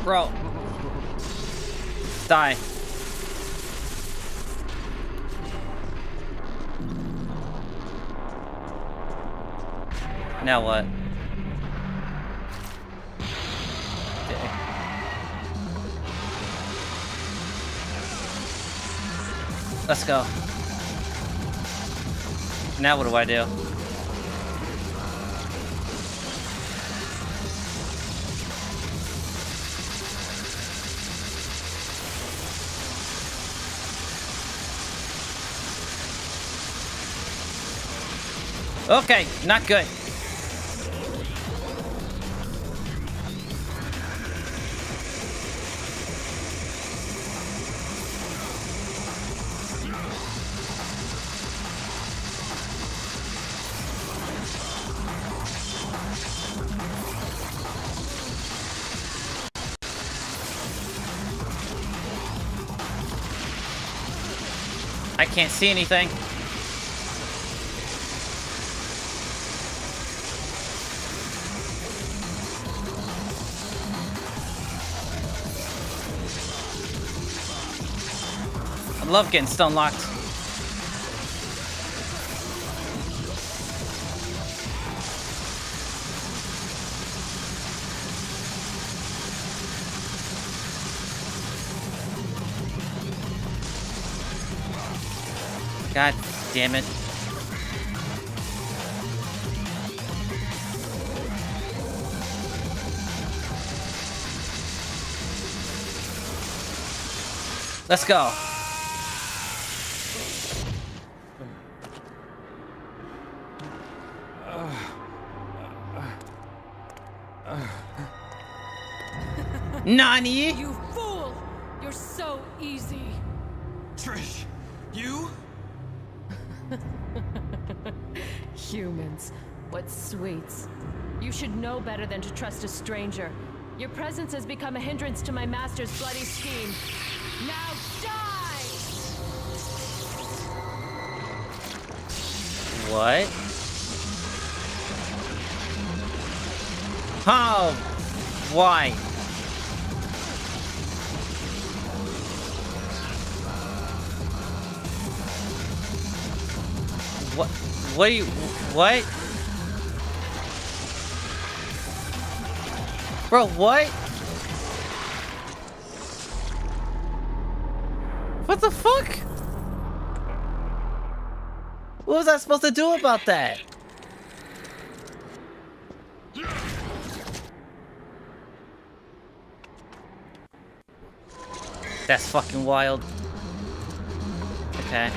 Bro. Die. Now what? Okay. Let's go. Now what do I do? Okay, not good. I can't see anything. I love getting stone locked. God damn it. Let's go. Nani? You fool! You're so easy. Trish, you? Humans. What sweets. You should know better than to trust a stranger. Your presence has become a hindrance to my master's bloody scheme. Now die! What? How? Why? What? What do you... What? Bro, what? What the fuck? What was I supposed to do about that? That's fucking wild. Okay.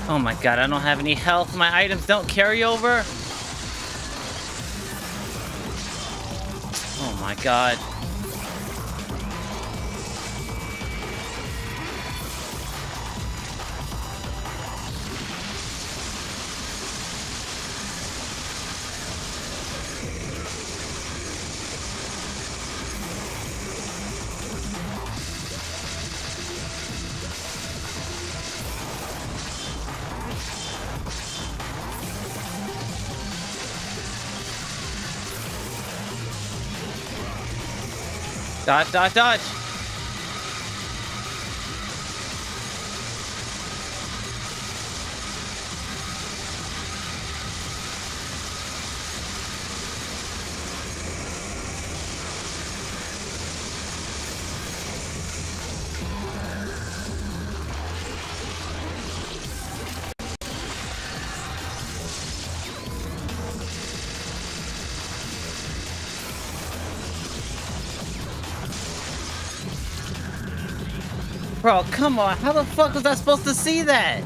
Oh my god, I don't have any health. My items don't carry over. Oh my god. Dodge, dodge, dodge! Bro, come on. How the fuck was I supposed to see that?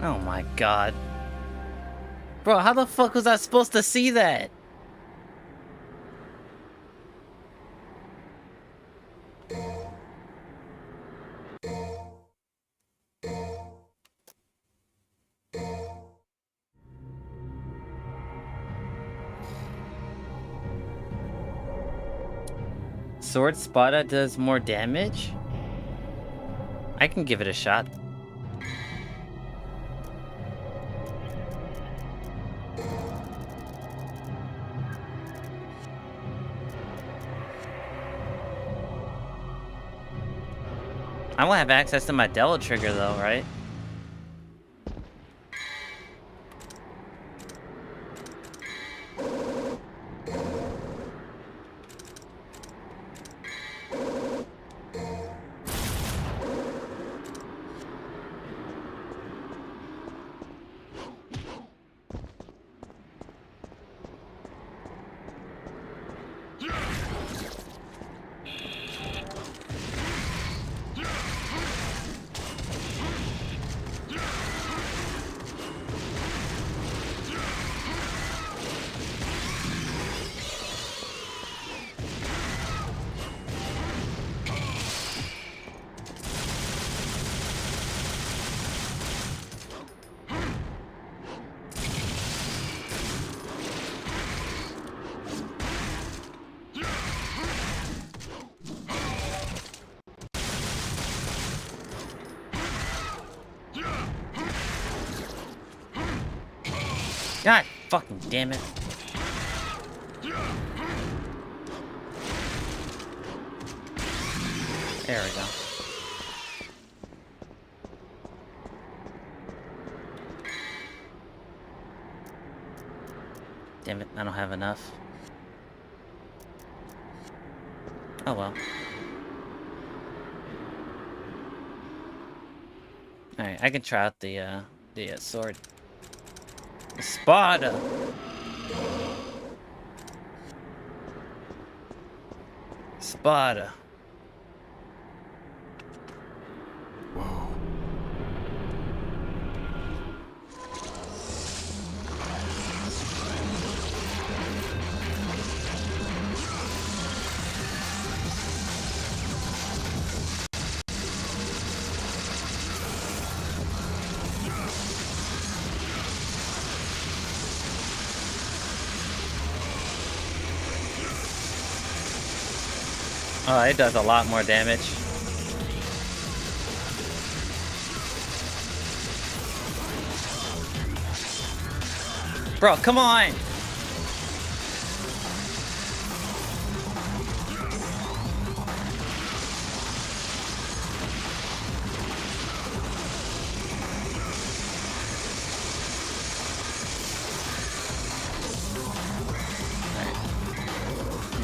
Oh my god. Bro, how the fuck was I supposed to see that? Sword Spada does more damage? I can give it a shot. I won't have access to my Devil Trigger though, right? God fucking damn it. There we go. Damn it, I don't have enough. Oh well. Alright, I can try out the sword. The Spada! Spada. Whoa. Oh, it does a lot more damage. Bro, come on!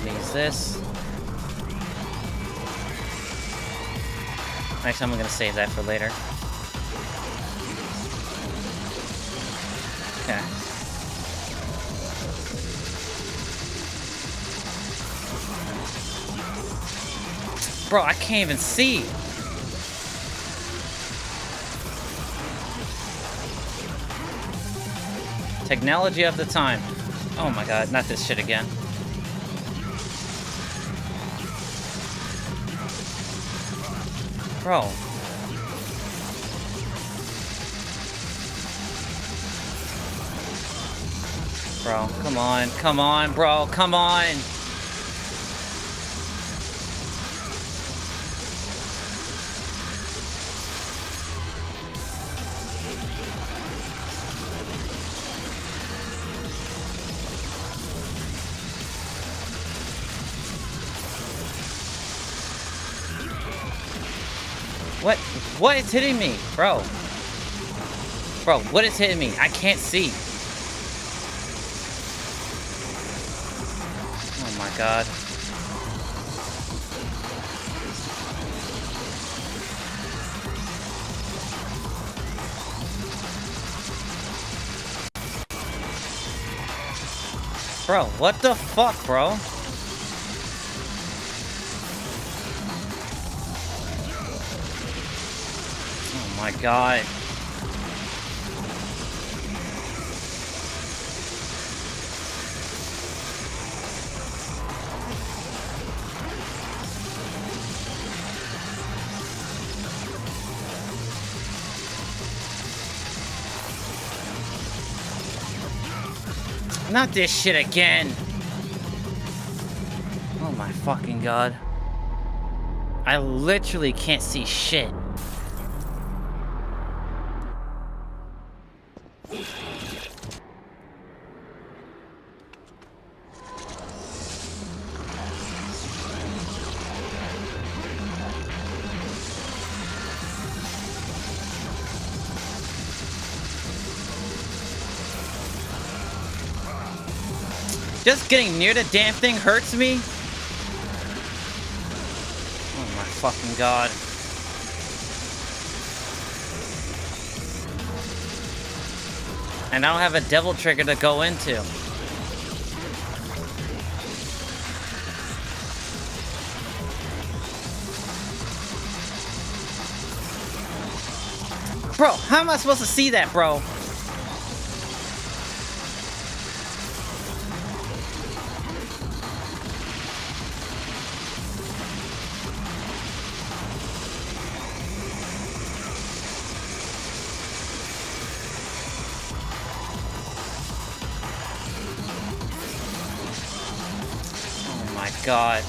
Use this. Actually, I'm gonna save that for later. Okay. Bro, I can't even see. Technology of the time. Oh my god, not this shit again. Bro. Bro, come on, bro, come on! What? What is hitting me? Bro. Bro, what is hitting me? I can't see. Oh my god. Bro, what the fuck, bro? Oh my god. Not this shit again. Oh my fucking god. I literally can't see shit. Just getting near the damn thing hurts me? Oh my fucking god. And I don't have a devil trigger to go into. Bro, how am I supposed to see that, bro? God.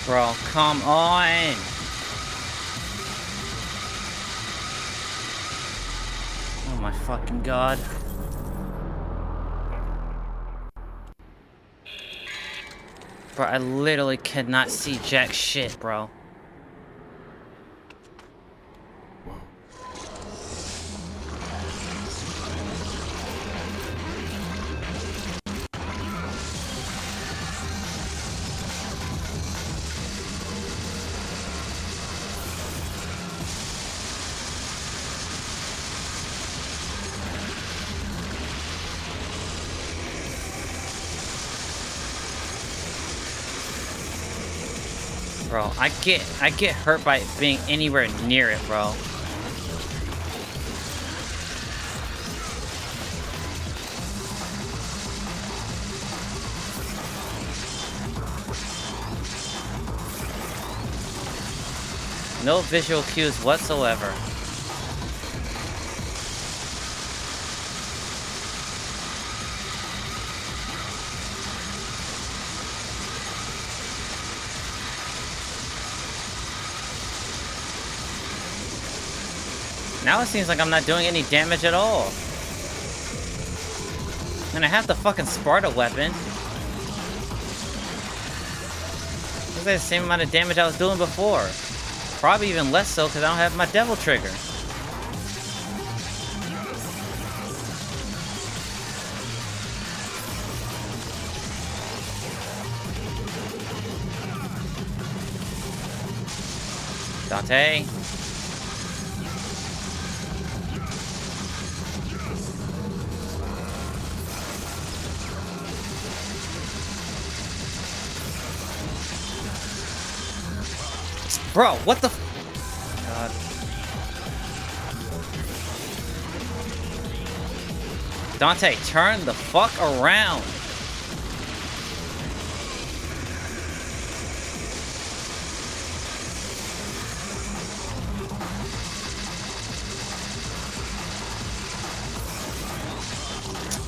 Bro, come on! Oh my fucking god. Bro, I literally cannot see jack shit, bro. Bro, I get hurt by being anywhere near it, bro. No visual cues whatsoever. Now it seems like I'm not doing any damage at all. And I have the fucking Sparta weapon. It's the same amount of damage I was doing before. Probably even less so because I don't have my devil trigger. Dante. Bro, what the God. Dante, turn the fuck around.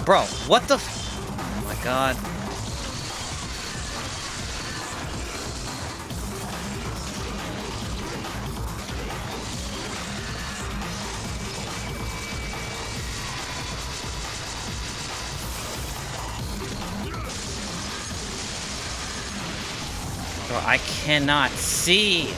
Bro, what the oh my god. Bro, I cannot see.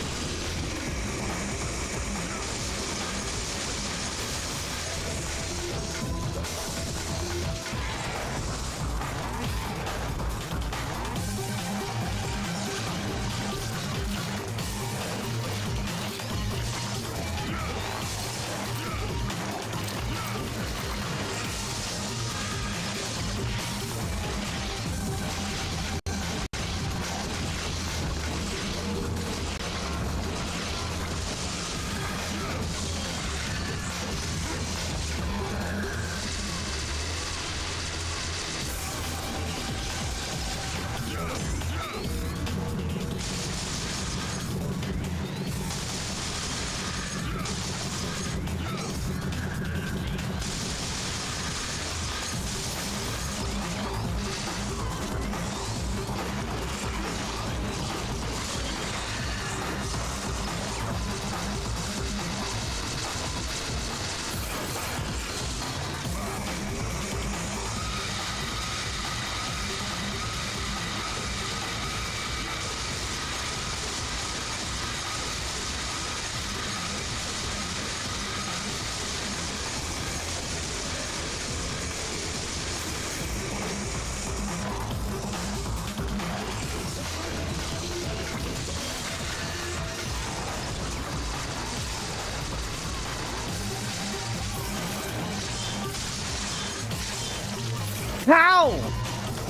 How?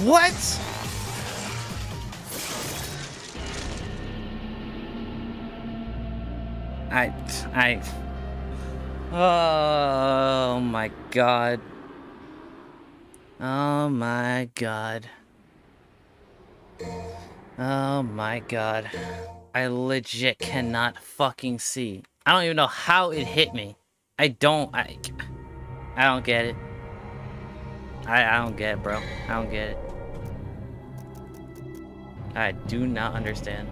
What? Oh my god. Oh my god. Oh my god. I legit cannot fucking see. I don't even know how it hit me. I don't get it. I don't get it, bro. I don't get it. I do not understand.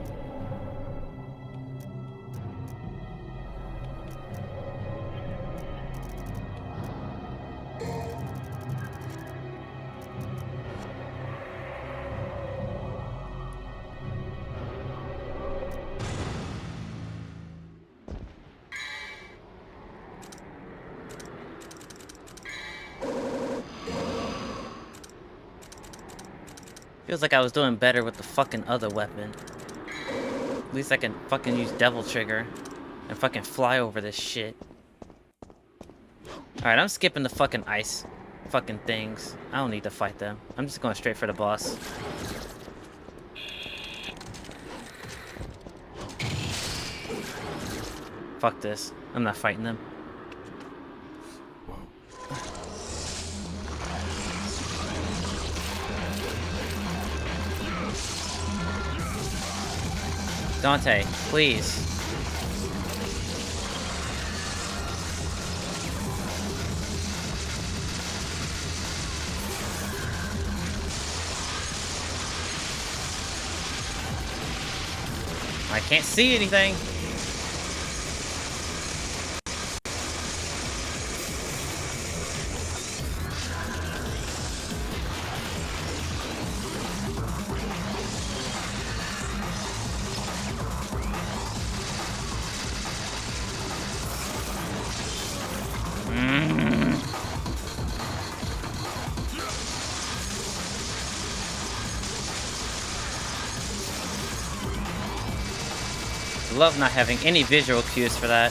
feels like I was doing better with the fucking other weapon. At least I can fucking use Devil Trigger and fucking fly over this shit. Alright, I'm skipping the fucking ice fucking things. I don't need to fight them. I'm just going straight for the boss. Fuck this. I'm not fighting them. Dante, please. I can't see anything. Love not having any visual cues for that.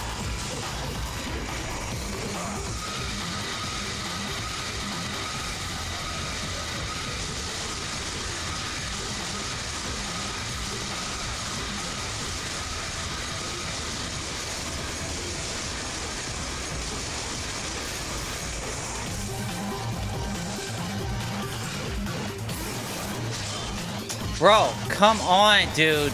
Bro, come on, dude.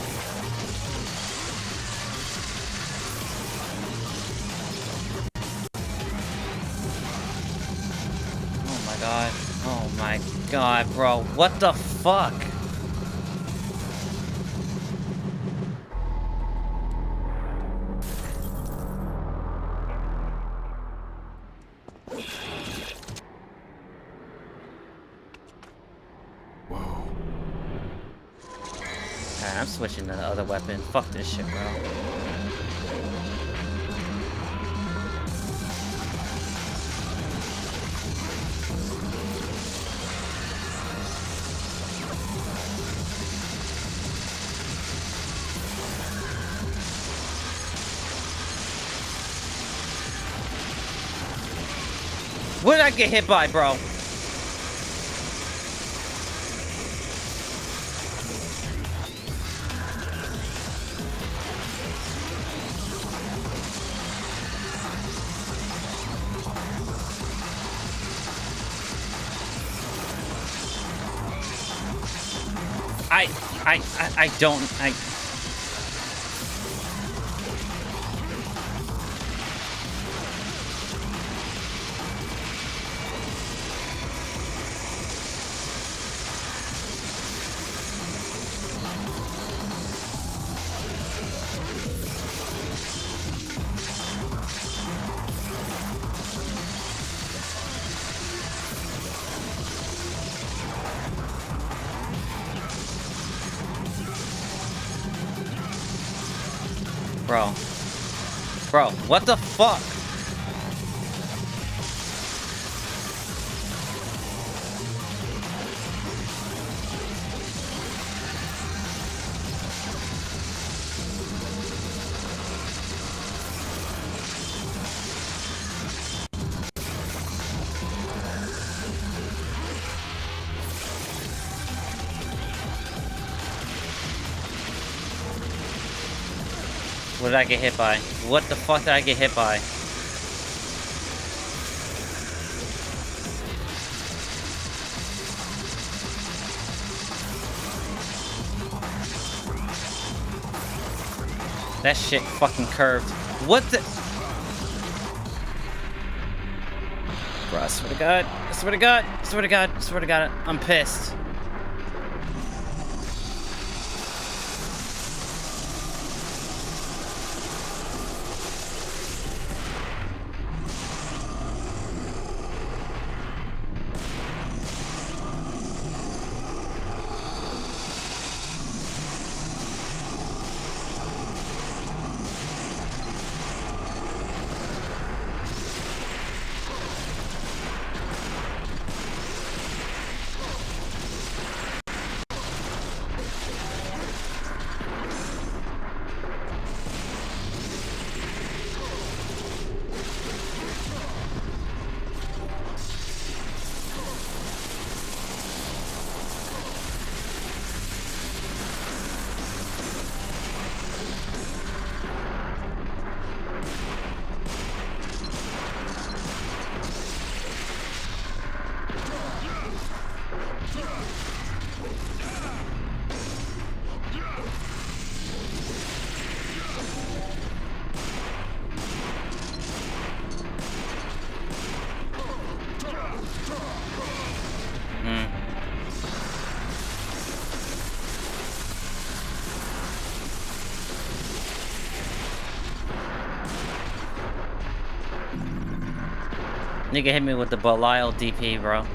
Oh my god, bro. What the fuck? Whoa. Alright, I'm switching to the other weapon. Fuck this shit, bro. What did I get hit by, bro? I don't. Bro, what the fuck? What did I get hit by? What the fuck did I get hit by? That shit fucking curved. What the? Bro, I swear to God. I swear to God. I swear to God. I swear to God. I'm pissed. Nigga hit me with the Belial DP, bro.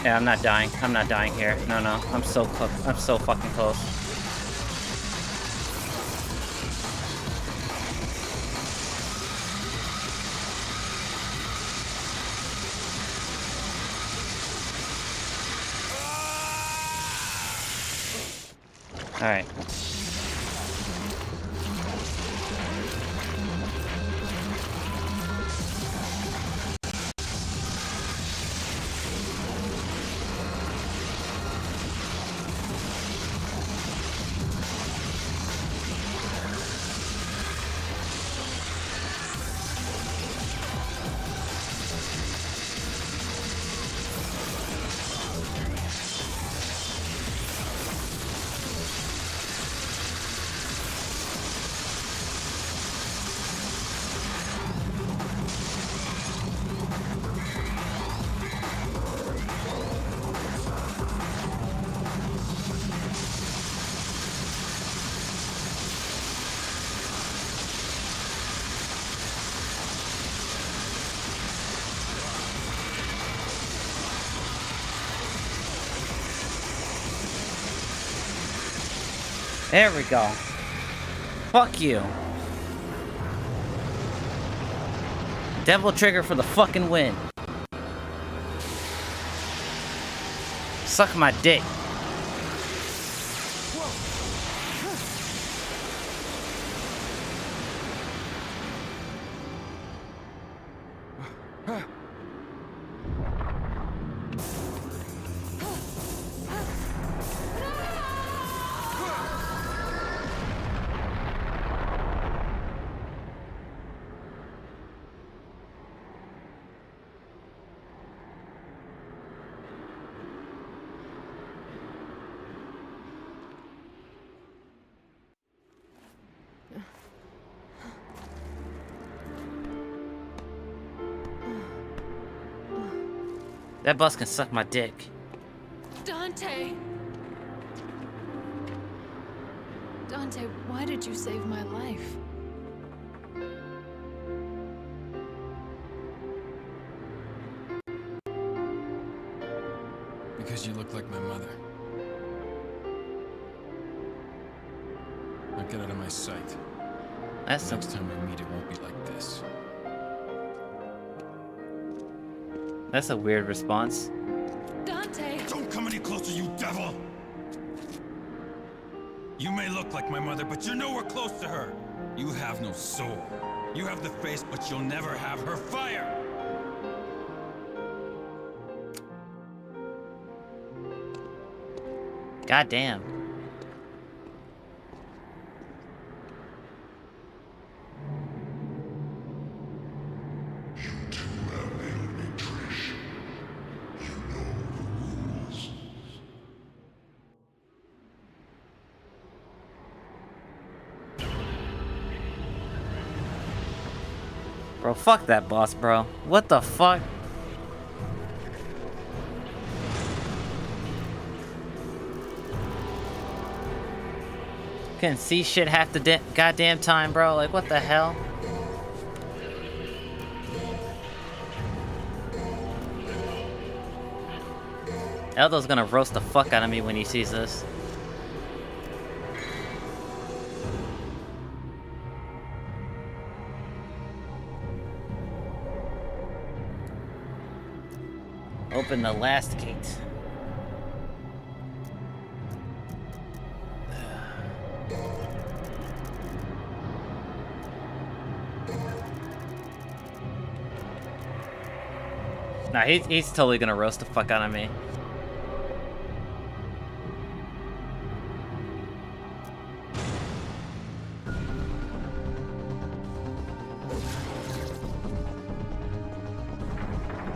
Yeah, I'm not dying. I'm not dying here. No, no. I'm so close. I'm so fucking close. All right. There we go. Fuck you. Devil trigger for the fucking win. Suck my dick. That boss can suck my dick. Dante! Dante, why did you save my life? Because you look like my mother. Now get out of my sight. That's next time we meet, it won't be like this. That's a weird response. Dante! Don't come any closer, you devil! You may look like my mother, but you're nowhere close to her. You have no soul. You have the face, but you'll never have her fire. God damn. Bro, fuck that boss, bro. What the fuck? Couldn't see shit half the goddamn time, bro. Like, what the hell? Eldo's gonna roast the fuck out of me when he sees this. Open the last gate. Nah, he's totally gonna roast the fuck out of me.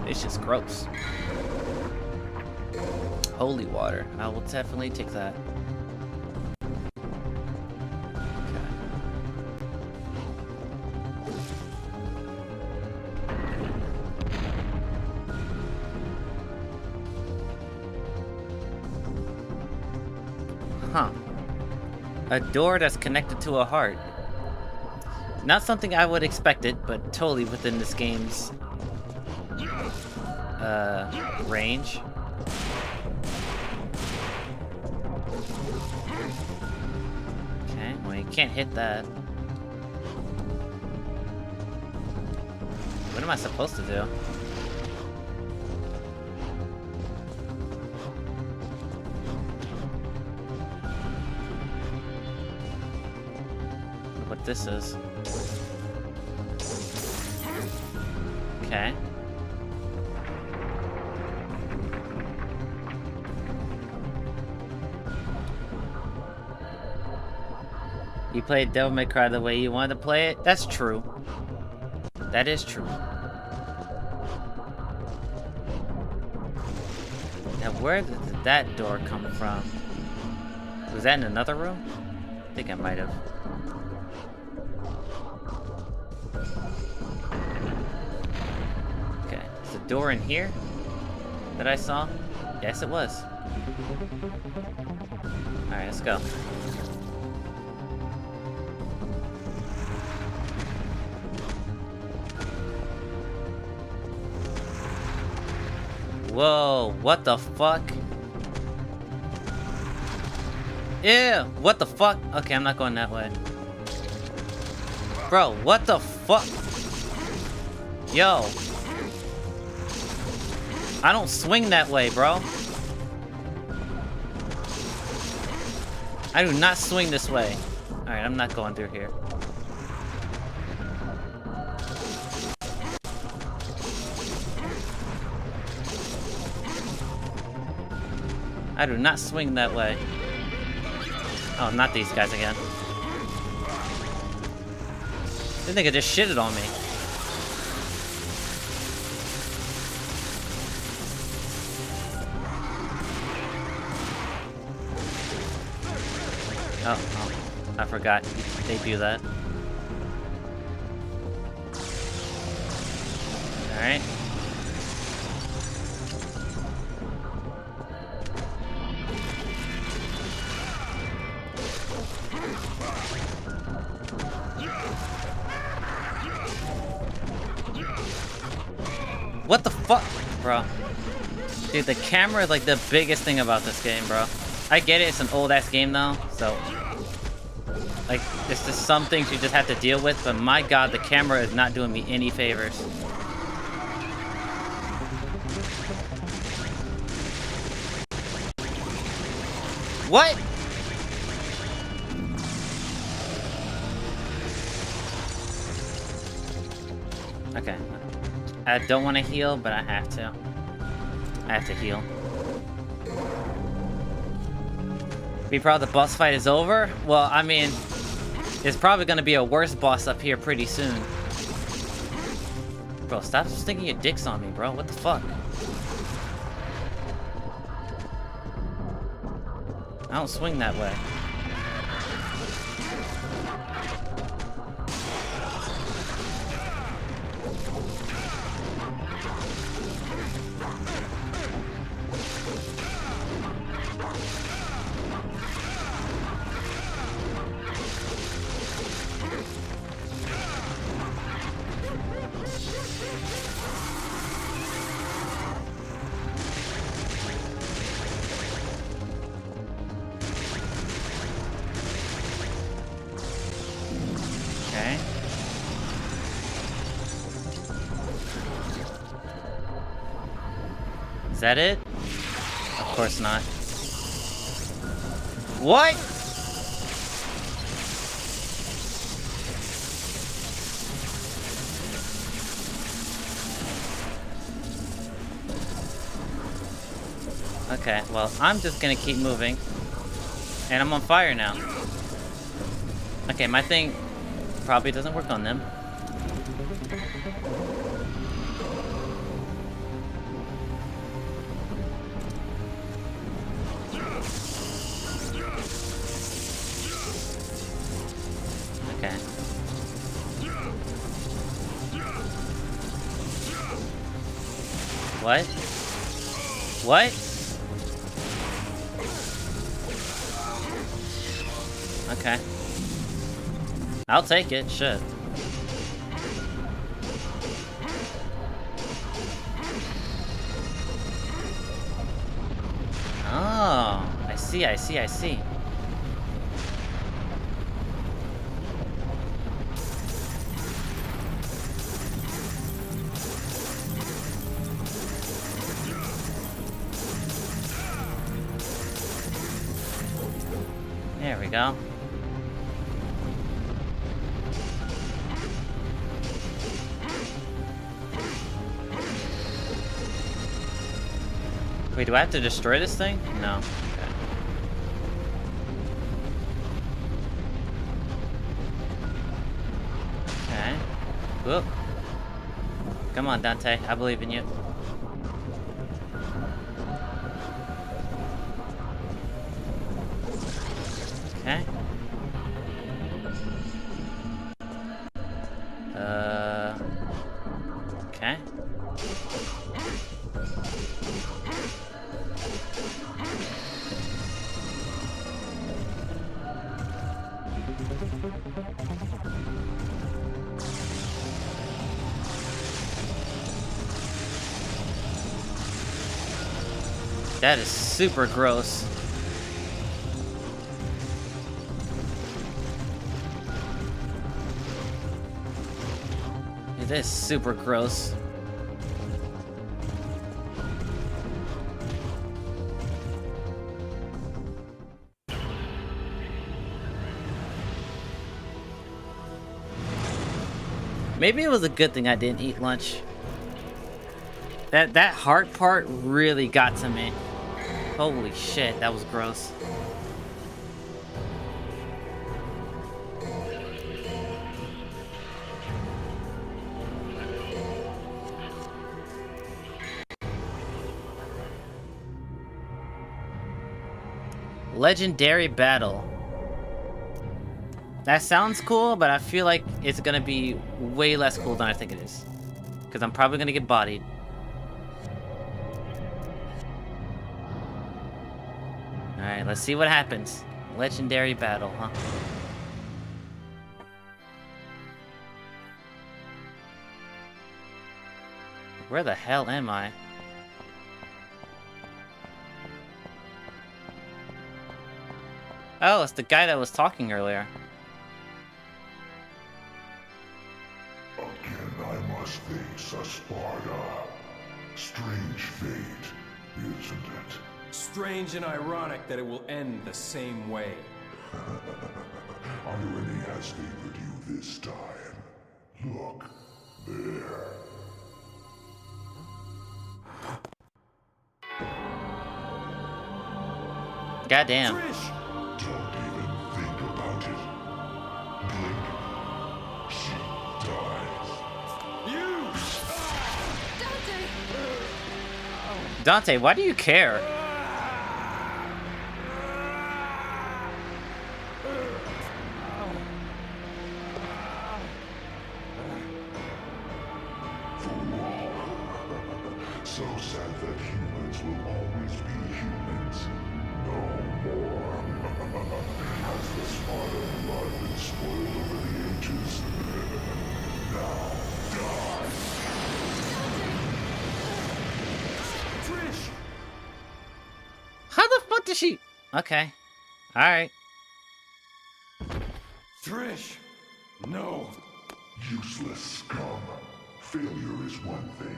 It's just gross. Holy water. I will definitely take that. Huh. A door that's connected to a heart. Not something I would expect it, but totally within this game's range. Okay, well you can't hit that. What am I supposed to do? What this is. Okay. You played Devil May Cry the way you wanted to play it? That's true. That is true. Now where did that door come from? Was that in another room? I think I might have. Okay, is the door in here that I saw? Yes, it was. Alright, let's go. Whoa, what the fuck? Ew, what the fuck? Okay, I'm not going that way. Bro, what the fuck? Yo. I don't swing that way, bro. I do not swing this way. Alright, I'm not going through here. I do not swing that way. Oh, not these guys again. This nigga just shitted on me. Oh, I forgot. They do that. Alright. What the fuck? Bro. Dude, the camera is like the biggest thing about this game, bro. I get it, it's an old ass game though, so like it's just some things you just have to deal with, but my god, the camera is not doing me any favors. What? Okay. I don't want to heal, but I have to. I have to heal. Be proud the boss fight is over? Well, I mean, there's probably going to be a worse boss up here pretty soon. Bro, stop sticking your dicks on me, bro. What the fuck? I don't swing that way. Is that it? Of course not. What? Okay, well, I'm just gonna keep moving. And I'm on fire now. Okay, my thing probably doesn't work on them. Okay. What? What? Okay. I'll take it, shit. Oh, I see, I see, I see. There we go. Wait, do I have to destroy this thing? No. Okay. Whoop. Come on, Dante. I believe in you. Okay. Okay. That is super gross. It is super gross. Maybe it was a good thing I didn't eat lunch. That heart part really got to me. Holy shit, that was gross. Legendary battle. That sounds cool, but I feel like it's gonna be way less cool than I think it is. Because I'm probably gonna get bodied. Alright, let's see what happens. Legendary battle, huh? Where the hell am I? Oh, it's the guy that was talking earlier. Again, I must face a Sparta. Strange fate, isn't it? Strange and ironic that it will end the same way. Irony has favored you this time. Look, there. Goddamn. Trish! Don't even think about it. Blink. She dies. You! Dante, why do you care? So sad that humans will always be humans. No more. Has the Spartan blood been spoiled over the ages? Now, die! Trish! How the fuck did she... Okay. Alright. Trish! No! Useless scum. Failure is one thing,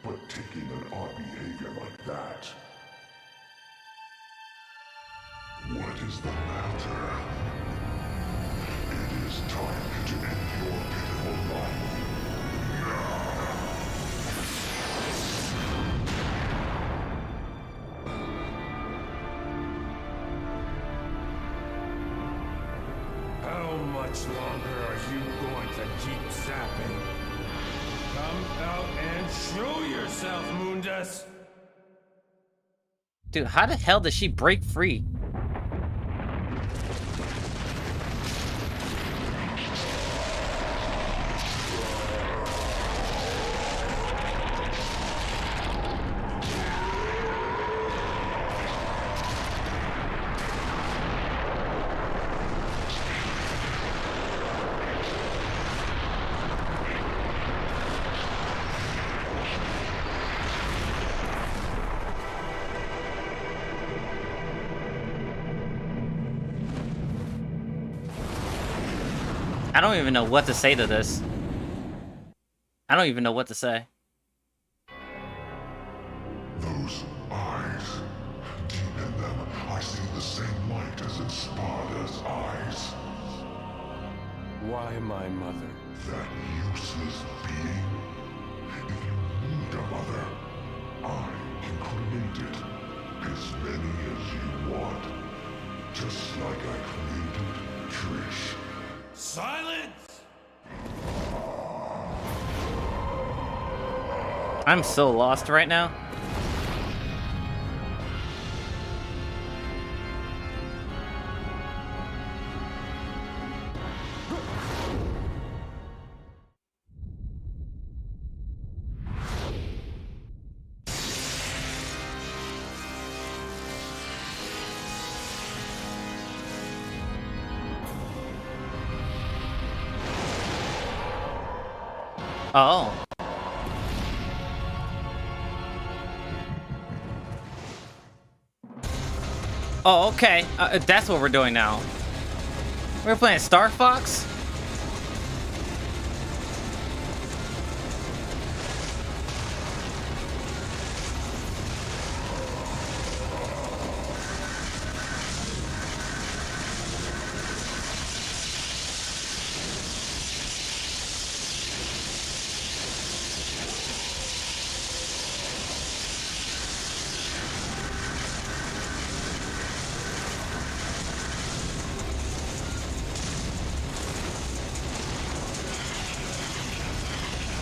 but taking an odd behavior like that... What is the matter? It is time to end your pitiful life. How much longer are you going to keep zapping? Come out and show yourself, Mundus! Dude, how the hell did she break free? I don't even know what to say to this. I don't even know what to say. Those eyes. Deep in them, I see the same light as in Sparta's eyes. Why my mother? That useless being. If you need a mother, I can create it. As many as you want. Just like I created Trish. Silence! I'm so lost right now. Oh. Oh, okay. That's what we're doing now. We're playing Star Fox?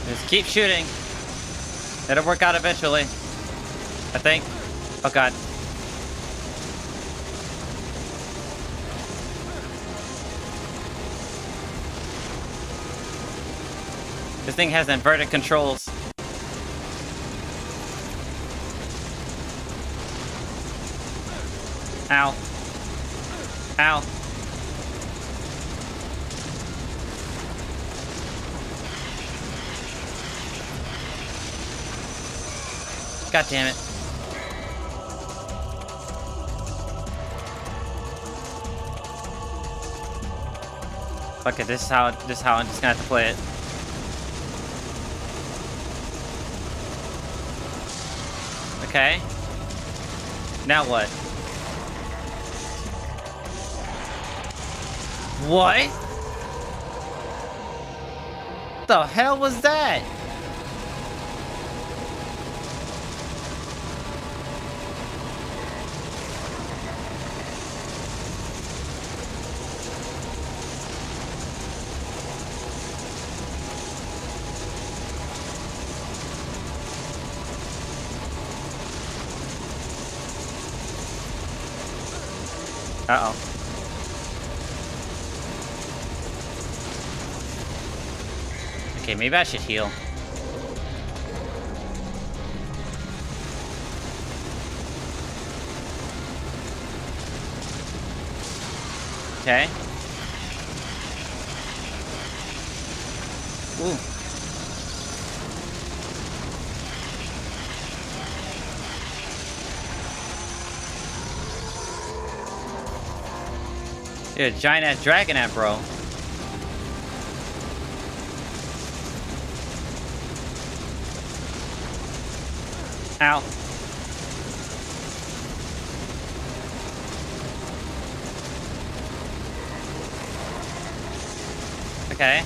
Just keep shooting. It'll work out eventually. I think. Oh god. This thing has inverted controls. Ow. Ow. God damn it. Fuck it, this is how I'm just gonna have to play it. Okay. Now what? What? The hell was that? Uh-oh. Okay, maybe I should heal. Okay. Ooh. Yeah, giant ass dragon at bro. Ow. Okay.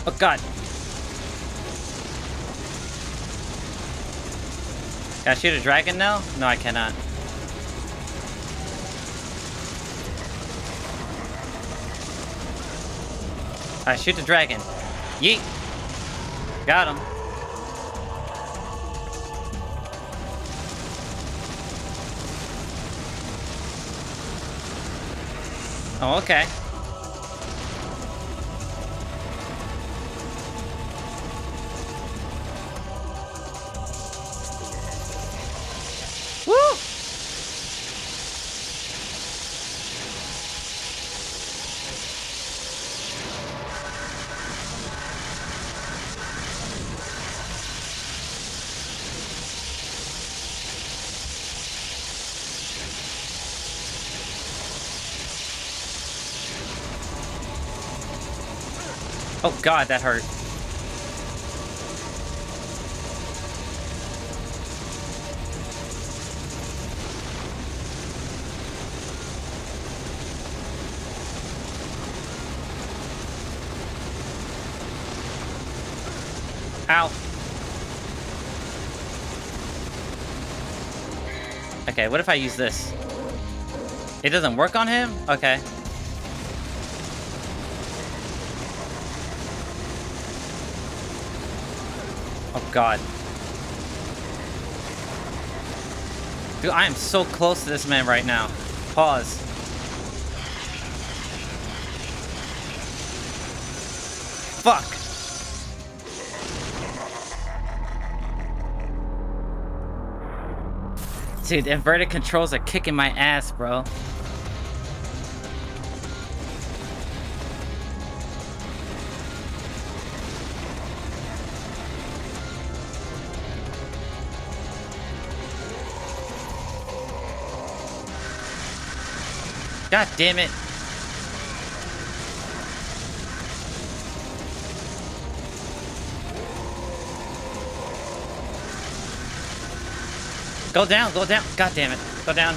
Oh god. Can I shoot a dragon now? No, I cannot. Alright, shoot the dragon. Yeet. Got him. Oh, okay. Woo! Oh god, that hurt. Ow. Okay, what if I use this? It doesn't work on him? Okay. Oh god. Dude, I am so close to this man right now. Pause. Fuck. Dude, inverted controls are kicking my ass, bro. God damn it. Go down, go down. God damn it. Go down.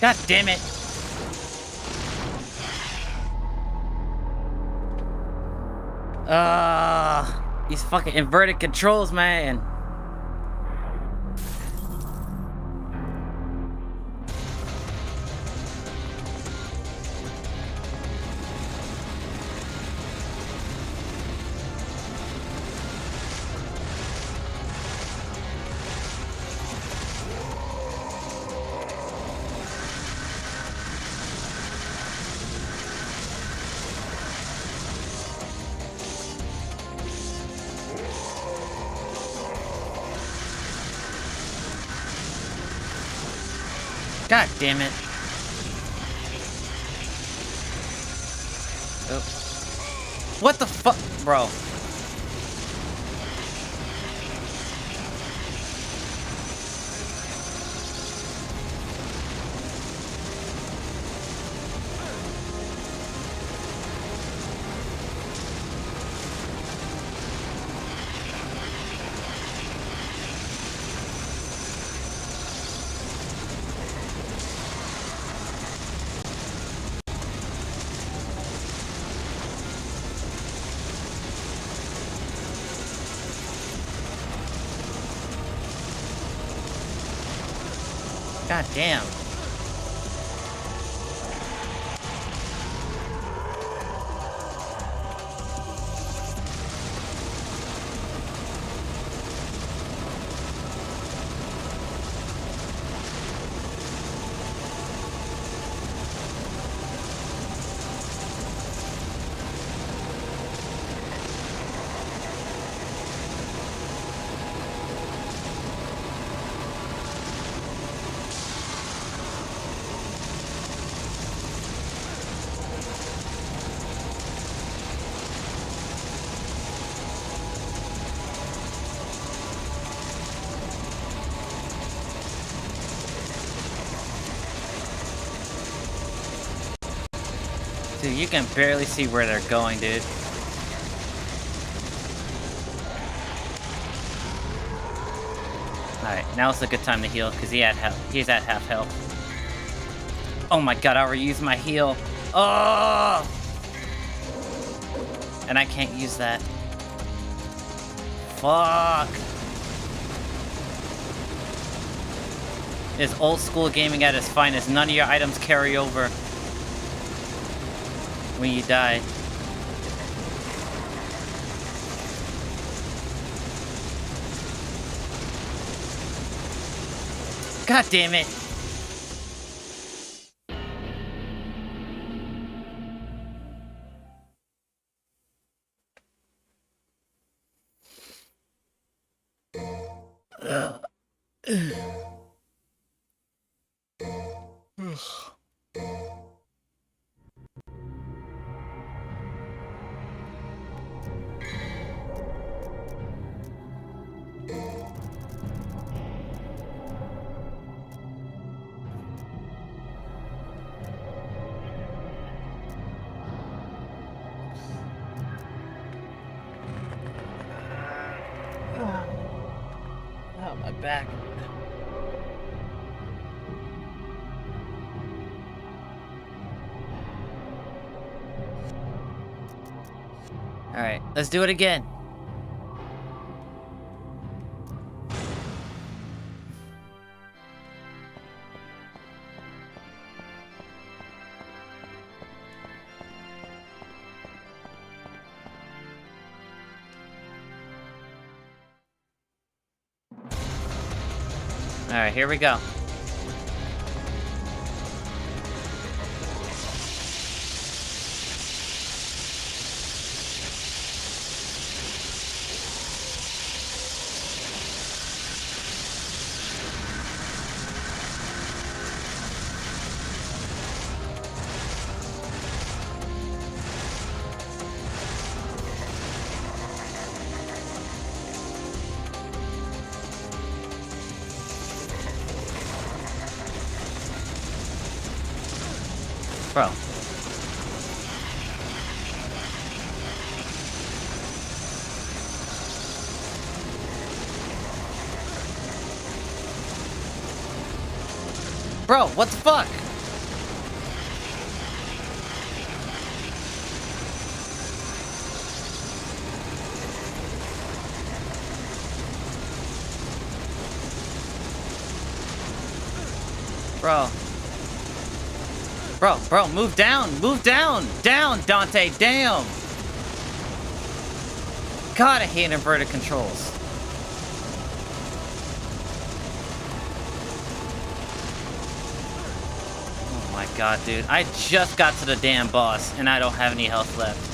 God damn it. These fucking inverted controls, man. God damn it. Oh. What the fuck, bro? God damn. Dude, you can barely see where they're going, dude. Alright, now's a good time to heal, because he's at half health. Oh my god, I already used my heal. Oh! And I can't use that. Fuck! It's old school gaming at its finest. None of your items carry over when you die. God damn it! Oh, my back. Alright, let's do it again. Alright, here we go. Bro. Bro, what the fuck? Bro. Bro, move down! Move down! Down, Dante, damn! God, I hate inverted controls. Oh my god, dude. I just got to the damn boss, and I don't have any health left.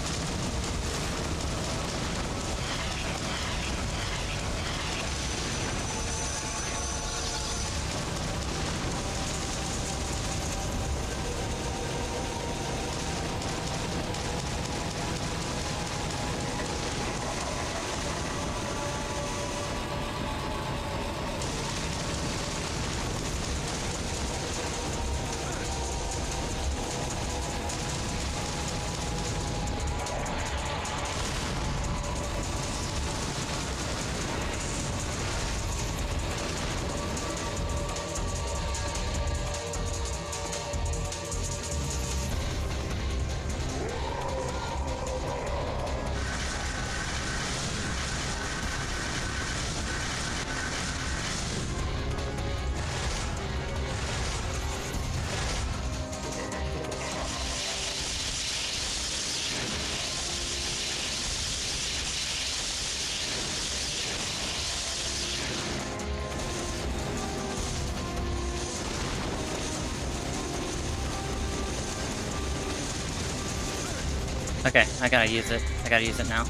Okay, I gotta use it. I gotta use it now.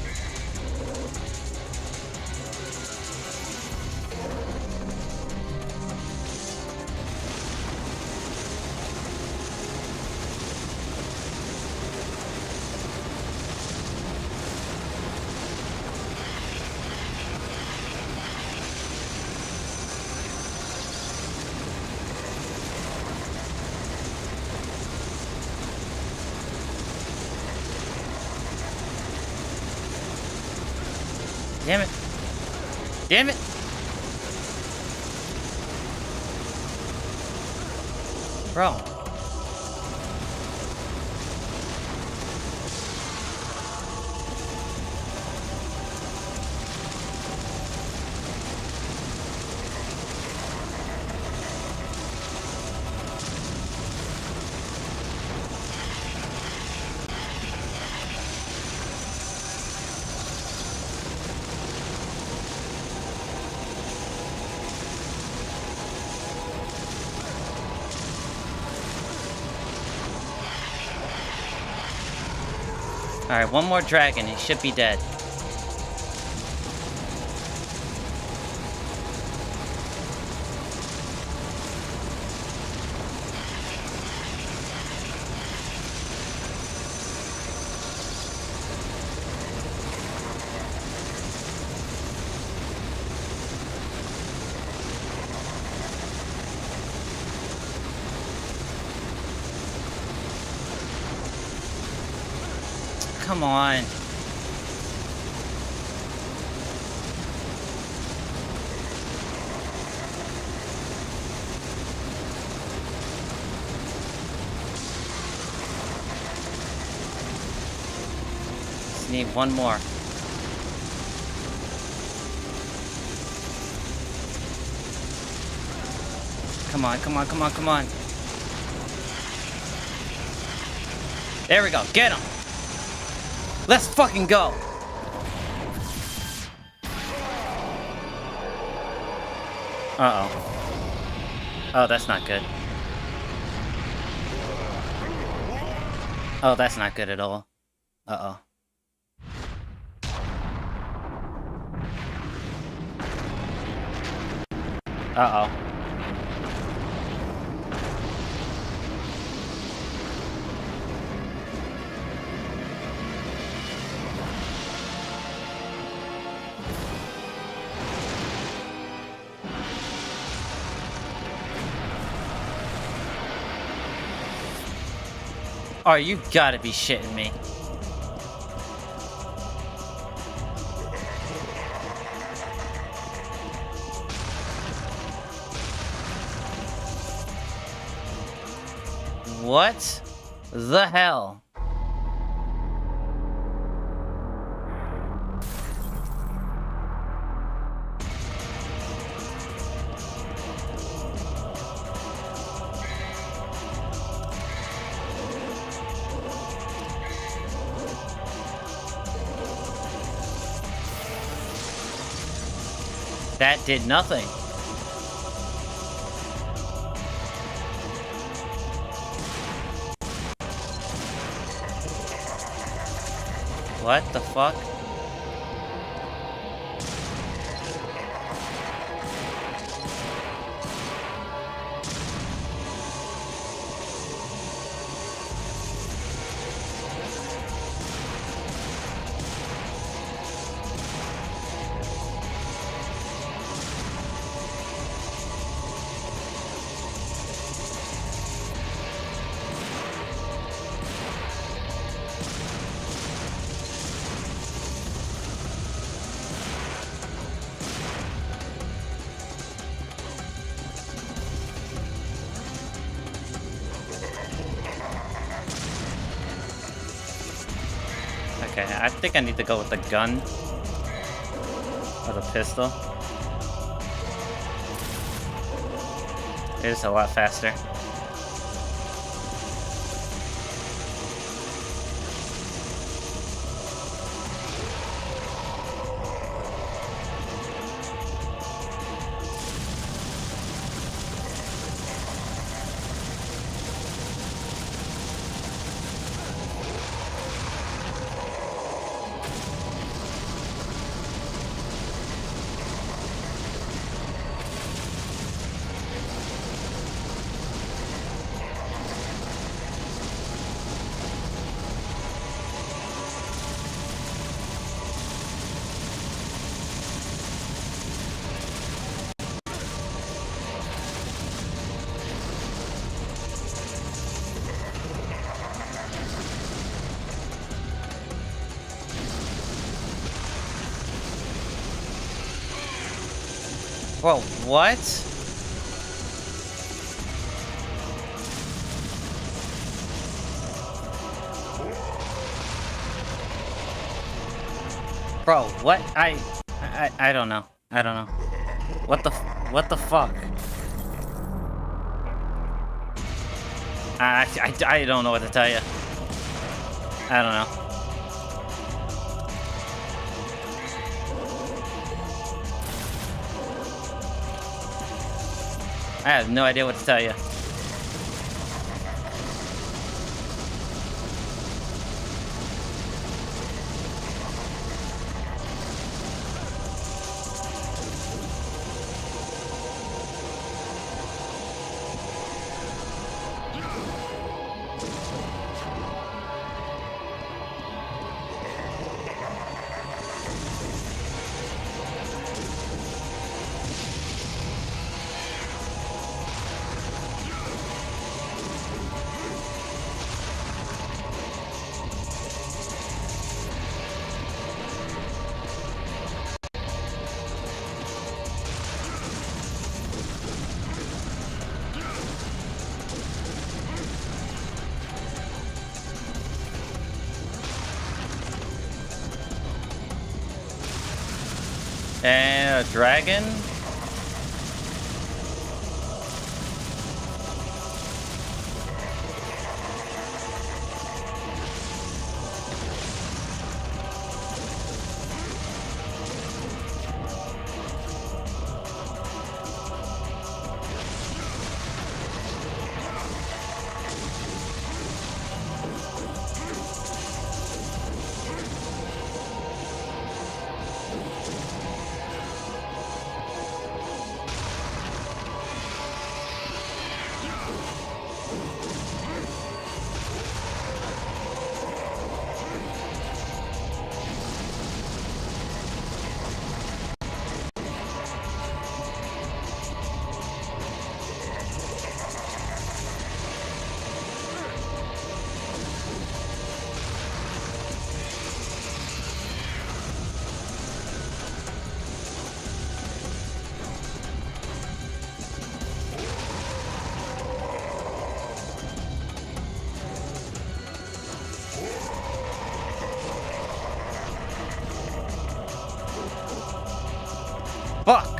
Damn it. Damn it. Bro. Alright, one more dragon. He should be dead. Come on. Just need one more. Come on, come on, come on, come on. There we go. Get him. Let's fucking go! Uh-oh. Oh, that's not good. Oh, that's not good at all. Uh-oh. Uh-oh. Oh, you gotta be shitting me. What the hell? That did nothing. What the fuck? Okay, I think I need to go with the gun. Or the pistol. It is a lot faster. Bro, what? Bro, what? I don't know. I don't know. What the fuck? I don't know what to tell you. I don't know. I have no idea what to tell you. And a dragon? Fuck!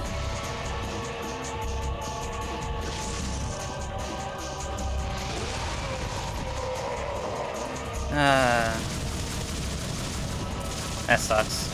That sucks.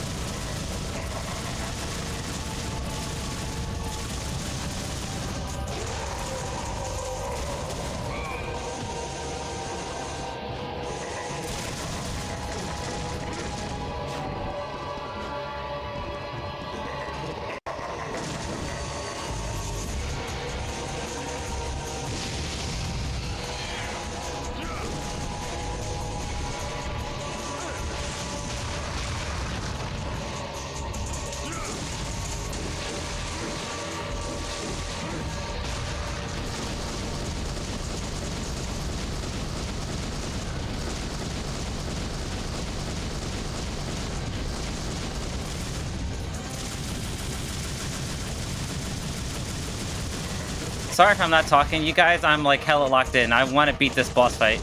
Sorry if I'm not talking, you guys. I'm like hella locked in. I want to beat this boss fight.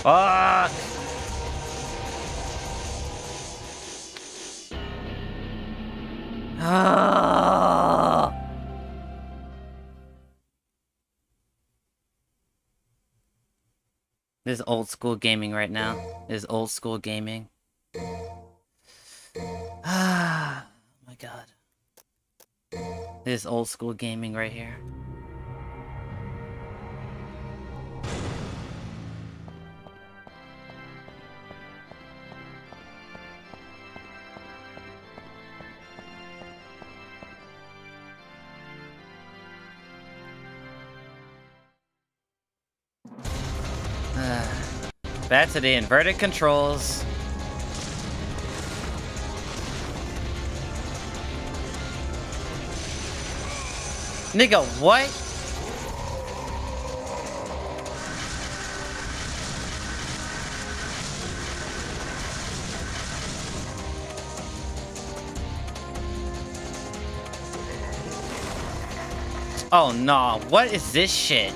Fuck! Ah! This is old school gaming right now. This is old school gaming. Ah, oh my god. This is old school gaming right here. Back to the inverted controls. Nigga, what? Oh no, what is this shit?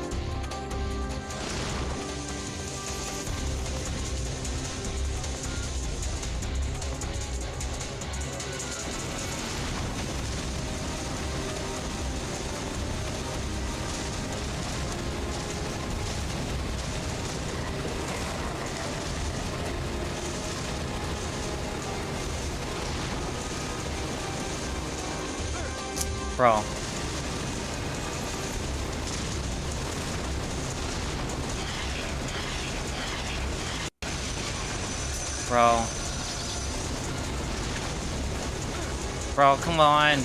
Bro. Bro, come on.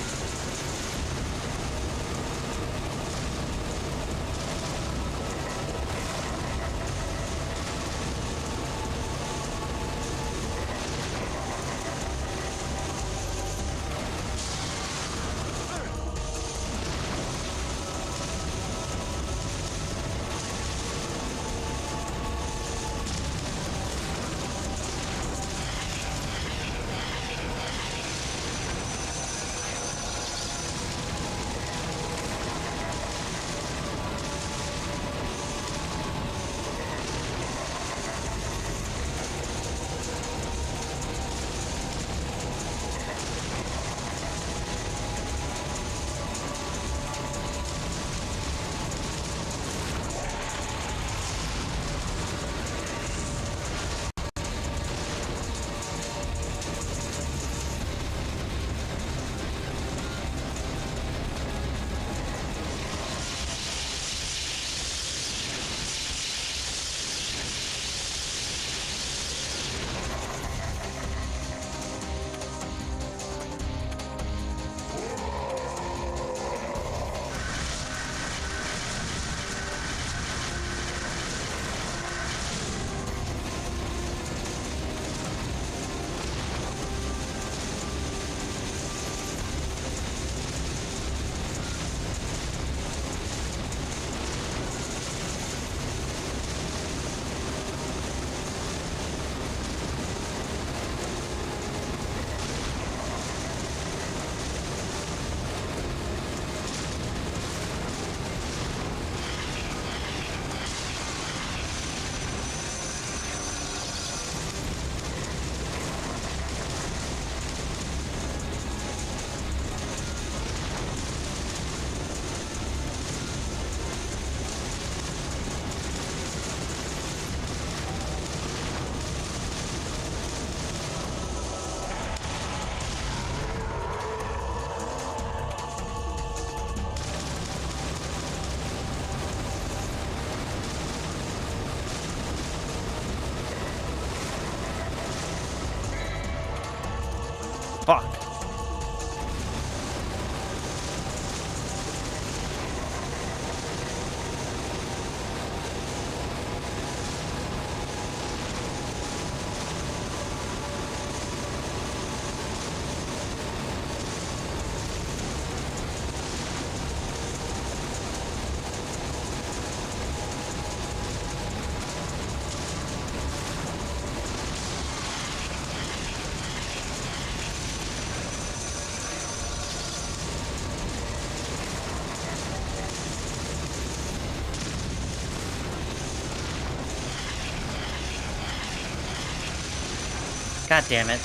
God damn it.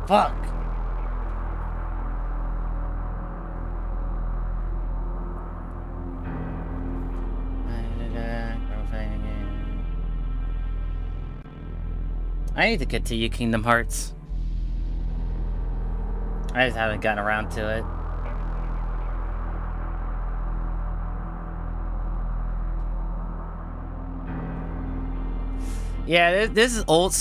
Fuck. I need to continue Kingdom Hearts. I just haven't gotten around to it. Yeah, this is old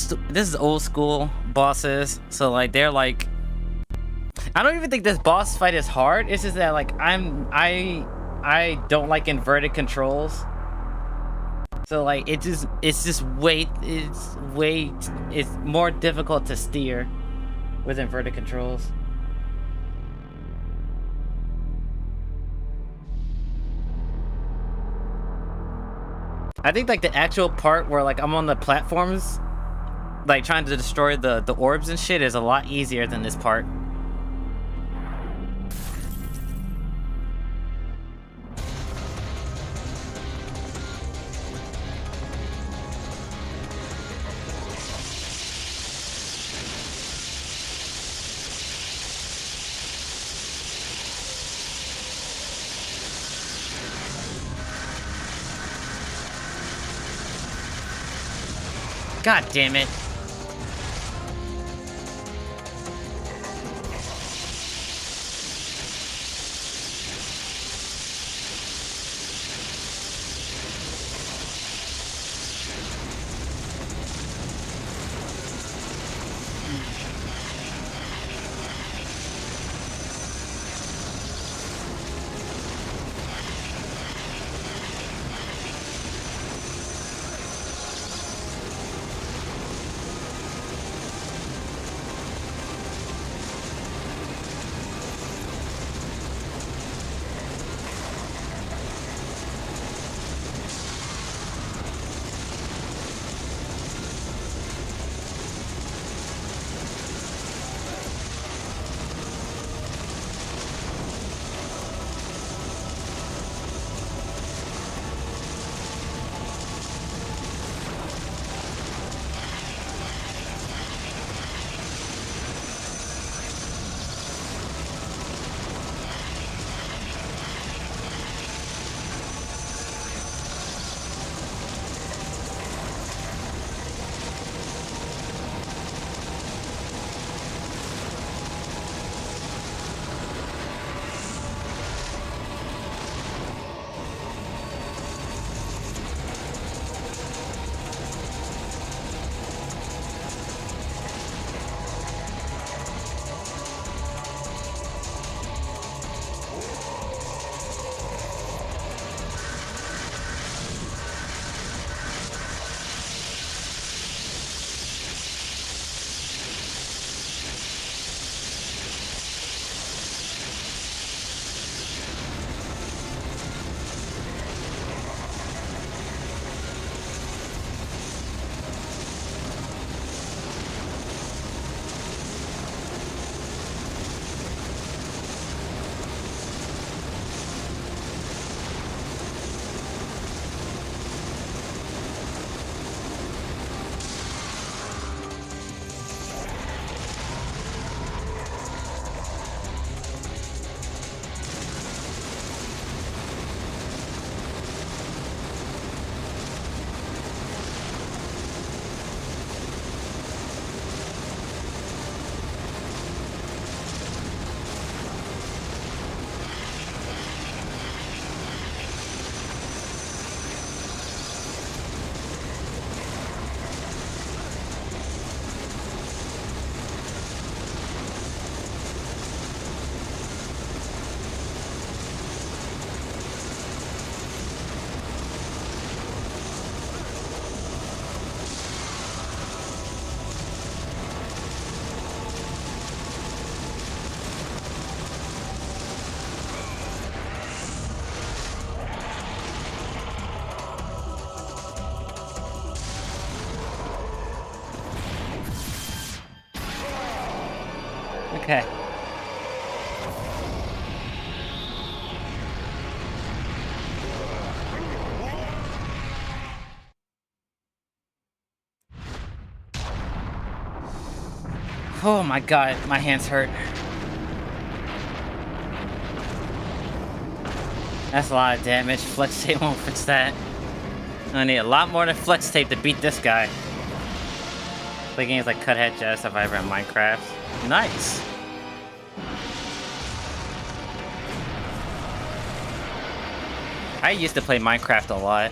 school bosses. So like they're like, I don't even think this boss fight is hard. It's just that like I don't like inverted controls. So like it's more difficult to steer with inverted controls. I think like the actual part where like I'm on the platforms, like trying to destroy the orbs and shit is a lot easier than this part. God damn it. Okay. Oh my god, my hands hurt. That's a lot of damage. Flex tape won't fix that. I need a lot more than flex tape to beat this guy. Play games like Cuthead Jazz Survivor and Minecraft. Nice. I used to play Minecraft a lot.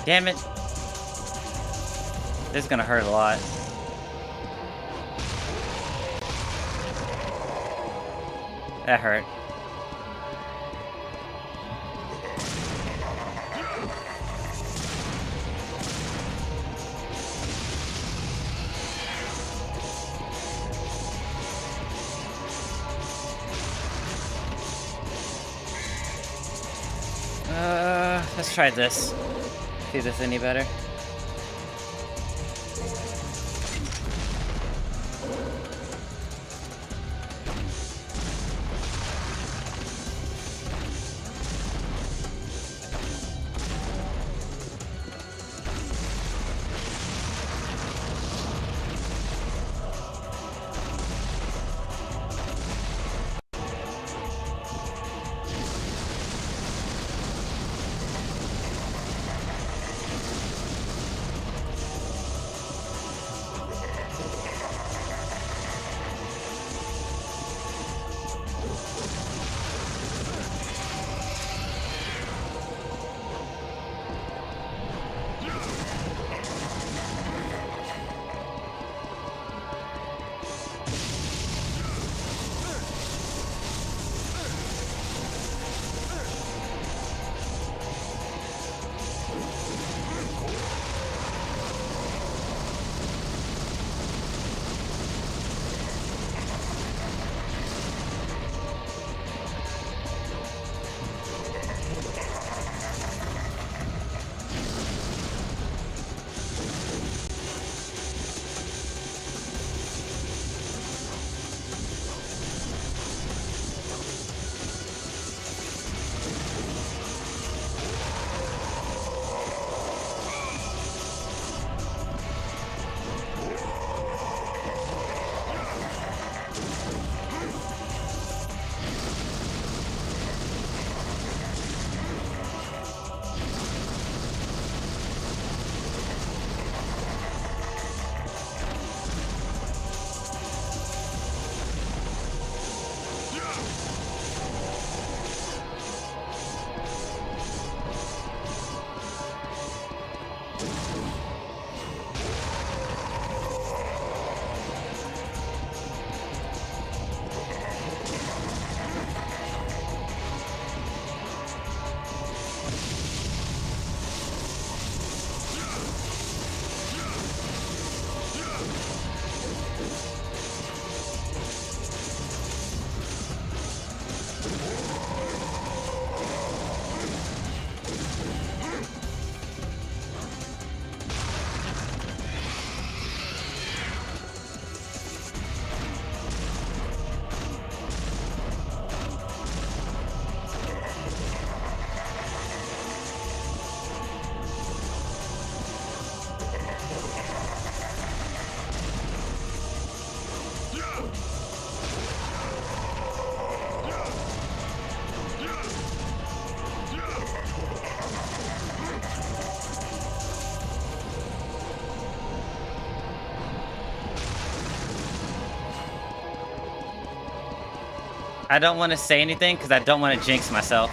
Damn it. This is gonna hurt a lot. That hurt. Let's try this. See if this is any better. I don't want to say anything because I don't want to jinx myself.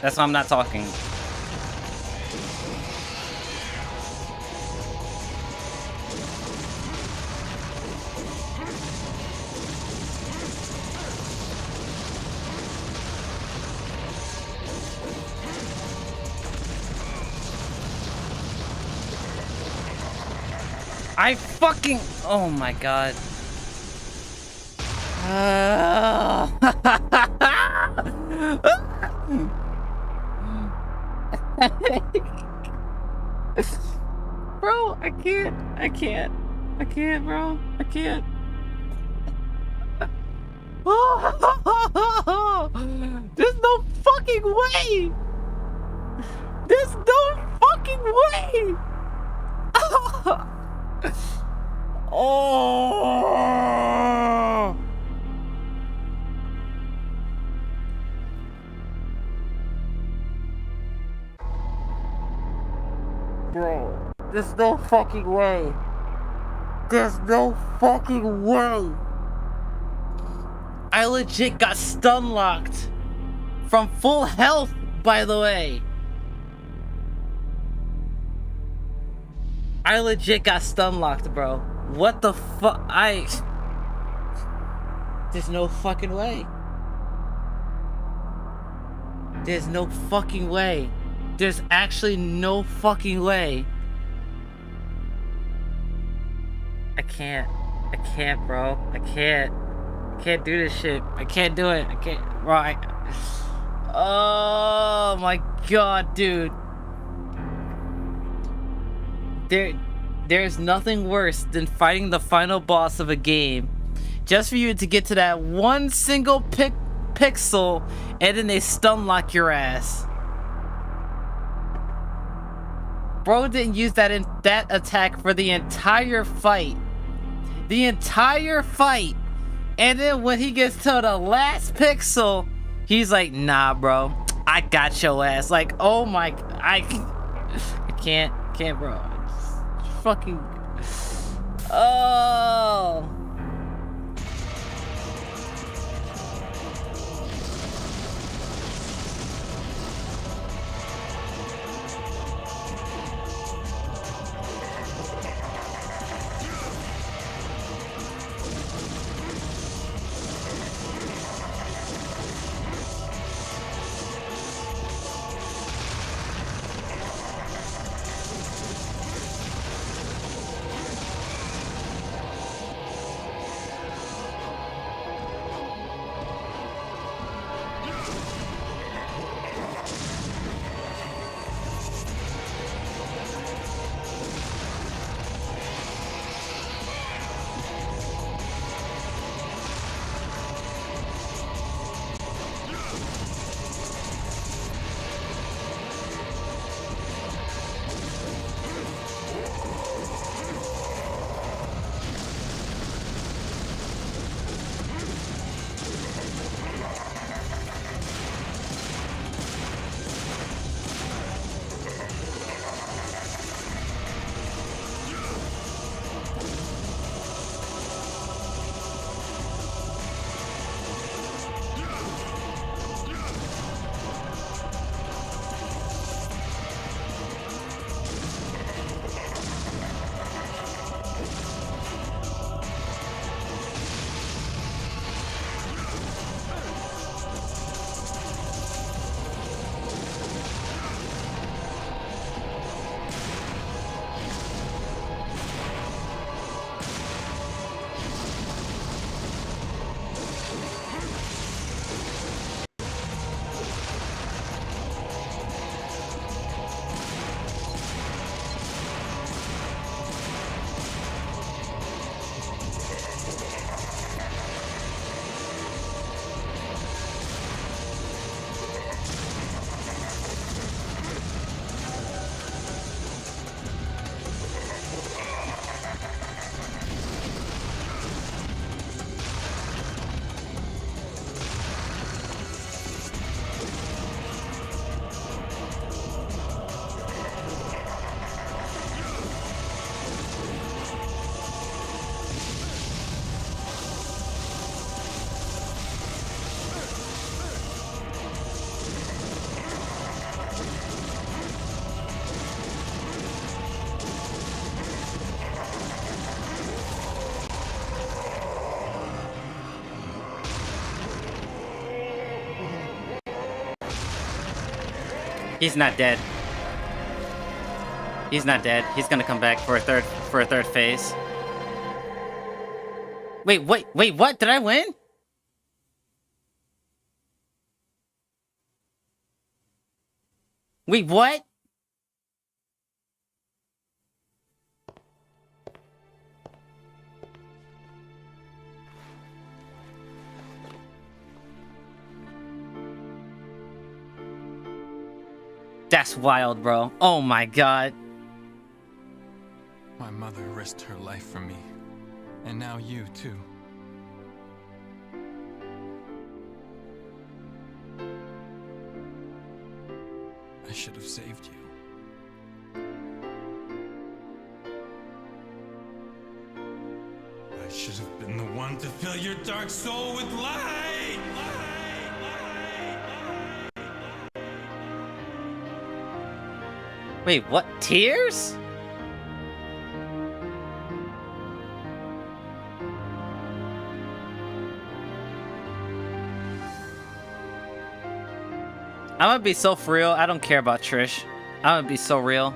That's why I'm not talking. I fucking... Oh my god. Bro, I can't, bro. I can't. There's no fucking way. There's no fucking way. Oh. Bro, there's no fucking way. There's no fucking way. I legit got stun locked from full health, by the way. I legit got stun locked, bro. What the fuck? There's no fucking way. There's no fucking way. There's actually no fucking way. I can't, bro. I can't do this shit. I can't do it. I can't, right. Oh my god, dude. There's nothing worse than fighting the final boss of a game just for you to get to that one single pixel and then they stun lock your ass. Bro didn't use that attack for the entire fight. The entire fight. And then when he gets to the last pixel, he's like, nah, bro. I got your ass. Like, oh my... I can't, bro. Just fucking... Oh... He's not dead. He's not dead. He's gonna come back for a third phase. Wait, what? Did I win? Wait, what? That's wild, bro. Oh my god. My mother risked her life for me. And now you, too. I should have saved you. I should have been the one to fill your dark soul with light! Wait, what? Tears? I'm gonna be so for real. I don't care about Trish. I'm gonna be so real.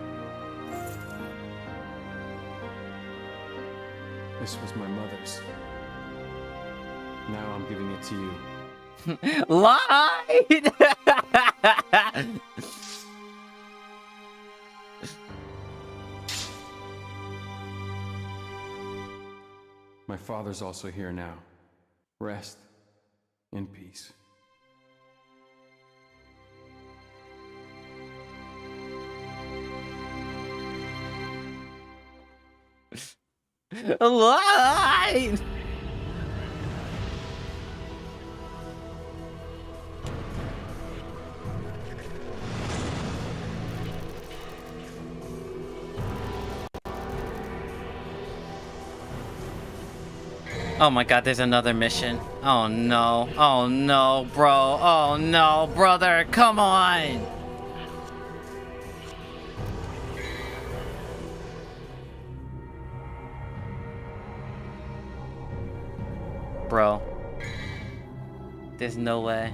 This was my mother's. Now I'm giving it to you. Lied! My father's also here now. Rest in peace. Lied! Oh my god, there's another mission. Oh no. Oh no, bro. Oh no, brother. Come on. Bro. There's no way.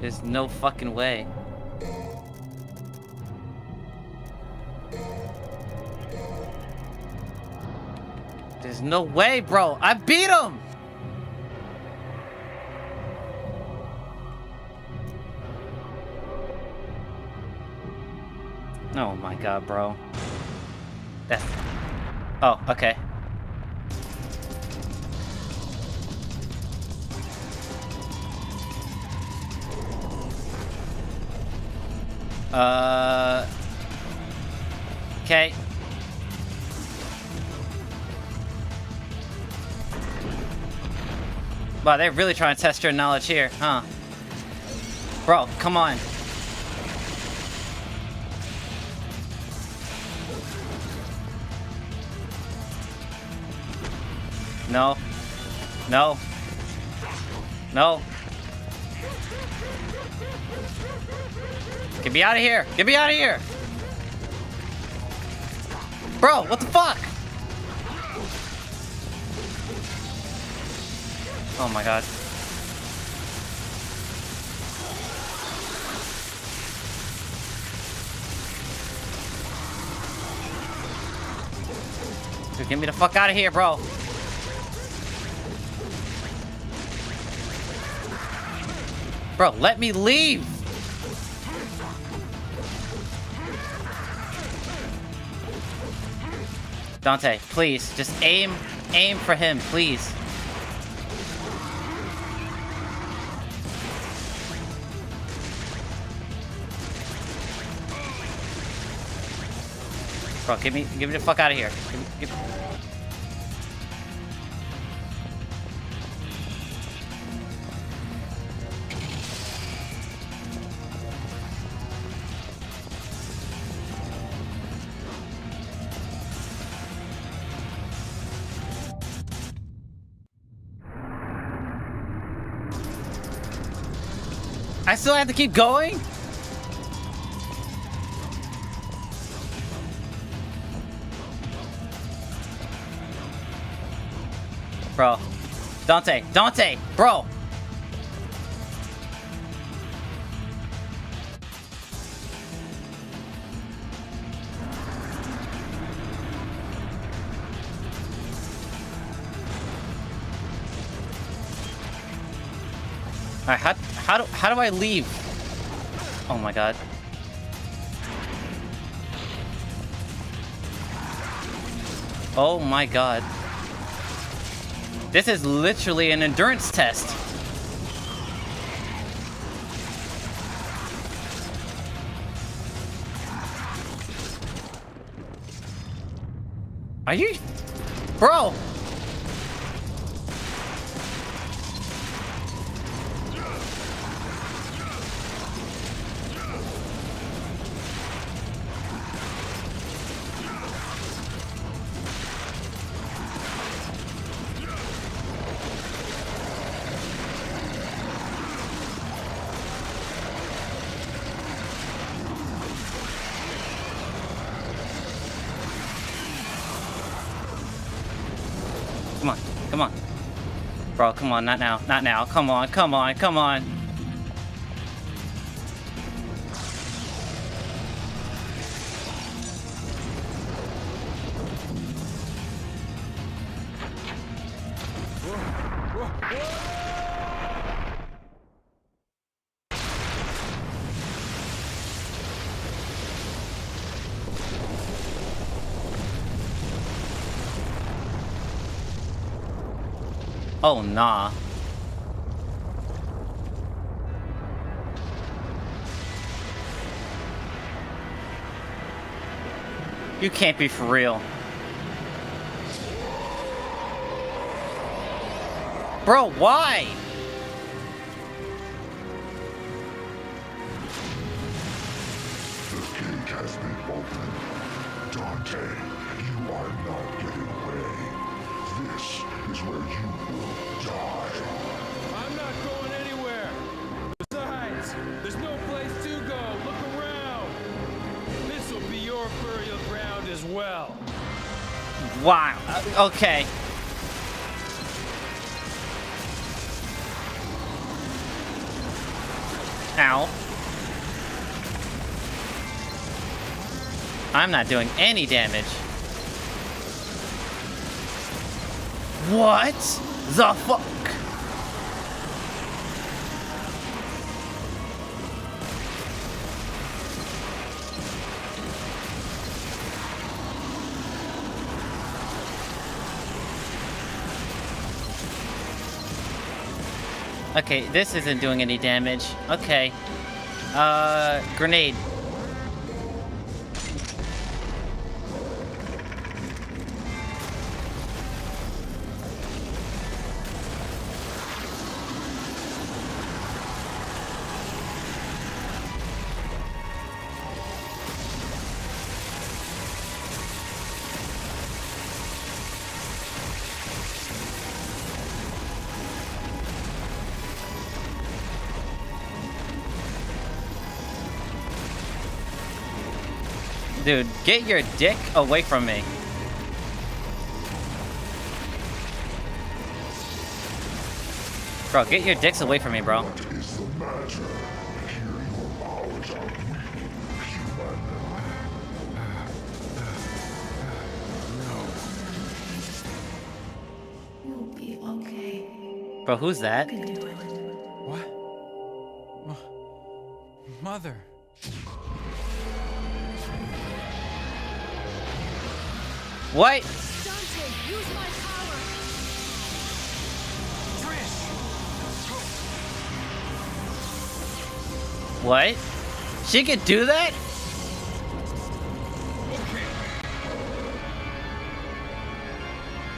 There's no fucking way. There's no way, bro. I beat him! Oh my god, bro. That's... Oh, okay. Okay. Wow, they're really trying to test your knowledge here, huh? Bro, come on. No. No. No. Get me out of here! Get me out of here! Bro, what the fuck? Oh my god. Dude, get me the fuck out of here, bro. Bro, let me leave. Dante, please, just aim for him, please. Bro, get me the fuck out of here. Give me... I still have to keep going? Bro. Dante, bro. Alright, how do I leave? Oh my god. Oh my god. This is literally an endurance test. Are you... Bro! Come on, come on. Bro, come on, not now, not now. Come on, come on, come on. Oh, nah. You can't be for real. Bro, why? The gate has been opened. Dante, you are not getting away. This is where you will die. I'm not going anywhere. Besides, there's no place to go. Look around. This will be your burial ground as well. Wow. Okay. Ow. I'm not doing any damage. What the fuck? Okay, this isn't doing any damage. Okay. Grenade. Dude, get your dick away from me. Bro, get your dicks away from me, bro. What is the matter? Here your powers are weak, human. You'll be okay. Bro, who's that? You can do it. What? Mother. What? Dante, use my power. What? She could do that?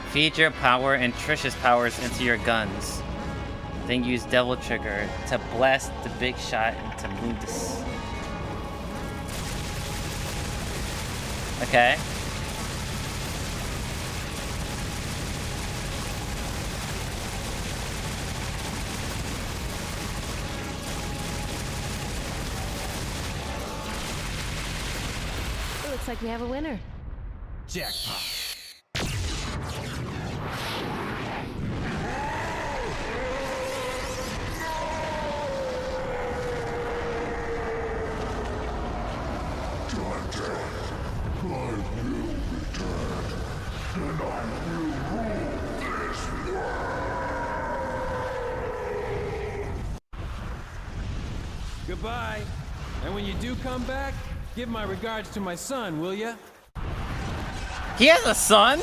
Feed your power and Trish's powers into your guns. Then use Devil Trigger to blast the big shot into Mundus. Okay. Looks like we have a winner. Jackpot. Goodbye. And when you do come back, give my regards to my son, will ya? He has a son?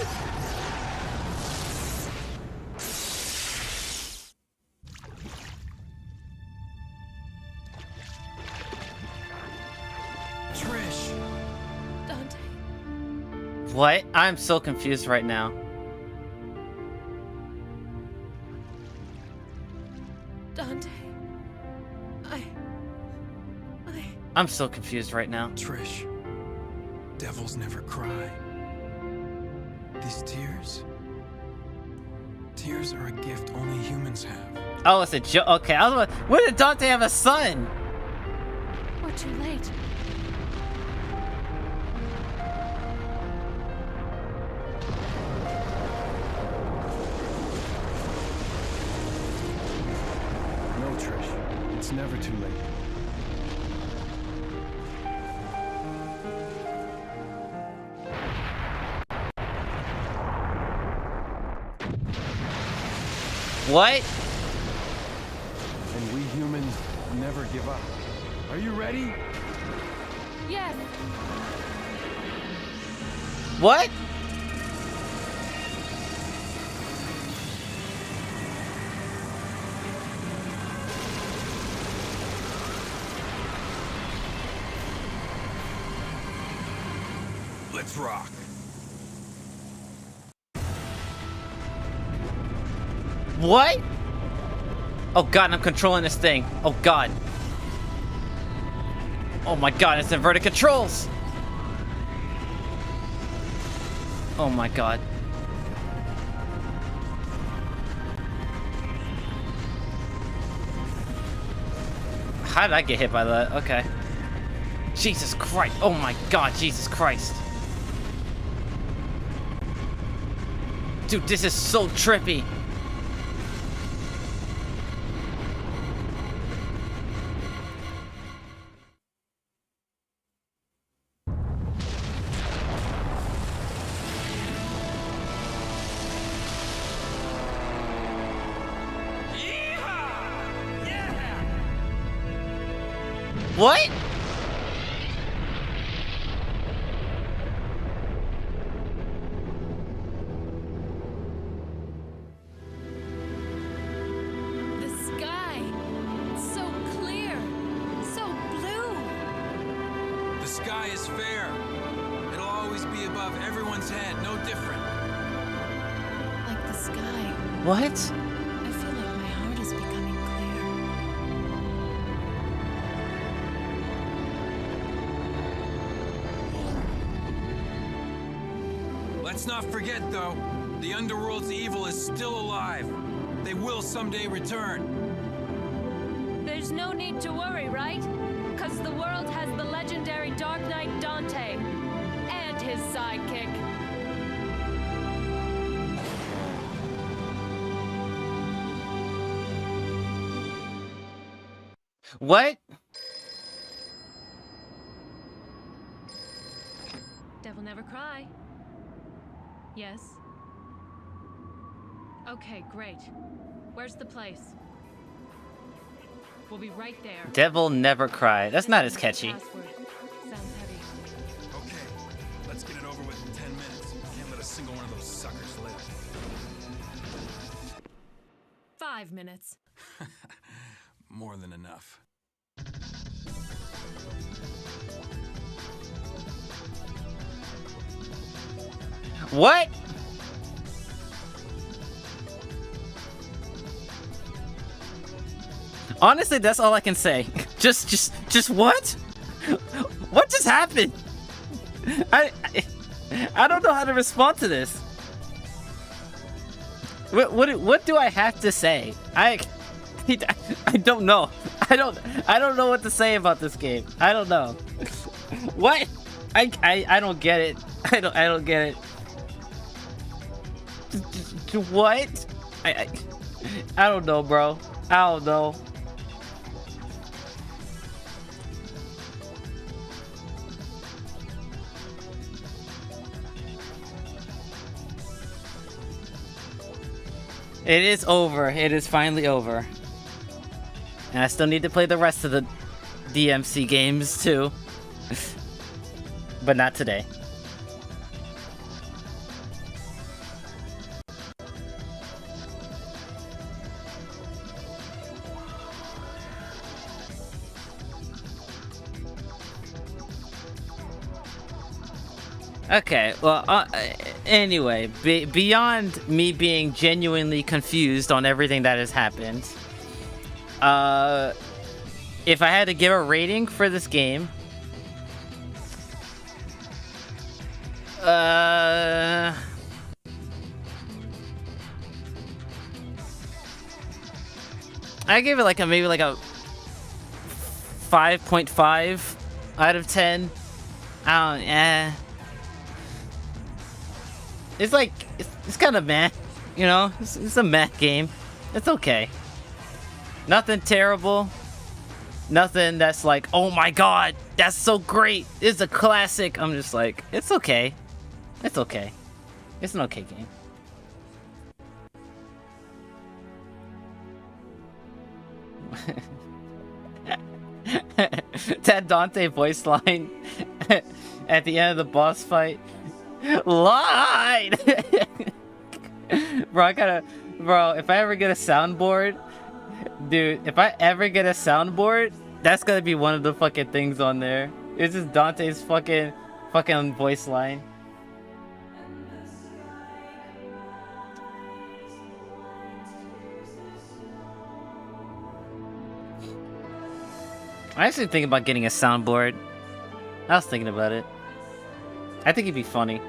Trish. Dante. What? I'm so confused right now. Dante. I'm so confused right now. Trish, devils never cry. These tears are a gift only humans have. Oh, it's a joke. Okay, I was like, when did Dante have a son? We're too late. No, Trish, it's never too late. What? And we humans never give up. Are you ready? Yes. What? Let's rock. What? Oh god, I'm controlling this thing. Oh god. Oh my god, it's inverted controls. Oh my god. How did I get hit by that? Okay. Jesus Christ. Oh my god, Jesus Christ. Dude, this is so trippy. What? The sky. It's so clear. So blue. The sky is fair. It'll always be above everyone's head, no different. Like the sky. What? I feel like my heart is becoming Let's not forget, though, the Underworld's evil is still alive. They will someday return. There's no need to worry, right? Because the world has the legendary Dark Knight Dante and his sidekick. What? Devil never cry. Yes. Okay, great. Where's the place? We'll be right there. Devil never cry. That's not as catchy. Password. Sounds heavy. Okay, let's get it over with in 10 minutes. Can't let a single one of those suckers live. 5 minutes. More than enough. What? Honestly, that's all I can say. Just what? What just happened? I don't know how to respond to this. What do I have to say? I don't know. I don't know what to say about this game. I don't know. What? I don't get it. I don't get it. What? I don't know, bro. I don't know. It is over. It is finally over. And I still need to play the rest of the DMC games too. But not today. Okay, well, anyway, beyond me being genuinely confused on everything that has happened, if I had to give a rating for this game, I gave it like maybe like a 5.5 out of 10. It's like, it's kind of meh, you know? It's a meh game. It's okay. Nothing terrible. Nothing that's like, oh my god, that's so great. It's a classic. I'm just like, it's okay. It's okay. It's an okay game. That Dante voice line at the end of the boss fight. Line! Bro, if I ever get a soundboard, dude, if I ever get a soundboard, that's gonna be one of the fucking things on there. It's just Dante's fucking voice line. I actually think about getting a soundboard. I was thinking about it. I think it'd be funny.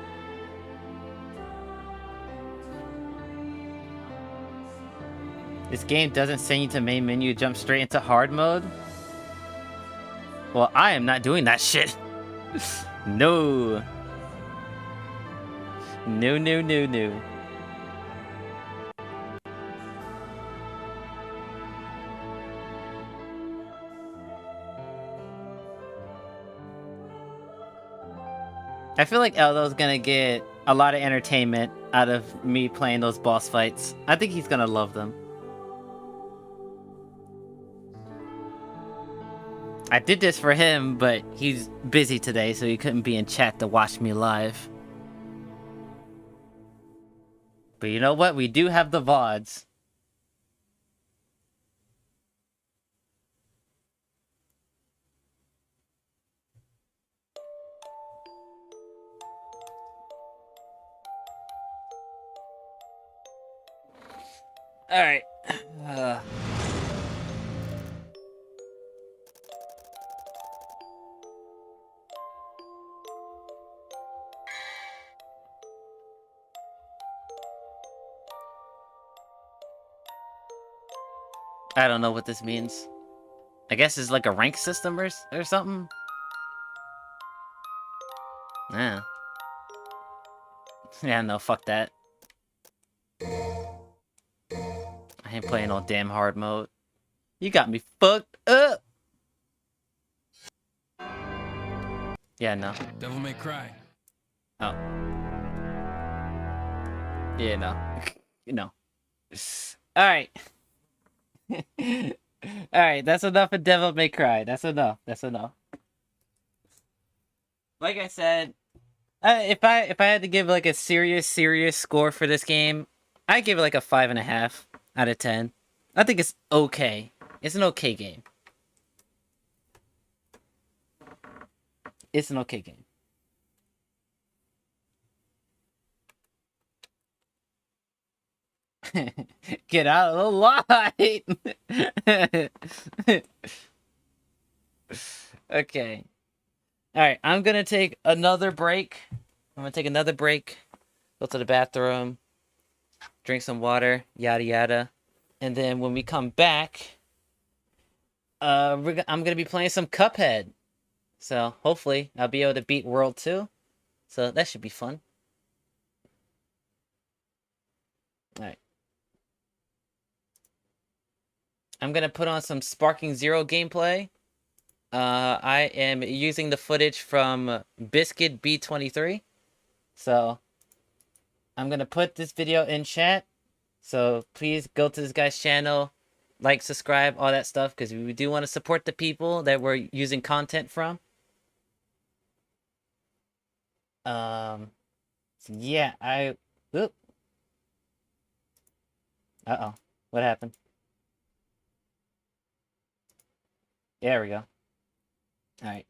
This game doesn't send you to main menu, jump straight into hard mode. Well, I am not doing that shit. No. No, no, no, no. I feel like Eldo's gonna get a lot of entertainment out of me playing those boss fights. I think he's gonna love them. I did this for him, but he's busy today, so he couldn't be in chat to watch me live. But you know what? We do have the VODs. Alright. I don't know what this means. I guess it's like a rank system or something? Yeah. Yeah, no, fuck that. I ain't playing on damn hard mode. You got me fucked up! Yeah, no. Devil May Cry. Oh. Yeah, no. No. Alright. Alright, that's enough of Devil May Cry. That's enough. That's enough. Like I said, if I had to give like a serious score for this game, I'd give it like a 5.5 out of 10. I think it's okay. It's an okay game. It's an okay game. Get out of the light! Okay. Alright, I'm gonna take another break. Go to the bathroom. Drink some water. Yada yada. And then when we come back, I'm gonna be playing some Cuphead. So hopefully I'll be able to beat World 2. So that should be fun. Alright. I'm gonna put on some Sparking Zero gameplay. I am using the footage from Biscuit B23. So I'm gonna put this video in chat. So please go to this guy's channel like, subscribe, all that stuff, because we do want to support the people that we're using content from. So yeah, oop. Uh-oh. What happened? There we go. Alright.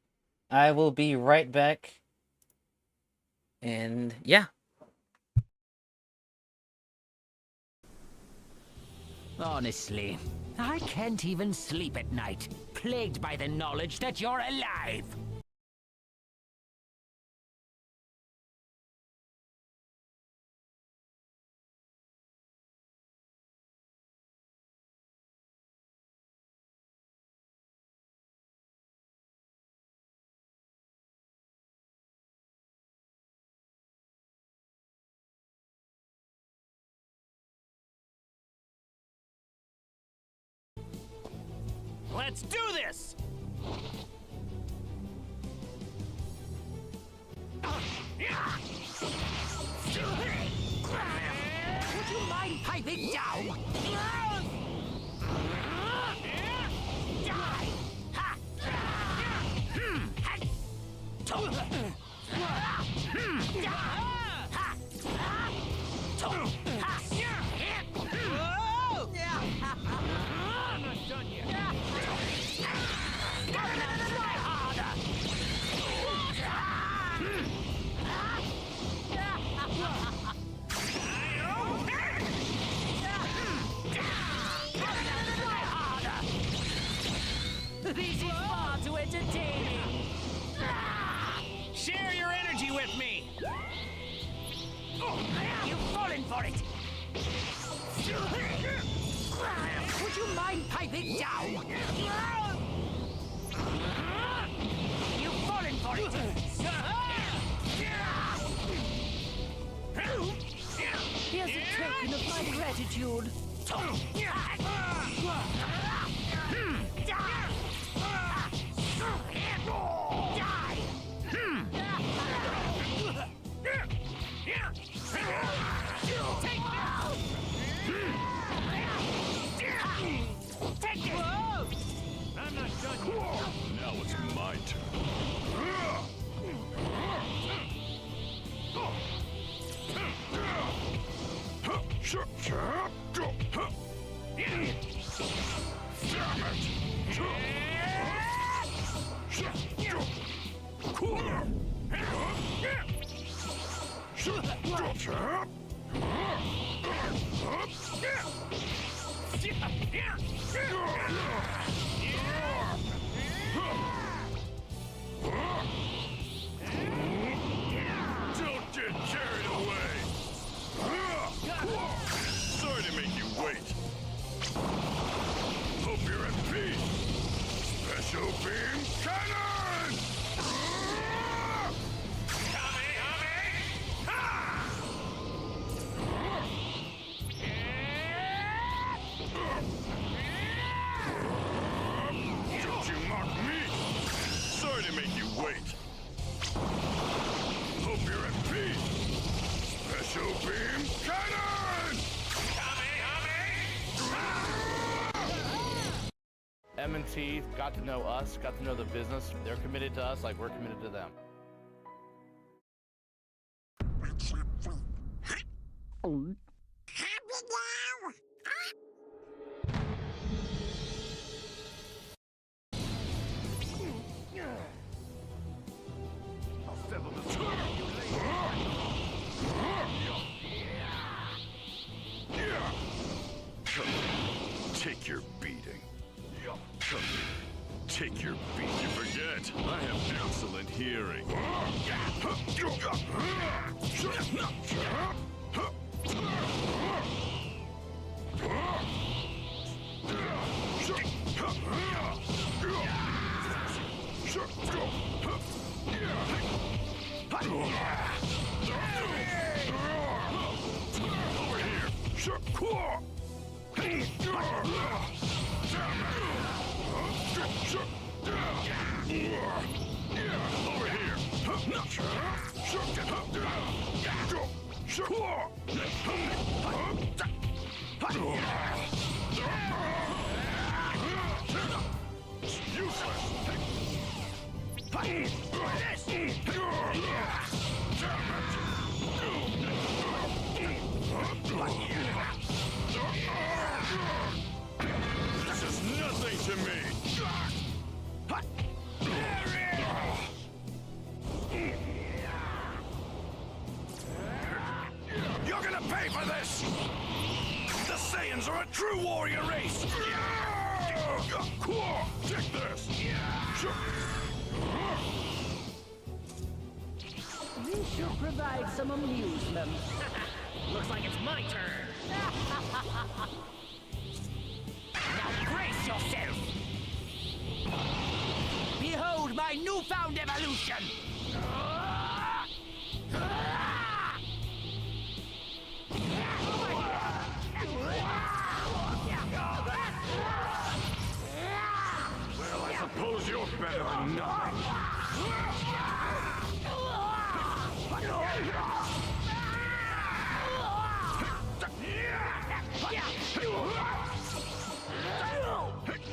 I will be right back. And yeah. Honestly, I can't even sleep at night, plagued by the knowledge that you're alive. Let's do this! Would you mind piping down? Die! Ha! I'm not done yet. This is far too entertaining. Share your energy with me! You've fallen for it. Would you mind piping down? You've fallen for it. Here's a token of my gratitude. Take it! I'm not done yet. Now it's my turn. Don't get carried away! Sorry to make you wait. Hope you're at peace. Special beam cannon! Don't you mock me! Sorry to make you wait. Hope you're at peace. Special beam cannon! M&T got to know us, got to know the business. They're committed to us like we're committed to them. Take your beating. Come here. Take your beating. You forget, I have excellent hearing. This is nothing to me. You're gonna pay for this! The Saiyans are a true warrior race! Take this! This should provide some amusement. Looks like it's my turn. Now brace yourself! Behold my newfound evolution! Well, I suppose you're better than nothing.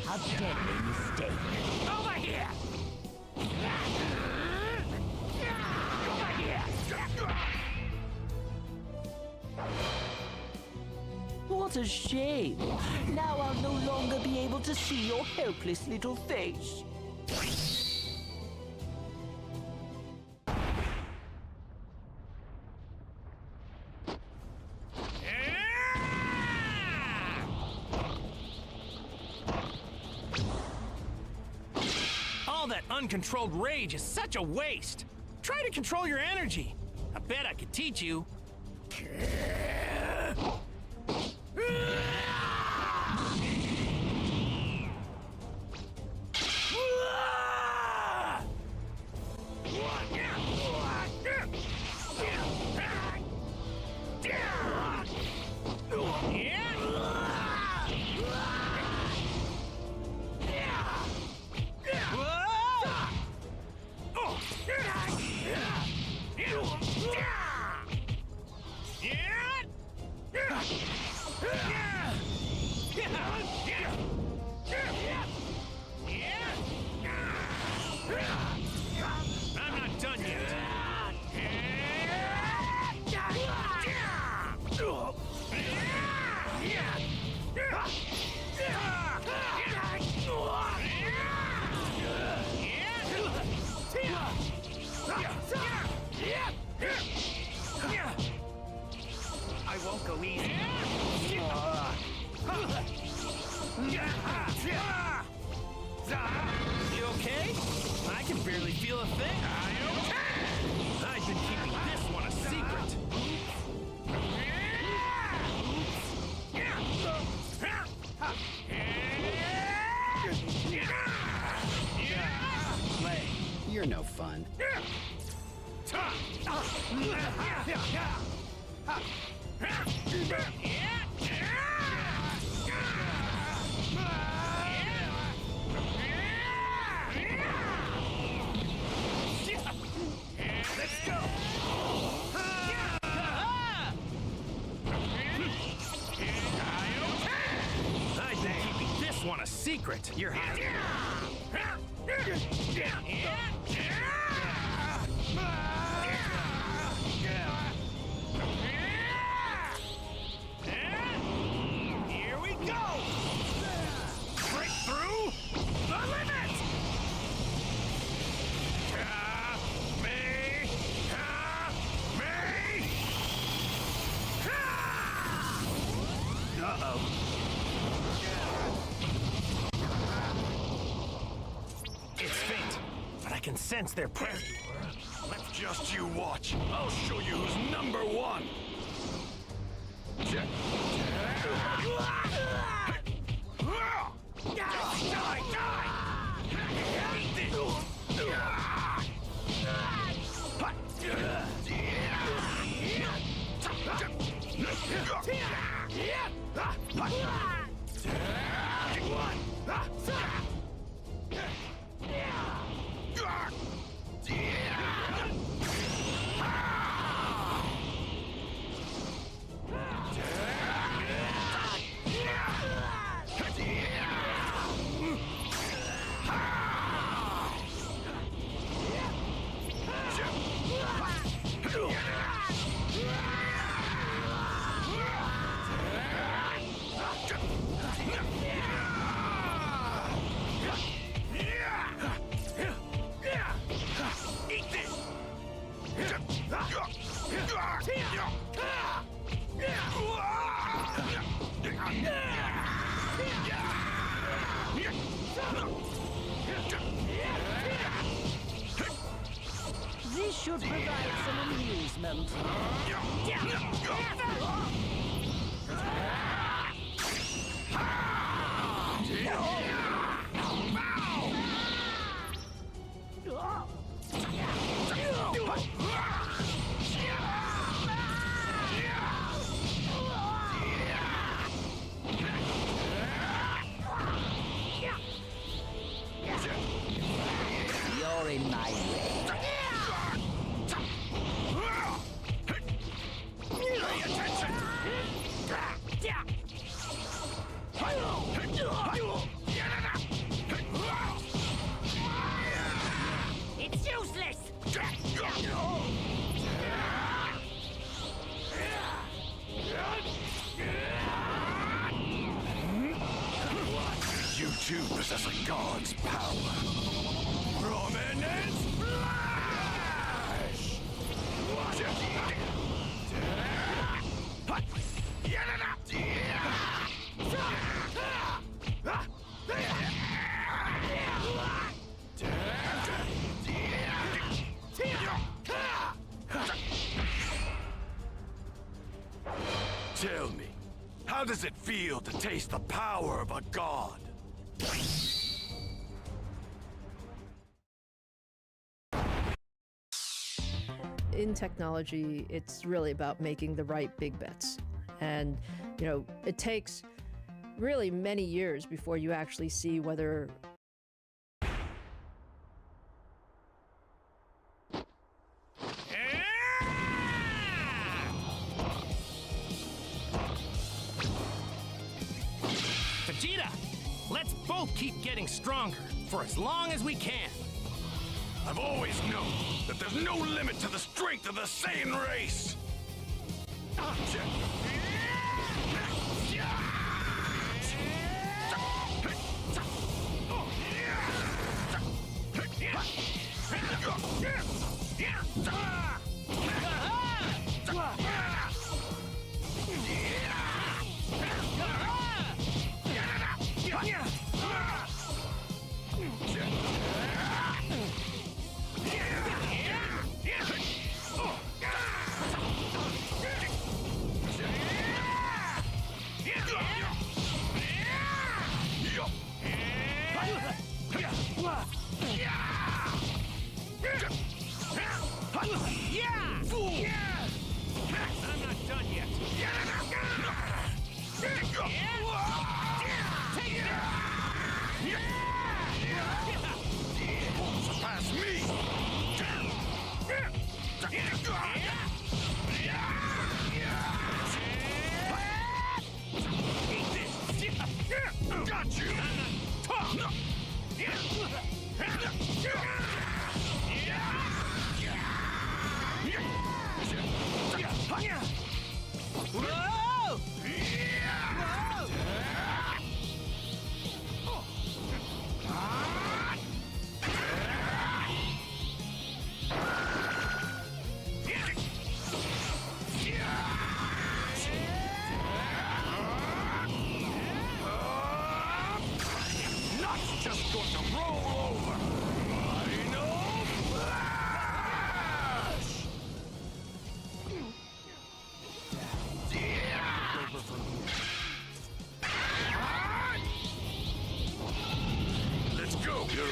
A deadly mistake. Over here! Over here! What a shame. Now I'll no longer be able to see your helpless little face. All that uncontrolled rage is such a waste. Try to control your energy. I bet I could teach you. I'm not done yet. I won't go easy. You okay? I can barely feel a thing. I've been keeping this one a secret. You're no fun. Let's go! I've been keeping this one a secret. You're hot. Here we go! Break through the limit! Uh-oh. It's faint, but I can sense their presence. Let's just you watch. I'll show you who's number one. Die! Eat this! punishment. You're in my way. Pay attention! It's useless! You too possess a god's power. Prominence Flash! Tell me, how does it feel to taste the power of a god? In technology, it's really about making the right big bets. And, you know, it takes really many years before you actually see whether Vegeta, let's both keep getting stronger for as long as we can. I've always known that there's no limit to the strength of the Saiyan race! I'm not done yet. Won't surpass me! Got you! Whoa! Not just going to roll over! Final Flash! Let's go, hero.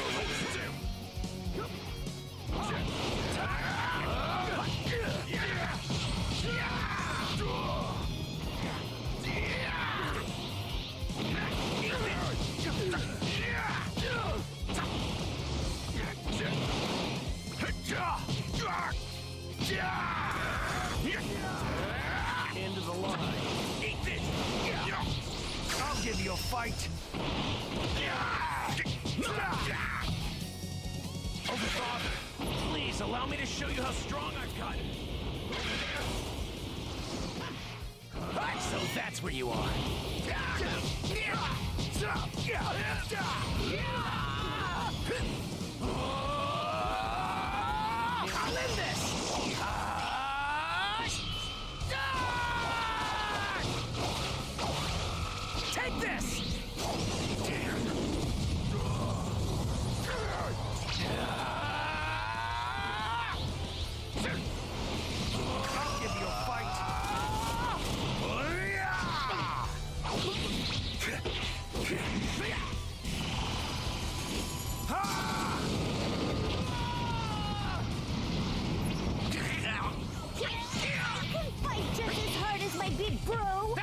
End of the line. Eat this! I'll give you a fight. Oh, Father, please allow me to show you how strong I've got. So that's where you are. I'll end this! Take this! bro!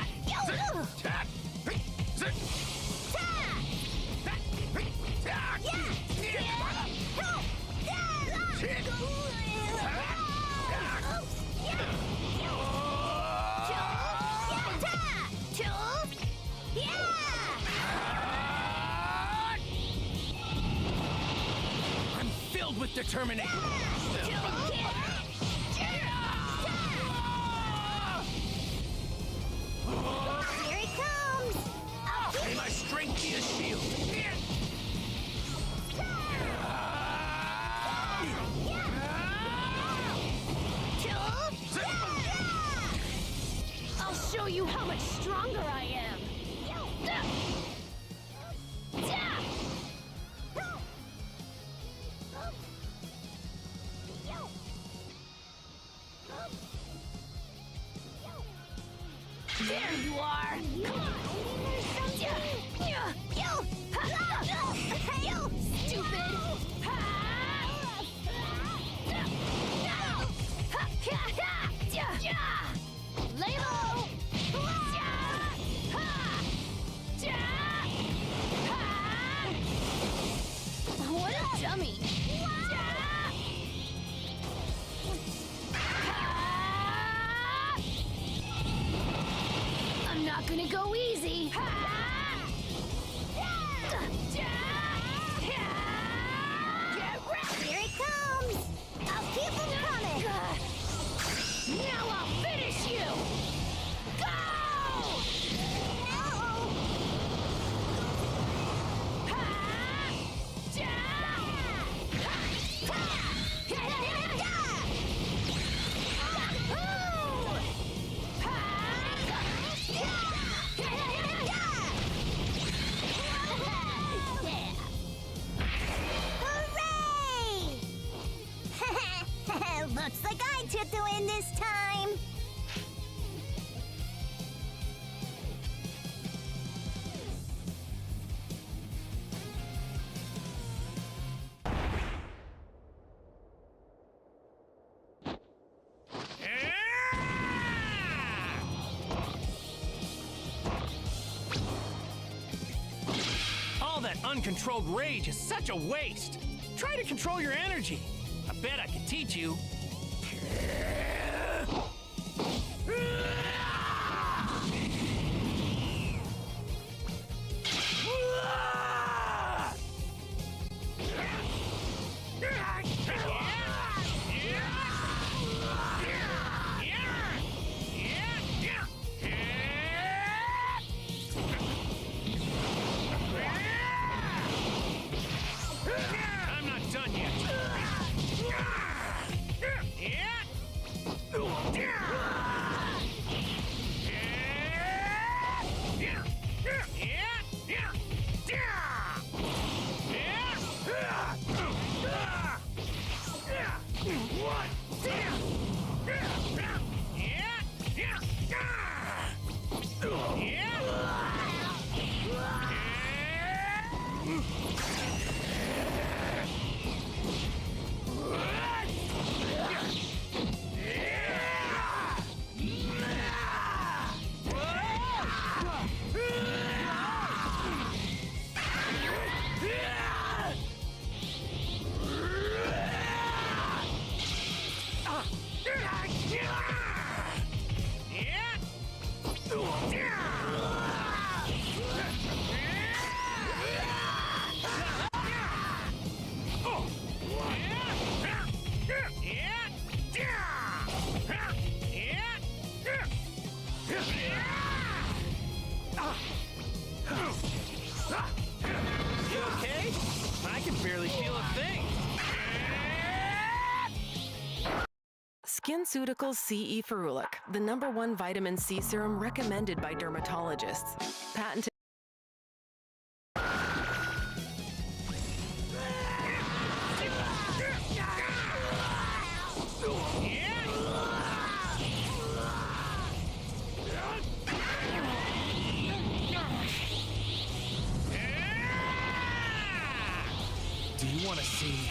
I'm filled with determination. Here it comes! May my strength be a shield. I'll show you how much stronger I am. There you are! Stupid! Lay low! What a dummy! I'm not gonna go easy. Here it comes! I'll keep them coming! Now I'll finish you! Go! Hooray! Looks like I took the win this time! All that uncontrolled rage is such a waste. Try to control your energy. I bet I can teach you. I'm not done yet. You okay? I can barely feel a thing. SkinCeuticals CE Ferulic, the #1 vitamin C serum recommended by dermatologists. Patented. Do you want to see?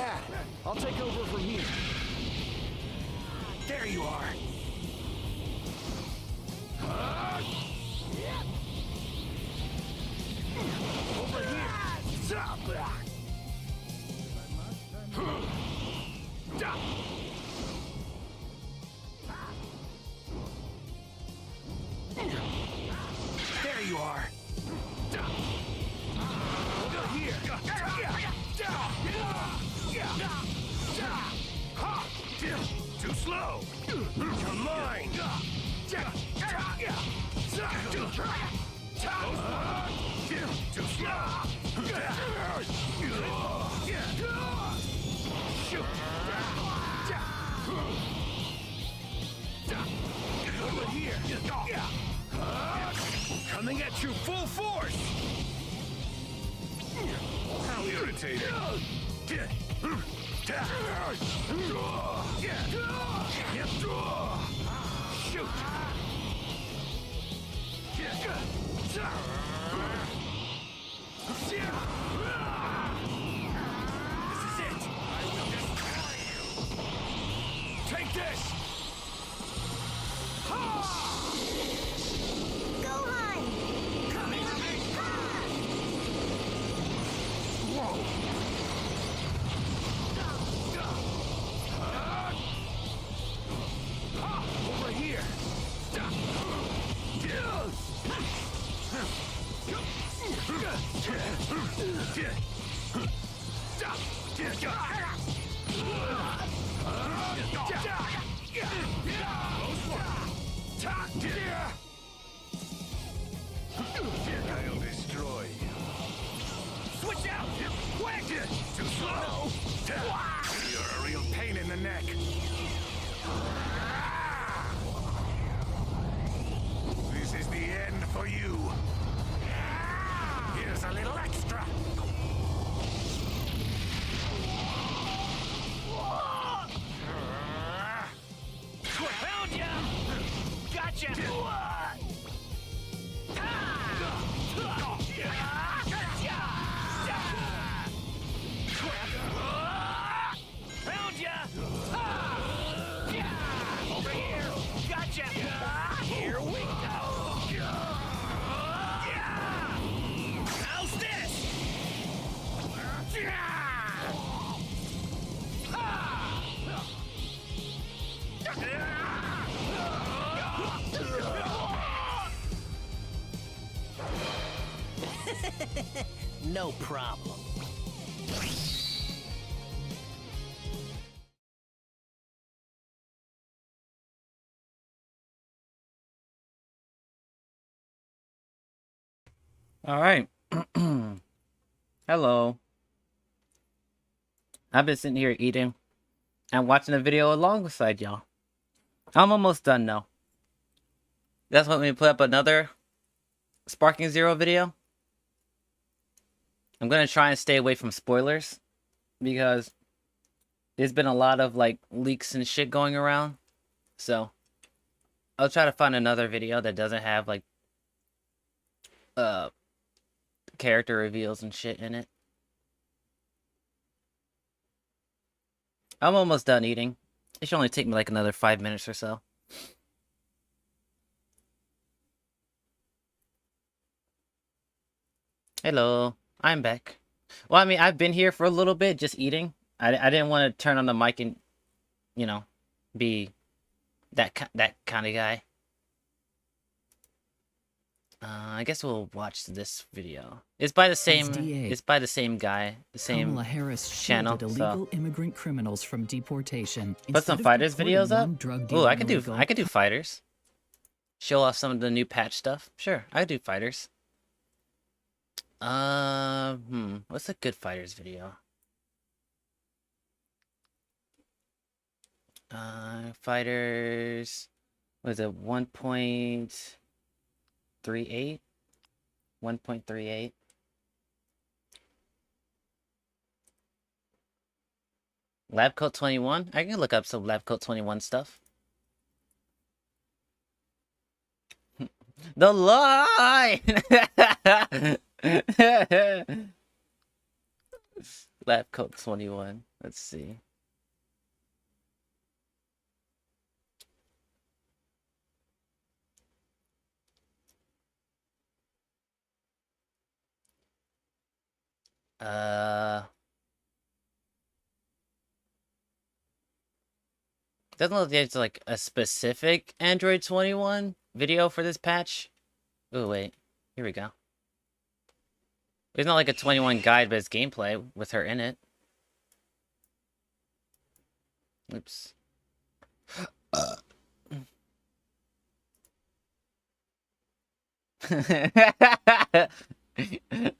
bad. I'll take over from here. There you are. Over here. There you are. Over here. Too slow. You're mine. Too slow. Shoot. Over here. Coming at you full force. How irritating. Shoot. This is it. I will destroy you. Take this. Gohan! Coming. Whoa. Over here. I'll destroy you. Switch out! Quick! Too slow! You're a real pain in the neck. This is the end for you. Here's a little extra. Found ya! Gotcha! Found ya! Over here! Gotcha! Here we go! How's this? No problem. All right. Hello. I've been sitting here eating and watching a video alongside y'all. I'm almost done now. That's what we put up another Sparking Zero video. I'm gonna try and stay away from spoilers because there's been a lot of like leaks and shit going around. So I'll try to find another video that doesn't have like character reveals and shit in it. I'm almost done eating. It should only take me like another 5 minutes or so. Hello, I'm back. Well, I mean, I've been here for a little bit, just eating. I didn't want to turn on the mic and, you know, be that kind of guy. I guess we'll watch this video. It's by the same. It's by the same guy, the same Kamala Harris channel. shielded illegal immigrant criminals from deportation. Put some fighters videos up. Drug Oh, I could do fighters. Show off some of the new patch stuff. Sure, I could do fighters. What's a good fighters video? Fighters. What is it? 1.38? 1.38. Lab Coat 21? I can look up some Lab Coat 21 stuff. The line! Lab Coat 21. Let's see. Doesn't look like there's like a specific Android 21 video for this patch. Oh wait, here we go. There's not like a 21 guide, but it's gameplay with her in it. Oops.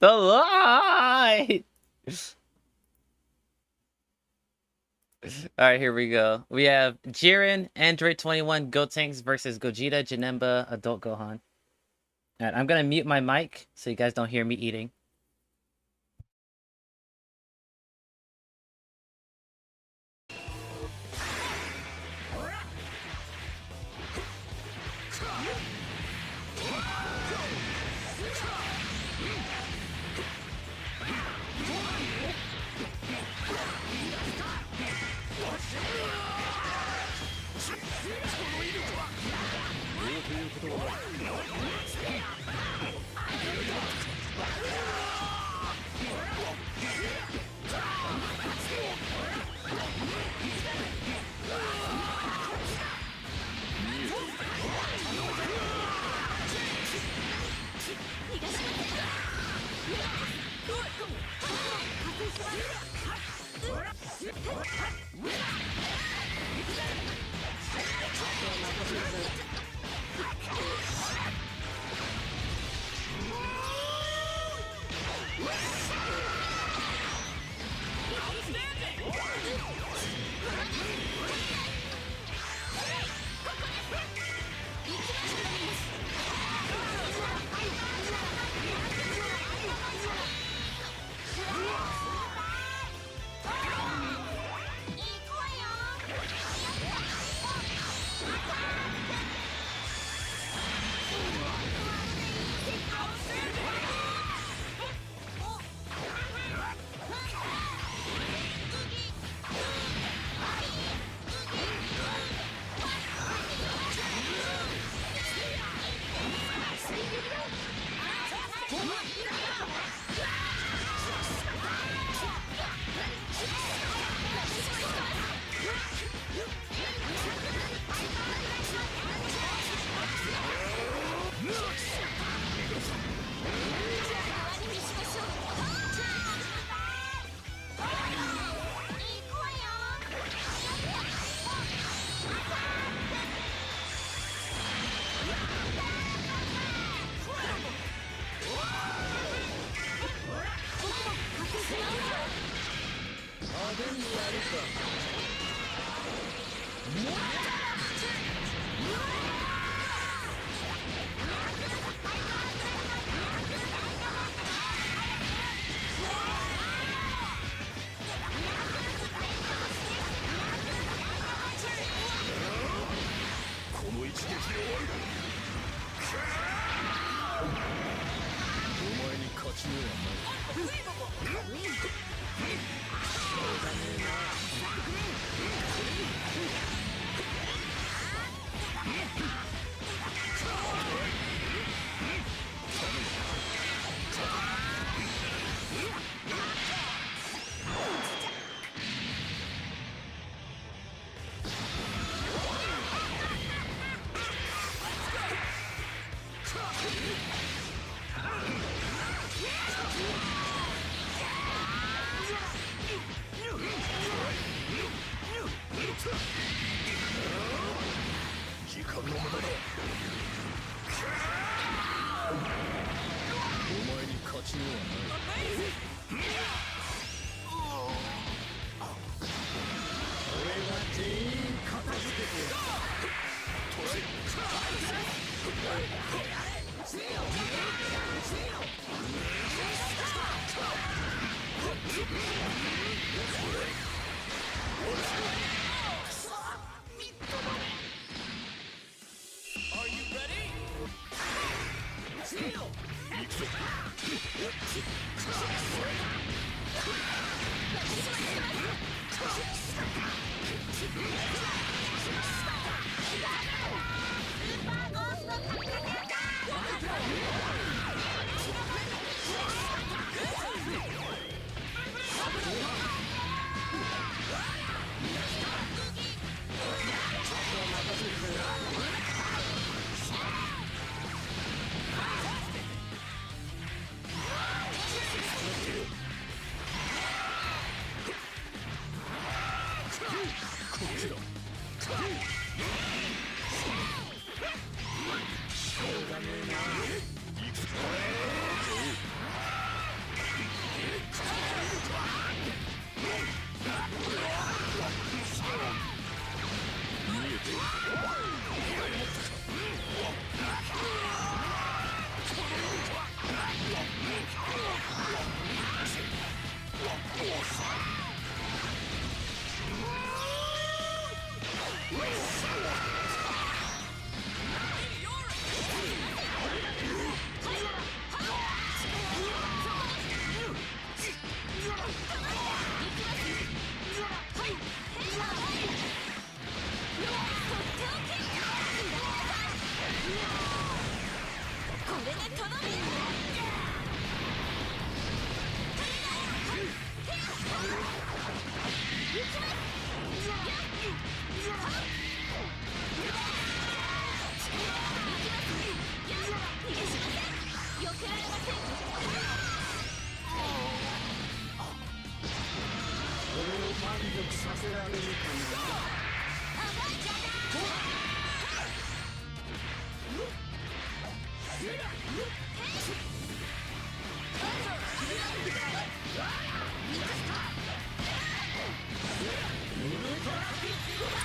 The light! Alright, here we go. We have Jiren, Android 21, Gotenks versus Gogeta, Janemba, Adult Gohan. Alright, I'm gonna mute my mic so you guys don't hear me eating.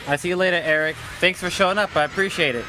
I see you later, Eric. Thanks for showing up. I appreciate it.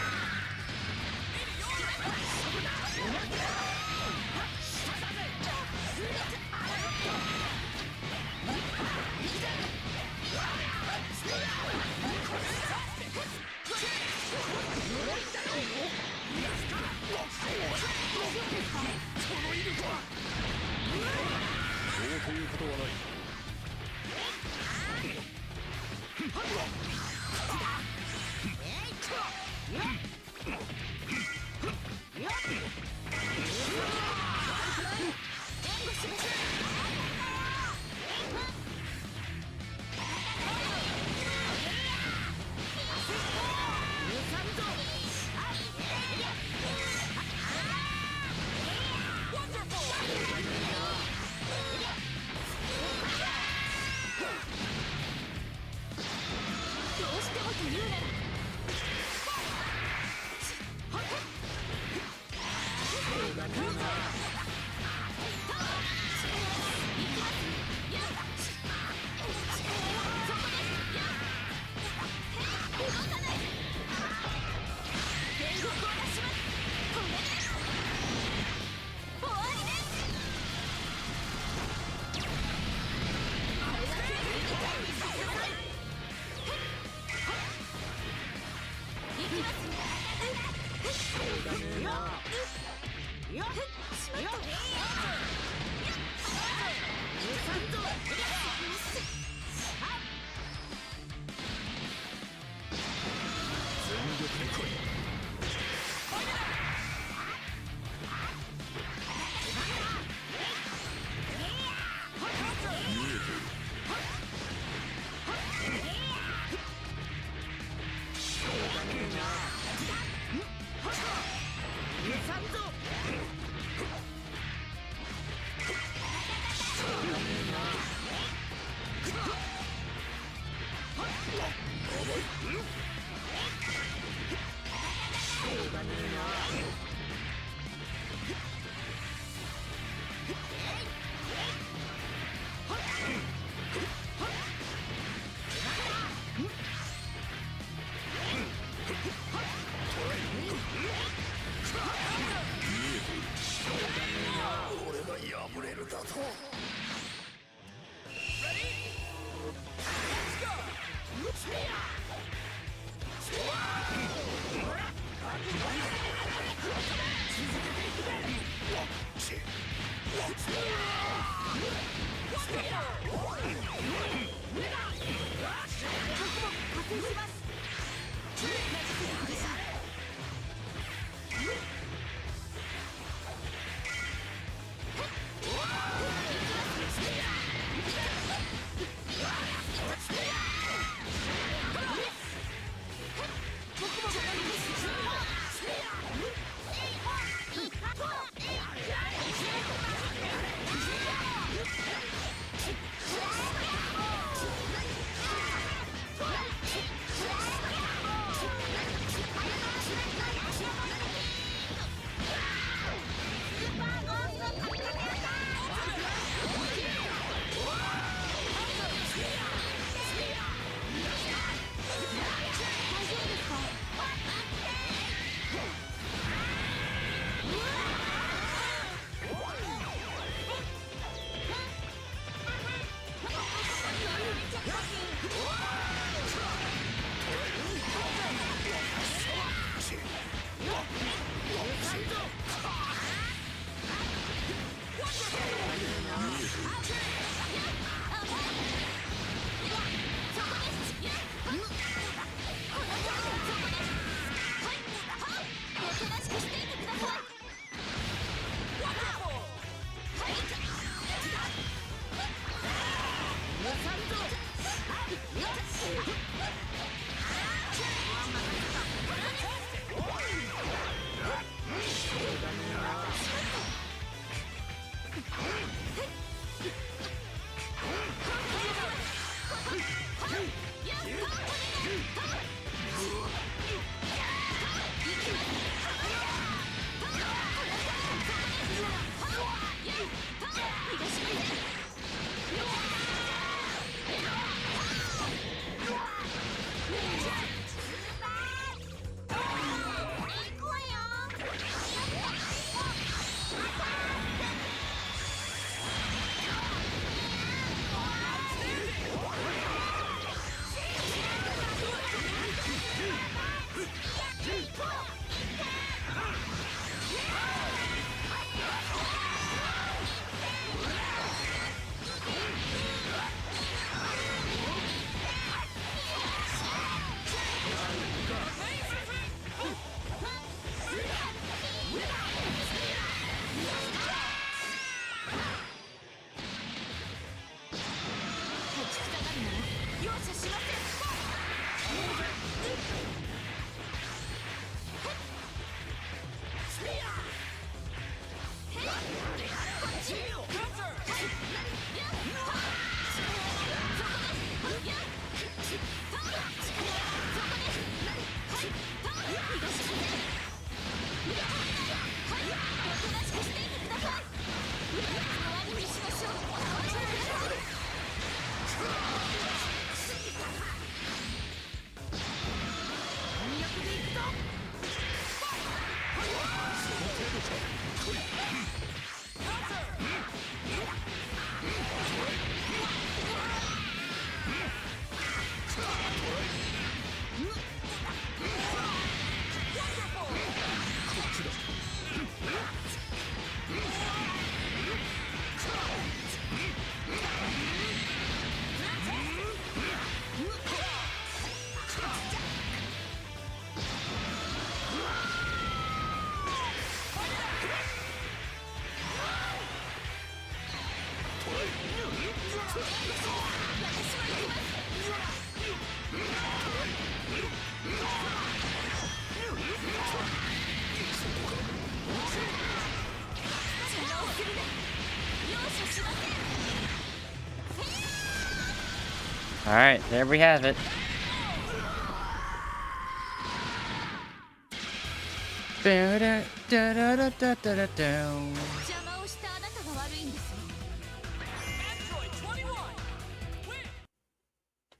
Alright, there we have it.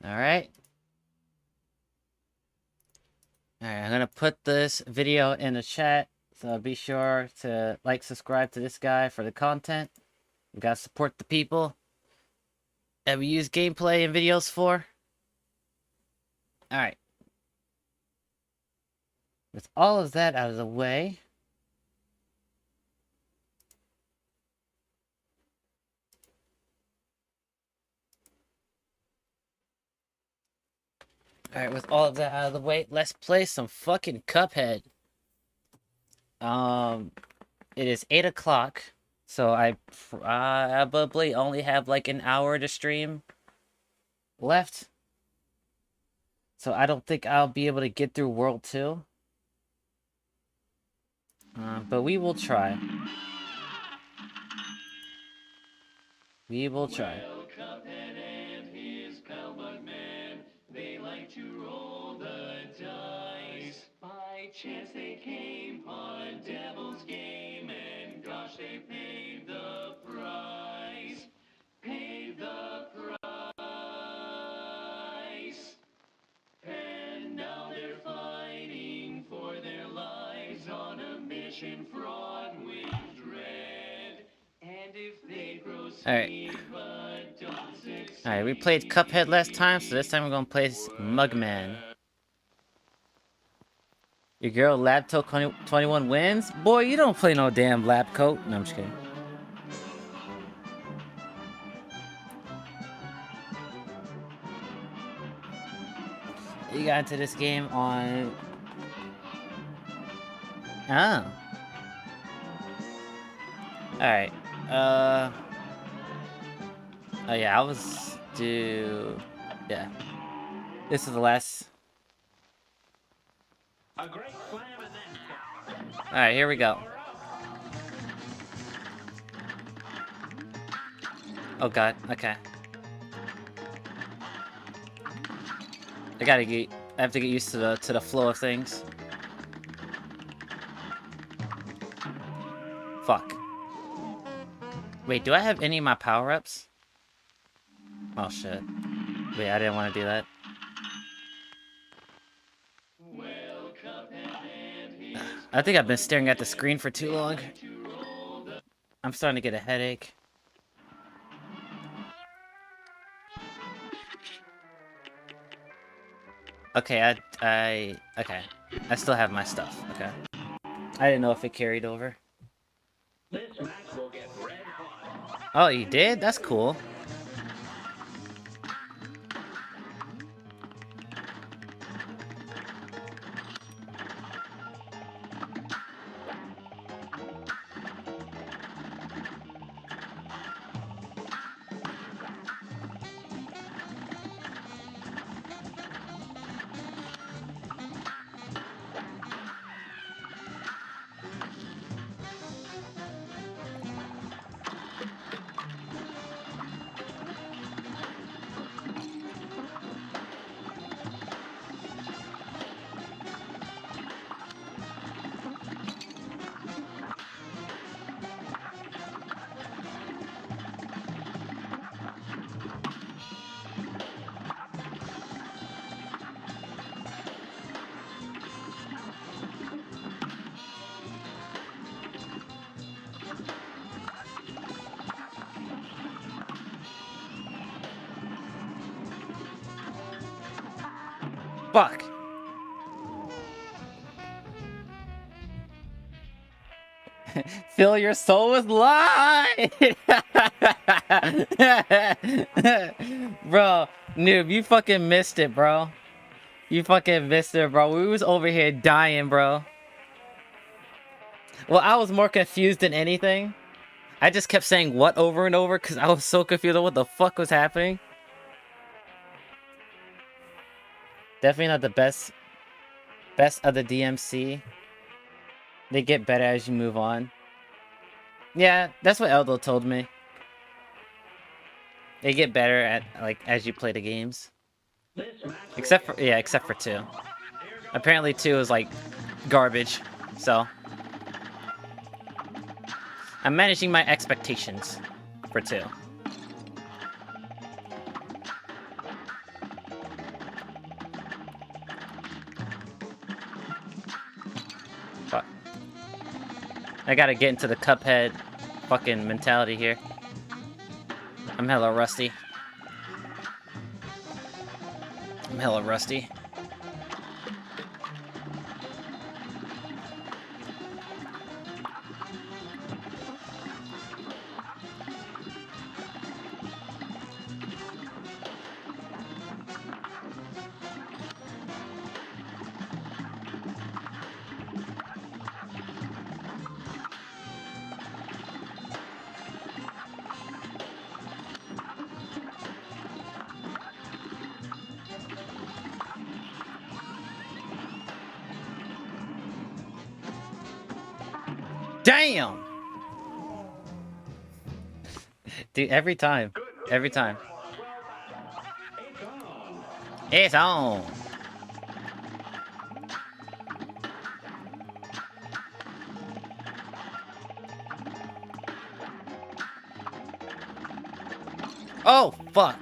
Alright. Alright, I'm gonna put this video in the chat, so be sure to like, subscribe to this guy for the content. We gotta support the people that we use gameplay and videos for. Alright. With all of that out of the way, alright, with all of that out of the way, let's play some fucking Cuphead. It is 8 o'clock, so I probably only have like an hour to stream left. So I don't think I'll be able to get through World 2. But we will try. We will try. Well, Cuphead and his pal Bugman, they like to roll the dice. By chance they came on a devil's game, and gosh, they paid the price. Paid the price. And now they're fighting for their lives on a mission fraught with dread. And if they proceed, but don't succeed. Alright, we played Cuphead last time, so this time we're gonna play Mugman. Your girl Labcoat 21 wins? Boy, you don't play no damn Labcoat. No, I'm just kidding. You got into this game on... Oh. Alright. Oh yeah, I was due... Yeah. This is the last... Alright, here we go. Oh god, okay. I have to get used to the flow of things. Fuck. Wait, do I have any of my power-ups? Oh shit. Wait, I didn't want to do that. I think I've been staring at the screen for too long. I'm starting to get a headache. Okay, okay. I still have my stuff, okay. I didn't know if it carried over. Oh, you did? That's cool. Fuck. Fill your soul with light! Bro, noob, you fucking missed it, bro. You fucking missed it, bro. We was over here dying, bro. Well, I was more confused than anything. I just kept saying what over and over because I was so confused on what the fuck was happening. Definitely not the best of the DMC. They get better as you move on. Yeah, that's what Eldo told me. They get better at, like, as you play the games. Except for 2. Apparently 2 is, like, garbage, so... I'm managing my expectations for 2. Fuck. I gotta get into the Cuphead fucking mentality here. I'm hella rusty. Damn! Dude, every time. Every time. It's on! Oh, fuck!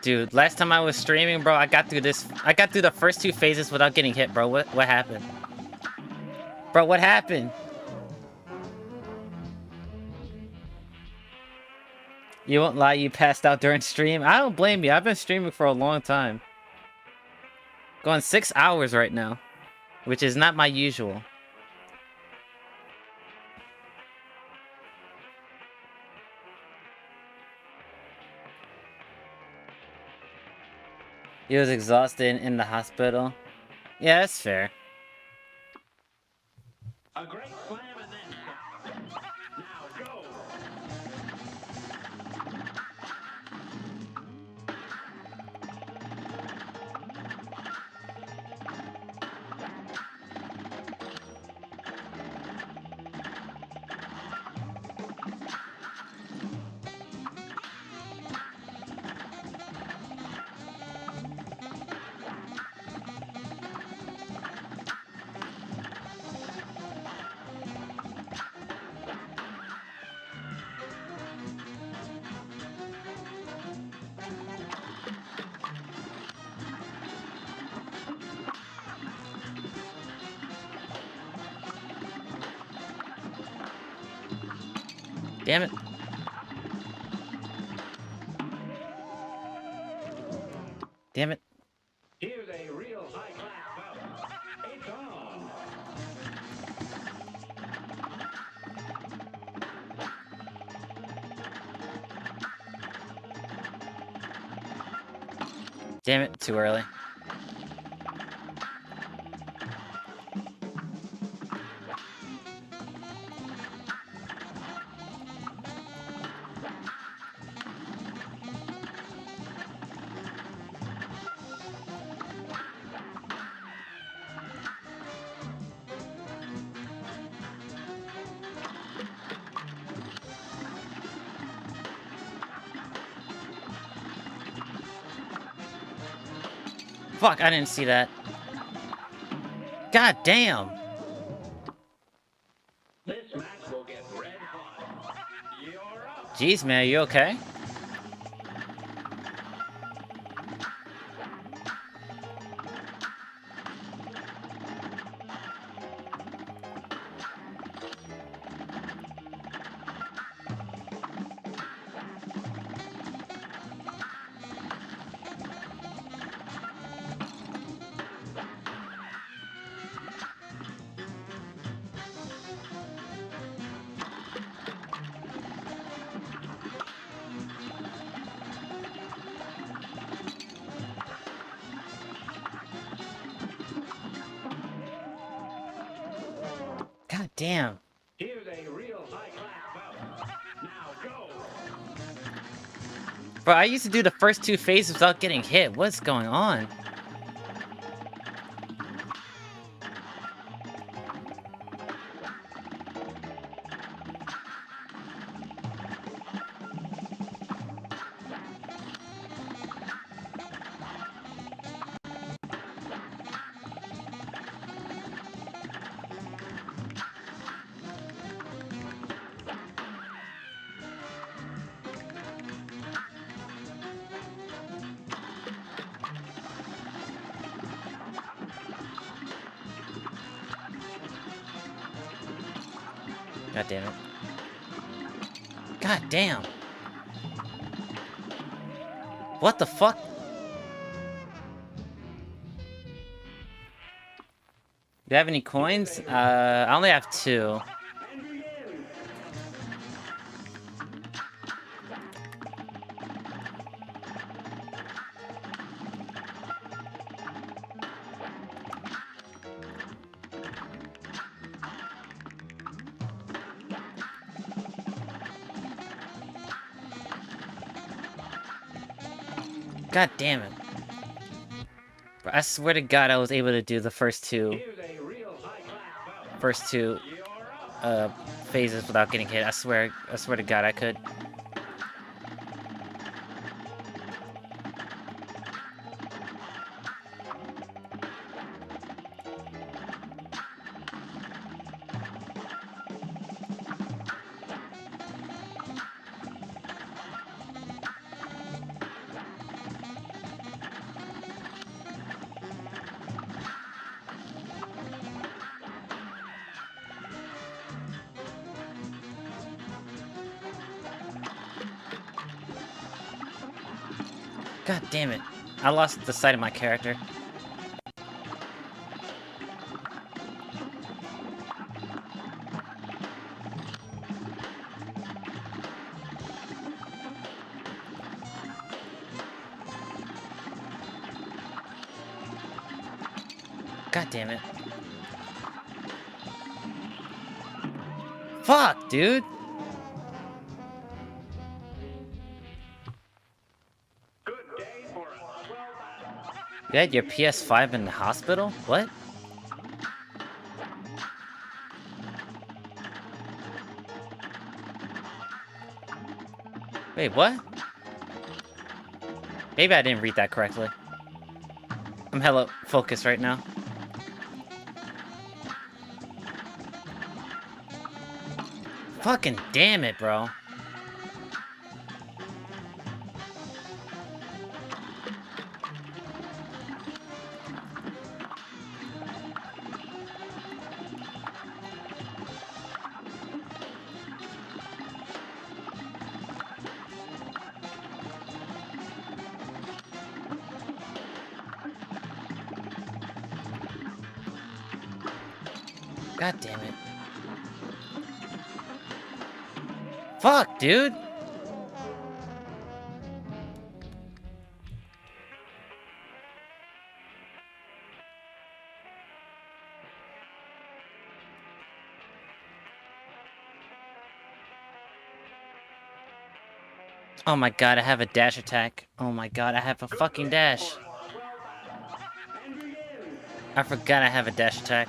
Dude, last time I was streaming, bro, I got through the first 2 phases without getting hit, bro. What happened? Bro, what happened? You won't lie, you passed out during stream? I don't blame you. I've been streaming for a long time. Going 6 hours right now, which is not my usual. He was exhausted in the hospital. Yeah, that's fair. A great slam and then stop. Now go. Damn it. Damn it. Here's a real high-class bout. It's on. Damn it, too early. Fuck, I didn't see that. God damn. This match will get red hot. You're up. Jeez, man, you okay? damn. Here's a real high-class bout. Now go. Bro, I used to do the first 2 phases without getting hit. What's going on? God damn it. God damn. What the fuck? Do you have any coins? I only have 2. God damn it. Bro, I swear to God I was able to do the first two phases without getting hit. I swear to God I could. God damn it. I lost the sight of my character. God damn it. Fuck, dude. You had your PS5 in the hospital? What? Wait, what? Maybe I didn't read that correctly. I'm hella focused right now. Fucking damn it, bro. God damn it. Fuck, dude. Oh my god, I have a dash attack. Oh my god, I have a fucking dash. I forgot I have a dash attack.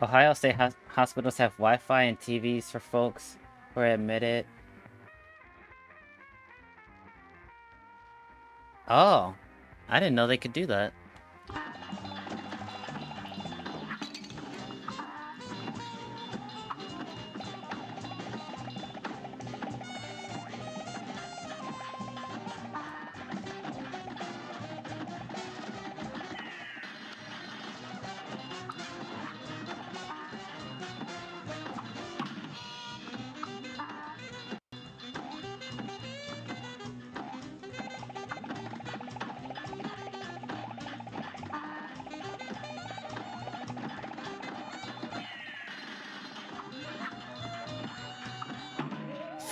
Ohio State hospitals have Wi-Fi and TVs for folks who are admitted. Oh, I didn't know they could do that.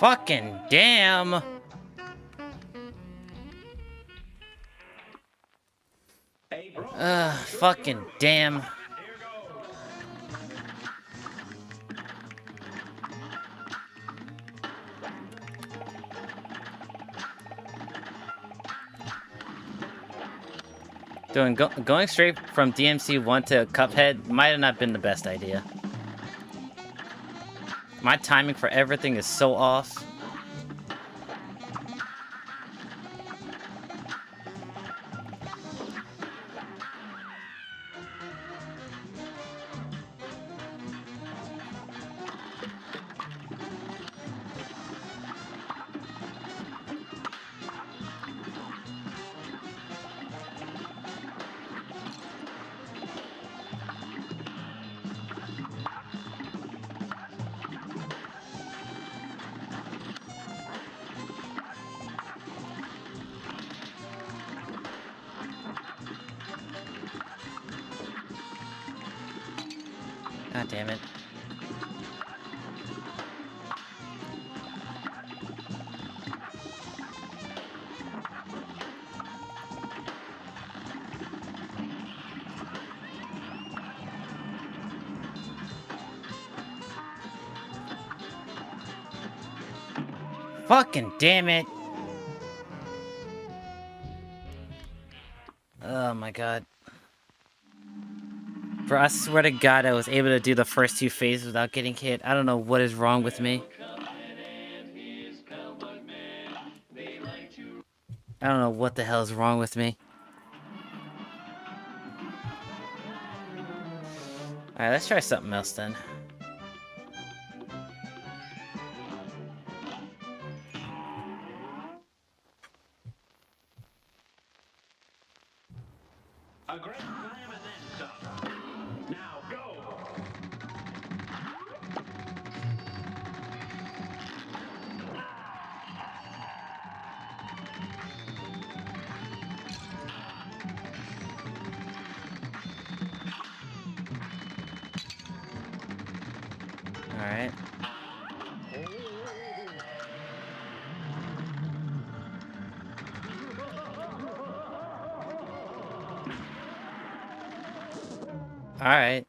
Fucking damn! Fucking damn. Going straight from DMC 1 to Cuphead might have not been the best idea. My timing for everything is so off. God damn it. Fucking damn it. Oh my god. Bro, I swear to god I was able to do the first two phases without getting hit. I don't know what is wrong with me. I don't know what the hell is wrong with me. Alright, let's try something else then. A great slam and then some. Now go! Alright. Alright.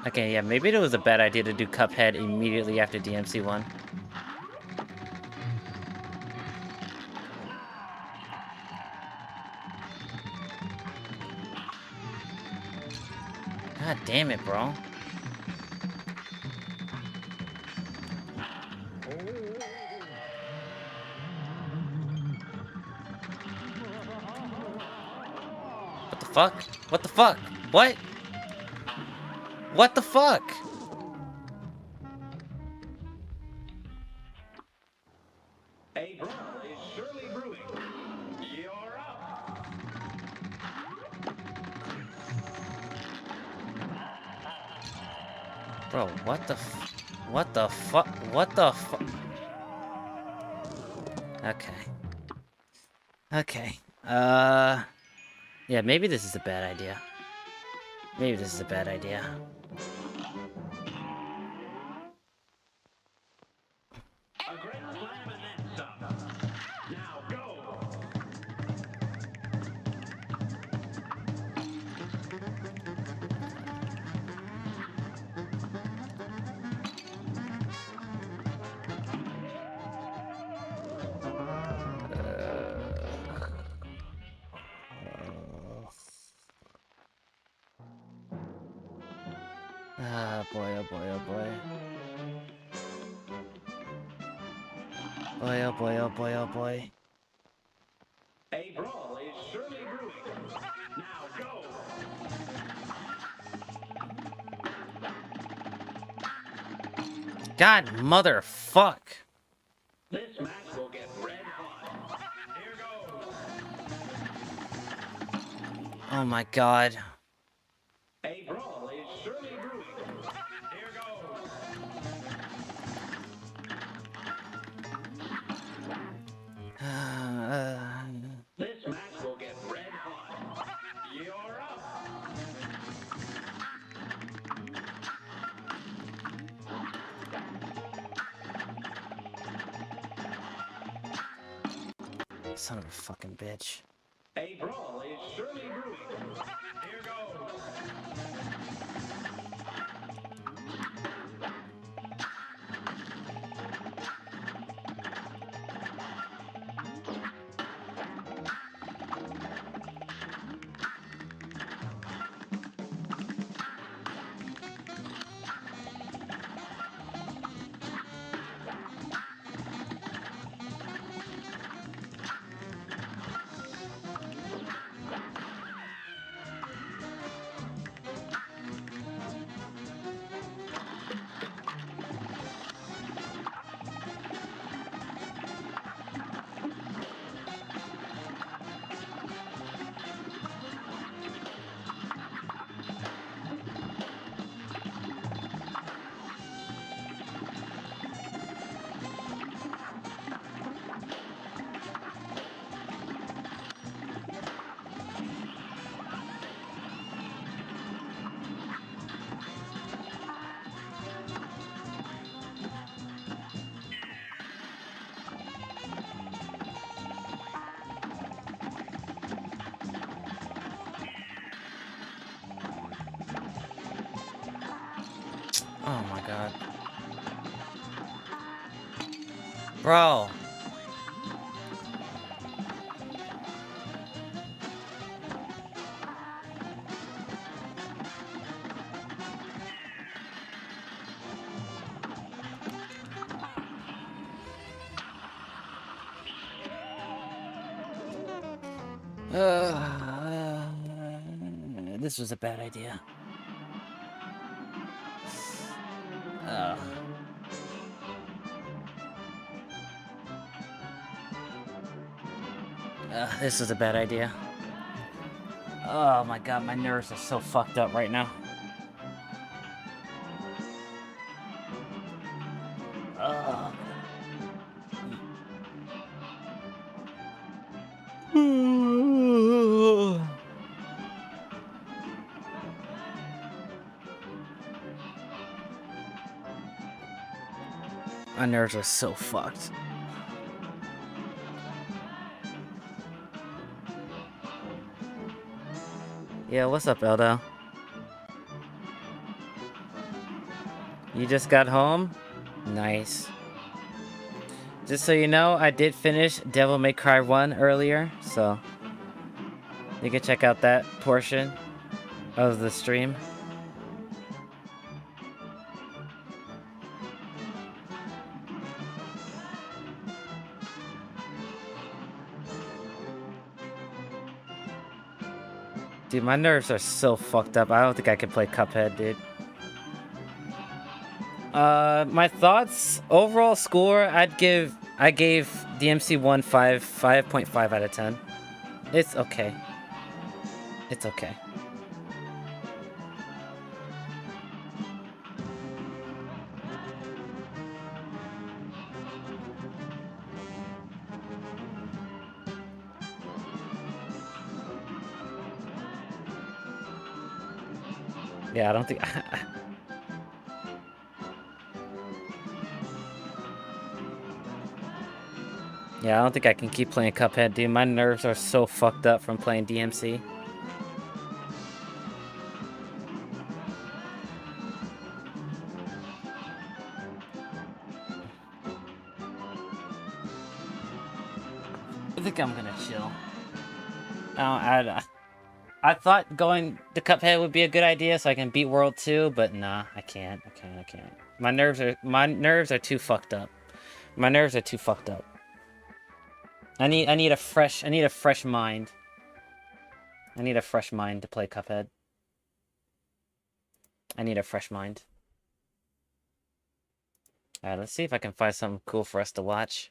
Okay, yeah, maybe it was a bad idea to do Cuphead immediately after DMC 1. God damn it, bro. What the fuck? What the fuck? What? What the fuck? A brawl is surely brewing. You're up. Bro, what the what the fuck? What the fuck? Okay. Okay. Yeah, maybe this is a bad idea. Maybe this is a bad idea. A great slam and then some. Now go! Ah, boy, oh boy, oh boy. Boy, oh boy, oh boy, oh boy. A brawl is surely brewing. Now go! God, motherfuck. This match will get red hot. Here goes. Oh my god. A brawl is surely brewing. Here goes. This match will get red hot. You're up. Son of a fucking bitch. A brawl is surely brewing. Here goes. Oh my god. Bro. This was a bad idea. This is a bad idea. Oh my god, my nerves are so fucked up right now. My nerves are so fucked. Yeah, what's up, Eldo? You just got home? Nice. Just so you know, I did finish Devil May Cry 1 earlier, so you can check out that portion of the stream. Dude, my nerves are so fucked up. I don't think I can play Cuphead, dude. My thoughts, overall score, I gave DMC 1 5.5 out of 10. It's okay. It's okay. Yeah, I don't think... Yeah, I don't think I can keep playing Cuphead, dude. My nerves are so fucked up from playing DMC. I think I'm gonna chill. I thought going to Cuphead would be a good idea so I can beat World 2, but nah, I can't. I can't. My nerves are too fucked up. My nerves are too fucked up. I need a fresh mind. I need a fresh mind to play Cuphead. I need a fresh mind. Alright, let's see if I can find something cool for us to watch.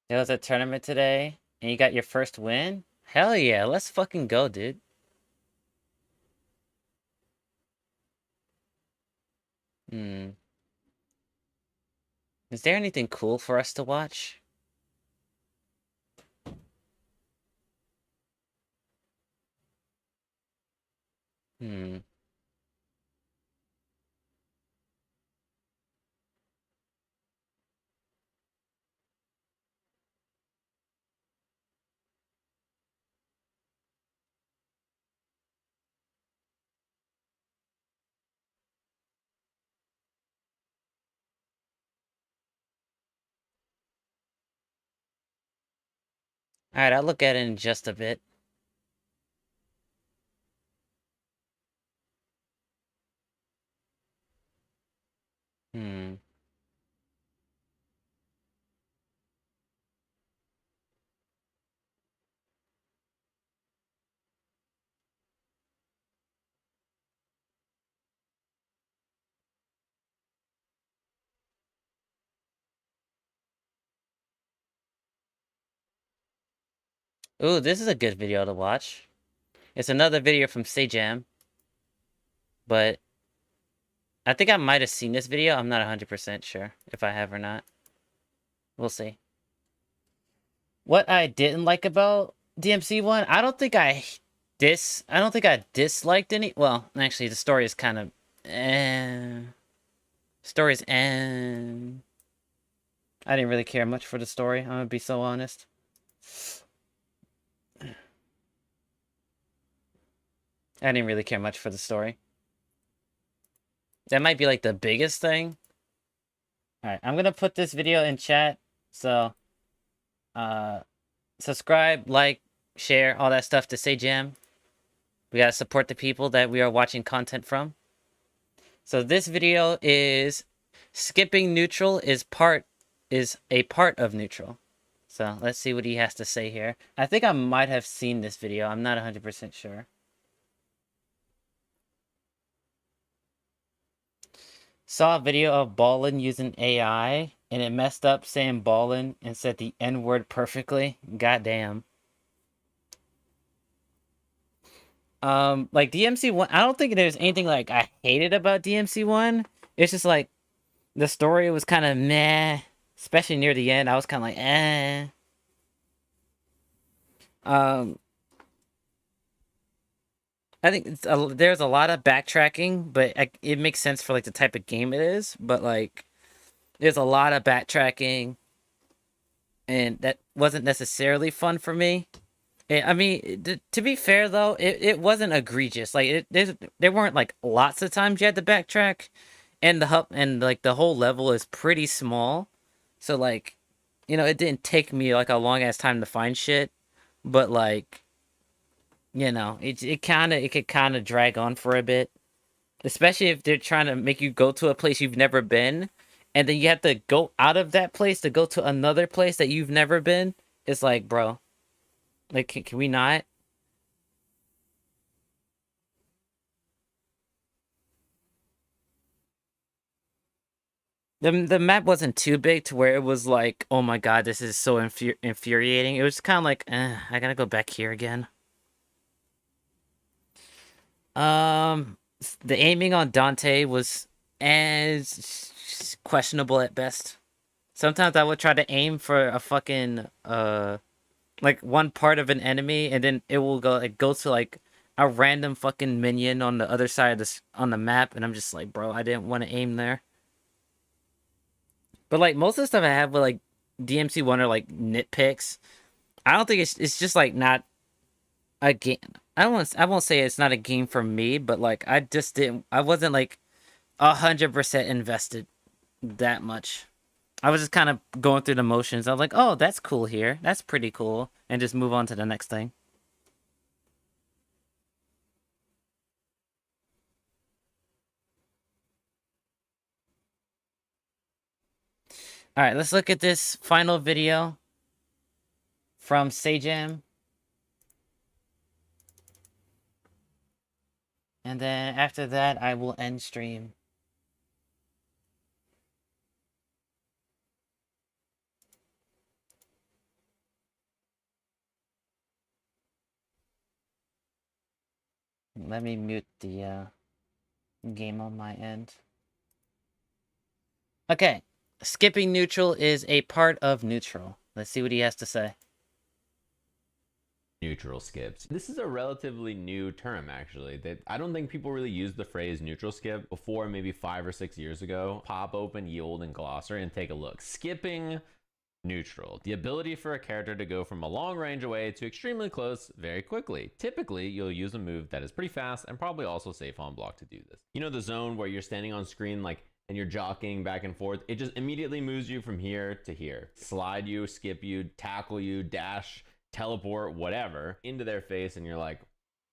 There was a tournament today, and you got your first win? Hell yeah, let's fucking go, dude. Hmm. Is there anything cool for us to watch? Hmm. Alright, I'll look at it in just a bit. Hmm. Ooh, this is a good video to watch. It's another video from Sejam. But I think I might have seen this video. I'm not 100% sure if I have or not. We'll see. What I didn't like about DMC 1, I don't think I disliked any. Well, actually, the story is kind of story's I didn't really care much for the story. I'm gonna be so honest. I didn't really care much for the story. That might be like the biggest thing. Alright, I'm gonna put this video in chat. So, subscribe, like, share, all that stuff to Sejam. We gotta support the people that we are watching content from. So this video is skipping neutral is a part of neutral. So let's see what he has to say here. I think I might have seen this video. I'm not 100% sure. Saw a video of Ballin using AI, and it messed up saying Ballin and said the N-word perfectly. Goddamn. Like DMC 1, I don't think there's anything like I hated about DMC 1. It's just like the story was kind of meh, especially near the end. I was kind of like, eh. I think there's a lot of backtracking, but it makes sense for like the type of game it is. But like, there's a lot of backtracking, and that wasn't necessarily fun for me. I mean, to be fair though, it wasn't egregious. Like there weren't like lots of times you had to backtrack, and the whole level is pretty small, so like, you know, it didn't take me like a long ass time to find shit, but like, you know, it could kind of drag on for a bit, especially if they're trying to make you go to a place you've never been, and then you have to go out of that place to go to another place that you've never been. It's like, bro. Like, can we not? The map wasn't too big to where it was like, oh my god, this is so infuriating. It was kind of like, I gotta go back here again. The aiming on Dante was as questionable at best. Sometimes I would try to aim for a fucking like one part of an enemy, and then it will go to like a random fucking minion on the other side of this on the map, and I'm just like, bro, I didn't want to aim there. But like most of the stuff I have with like DMC1 are like nitpicks. I don't think it's just like not a game. I won't say it's not a game for me, but like I wasn't like 100% invested that much. I was just kind of going through the motions. I was like, oh, that's cool here. That's pretty cool. And just move on to the next thing. All right, let's look at this final video from Sajam. And then after that, I will end stream. Let me mute the game on my end. Okay. Skipping neutral is a part of neutral. Let's see what he has to say. Neutral skips. This is a relatively new term, actually. That I don't think people really used the phrase neutral skip before, maybe 5 or 6 years ago. Pop open Yield and Glosser and take a look. Skipping neutral. The ability for a character to go from a long range away to extremely close very quickly. Typically, you'll use a move that is pretty fast and probably also safe on block to do this. You know the zone where you're standing on screen like and you're jockeying back and forth? It just immediately moves you from here to here. Slide you, skip you, tackle you, dash, teleport, whatever, into their face, and you're like,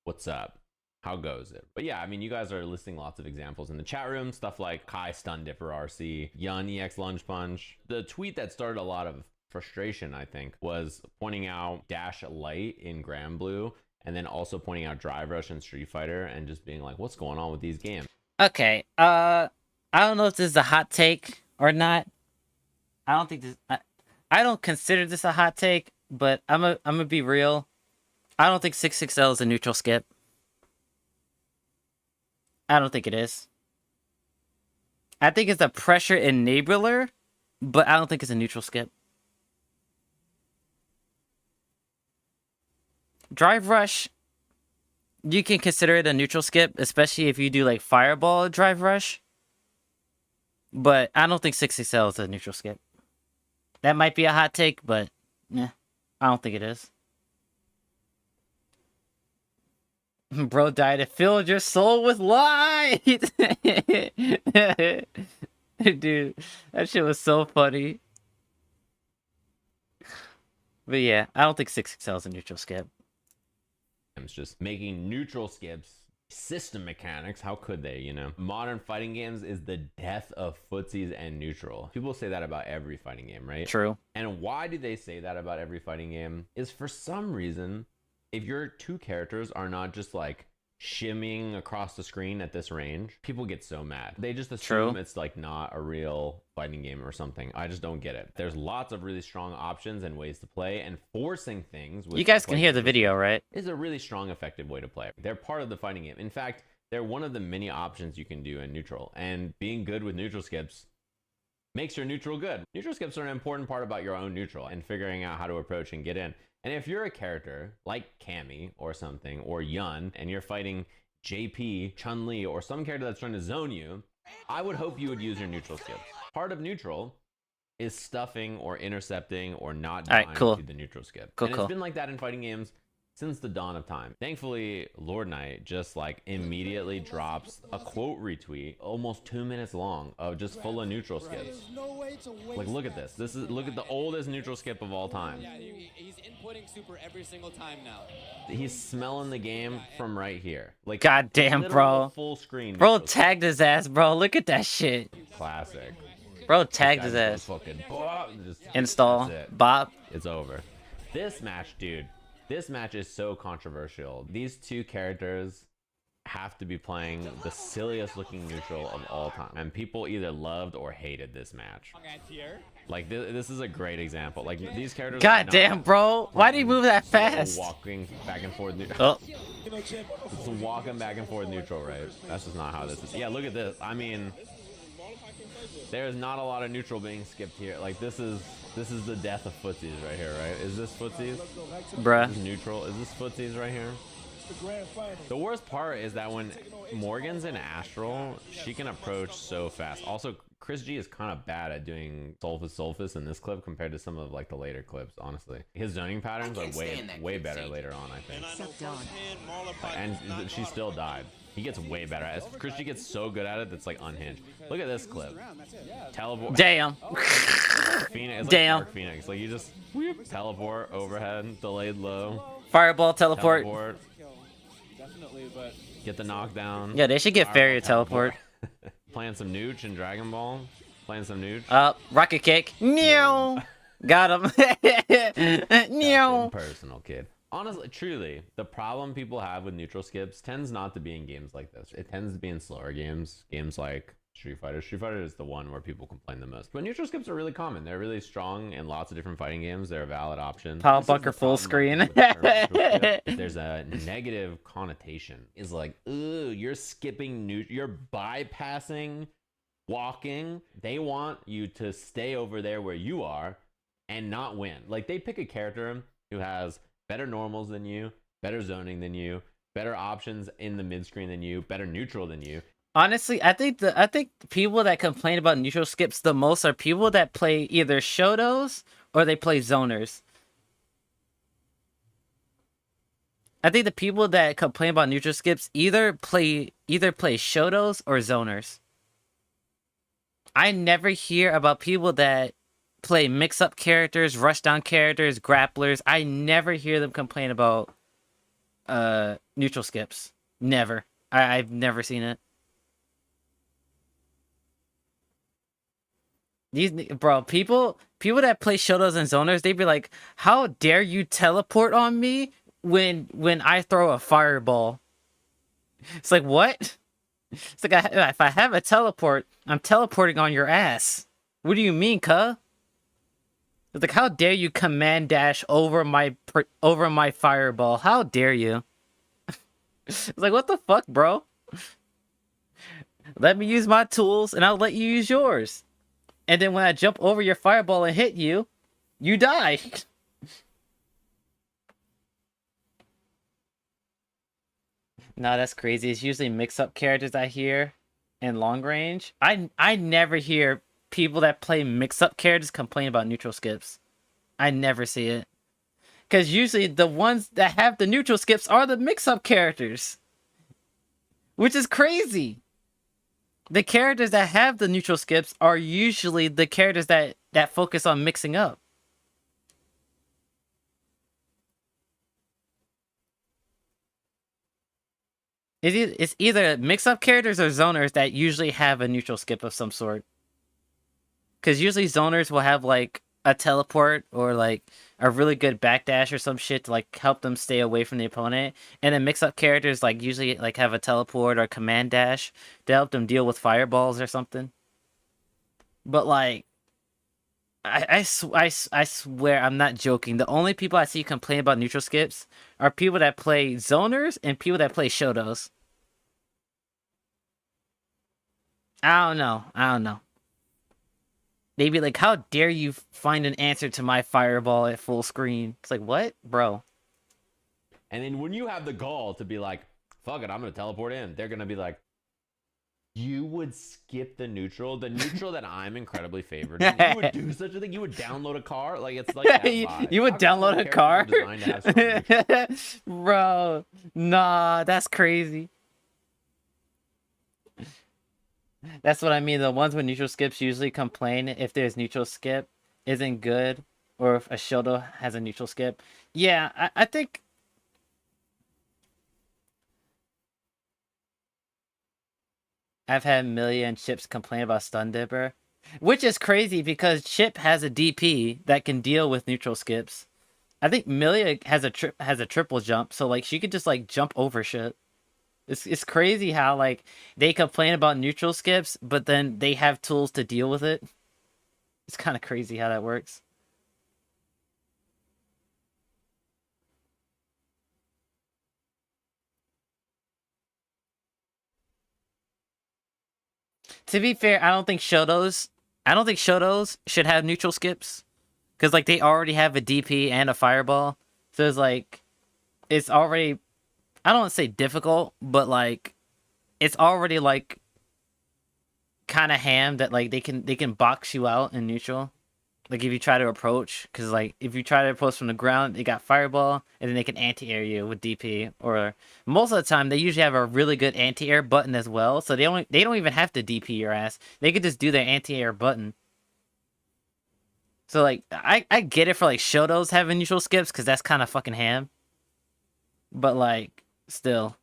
what's up? How goes it? But yeah, I mean, you guys are listing lots of examples in the chat room, stuff like Kai Stun Dipper RC, Yun EX Lunge Punch. The tweet that started a lot of frustration, I think, was pointing out Dash Light in Grand Blue, and then also pointing out Drive Rush in Street Fighter, and just being like, what's going on with these games? Okay, I don't know if this is a hot take or not. I don't think this... I don't consider this a hot take, but I'm gonna be real. I don't think 6XL is a neutral skip. I don't think it is. I think it's a pressure enabler, but I don't think it's a neutral skip. Drive Rush, you can consider it a neutral skip, especially if you do like Fireball Drive Rush. But I don't think 6XL is a neutral skip. That might be a hot take, but yeah, I don't think it is. Bro died to fill your soul with light. Dude, that shit was so funny. But yeah, I don't think 6XL is a neutral skip. It's just making neutral skips system mechanics. How could they, you know? Modern fighting games is the death of footsies and neutral. People say that about every fighting game, right? True. And why do they say that about every fighting game? Is for some reason, if your two characters are not just like shimmying across the screen at this range, people get so mad. They just assume it's like not a real fighting game or something. I just don't get it. There's lots of really strong options and ways to play, and forcing things with you guys can hear the video, right? Is a really strong, effective way to play. They're part of the fighting game. In fact, they're one of the many options you can do in neutral, and being good with neutral skips makes your neutral good. Neutral skips are an important part about your own neutral and figuring out how to approach and get in. And if you're a character like Cammy or something, or Yun, and you're fighting JP, Chun-Li, or some character that's trying to zone you, I would hope you would use your neutral skips. Part of neutral is stuffing or intercepting or not dying to the neutral skip. Cool, and it's been like that in fighting games since the dawn of time. Thankfully, Lord Knight just like immediately drops a quote retweet almost 2 minutes long of just full of neutral skips. Like, look at this. Look at the oldest neutral skip of all time. Yeah, he's inputting super every single time now. He's smelling the game from right here. Like, goddamn, bro. Full screen. Bro tagged his ass, bro. Look at that shit. Classic. Bro tagged his ass. Install. Bop. It's over. This match, dude. This match is so controversial. These two characters have to be playing the silliest looking neutral of all time. And people either loved or hated this match. Like, this is a great example. Like, these characters... God damn, bro. Why did he move that fast? Walking back and forth. Oh. It's walking back and forth neutral, right? That's just not how this is. Yeah, look at this. I mean... There's not a lot of neutral being skipped here. Like, this is the death of footsies right here, right? Is this footsies? Bruh. Is this neutral? Is this footsies right here? The worst part is that when Morgan's in Astral, she can approach so fast. Also, Chris G is kind of bad at doing Sulfus in this clip compared to some of like the later clips, honestly. His zoning patterns are way better later on, I think. And she still died. He gets way better. As Chris G gets so good at it that's like unhinged. Look at this clip. Teleport. Damn. Phoenix. It's Damn. like Dark Phoenix. Like you just whoop, teleport overhead, delayed low. Fireball teleport. Definitely, but Get the knockdown. Yeah, they should get Fairy teleport. Playing some Nooch in Dragon Ball. Playing some Nooch. Rocket kick. Meow. Got him. Meow. Personal kid. Honestly, truly, the problem people have with neutral skips tends not to be in games like this. It tends to be in slower games. Games like Street Fighter. Street Fighter is the one where people complain the most. But neutral skips are really common. They're really strong in lots of different fighting games. They're a valid option. Power bunker full screen. There's a negative connotation. Is like, ooh, you're skipping you're bypassing walking. They want you to stay over there where you are and not win. Like they pick a character who has better normals than you, better zoning than you, better options in the mid screen than you, better neutral than you. Honestly, I think people that complain about neutral skips the most are people that play either Shotos or they play zoners. I think the people that complain about neutral skips either play Shotos or zoners. I never hear about people that play mix-up characters, rush-down characters, grapplers. I never hear them complain about neutral skips. Never. I've never seen it. People that play Shotos and zoners, they'd be like, "How dare you teleport on me when I throw a fireball?" It's like, what? It's like, if I have a teleport, I'm teleporting on your ass. What do you mean, cuh? It's like, how dare you command dash over my fireball? How dare you? It's like, what the fuck, bro? Let me use my tools, and I'll let you use yours. And then when I jump over your fireball and hit you, you die. No, that's crazy. It's usually mix-up characters I hear in long range. I never hear people that play mix-up characters complain about neutral skips. I never see it. Because usually the ones that have the neutral skips are the mix-up characters. Which is crazy. The characters that have the neutral skips are usually the characters that focus on mixing up. It's either mix-up characters or zoners that usually have a neutral skip of some sort. Because usually zoners will have like a teleport or like a really good backdash or some shit to like help them stay away from the opponent. And then mix-up characters like usually like have a teleport or a command dash to help them deal with fireballs or something. But like, I swear I'm not joking. The only people I see complain about neutral skips are people that play zoners and people that play Shotos. I don't know. They'd be like, how dare you find an answer to my fireball at full screen? It's like, what? Bro. And then when you have the gall to be like, fuck it, I'm going to teleport in. They're going to be like, you would skip the neutral that I'm incredibly favored in. You would do such a thing. You would download a car. Like, it's like that vibe. You would download a car? Bro, nah, that's crazy. That's what I mean. The ones with neutral skips usually complain if there's neutral skip isn't good, or if a Shoto has a neutral skip. Yeah, I think I've had Millia and Chips complain about Stun Dipper, which is crazy because Chip has a DP that can deal with neutral skips. I think Millia has a triple jump, so like she could just like jump over shit. It's crazy how like they complain about neutral skips, but then they have tools to deal with it. It's kind of crazy how that works. To be fair, I don't think Shotos should have neutral skips, because like they already have a DP and a fireball, so it's like it's already I don't say difficult, but like it's already like kind of ham that like they can box you out in neutral. Like if you try to approach, because like if you try to approach from the ground, they got fireball, and then they can anti-air you with DP. Or most of the time, they usually have a really good anti-air button as well, so they don't even have to DP your ass. They could just do their anti-air button. So like I get it for like Shotos having neutral skips, because that's kind of fucking ham. But like still.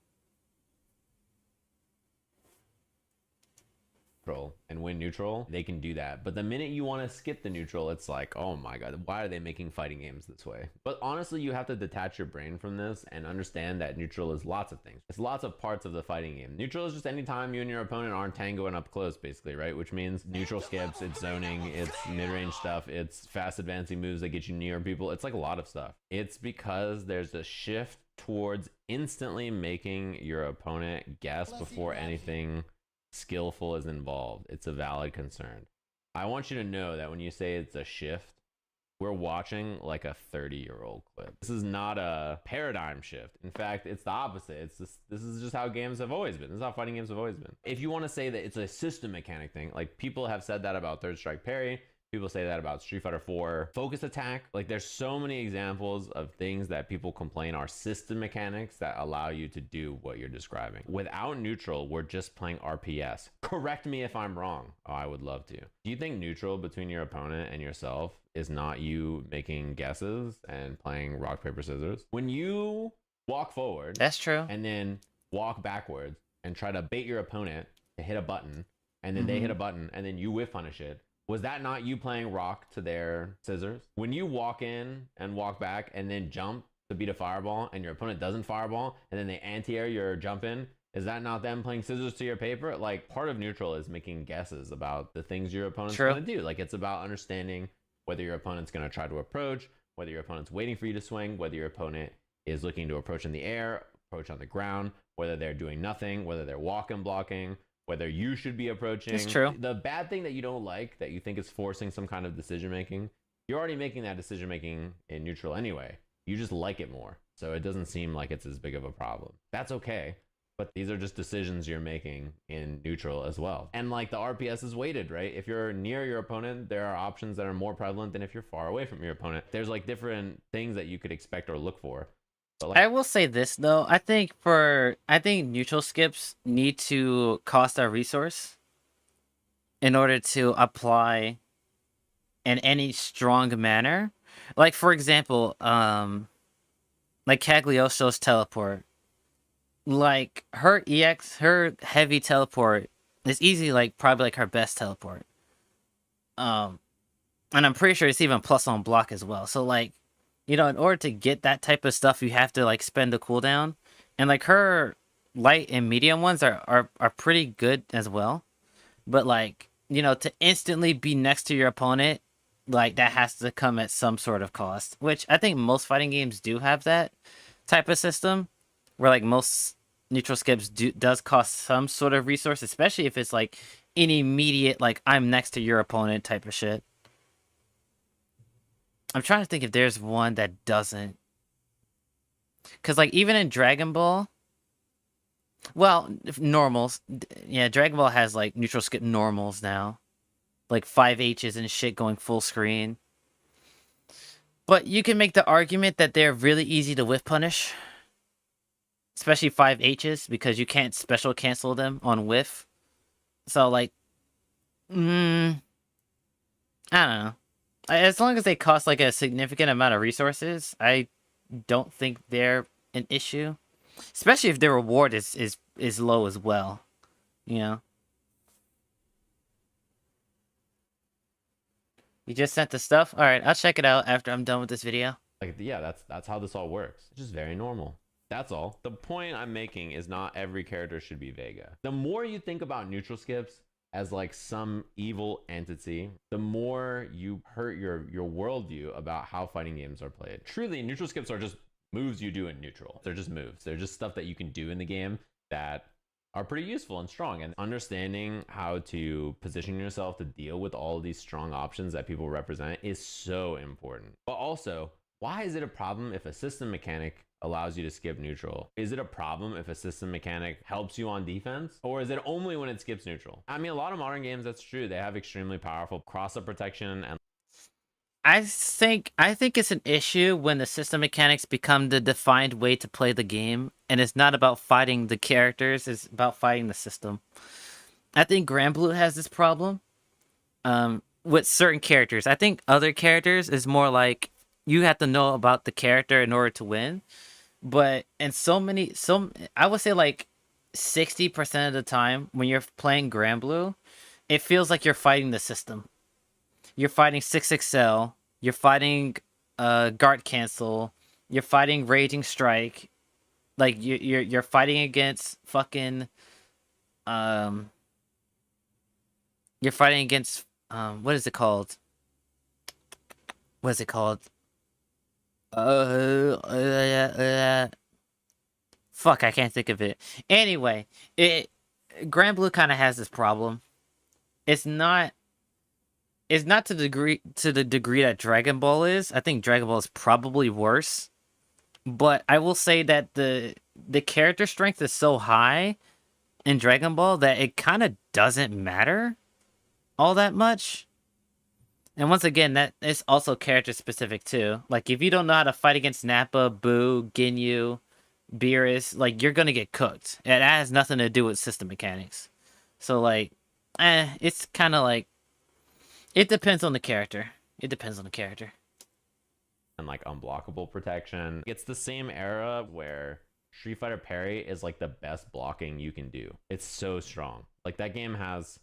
And win neutral, they can do that. But the minute you want to skip the neutral, it's like, oh my god, why are they making fighting games this way? But honestly, you have to detach your brain from this and understand that neutral is lots of things. It's lots of parts of the fighting game. Neutral is just any time you and your opponent aren't tangoing up close, basically, right? Which means neutral skips, it's zoning, it's mid-range stuff, it's fast advancing moves that get you near people. It's like a lot of stuff. It's because there's a shift towards instantly making your opponent guess before anything skillful is involved. It's a valid concern. I want you to know that when you say it's a shift, we're watching like a 30-year-old clip. This is not a paradigm shift. In fact, it's the opposite. It's just, this is just how games have always been. This is how fighting games have always been. If you want to say that it's a system mechanic thing, like people have said that about Third Strike Parry, people say that about Street Fighter 4 focus attack. Like there's so many examples of things that people complain are system mechanics that allow you to do what you're describing. Without neutral, we're just playing RPS. Correct me if I'm wrong. Oh, I would love to. Do you think neutral between your opponent and yourself is not you making guesses and playing rock, paper, scissors? When you walk forward, that's true, and then walk backwards and try to bait your opponent to hit a button, and then they hit a button, and then you whiff punish it, was that not you playing rock to their scissors? When you walk in and walk back and then jump to beat a fireball and your opponent doesn't fireball and then they anti-air your jump in, is that not them playing scissors to your paper? Like part of neutral is making guesses about the things your opponent's going to do. Like it's about understanding whether your opponent's going to try to approach, whether your opponent's waiting for you to swing, whether your opponent is looking to approach in the air, approach on the ground, whether they're doing nothing, whether they're walking, blocking, whether you should be approaching. It's true. The bad thing that you don't like, that you think is forcing some kind of decision making, you're already making that decision making in neutral anyway. You just like it more. So it doesn't seem like it's as big of a problem. That's okay. But these are just decisions you're making in neutral as well. And like the RPS is weighted, right? If you're near your opponent, there are options that are more prevalent than if you're far away from your opponent. There's like different things that you could expect or look for. Like, I will say this though, I think neutral skips need to cost a resource in order to apply in any strong manner. Like for example, like Cagliostro's teleport. Like her EX, her heavy teleport is easily like probably like her best teleport. And I'm pretty sure it's even plus on block as well. So like, you know, in order to get that type of stuff, you have to like spend a cooldown, and like her light and medium ones are pretty good as well. But like, you know, to instantly be next to your opponent, like that has to come at some sort of cost, which I think most fighting games do have that type of system, where like most neutral skips does cost some sort of resource, especially if it's like an immediate like I'm next to your opponent type of shit. I'm trying to think if there's one that doesn't. Because, like, even in Dragon Ball... Well, if normals... Yeah, Dragon Ball has, like, neutral skip normals now. Like, 5Hs and shit going full screen. But you can make the argument that they're really easy to whiff punish. Especially 5Hs, because you can't special cancel them on whiff. So, like... I don't know. As long as they cost like a significant amount of resources, I don't think they're an issue. Especially if their reward is low as well. You know? You just sent the stuff? Alright, I'll check it out after I'm done with this video. Like, yeah, that's how this all works. It's just very normal. That's all. The point I'm making is not every character should be Vega. The more you think about neutral skips as like some evil entity, the more you hurt your worldview about how fighting games are played. Truly, neutral skips are just moves you do in neutral. They're just moves. They're just stuff that you can do in the game that are pretty useful and strong. And understanding how to position yourself to deal with all of these strong options that people represent is so important. But also, why is it a problem if a system mechanic allows you to skip neutral. Is it a problem if a system mechanic helps you on defense? Or is it only when it skips neutral? I mean, a lot of modern games, that's true. They have extremely powerful cross-up protection and I think it's an issue when the system mechanics become the defined way to play the game, and it's not about fighting the characters, it's about fighting the system. I think Granblue has this problem with certain characters. I think other characters is more like you have to know about the character in order to win. But in I would say like 60% of the time when you're playing Granblue, it feels like you're fighting the system. You're fighting 6XL. You're fighting Guard Cancel. You're fighting Raging Strike. Like you're fighting against fucking you're fighting against what is it called? What is it called? Fuck, I can't think of it. Anyway, Granblue kind of has this problem. It's not to the degree that Dragon Ball is. I think Dragon Ball is probably worse. But I will say that the character strength is so high in Dragon Ball that it kind of doesn't matter all that much. And once again, that is also character specific too. Like if you don't know how to fight against Nappa, Boo, Ginyu, Beerus, like you're gonna get cooked. It has nothing to do with system mechanics. So like, it's kind of like, it depends on the character. It depends on the character. And like unblockable protection. It's the same era where Street Fighter Parry is like the best blocking you can do. It's so strong. Like that game has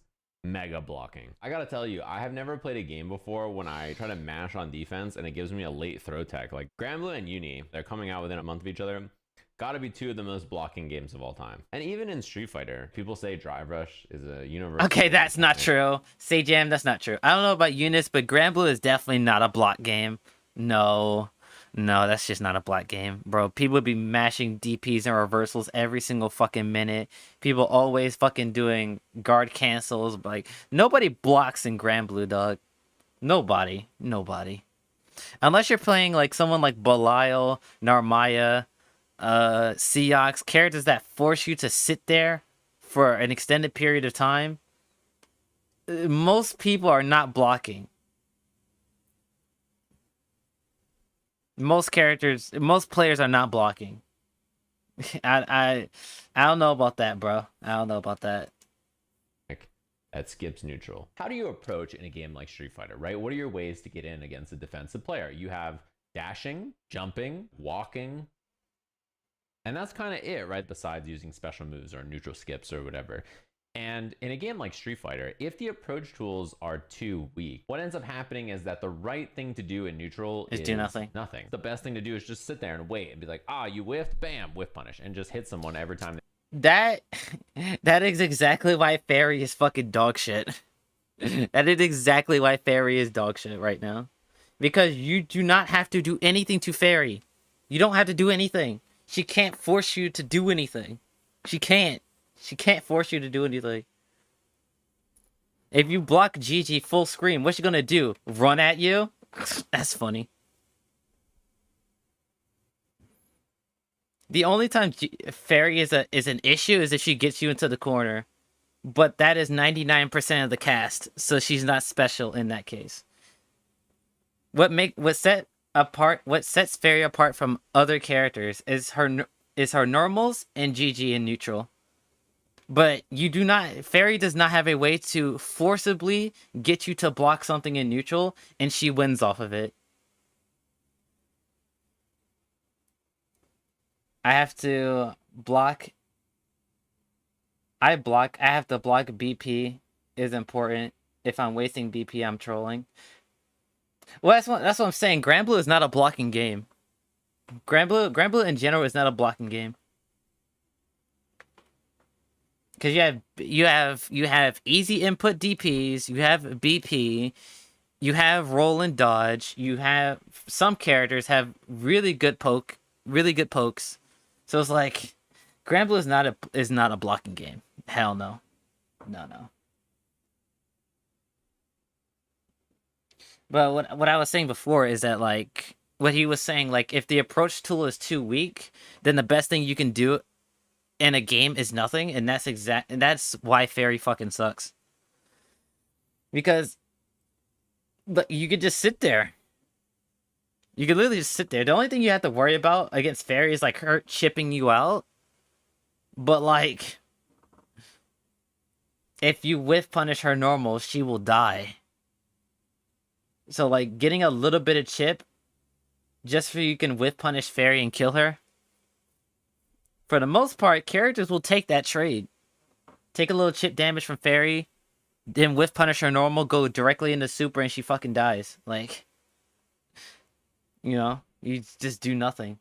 mega blocking. I gotta tell you, I have never played a game before when I try to mash on defense and it gives me a late throw tech. Like Granblue and Uni, they're coming out within a month of each other. Gotta be two of the most blocking games of all time. And even in Street Fighter, people say Drive Rush is a universal. Okay, that's not true. Say Jam, that's not true. I don't know about Eunice, but Granblue is definitely not a block game. No, that's just not a block game, bro. People would be mashing DPs and reversals every single fucking minute. People always fucking doing guard cancels. Like, nobody blocks in Granblue, dog. Nobody. Unless you're playing like someone like Belial, Narmaya, Seox, characters that force you to sit there for an extended period of time. Most people are not blocking. Most players are not blocking. I don't know about that, bro. I don't know about that. That skips neutral. How do you approach in a game like Street Fighter, right? What are your ways to get in against a defensive player? You have dashing, jumping, walking, and that's kind of it, right? Besides using special moves or neutral skips or whatever. And in a game like Street Fighter, if the approach tools are too weak, what ends up happening is that the right thing to do in neutral is do nothing. Nothing. The best thing to do is just sit there and wait and be like, you whiffed, bam, whiff punish, and just hit someone every time. That is exactly why Fairy is fucking dog shit. That is exactly why Fairy is dog shit right now. Because you do not have to do anything to Fairy. You don't have to do anything. She can't force you to do anything. She can't force you to do anything. If you block Gigi full screen, what's she gonna do? Run at you? That's funny. The only time Fairy is an issue is if she gets you into the corner. But that is 99% of the cast, so she's not special in that case. What sets Fairy apart from other characters is her normals and GG in neutral. But Fairy does not have a way to forcibly get you to block something in neutral, and she wins off of it. I have to block BP is important. If I'm wasting BP, I'm trolling. Well, that's what I'm saying. Granblue is not a blocking game. Granblue in general is not a blocking game. Because you have easy input DPs, you have BP, you have roll and dodge, you have some characters have really good pokes. So it's like Granblue is not a blocking game. Hell no. No. But what I was saying before is that like what he was saying, like, if the approach tool is too weak, then the best thing you can do in a game is nothing, and that's why fairy fucking sucks. Because you could just sit there. You could literally just sit there. The only thing you have to worry about against fairy is like her chipping you out. But like, if you whiff punish her normal, she will die. So like, getting a little bit of chip just so you can whiff punish fairy and kill her. For the most part, characters will take that trade. Take a little chip damage from fairy, then whiff punish her normal, go directly into super, and she fucking dies. Like, you know, you just do nothing.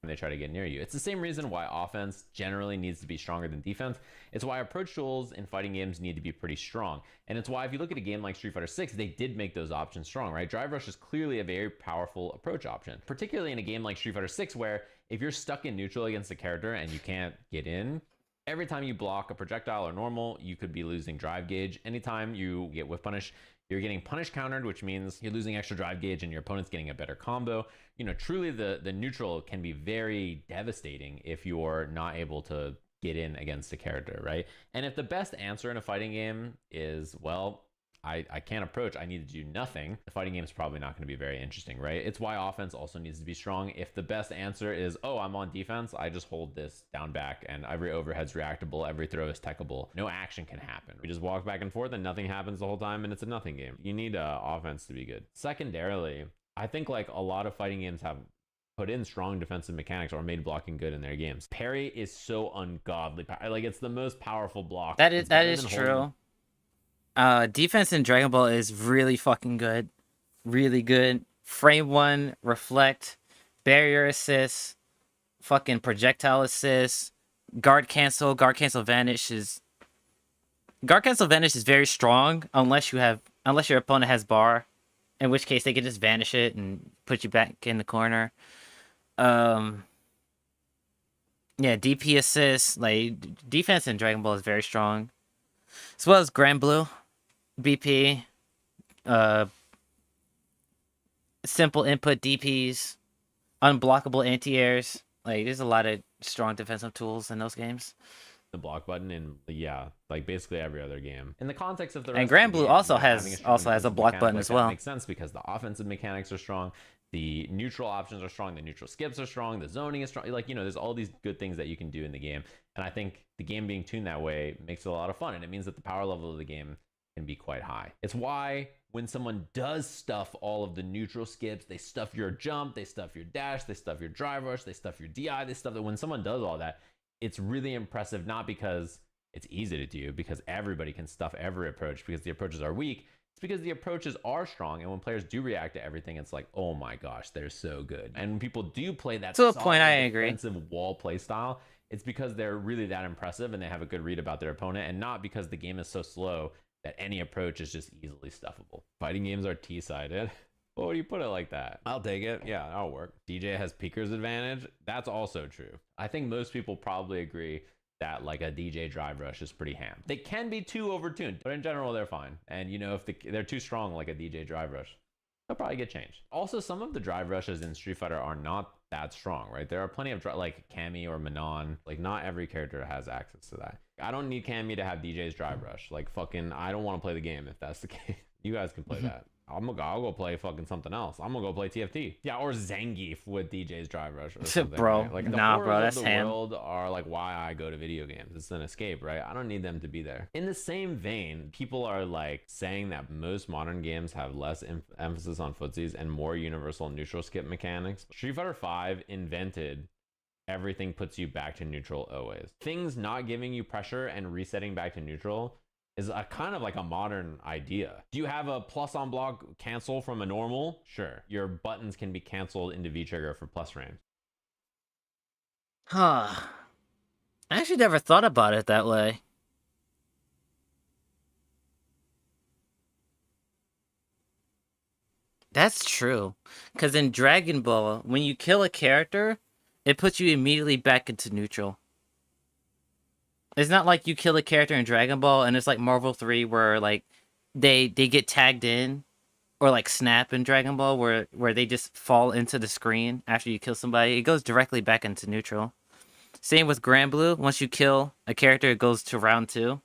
When they try to get near you. It's the same reason why offense generally needs to be stronger than defense. It's why approach tools in fighting games need to be pretty strong. And it's why if you look at a game like Street Fighter 6, they did make those options strong, right? Drive rush is clearly a very powerful approach option, particularly in a game like Street Fighter 6, where if you're stuck in neutral against a character and you can't get in, every time you block a projectile or normal, you could be losing drive gauge. Anytime you get whiff punish, you're getting punish countered, which means you're losing extra drive gauge and your opponent's getting a better combo. You know, truly the neutral can be very devastating if you're not able to get in against a character, right? And if the best answer in a fighting game is, well, I can't approach, I need to do nothing, the fighting game is probably not going to be very interesting, right? It's why offense also needs to be strong. If the best answer is, oh, I'm on defense, I just hold this down back and every overhead's reactable, every throw is techable, no action can happen. We just walk back and forth and nothing happens the whole time and it's a nothing game. You need offense to be good. Secondarily, I think like a lot of fighting games have put in strong defensive mechanics or made blocking good in their games. Parry is so ungodly. Like, it's the most powerful block. That is true. Defense in Dragon Ball is really fucking good. Really good. Frame 1, reflect, barrier assist, fucking projectile assist, guard cancel vanish is... Guard cancel vanish is very strong unless your opponent has bar, in which case they can just vanish it and put you back in the corner. Yeah, DP assist, like, defense in Dragon Ball is very strong. As well as Grand Blue, BP, simple input DPs, unblockable anti-airs. Like, there's a lot of strong defensive tools in those games. The block button in, yeah, like basically every other game. In the context of the rest and Grand Blue game, also has a block button as well. That makes sense because the offensive mechanics are strong, the neutral options are strong, the neutral skips are strong, the zoning is strong. Like, you know, there's all these good things that you can do in the game. And I think the game being tuned that way makes it a lot of fun, and it means that the power level of the game can be quite high. It's why when someone does stuff all of the neutral skips, they stuff your jump, they stuff your dash, they stuff your drive rush, they stuff your DI, they stuff that. When someone does all that, it's really impressive, not because it's easy to do, because everybody can stuff every approach because the approaches are weak. It's because the approaches are strong, and when players do react to everything, it's like, oh my gosh, they're so good. And when people do play that to a point, I agree, defensive wall play style, it's because they're really that impressive and they have a good read about their opponent, and not because the game is so slow that any approach is just easily stuffable. Fighting games are T-sided. Well, do you put it like that? I'll take it. Yeah, that'll work. DJ has Peeker's advantage. That's also true. I think most people probably agree that like a DJ drive rush is pretty ham. They can be too overtuned, but in general, they're fine. And you know, if they're too strong, like a DJ drive rush, they'll probably get changed. Also, some of the drive rushes in Street Fighter are not that strong, right? There are plenty of like Cammy or Manon. Like, not every character has access to that. I don't need Cammy to have DJ's drive rush. Like, fucking, I don't want to play the game if that's the case. You guys can play that. I'll go play fucking something else. I'm gonna go play TFT. Yeah, or Zangief with DJ's drive rush or something. Bro, right? Like, the nah, bro, that's of the ham. world are like why I go to video games. It's an escape, right? I don't need them to be there. In the same vein, people are like saying that most modern games have less emphasis on footsies and more universal neutral skip mechanics. Street Fighter V invented everything puts you back to neutral always. Things not giving you pressure and resetting back to neutral is a kind of like a modern idea. Do you have a plus on block cancel from a normal? Sure. Your buttons can be canceled into V-trigger for plus frames. Huh. I actually never thought about it that way. That's true. Because in Dragon Ball, when you kill a character, it puts you immediately back into neutral. It's not like you kill a character in Dragon Ball and it's like Marvel 3 where like they get tagged in or like snap in Dragon Ball, where they just fall into the screen after you kill somebody. It goes directly back into neutral. Same with Grand Blue. Once you kill a character, it goes to round 2,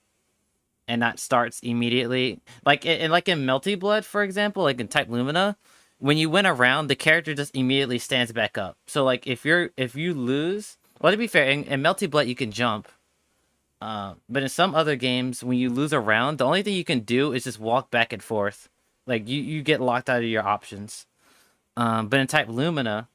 and that starts immediately. Like in Melty Blood, for example, like in Type Lumina, when you win a round, the character just immediately stands back up. So like if you lose, well, to be fair, in Melty Blood you can jump. But in some other games, when you lose a round, the only thing you can do is just walk back and forth. Like you get locked out of your options. But in Type Lumina,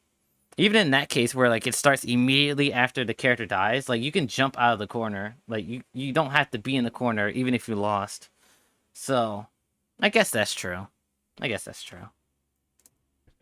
even in that case where like it starts immediately after the character dies, like you can jump out of the corner. Like you don't have to be in the corner even if you lost. So I guess that's true.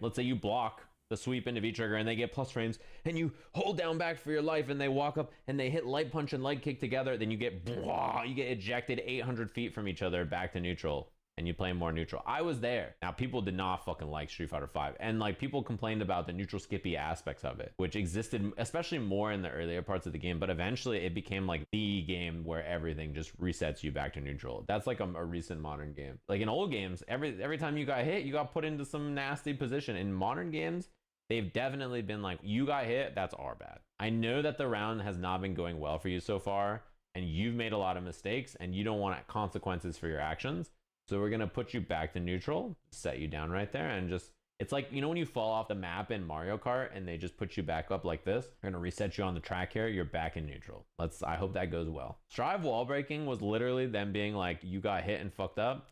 Let's say you block the sweep into V-trigger and they get plus frames, and you hold down back for your life and they walk up and they hit light punch and light kick together, then you get ejected 800 feet from each other back to neutral, and you play more neutral. I was there. Now, people did not fucking like Street Fighter V, and like people complained about the neutral skippy aspects of it, which existed especially more in the earlier parts of the game, but eventually it became like the game where everything just resets you back to neutral. That's like a recent modern game. Like in old games, every time you got hit, you got put into some nasty position. In modern games, they've definitely been like, you got hit, that's our bad. I know that the round has not been going well for you so far, and you've made a lot of mistakes, and you don't want consequences for your actions. So we're going to put you back to neutral, set you down right there, and just, it's like, you know when you fall off the map in Mario Kart and they just put you back up like this? They're going to reset you on the track here, you're back in neutral. I hope that goes well. Strive wall breaking was literally them being like, you got hit and fucked up,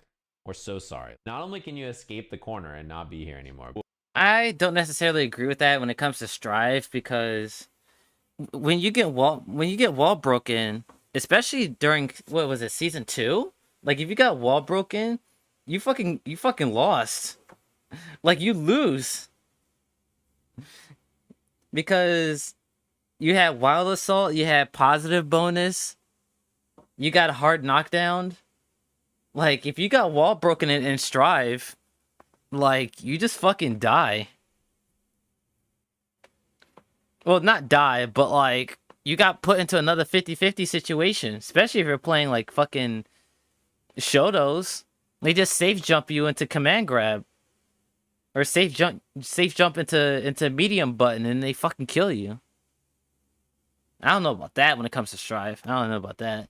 we're so sorry. Not only can you escape the corner and not be here anymore. I don't necessarily agree with that when it comes to Strive, because when you get wall broken, especially during, what was it, season 2? Like if you got wall broken, you fucking lost. Like you lose. Because you had wild assault, you had positive bonus, you got hard knockdown. Like if you got wall broken in Strive, like you just fucking die. Well, not die, but like you got put into another 50-50 situation, especially if you're playing like fucking Shotos. They just safe jump you into command grab, or safe jump into medium button, and they fucking kill you. I don't know about that when it comes to Strive. I don't know about that.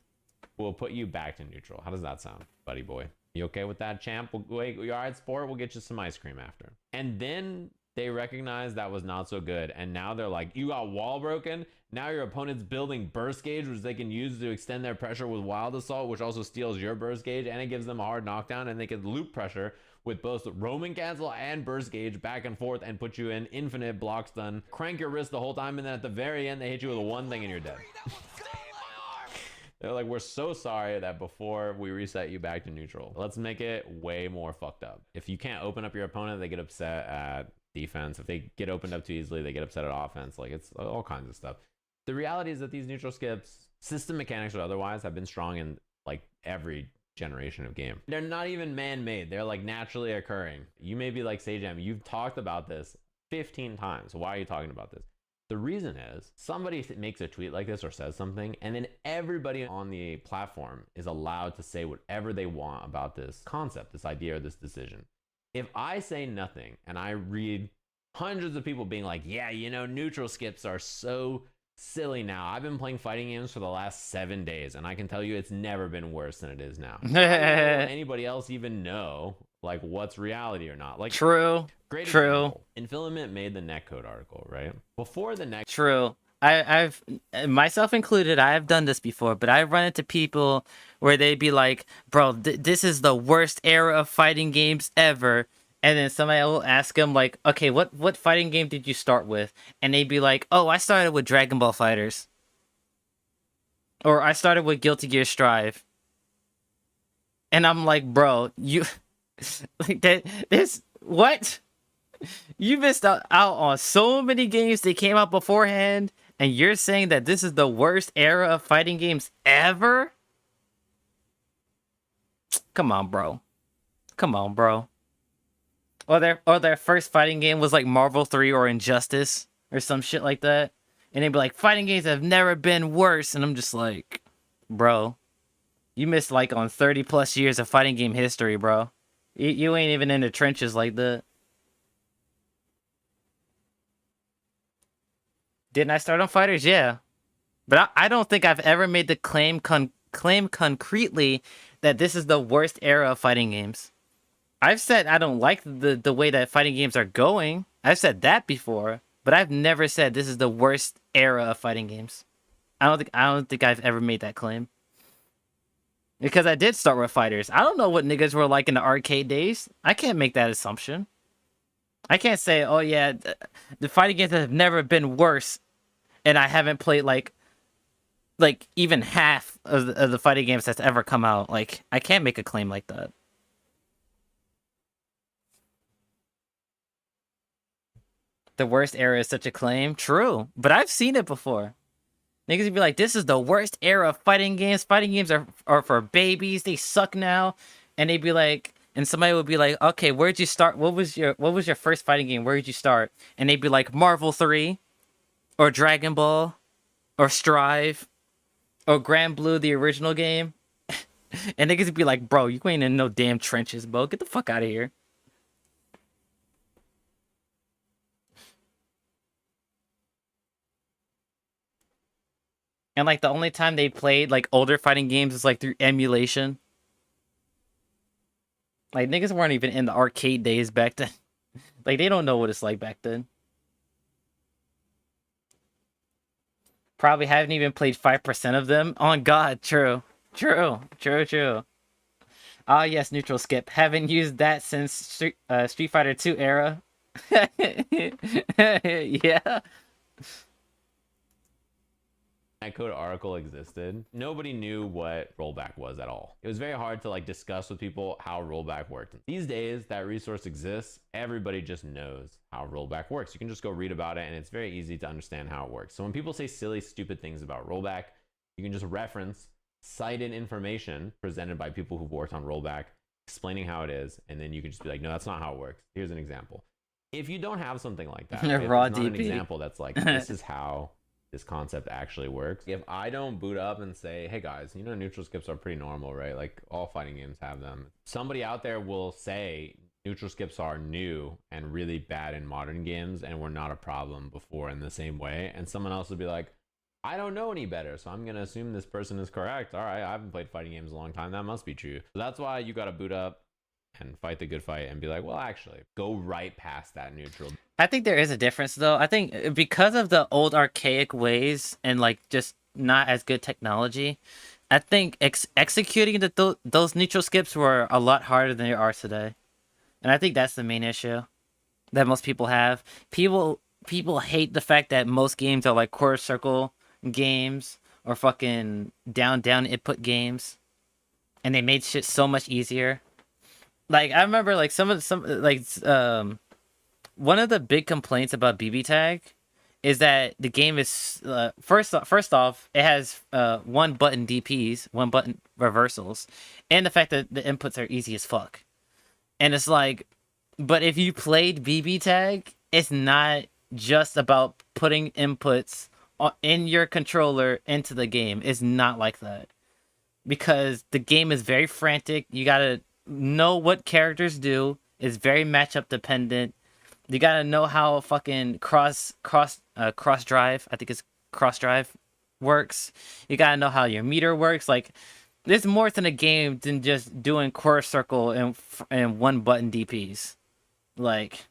We'll put you back to neutral. How does that sound, buddy boy? You okay with that, champ? Wait, you all right, sport? We'll get you some ice cream after. And then they recognize that was not so good, and now they're like, you got wall broken? Now your opponent's building burst gauge, which they can use to extend their pressure with wild assault, which also steals your burst gauge, and it gives them a hard knockdown, and they can loop pressure with both Roman cancel and burst gauge back and forth and put you in infinite block stun. Crank your wrist the whole time, and then at the very end, they hit you with one thing and you're dead. They're like, we're so sorry that before we reset you back to neutral. Let's make it way more fucked up. If you can't open up your opponent, they get upset at defense. If they get opened up too easily, they get upset at offense. Like, it's all kinds of stuff. The reality is that these neutral skips, system mechanics or otherwise, have been strong in like every generation of game. They're not even man-made. They're like naturally occurring. You may be like, Sajam, you've talked about this 15 times. Why are you talking about this? The reason is somebody makes a tweet like this or says something, and then everybody on the platform is allowed to say whatever they want about this concept, this idea, or this decision. If I say nothing and I read hundreds of people being like, yeah, you know, neutral skips are so silly now. I've been playing fighting games for the last 7 days, and I can tell you it's never been worse than it is now. How will anybody else even know like what's reality or not? Like, true. Example. Infilament made the netcode article, right? Before the next True. I've myself included, I have done this before, but I've run into people where they'd be like, bro, this is the worst era of fighting games ever. And then somebody will ask them like, okay, what fighting game did you start with? And they'd be like, oh, I started with Dragon Ball FighterZ. Or I started with Guilty Gear Strive. And I'm like, bro, you like that this what? You missed out on so many games that came out beforehand, and you're saying that this is the worst era of fighting games ever? Come on, bro. Come on, bro. Or their first fighting game was like Marvel 3 or Injustice or some shit like that. And they'd be like, fighting games have never been worse. And I'm just like, bro, you missed like on 30 plus years of fighting game history, bro. You ain't even in the trenches like that. Didn't I start on fighters? Yeah. But I don't think I've ever made the claim concretely that this is the worst era of fighting games. I've said I don't like the way that fighting games are going. I've said that before, but I've never said this is the worst era of fighting games. I don't think I've ever made that claim. Because I did start with fighters. I don't know what niggas were like in the arcade days. I can't make that assumption. I can't say, oh yeah, the fighting games have never been worse, and I haven't played like even half of the fighting games that's ever come out. Like, I can't make a claim like that. The worst era is such a claim. True, but I've seen it before. Niggas would be like, this is the worst era of fighting games. Fighting games are for babies. They suck now. And they'd be like, and somebody would be like, okay, where'd you start? What was your first fighting game? Where did you start? And they'd be like, Marvel 3, or Dragon Ball, or Strive, or Grand Blue, the original game. And niggas would be like, bro, you ain't in no damn trenches, bro. Get the fuck out of here. And like the only time they played like older fighting games is like through emulation. Like niggas weren't even in the arcade days back then. Like they don't know what it's like back then. Probably haven't even played 5% of them. On God, true. True. Ah yes, neutral skip. Haven't used that since Street Fighter 2 era. Yeah. That code article existed, nobody knew what rollback was at all. It was very hard to like discuss with people how rollback worked. These days, that resource exists. Everybody just knows how rollback works. You can just go read about it and it's very easy to understand how it works. So when people say silly, stupid things about rollback, you can just reference cited information presented by people who've worked on rollback, explaining how it is, and then you can just be like, no, that's not how it works. Here's an example. If you don't have something like that, if Raw it's not an DP. example that's like, this is how this concept actually works. If I don't boot up and say, hey guys, you know, neutral skips are pretty normal, right? Like all fighting games have them. Somebody out there will say neutral skips are new and really bad in modern games and were not a problem before in the same way. And someone else will be like, I don't know any better, so I'm gonna assume this person is correct. All right, I haven't played fighting games a long time. That must be true. So that's why you gotta boot up and fight the good fight and be like, well, actually, go right past that neutral. I think there is a difference though. I think because of the old archaic ways and like just not as good technology, I think executing those neutral skips were a lot harder than they are today. And I think that's the main issue that most people have. People hate the fact that most games are like quarter circle games or fucking down input games, and they made shit so much easier. Like I remember like one of the big complaints about BB Tag is that the game is first off it has one button DPs, one button reversals, and the fact that the inputs are easy as fuck. And it's like, but if you played BB Tag, it's not just about putting inputs in your controller into the game. It's not like that. Because the game is very frantic. You gotta know what characters do. It's very matchup dependent. You gotta know how fucking cross drive, I think it's cross drive, works. You gotta know how your meter works. Like, there's more than a game than just doing quarter circle and one button DPs. Like,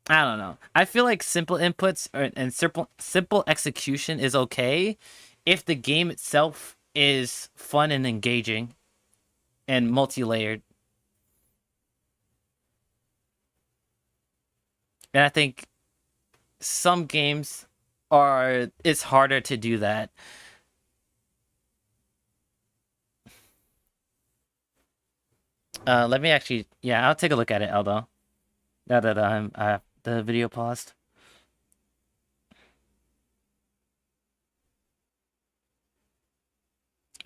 I don't know. I feel like simple inputs and simple execution is okay if the game itself is fun and engaging and multi-layered. And I think some games it's harder to do that. Let me actually, yeah, I'll take a look at it, Aldo. Now that I have the video paused.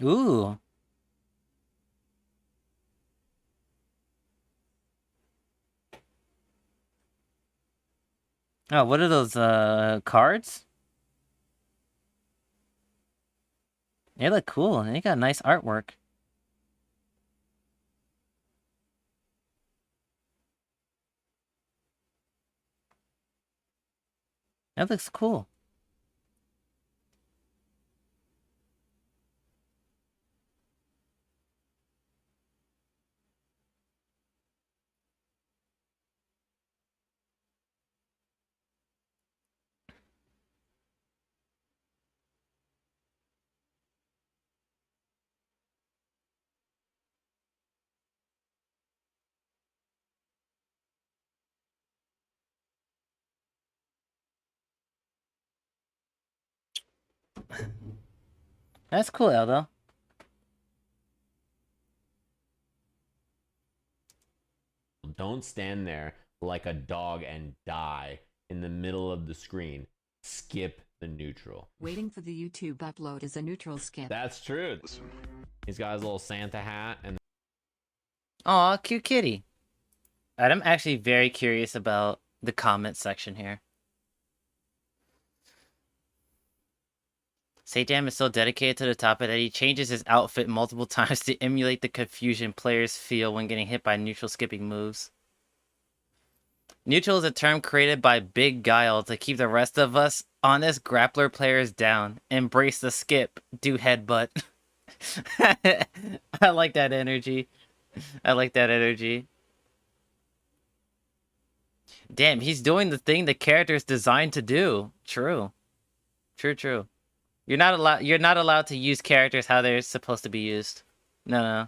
Ooh. Oh, what are those cards? They look cool. They got nice artwork. That looks cool. That's cool, Eldo. Don't stand there like a dog and die in the middle of the screen. Skip the neutral. Waiting for the YouTube upload is a neutral skip. That's true. He's got his little Santa hat and Aw, cute kitty. Alright, I'm actually very curious about the comment section here. Satan is so dedicated to the topic that he changes his outfit multiple times to emulate the confusion players feel when getting hit by neutral skipping moves. Neutral is a term created by Big Guile to keep the rest of us honest grappler players down. Embrace the skip. Do headbutt. I like that energy. I like that energy. Damn, he's doing the thing the character is designed to do. True. True. You're not allowed to use characters how they're supposed to be used. No.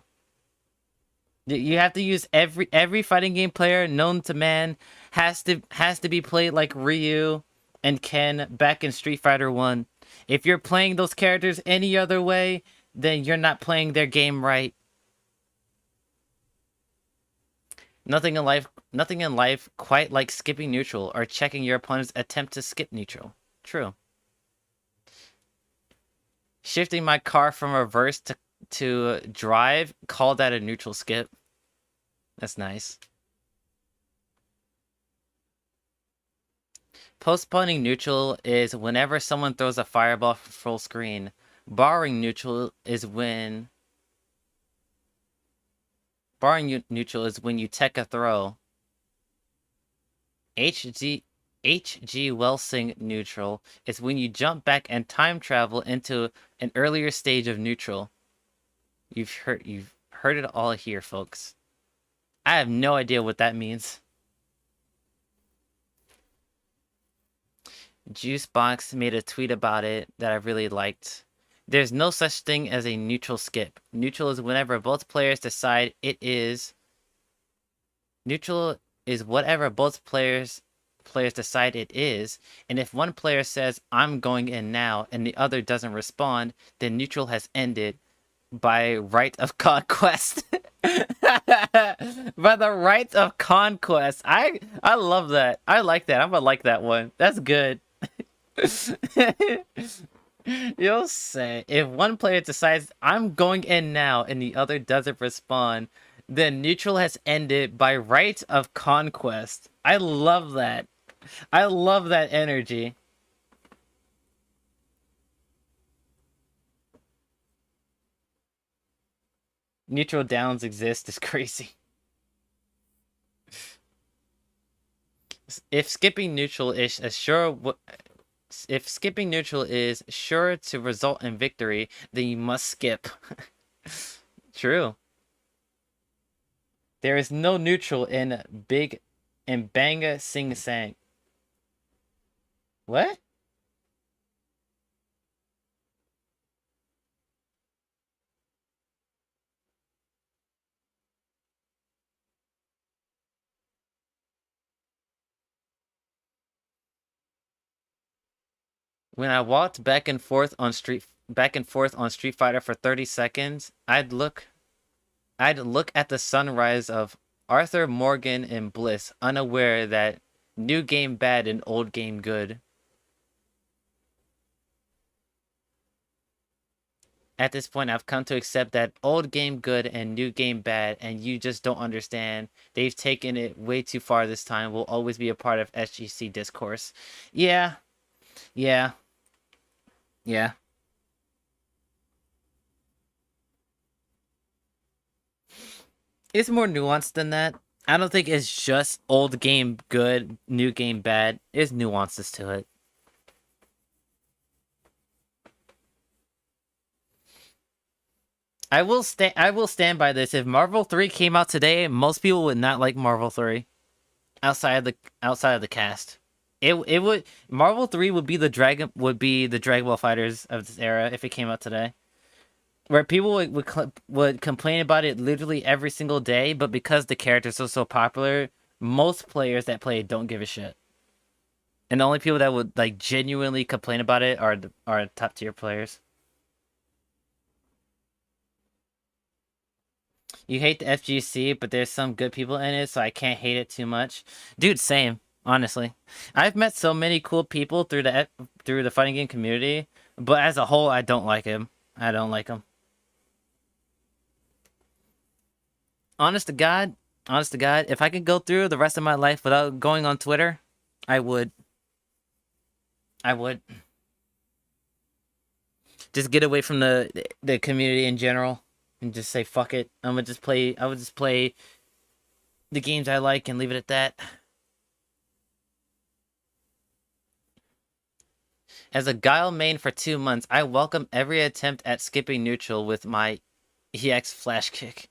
You have to use every fighting game player known to man has to be played like Ryu and Ken back in Street Fighter 1. If you're playing those characters any other way, then you're not playing their game right. Nothing in life quite like skipping neutral or checking your opponent's attempt to skip neutral. True. Shifting my car from reverse to drive, call that a neutral skip. That's nice. Postponing neutral is whenever someone throws a fireball from full screen. Borrowing neutral is when you tech a throw. HG Welsing neutral is when you jump back and time travel into an earlier stage of neutral. You've heard it all here, folks. I have no idea what that means. Juicebox made a tweet about it that I really liked. There's no such thing as a neutral skip. Neutral is whenever both players decide it is. Neutral is whatever both players decide it is, and if one player says, "I'm going in now," and the other doesn't respond, then neutral has ended by right of conquest. By the right of conquest. I love that. I like that. I'm gonna like that one. That's good. You'll say, if one player decides, "I'm going in now," and the other doesn't respond, then neutral has ended by right of conquest. I love that. I love that energy. Neutral downs exist is crazy. If skipping neutral is sure to result in victory, then you must skip. True. There is no neutral in Banga Sing Sang. What? When I walked back and forth on Street Fighter for 30 seconds, I'd look at the sunrise of Arthur, Morgan, and Bliss, unaware that new game bad and old game good. At this point, I've come to accept that old game good and new game bad, and you just don't understand. They've taken it way too far this time. Will always be a part of SGC discourse. Yeah. It's more nuanced than that. I don't think it's just old game good, new game bad. There's nuances to it. I will stand by this. If Marvel 3 came out today, most people would not like Marvel 3 outside of the cast. It would Marvel 3 would be the Dragon Ball fighters of this era if it came out today. Where people would complain about it literally every single day, but because the characters are so popular, most players that play it don't give a shit. And the only people that would like genuinely complain about it are top tier players. You hate the FGC, but there's some good people in it, so I can't hate it too much. Dude, same, honestly. I've met so many cool people through the fighting game community, but as a whole, I don't like him. I don't like him. Honest to God, if I could go through the rest of my life without going on Twitter, I would. I would. Just get away from the community in general and just say fuck it. I would just play the games I like and leave it at that. As a Guile main for 2 months, I welcome every attempt at skipping neutral with my EX flash kick.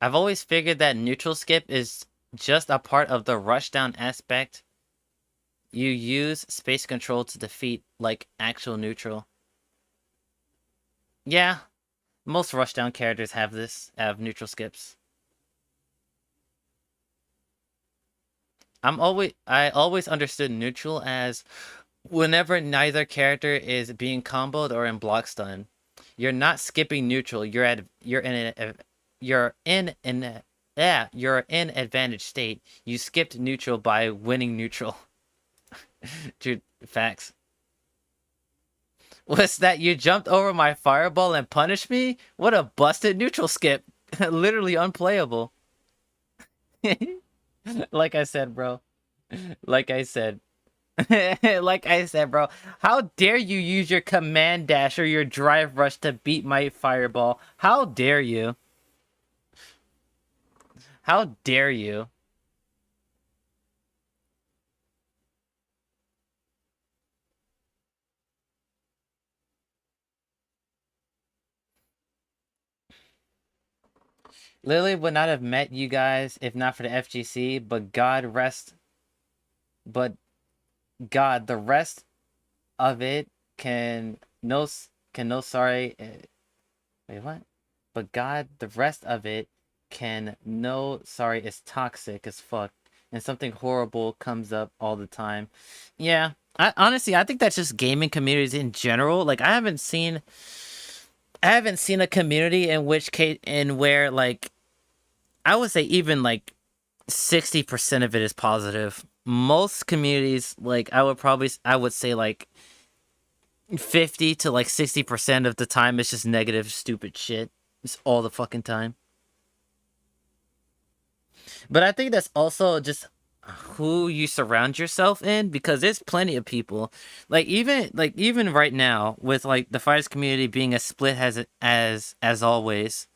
I've always figured that neutral skip is just a part of the rushdown aspect. You use space control to defeat, like, actual neutral. Yeah, most rushdown characters have neutral skips. I always understood neutral as whenever neither character is being comboed or in block stun. You're not skipping neutral, you're in advantage state. You skipped neutral by winning neutral. Dude, facts. What's that? You jumped over my fireball and punished me? What a busted neutral skip. Literally unplayable. Like I said, bro. Like I said. Like I said, bro. How dare you use your command dash or your drive rush to beat my fireball? How dare you? How dare you? Lily would not have met you guys if not for the FGC, but the rest of it can no sorry. Wait, what? But God, the rest of it can no sorry is toxic as fuck, and something horrible comes up all the time. Yeah, I think that's just gaming communities in general. Like I haven't seen a community where like I would say even like 60% of it is positive. Most communities, like I would say like 50 to like 60% of the time it's just negative, stupid shit. It's all the fucking time. But I think that's also just who you surround yourself in, because there's plenty of people like even right now with like the fighters community being as split as always,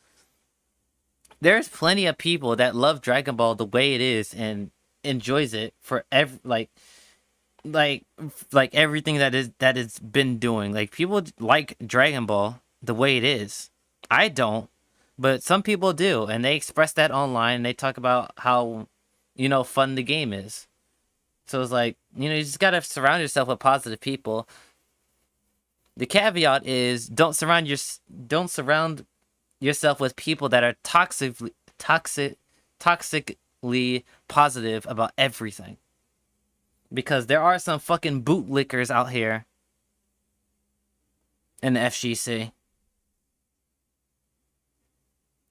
there's plenty of people that love Dragon Ball the way it is and enjoys it for everything that it's been doing. Like people like Dragon Ball the way it is. I don't, but some people do, and they express that online and they talk about how fun the game is. So it's like, you just gotta surround yourself with positive people. The caveat is don't surround yourself with people that are toxically positive about everything. Because there are some fucking bootlickers out here in the FGC.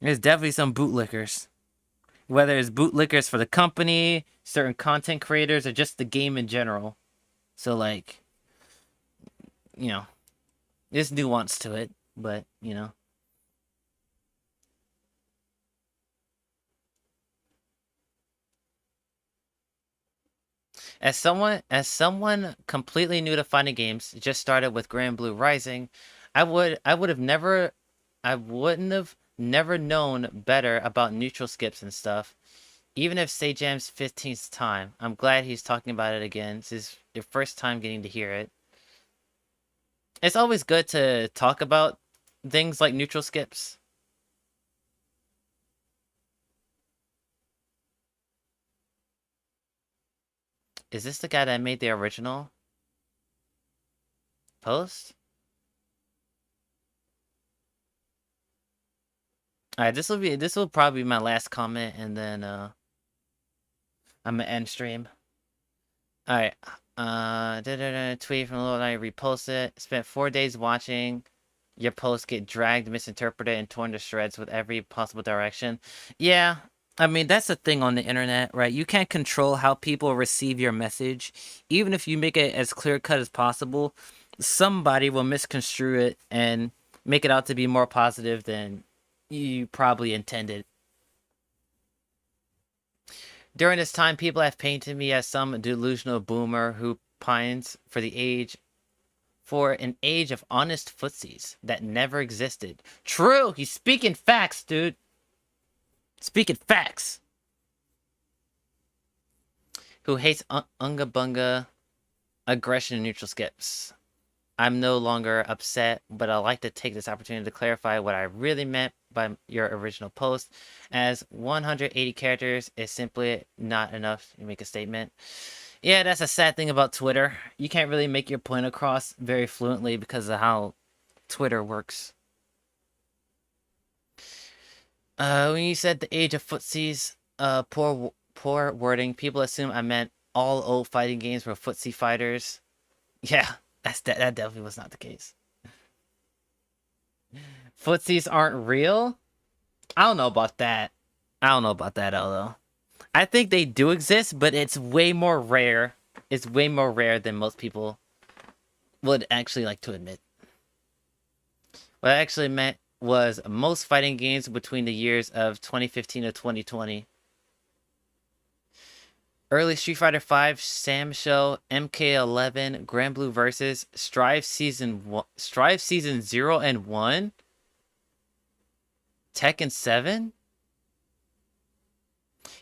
There's definitely some bootlickers. Whether it's bootlickers for the company, certain content creators, or just the game in general. So, like, there's nuance to it, but, As someone completely new to fighting games, just started with Grand Blue Rising, I wouldn't have never known better about neutral skips and stuff. Even if Sajam's 15th time, I'm glad he's talking about it again. This is your first time getting to hear it. It's always good to talk about things like neutral skips. Is this the guy that made the original post? Alright, this will probably be my last comment, and then I'm gonna end stream. Alright. Tweet from Lord, I repost it. Spent 4 days watching your posts get dragged, misinterpreted, and torn to shreds with every possible direction. Yeah, I mean, that's the thing on the internet, right? You can't control how people receive your message. Even if you make it as clear-cut as possible, somebody will misconstrue it and make it out to be more positive than you probably intended. During this time, people have painted me as some delusional boomer who pines for an age of honest footsies that never existed. True! He's speaking facts, dude! Speaking facts! Who hates unga bunga aggression and neutral skips. I'm no longer upset, but I'd like to take this opportunity to clarify what I really meant by your original post, as 180 characters is simply not enough to make a statement. Yeah, that's a sad thing about Twitter. You can't really make your point across very fluently because of how Twitter works. When you said the age of footsies, poor wording. People assume I meant all old fighting games were footsie fighters. Yeah, that definitely was not the case. Footsies aren't real? I don't know about that. I don't know about that, although. I think they do exist, but it's way more rare. It's way more rare than most people would actually like to admit. What I actually meant was most fighting games between the years of 2015 to 2020. Early Street Fighter V, Sam Show, MK11, Grand Blue Versus, Strive Season 0 and 1, Tekken 7.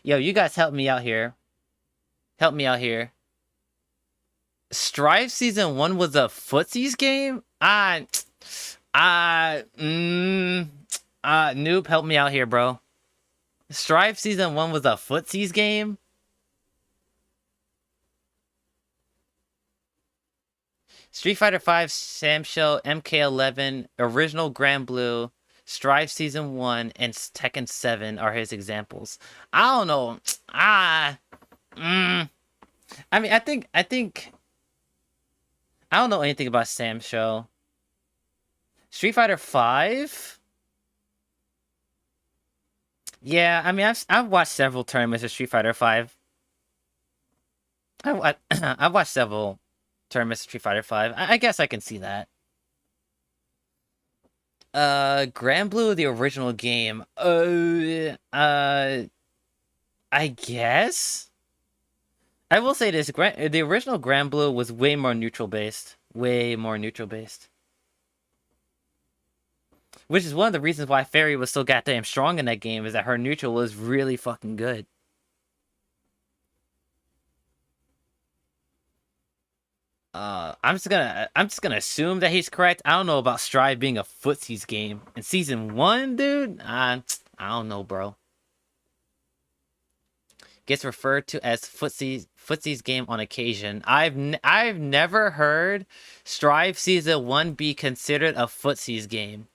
Yo, you guys help me out here. Help me out here. Strive Season 1 was a footsies game? Noob, help me out here, bro. Strive Season 1 was a footsies game? Street Fighter V, Sam Show, MK11, Original Grand Blue, Strive Season 1, and Tekken 7 are his examples. I don't know. I mean, I think I don't know anything about Sam Show. Street Fighter 5? Yeah, I mean, I've watched several tournaments of Street Fighter 5. I've watched several tournaments of Street Fighter 5. I guess I can see that. Grand Blue, the original game. I guess? I will say this, the original Grand Blue was way more neutral based. Way more neutral based. Which is one of the reasons why Fairy was so goddamn strong in that game, is that her neutral was really fucking good. I'm just gonna assume that he's correct. I don't know about Strive being a footsies game. In Season 1, dude? I don't know, bro. Gets referred to as footsies game on occasion. I've never heard Strive Season 1 be considered a footsies game.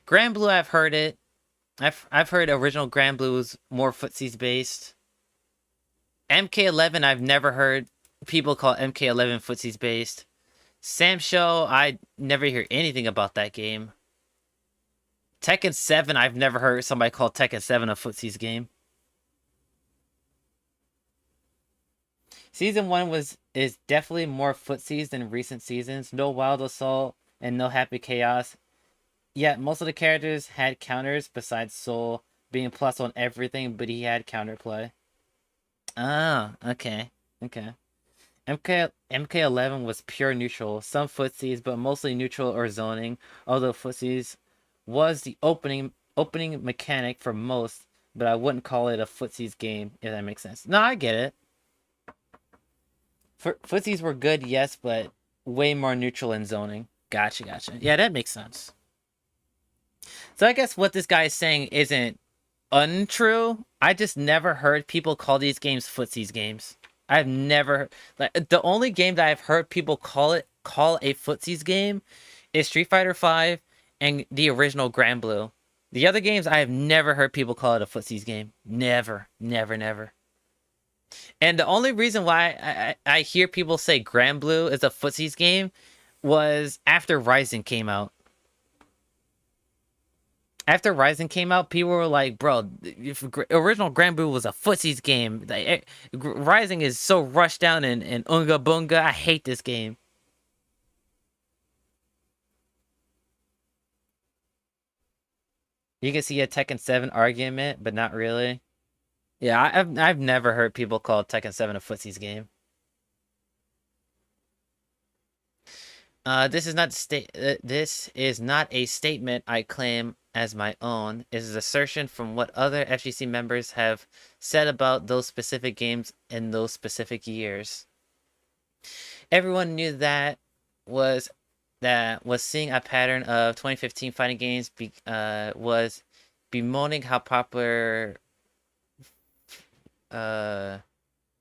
Grand Blue, I've heard it. I've heard original Grand Blue was more footsies based. MK11, I've never heard people call MK11 footsies based. Sam Show, I never hear anything about that game. Tekken 7, I've never heard somebody call Tekken 7 a footsies game. Season 1 is definitely more footsies than recent seasons. No Wild Assault and no Happy Chaos. Yet most of the characters had counters besides Soul being plus on everything, but he had counterplay. Ah, okay. Okay. MK11 was pure neutral. Some footsies, but mostly neutral or zoning. Although footsies was the opening mechanic for most, but I wouldn't call it a footsies game, if that makes sense. No, I get it. Footsies were good, yes, but way more neutral in zoning. Gotcha, gotcha. Yeah, that makes sense. So I guess what this guy is saying isn't untrue. I just never heard people call these games footsies games. I've never, like, the only game that I've heard people call a footsies game is Street Fighter V and the original Grand Blue. The other games I have never heard people call it a footsies game. Never, never, never. And the only reason why I hear people say Grand Blue is a footsies game was after Rising came out. After Rising came out, people were like, bro, if original Grand Blue was a footsies game. Like, Rising is so rushed down and unga bunga. I hate this game. You can see a Tekken 7 argument, but not really. Yeah, I've never heard people call Tekken 7 a footsies game. This is not a statement I claim as my own. It is an assertion from what other FGC members have said about those specific games in those specific years. Everyone knew that was seeing a pattern of 2015 fighting games was bemoaning how popular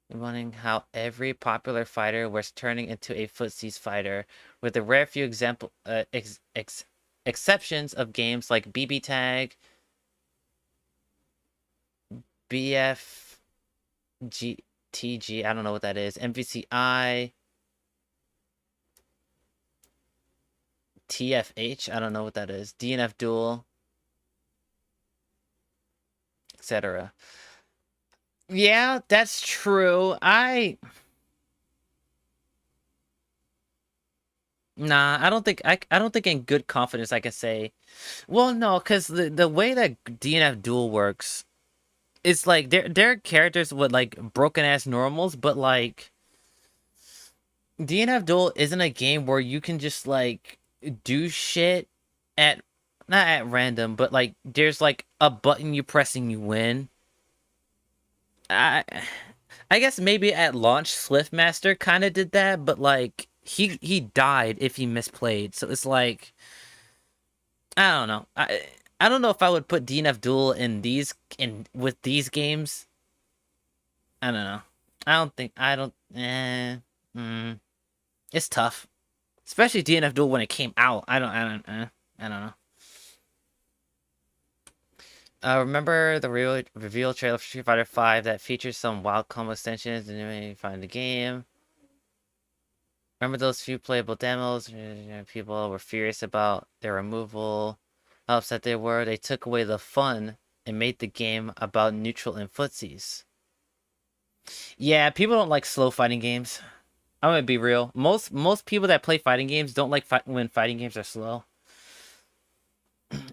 bemoaning how every popular fighter was turning into a footsies fighter, with a rare few exceptions of games like BB Tag, BFGTG, I don't know what that is, MVCI, TFH, I don't know what that is, DNF Duel, etc. Yeah, that's true. Nah, I don't think in good confidence I can say. Well, no, because the way that DNF Duel works, it's like they're characters with like broken ass normals, but like DNF Duel isn't a game where you can just like do shit at not at random, but like there's like a button you press and you win. I guess maybe at launch Swiftmaster kind of did that, but like he died if he misplayed. So it's like I don't know. I don't know if I would put DNF Duel with these games. I don't know. It's tough. Especially DNF Duel when it came out. I don't know. Remember the reveal trailer for Street Fighter V that features some wild combo extensions and you find the game? Remember those few playable demos? People were furious about their removal. How upset they were. They took away the fun and made the game about neutral and footsies. Yeah, people don't like slow fighting games. I'm gonna be real. Most people that play fighting games don't like when fighting games are slow.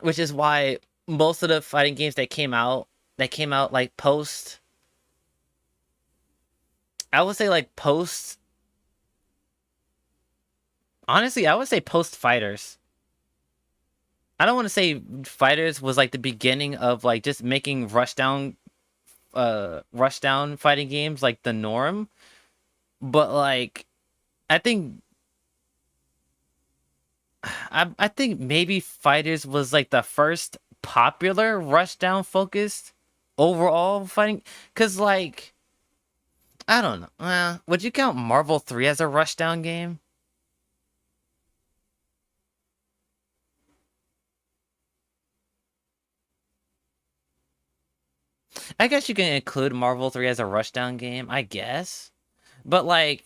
Which is why most of the fighting games that came out like post, I would say like post, honestly, I would say post Fighters. I don't want to say Fighters was like the beginning of like just making rushdown fighting games like the norm, but like I think maybe Fighters was like the first popular rushdown focused overall fighting, cause like I don't know. Would you count Marvel 3 as a rushdown game? I guess you can include Marvel 3 as a rushdown game, I guess. But like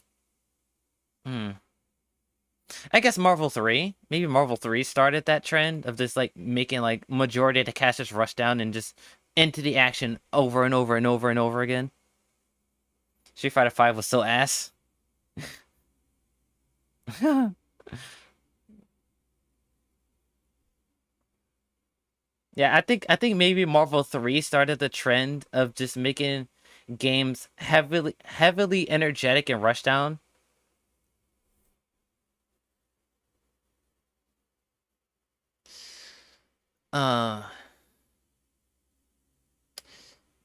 I guess Marvel 3. Maybe Marvel 3 started that trend of just like making like majority of the cast just rush down and just into the action over and over and over and over again. Street Fighter V was so ass. Yeah, I think maybe Marvel 3 started the trend of just making games heavily energetic and rushdown.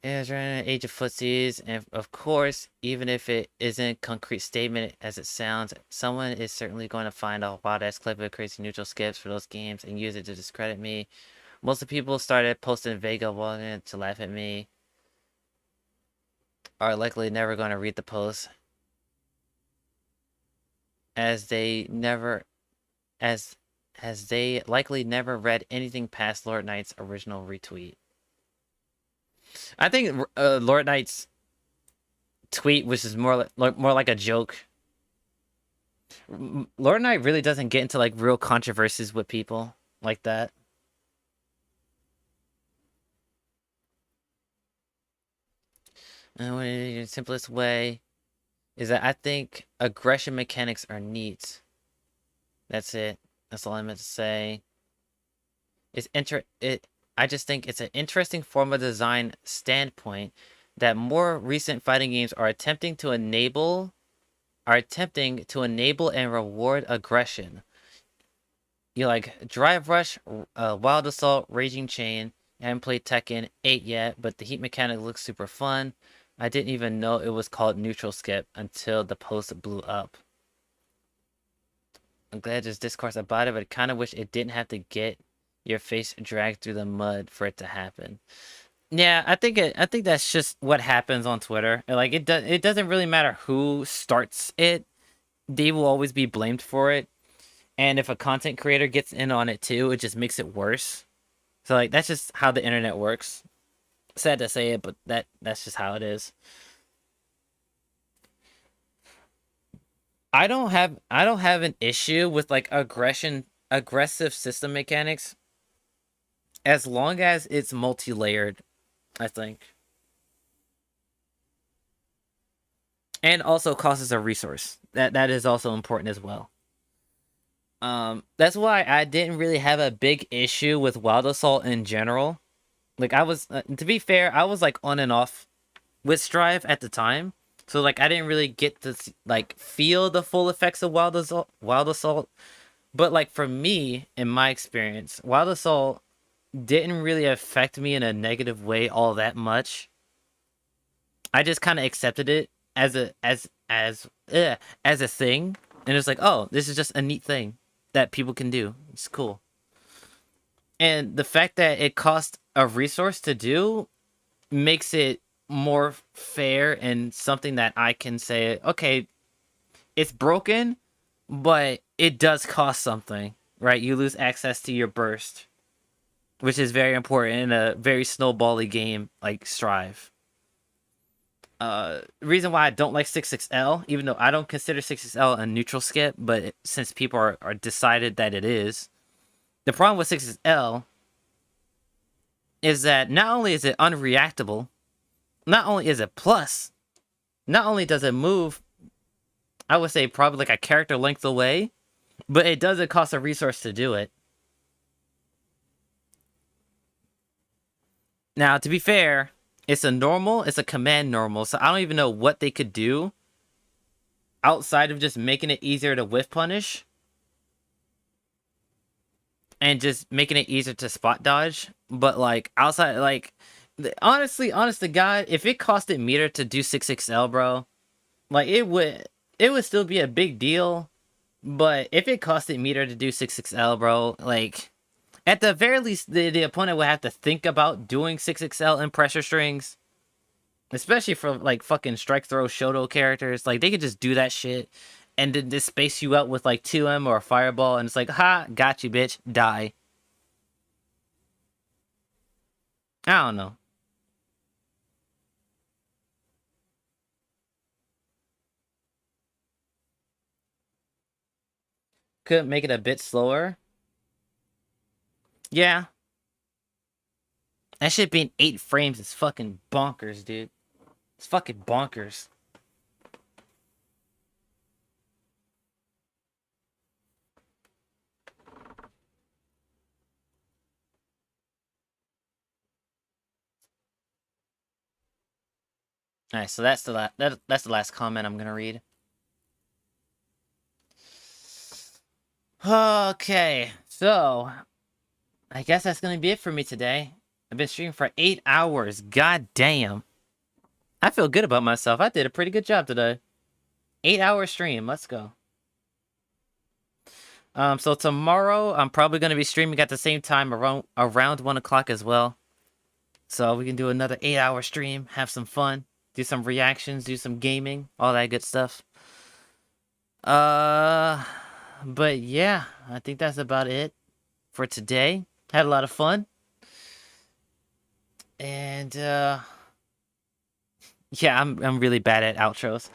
Is running an age of footsies, and of course, even if it isn't a concrete statement as it sounds, someone is certainly going to find a wild-ass clip of crazy neutral skips for those games and use it to discredit me. Most of the people started posting Vega wanting to laugh at me are likely never going to read the post, as they likely never read anything past Lord Knight's original retweet. I think Lord Knight's tweet was just more like a joke. Lord Knight really doesn't get into like real controversies with people like that. And the simplest way is that I think aggression mechanics are neat. That's it. That's all I meant to say. I just think it's an interesting form of design standpoint that more recent fighting games are attempting to enable and reward aggression. You like Drive Rush, Wild Assault, Raging Chain. I haven't played Tekken 8 yet, but the heat mechanic looks super fun. I didn't even know it was called Neutral Skip until the post blew up. I'm glad there's discourse about it, but I kind of wish it didn't have to get your face dragged through the mud for it to happen. Yeah, I think that's just what happens on Twitter. Like it doesn't really matter who starts it. They will always be blamed for it. And if a content creator gets in on it too, it just makes it worse. So like that's just how the internet works. Sad to say it, but that's just how it is. I don't have an issue with like aggressive system mechanics as long as it's multi-layered, I think. And also costs a resource. That is also important as well. That's why I didn't really have a big issue with Wild Assault in general. Like I was, to be fair, I was like on and off with Strive at the time. So like I didn't really get to like feel the full effects of Wild Assault. But like for me, in my experience, Wild Assault didn't really affect me in a negative way all that much. I just kind of accepted it as a thing, and it's like, oh, this is just a neat thing that people can do. It's cool. And the fact that it costs a resource to do makes it more fair and something that I can say, okay, it's broken, but it does cost something, right? You lose access to your burst, which is very important in a very snowbally game like Strive. Reason why I don't like 6XL, even though I don't consider 6XL a neutral skip, but since people are decided that it is, the problem with 6XL is that not only is it unreactable, not only is it plus, not only does it move, I would say probably like a character length away, but it doesn't cost a resource to do it. Now, to be fair, it's a command normal, so I don't even know what they could do outside of just making it easier to whiff punish and just making it easier to spot dodge. But like outside, like honest to God, if it costed meter to do 6XL, bro, like it would still be a big deal. But if it costed meter to do 6XL, bro, like at the very least, the opponent would have to think about doing 6XL and pressure strings. Especially for, like, fucking strike throw Shoto characters. Like, they could just do that shit. And then just space you out with, like, 2M or a fireball. And it's like, ha, got you, bitch. Die. I don't know. Could make it a bit slower. Yeah. That shit being 8 frames is fucking bonkers, dude. It's fucking bonkers. Alright, so that's the last comment I'm gonna read. Okay, so I guess that's gonna be it for me today. I've been streaming for 8 hours. God damn. I feel good about myself. I did a pretty good job today. 8-hour stream. Let's go. So tomorrow I'm probably going to be streaming at the same time around 1 o'clock as well. So we can do another 8-hour stream, have some fun, do some reactions, do some gaming, all that good stuff. But yeah, I think that's about it for today. Had a lot of fun. And yeah, I'm really bad at outros.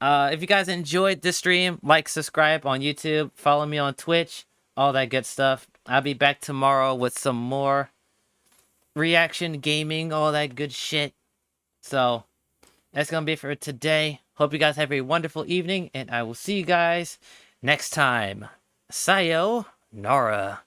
If you guys enjoyed this stream, like, subscribe on YouTube, follow me on Twitch, all that good stuff. I'll be back tomorrow with some more reaction, gaming, all that good shit. So, that's gonna be it for today. Hope you guys have a wonderful evening, and I will see you guys next time. Sayonara.